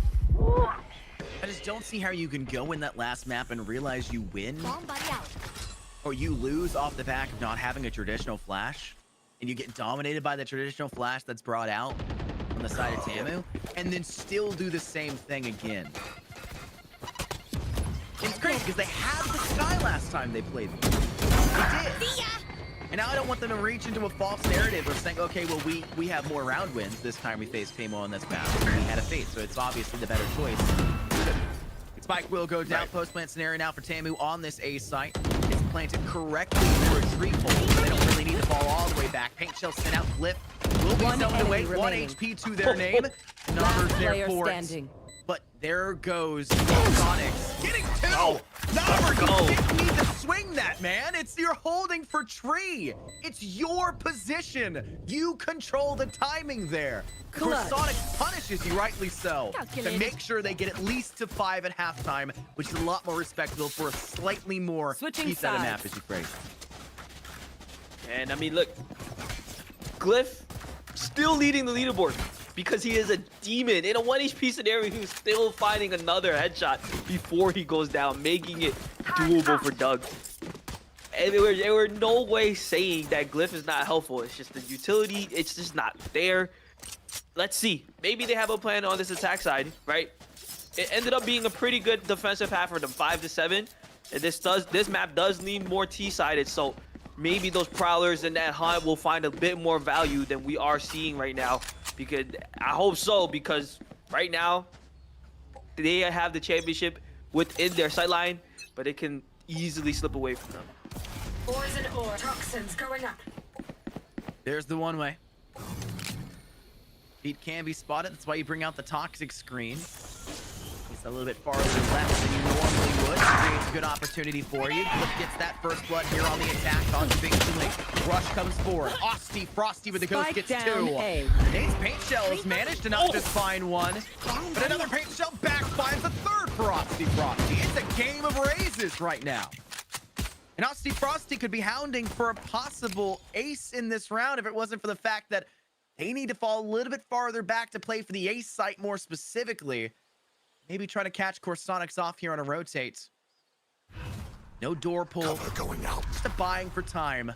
I just don't see how you can go in that last map and realize you win, Bomb buddy out. or you lose off the back of not having a traditional flash, and you get dominated by the traditional flash that's brought out on the side of Tamu, and then still do the same thing again. It's crazy because they had the Sky last time they played them. They did. And now I don't want them to reach into a false narrative of saying, okay, well, we have more round wins this time we faced Tamu on this map. We had a fate, so it's obviously the better choice. Spike will go down. Post-plant scenario now for Tamu on this A site. It's planted correctly through a tree hole, so they don't really need to fall all the way back. Paint shell sent out. Glyph will be zoned away. 1 HP to their name. Numbers there Player for it. standing. But there goes Sonics. Getting 2! Number, you didn't need to swing that, man. You're holding for tree. It's your position. You control the timing there. Clutch. Sonics punishes you, rightly so, to Calculated. make sure they get at least to 5 at halftime, which is a lot more respectable for a slightly more Switching piece out of map, sides. as you phrase it. And I mean, look, Glyph still leading the leaderboard because he is a demon. In a 1 HP scenario, he's still finding another headshot before he goes down, making it doable for Doug. And there were no way saying that Glyph is not helpful. It's just the utility, it's just not there. Let's see. Maybe they have a plan on this attack side, right? It ended up being a pretty good defensive half for them, 5-7. And this map does lean more T-sided, so maybe those prowlers and that hunt will find a bit more value than we are seeing right now. Because I hope so, because right now they have the championship within their sightline, but it can easily slip away from them. Poison ore. Toxins going up. There's the one way. Feet can be spotted. That's why you bring out the toxic screen. It's a little bit farther left than you normally would. Creates a good opportunity for you. Cliff gets that first blood here on the attack on Sphinxlink. Rush comes forward. Osty, Frosty with the ghost gets two. Today's paint shell has managed to not just find one, but another paint shell back finds a third for Osty Frosty. It's a game of raises right now. And Osty Frosty could be hounding for a possible ace in this round if it wasn't for the fact that they need to fall a little bit farther back to play for the ace site more specifically. Maybe try to catch Corsonics off here on a rotate. No door pull. Cover going out. Just a buying for time.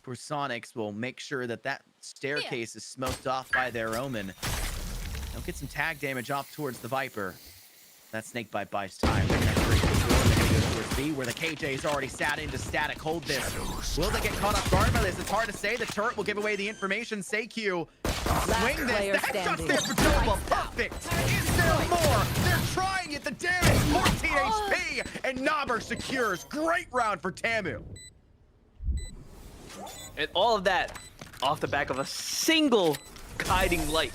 Corsonics will make sure that that staircase is smoked off by their Omen. They'll get some tag damage off towards the Viper. That snake bite buys time. They're gonna break the door. They're gonna go towards B, where the KJ's already sat into static. Hold this. Will they get caught off guard by this? It's hard to say. The turret will give away the information. Seikyu, swing this. The headshot's there for Jova. Perfect. Is there more? They're trying it. The damage. 14 HP. And Nobber secures. Great round for Tamu. And all of that off the back of a single guiding light.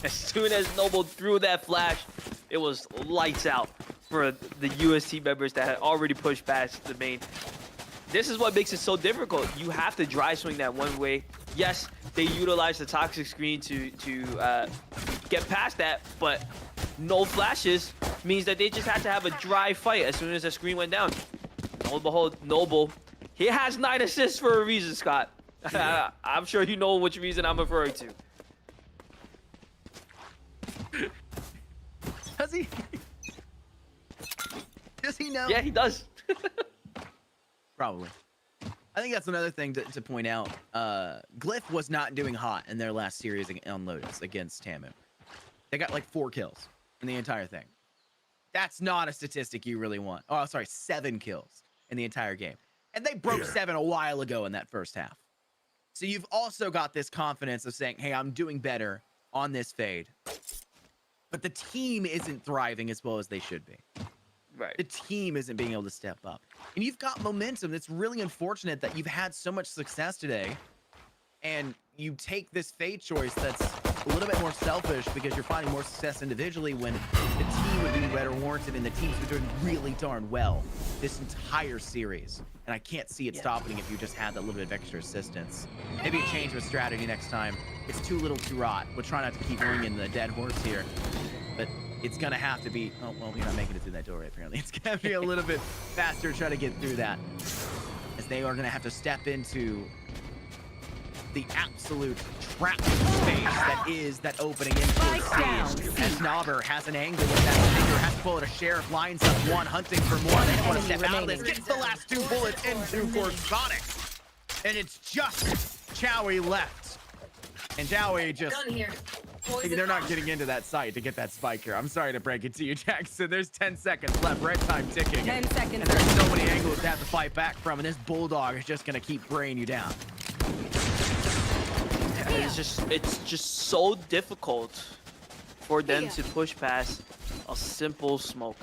As soon as Noble threw that flash, it was lights out for the UST members that had already pushed past the main. This is what makes it so difficult. You have to dry swing that one way. Yes, they utilize the toxic screen to get past that, but no flashes means that they just had to have a dry fight as soon as the screen went down. Lo and behold, Noble, he has 9 assists for a reason, Scott. I'm sure you know which reason I'm referring to. Does he? Does he know? Yeah, he does. Probably. I think that's another thing to point out. Glyph was not doing hot in their last series on Lotus against Tamu. They got like 4 kills in the entire thing. That's not a statistic you really want. Oh, sorry, 7 kills in the entire game. And they broke 7 a while ago in that first half. So you've also got this confidence of saying, hey, I'm doing better on this fade. But the team isn't thriving as well as they should be. Right. The team isn't being able to step up. And you've got momentum. It's really unfortunate that you've had so much success today. And you take this fade choice that's a little bit more selfish because you're finding more success individually when the team would be better warranted and the team's been doing really darn well this entire series. And I can't see it stopping if you just had that little bit of extra assistance. Maybe a change of strategy next time. It's too little too rot. We'll try not to keep ringing the dead horse here. But it's going to have to be... Oh, well, you're not making it through that door, apparently. It's going to be a little bit faster to try to get through that. As they are going to have to step into the absolute trap space that is that opening into the stage. As Nobber has an angle with that finger, has to pull it a sheriff, lines up one, hunting for more. They don't want to step out of this. Gets the last 2 bullets into Corsonics. And it's just Chowie left. And Chowie just... Gun here. Poison They're not out. getting into that site to get that spike here. I'm sorry to break it to you, Jackson. There's 10 seconds left. Red time ticking. 10 seconds. And there's so many angles to have to fight back from, and this Bulldog is just going to keep braying you down. It's just so difficult for them to push past a simple smoke.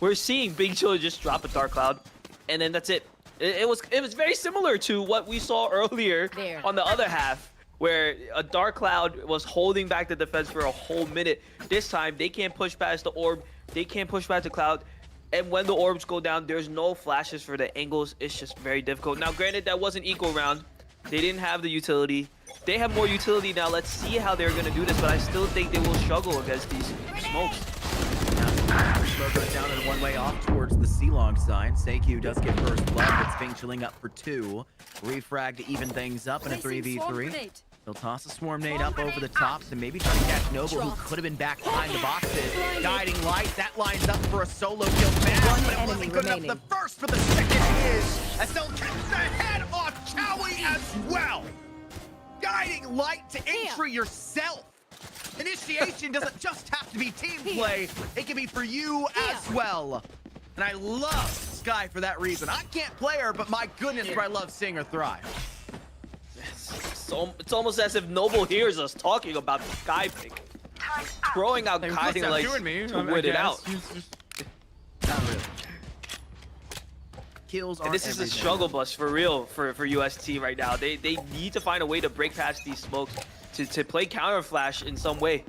We're seeing Big Chill just drop a Dark Cloud, and then that's it. It was very similar to what we saw earlier on the other half, where a Dark Cloud was holding back the defense for a whole minute. This time, they can't push past the orb. They can't push past the cloud. And when the orbs go down, there's no flashes for the angles. It's just very difficult. Now, granted, that was an equal round. They didn't have the utility. They have more utility now. Let's see how they're going to do this, but I still think they will struggle against these smokes. Smoke goes down and one way off towards the C-Long side. Seikyu does get first blood, but Sphinx chilling up for 2. Refrag to even things up in a 3v3. They'll toss a swarm nade up over the tops and maybe try to catch Noble, who could have been back behind the boxes. Guiding light, that lines up for a solo kill back, but it wasn't good enough the first, but the second is, as they'll catch the head off Chowie as well. Guiding light to entry yourself. Initiation doesn't just have to be team play, it can be for you as well. And I love Sky for that reason. I can't play her, but my goodness, I love seeing her thrive. It's almost as if Noble hears us talking about the Sky pick. throwing out Hey, what's guiding that lights doing me? to I win it guess. out. Not really. Kills are And this is a struggle bus for real for UST right now. They need to find a way to break past these smokes to play counter flash in some way.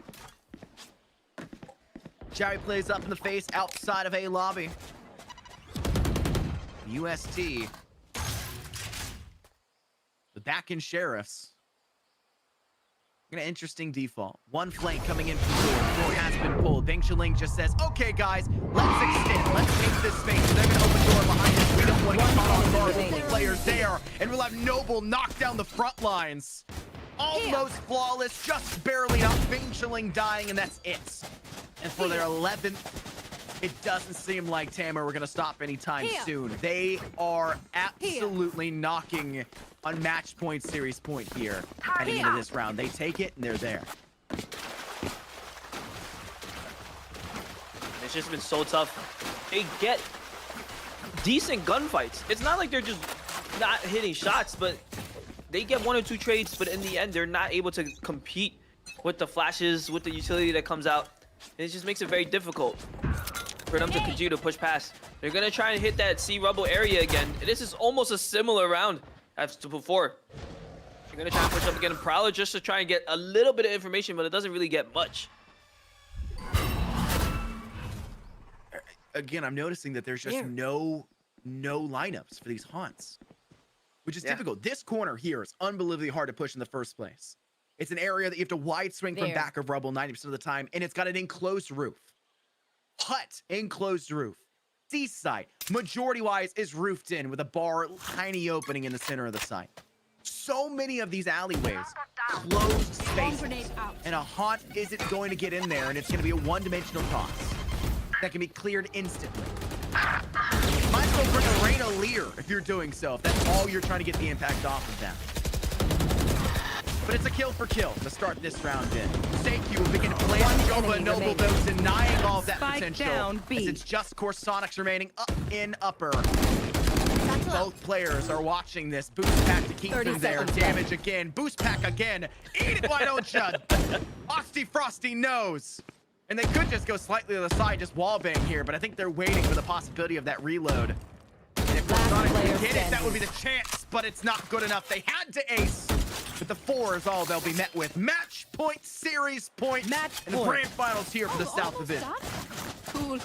Jerry plays up in the face outside of A lobby. UST. The back in Sheriffs. An interesting default. One flank coming in from the door. The door has been pulled. Bing Chiling just says, okay, guys, let's extend. Let's take this space. They're going to open the door behind us. We don't want to get caught on guard. We'll put players there. And we'll have Noble knock down the front lines. Almost flawless. Just barely up. Bing Chiling dying, and that's it. And for their 11th, it doesn't seem like Tamer we're going to stop anytime soon. They are absolutely knocking on match point, series point here heading into this round. They take it, and they're there. It's just been so tough. They get decent gunfights. It's not like they're just not hitting shots, but they get 1 or 2 trades, but in the end, they're not able to compete with the flashes, with the utility that comes out. And it just makes it very difficult for them to continue to push past. They're going to try and hit that C rubble area again. And this is almost a similar round as to before. They're going to try and push up again in Prowler just to try and get a little bit of information, but it doesn't really get much. Again, I'm noticing that there's just no lineups for these haunts, which is difficult. This corner here is unbelievably hard to push in the first place. It's an area that you have to wide swing from back of rubble 90% of the time, and it's got an enclosed roof. Hut, enclosed roof. Seaside, majority-wise, is roofed in with a bar, tiny opening in the center of the site. So many of these alleyways, closed spaces, and a haunt isn't going to get in there, and it's going to be a one-dimensional toss that can be cleared instantly. Might as well bring a Reyna Lear if you're doing so, if that's all you're trying to get the impact off of them. But it's a kill for kill to start this round in. Seikyu will begin to play on Jova and Noble, though, denying all of that potential. As it's just Corsonics remaining up in upper. Both players are watching this. Boost pack to keep them there. Damage again. Boost pack again. Eat it, why don't ya? Osty Frosty knows. And they could just go slightly to the side, just wallbang here, but I think they're waiting for the possibility of that reload. And if Corsonics can get it, that would be the chance, but it's not good enough. They had to ace. But the 4 is all they'll be met with. Match point, series point, and the grand finals here for the South Division. Cool.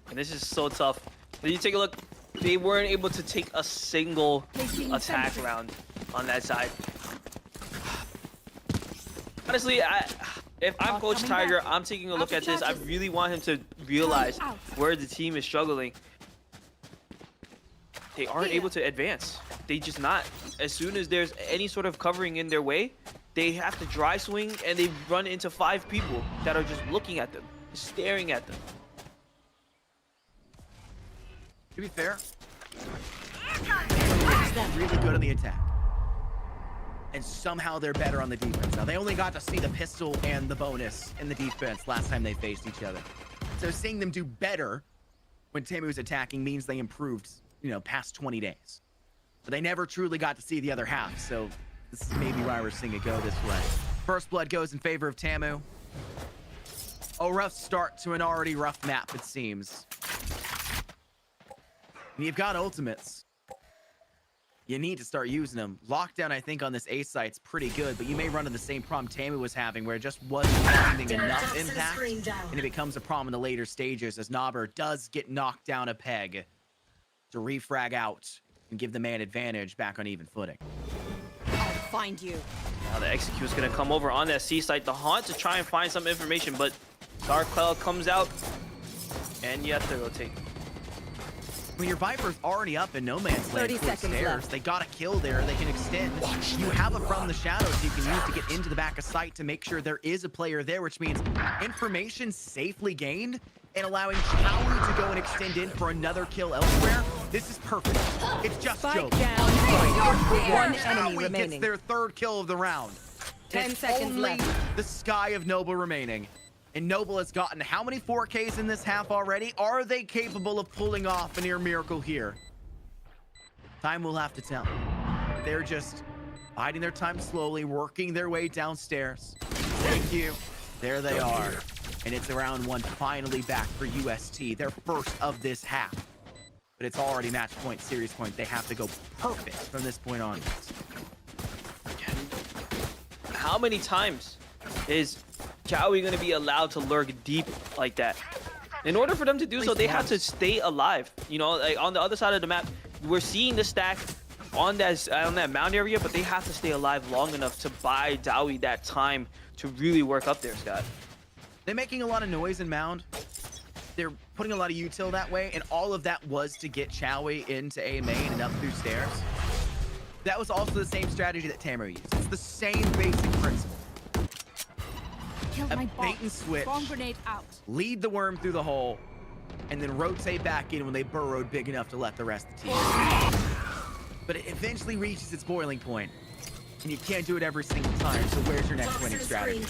And this is so tough. When you take a look, they weren't able to take a single attack round on that side. Honestly, if I'm Coach Tiger, I'm taking a look at this. I really want him to realize where the team is struggling. They aren't able to advance. They just not. As soon as there's any sort of covering in their way, they have to dry swing and they run into 5 people that are just looking at them, staring at them. To be fair, they're really good on the attack. And somehow they're better on the defense. Now, they only got to see the pistol and the bonus in the defense last time they faced each other. So seeing them do better when Tamu was attacking means they improved, you know, past 20 days. But they never truly got to see the other half, so this is maybe why we're seeing it go this way. First blood goes in favor of Tamu. A rough start to an already rough map, it seems. And you've got ultimates. You need to start using them. Lockdown, I think, on this A site's pretty good, but you may run into the same problem Tamu was having, where it just wasn't finding enough impact, and it becomes a problem in the later stages as Nobber does get knocked down a peg to refrag out and give the man advantage back on even footing. I'll find you. Now the Execute is going to come over on that C site, the Haunt, to try and find some information, but Dark Cloud comes out, and you have to rotate. When your Viper's already up in no man's land 30 towards seconds stairs, left. they got a kill there. They can extend. You have a from the shadows you can use to get into the back of sight to make sure there is a player there, which means information safely gained and allowing Chowie to go and extend in for another kill elsewhere. This is perfect. It's just Spike Joe. down. One enemy Chowie remaining. gets their 3rd kill of the round. 10 It's seconds only left. the sky of Noble remaining. And Noble has gotten how many 4Ks in this half already? Are they capable of pulling off a near miracle here? Time will have to tell. They're just biding their time slowly, working their way downstairs. Thank you. There they are. And it's round one finally back for UST, their first of this half. But it's already match point, series point. They have to go perfect from this point onwards. How many times is Jowie going to be allowed to lurk deep like that? In order for them to do so, they have to stay alive. You know, like on the other side of the map, we're seeing the stack on that mound area, but they have to stay alive long enough to buy Dowie that time to really work up there, Scott. They're making a lot of noise in mound. They're putting a lot of util that way, and all of that was to get Chowie into A main and up through stairs. That was also the same strategy that Tamu used. It's the same basic principle. Killed A my bait bot. and switch. Swarm grenade out. Lead the worm through the hole, and then rotate back in when they burrowed big enough to let the rest of the team. But it eventually reaches its boiling point, and you can't do it every single time, so where's your next winning strategy?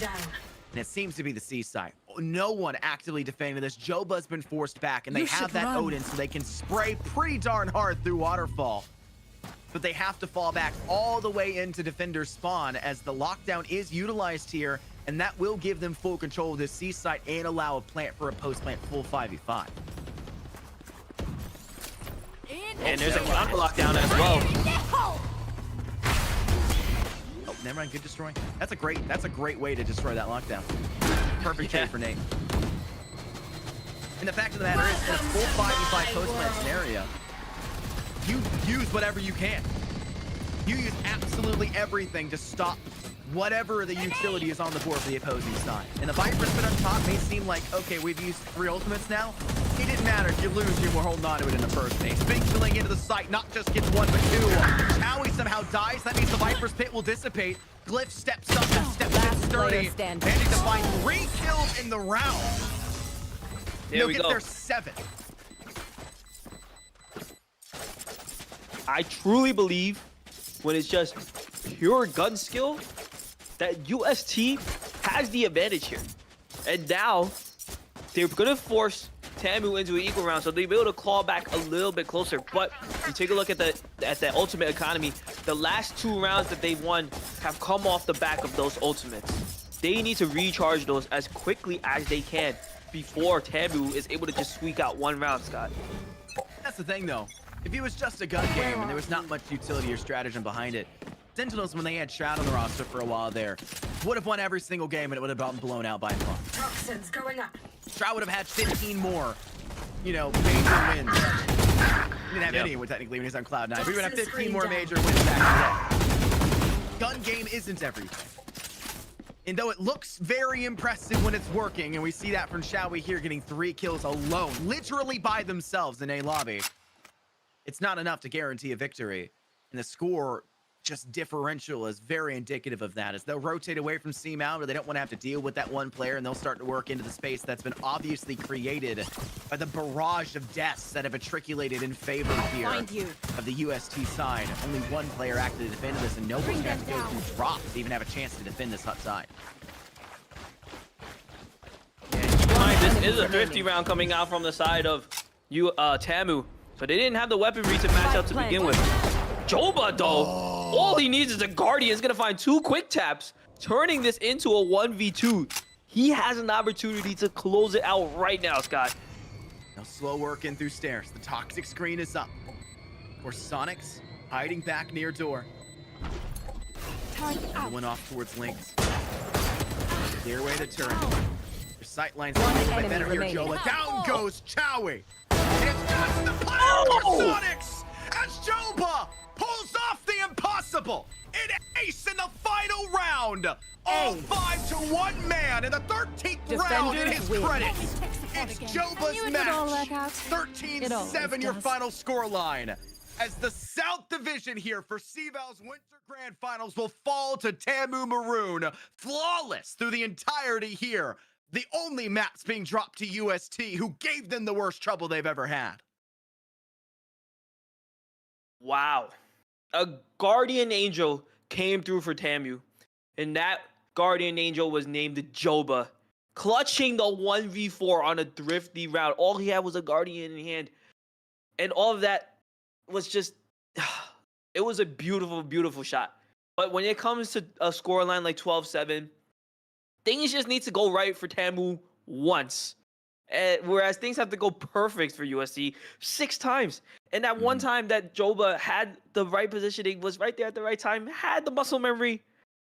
And it seems to be the C side. No one actively defending this. Joba's been forced back, and they have that Odin, so they can spray pretty darn hard through Waterfall. But they have to fall back all the way into defender's spawn as the lockdown is utilized here, and that will give them full control of this C site and allow a plant for a post-plant full 5v5. And there's a counter lockdown as well. Oh, never mind. Good destroy. That's a great way to destroy that lockdown. Perfect trade for Nate. And the fact of the matter is, in a full 5v5 post-plant scenario, you use whatever you can. You use absolutely everything to stop whatever the utility is on the board for the opposing side. And the Viper's been on top may seem like, okay, we've used 3 ultimates now. It didn't matter. If you lose, you were holding on to it in the first place. Big filling into the site, not just gets 1, but 2. Chowie somehow dies. That means the Viper's pit will dissipate. Glyph steps up and steps in sturdy. Managing to find 3 kills in the round. There we get go. their 7. I truly believe when it's just pure gun skill that UST has the advantage here. And now they're gonna force Tamu into an equal round, so they'll be able to claw back a little bit closer. But you take a look at the ultimate economy, the last 2 rounds that they've won have come off the back of those ultimates. They need to recharge those as quickly as they can before Tamu is able to just squeak out 1 round, Scott. That's the thing, though. If it was just a gun game and there was not much utility or stratagem behind it, Sentinels, when they had Shroud on the roster for a while there, would have won every single game and it would have gotten blown out by a lot. Toxins going up. Shroud would have had 15 more, you know, major wins. He didn't have any technically when he was on Cloud9, but he would have 15 more major wins back in the day. Gun game isn't everything. And though it looks very impressive when it's working, and we see that from Showy here getting 3 kills alone, literally by themselves in a lobby, it's not enough to guarantee a victory. And the score just differential is very indicative of that, as they'll rotate away from C-Mount, or they don't want to have to deal with that one player, and they'll start to work into the space that's been obviously created by the barrage of deaths that have matriculated in favor here of the UST side. Only one player actively defended this, and Noble's gonna have to go through drops to even have a chance to defend this hot side. This is a thrifty round coming out from the side of Tamu, so they didn't have the weaponry to match up to begin with. Joba, though, all he needs is a Guardian. He's gonna find 2 quick taps, turning this into a 1v2. He has an opportunity to close it out right now, Scott. Now slow work in through stairs. The toxic screen is up. For Sonics, hiding back near door. One off towards links. Clear away the turret. Your sight lines a little bit better here, Jola. Down goes Chowie. It's just the play for Sonics as Joba pulls off the impossible. An ace in the final round. All 5 to 1 man in the 13th round in his credit. It's Joba's match. 13-7 your final score line. As the South Division here for CVAL's Winter Grand Finals will fall to Tamu Maroon. Flawless through the entirety here. The only maps being dropped to UST, who gave them the worst trouble they've ever had. Wow. A Guardian Angel came through for Tamu, and that Guardian Angel was named Joba, clutching the 1v4 on a thrifty round. All he had was a Guardian in hand, and all of that was just, it was a beautiful, beautiful shot. But when it comes to a scoreline like 12-7, things just need to go right for Tamu once. Whereas things have to go perfect for UST 6 times. And that one time that Joba had the right positioning, was right there at the right time, had the muscle memory,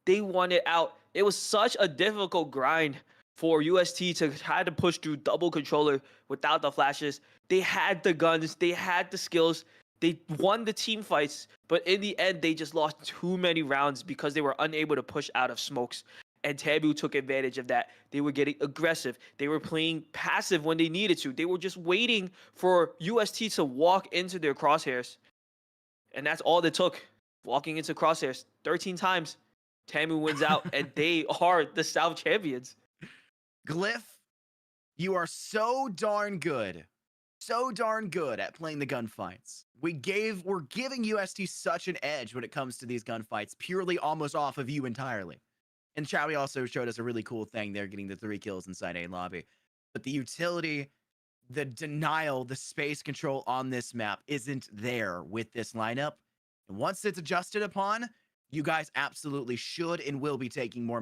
they won it out. It was such a difficult grind for UST to try to push through double controller without the flashes. They had the guns, they had the skills, they won the team fights, but in the end, they just lost too many rounds because they were unable to push out of smokes. And Tamu took advantage of that. They were getting aggressive. They were playing passive when they needed to. They were just waiting for UST to walk into their crosshairs. And that's all they took. Walking into crosshairs 13 times. Tamu wins out, and they are the South champions. Glyph, you are so darn good. So darn good at playing the gunfights. We're giving UST such an edge when it comes to these gunfights, purely almost off of you entirely. And Chowie also showed us a really cool thing there, getting the 3 kills inside A lobby. But the utility, the denial, the space control on this map isn't there with this lineup. And once it's adjusted upon, you guys absolutely should and will be taking more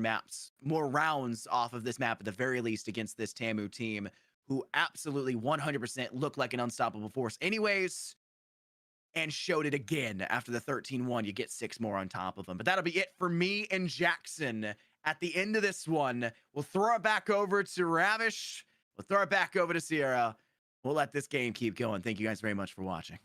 rounds off of this map at the very least against this Tamu team, who absolutely 100% look like an unstoppable force anyways, and showed it again after the 13-1. You get 6 more on top of them. But that'll be it for me and Jackson at the end of this one. We'll throw it back over to Ravish. We'll throw it back over to Sierra. We'll let this game keep going. Thank you guys very much for watching.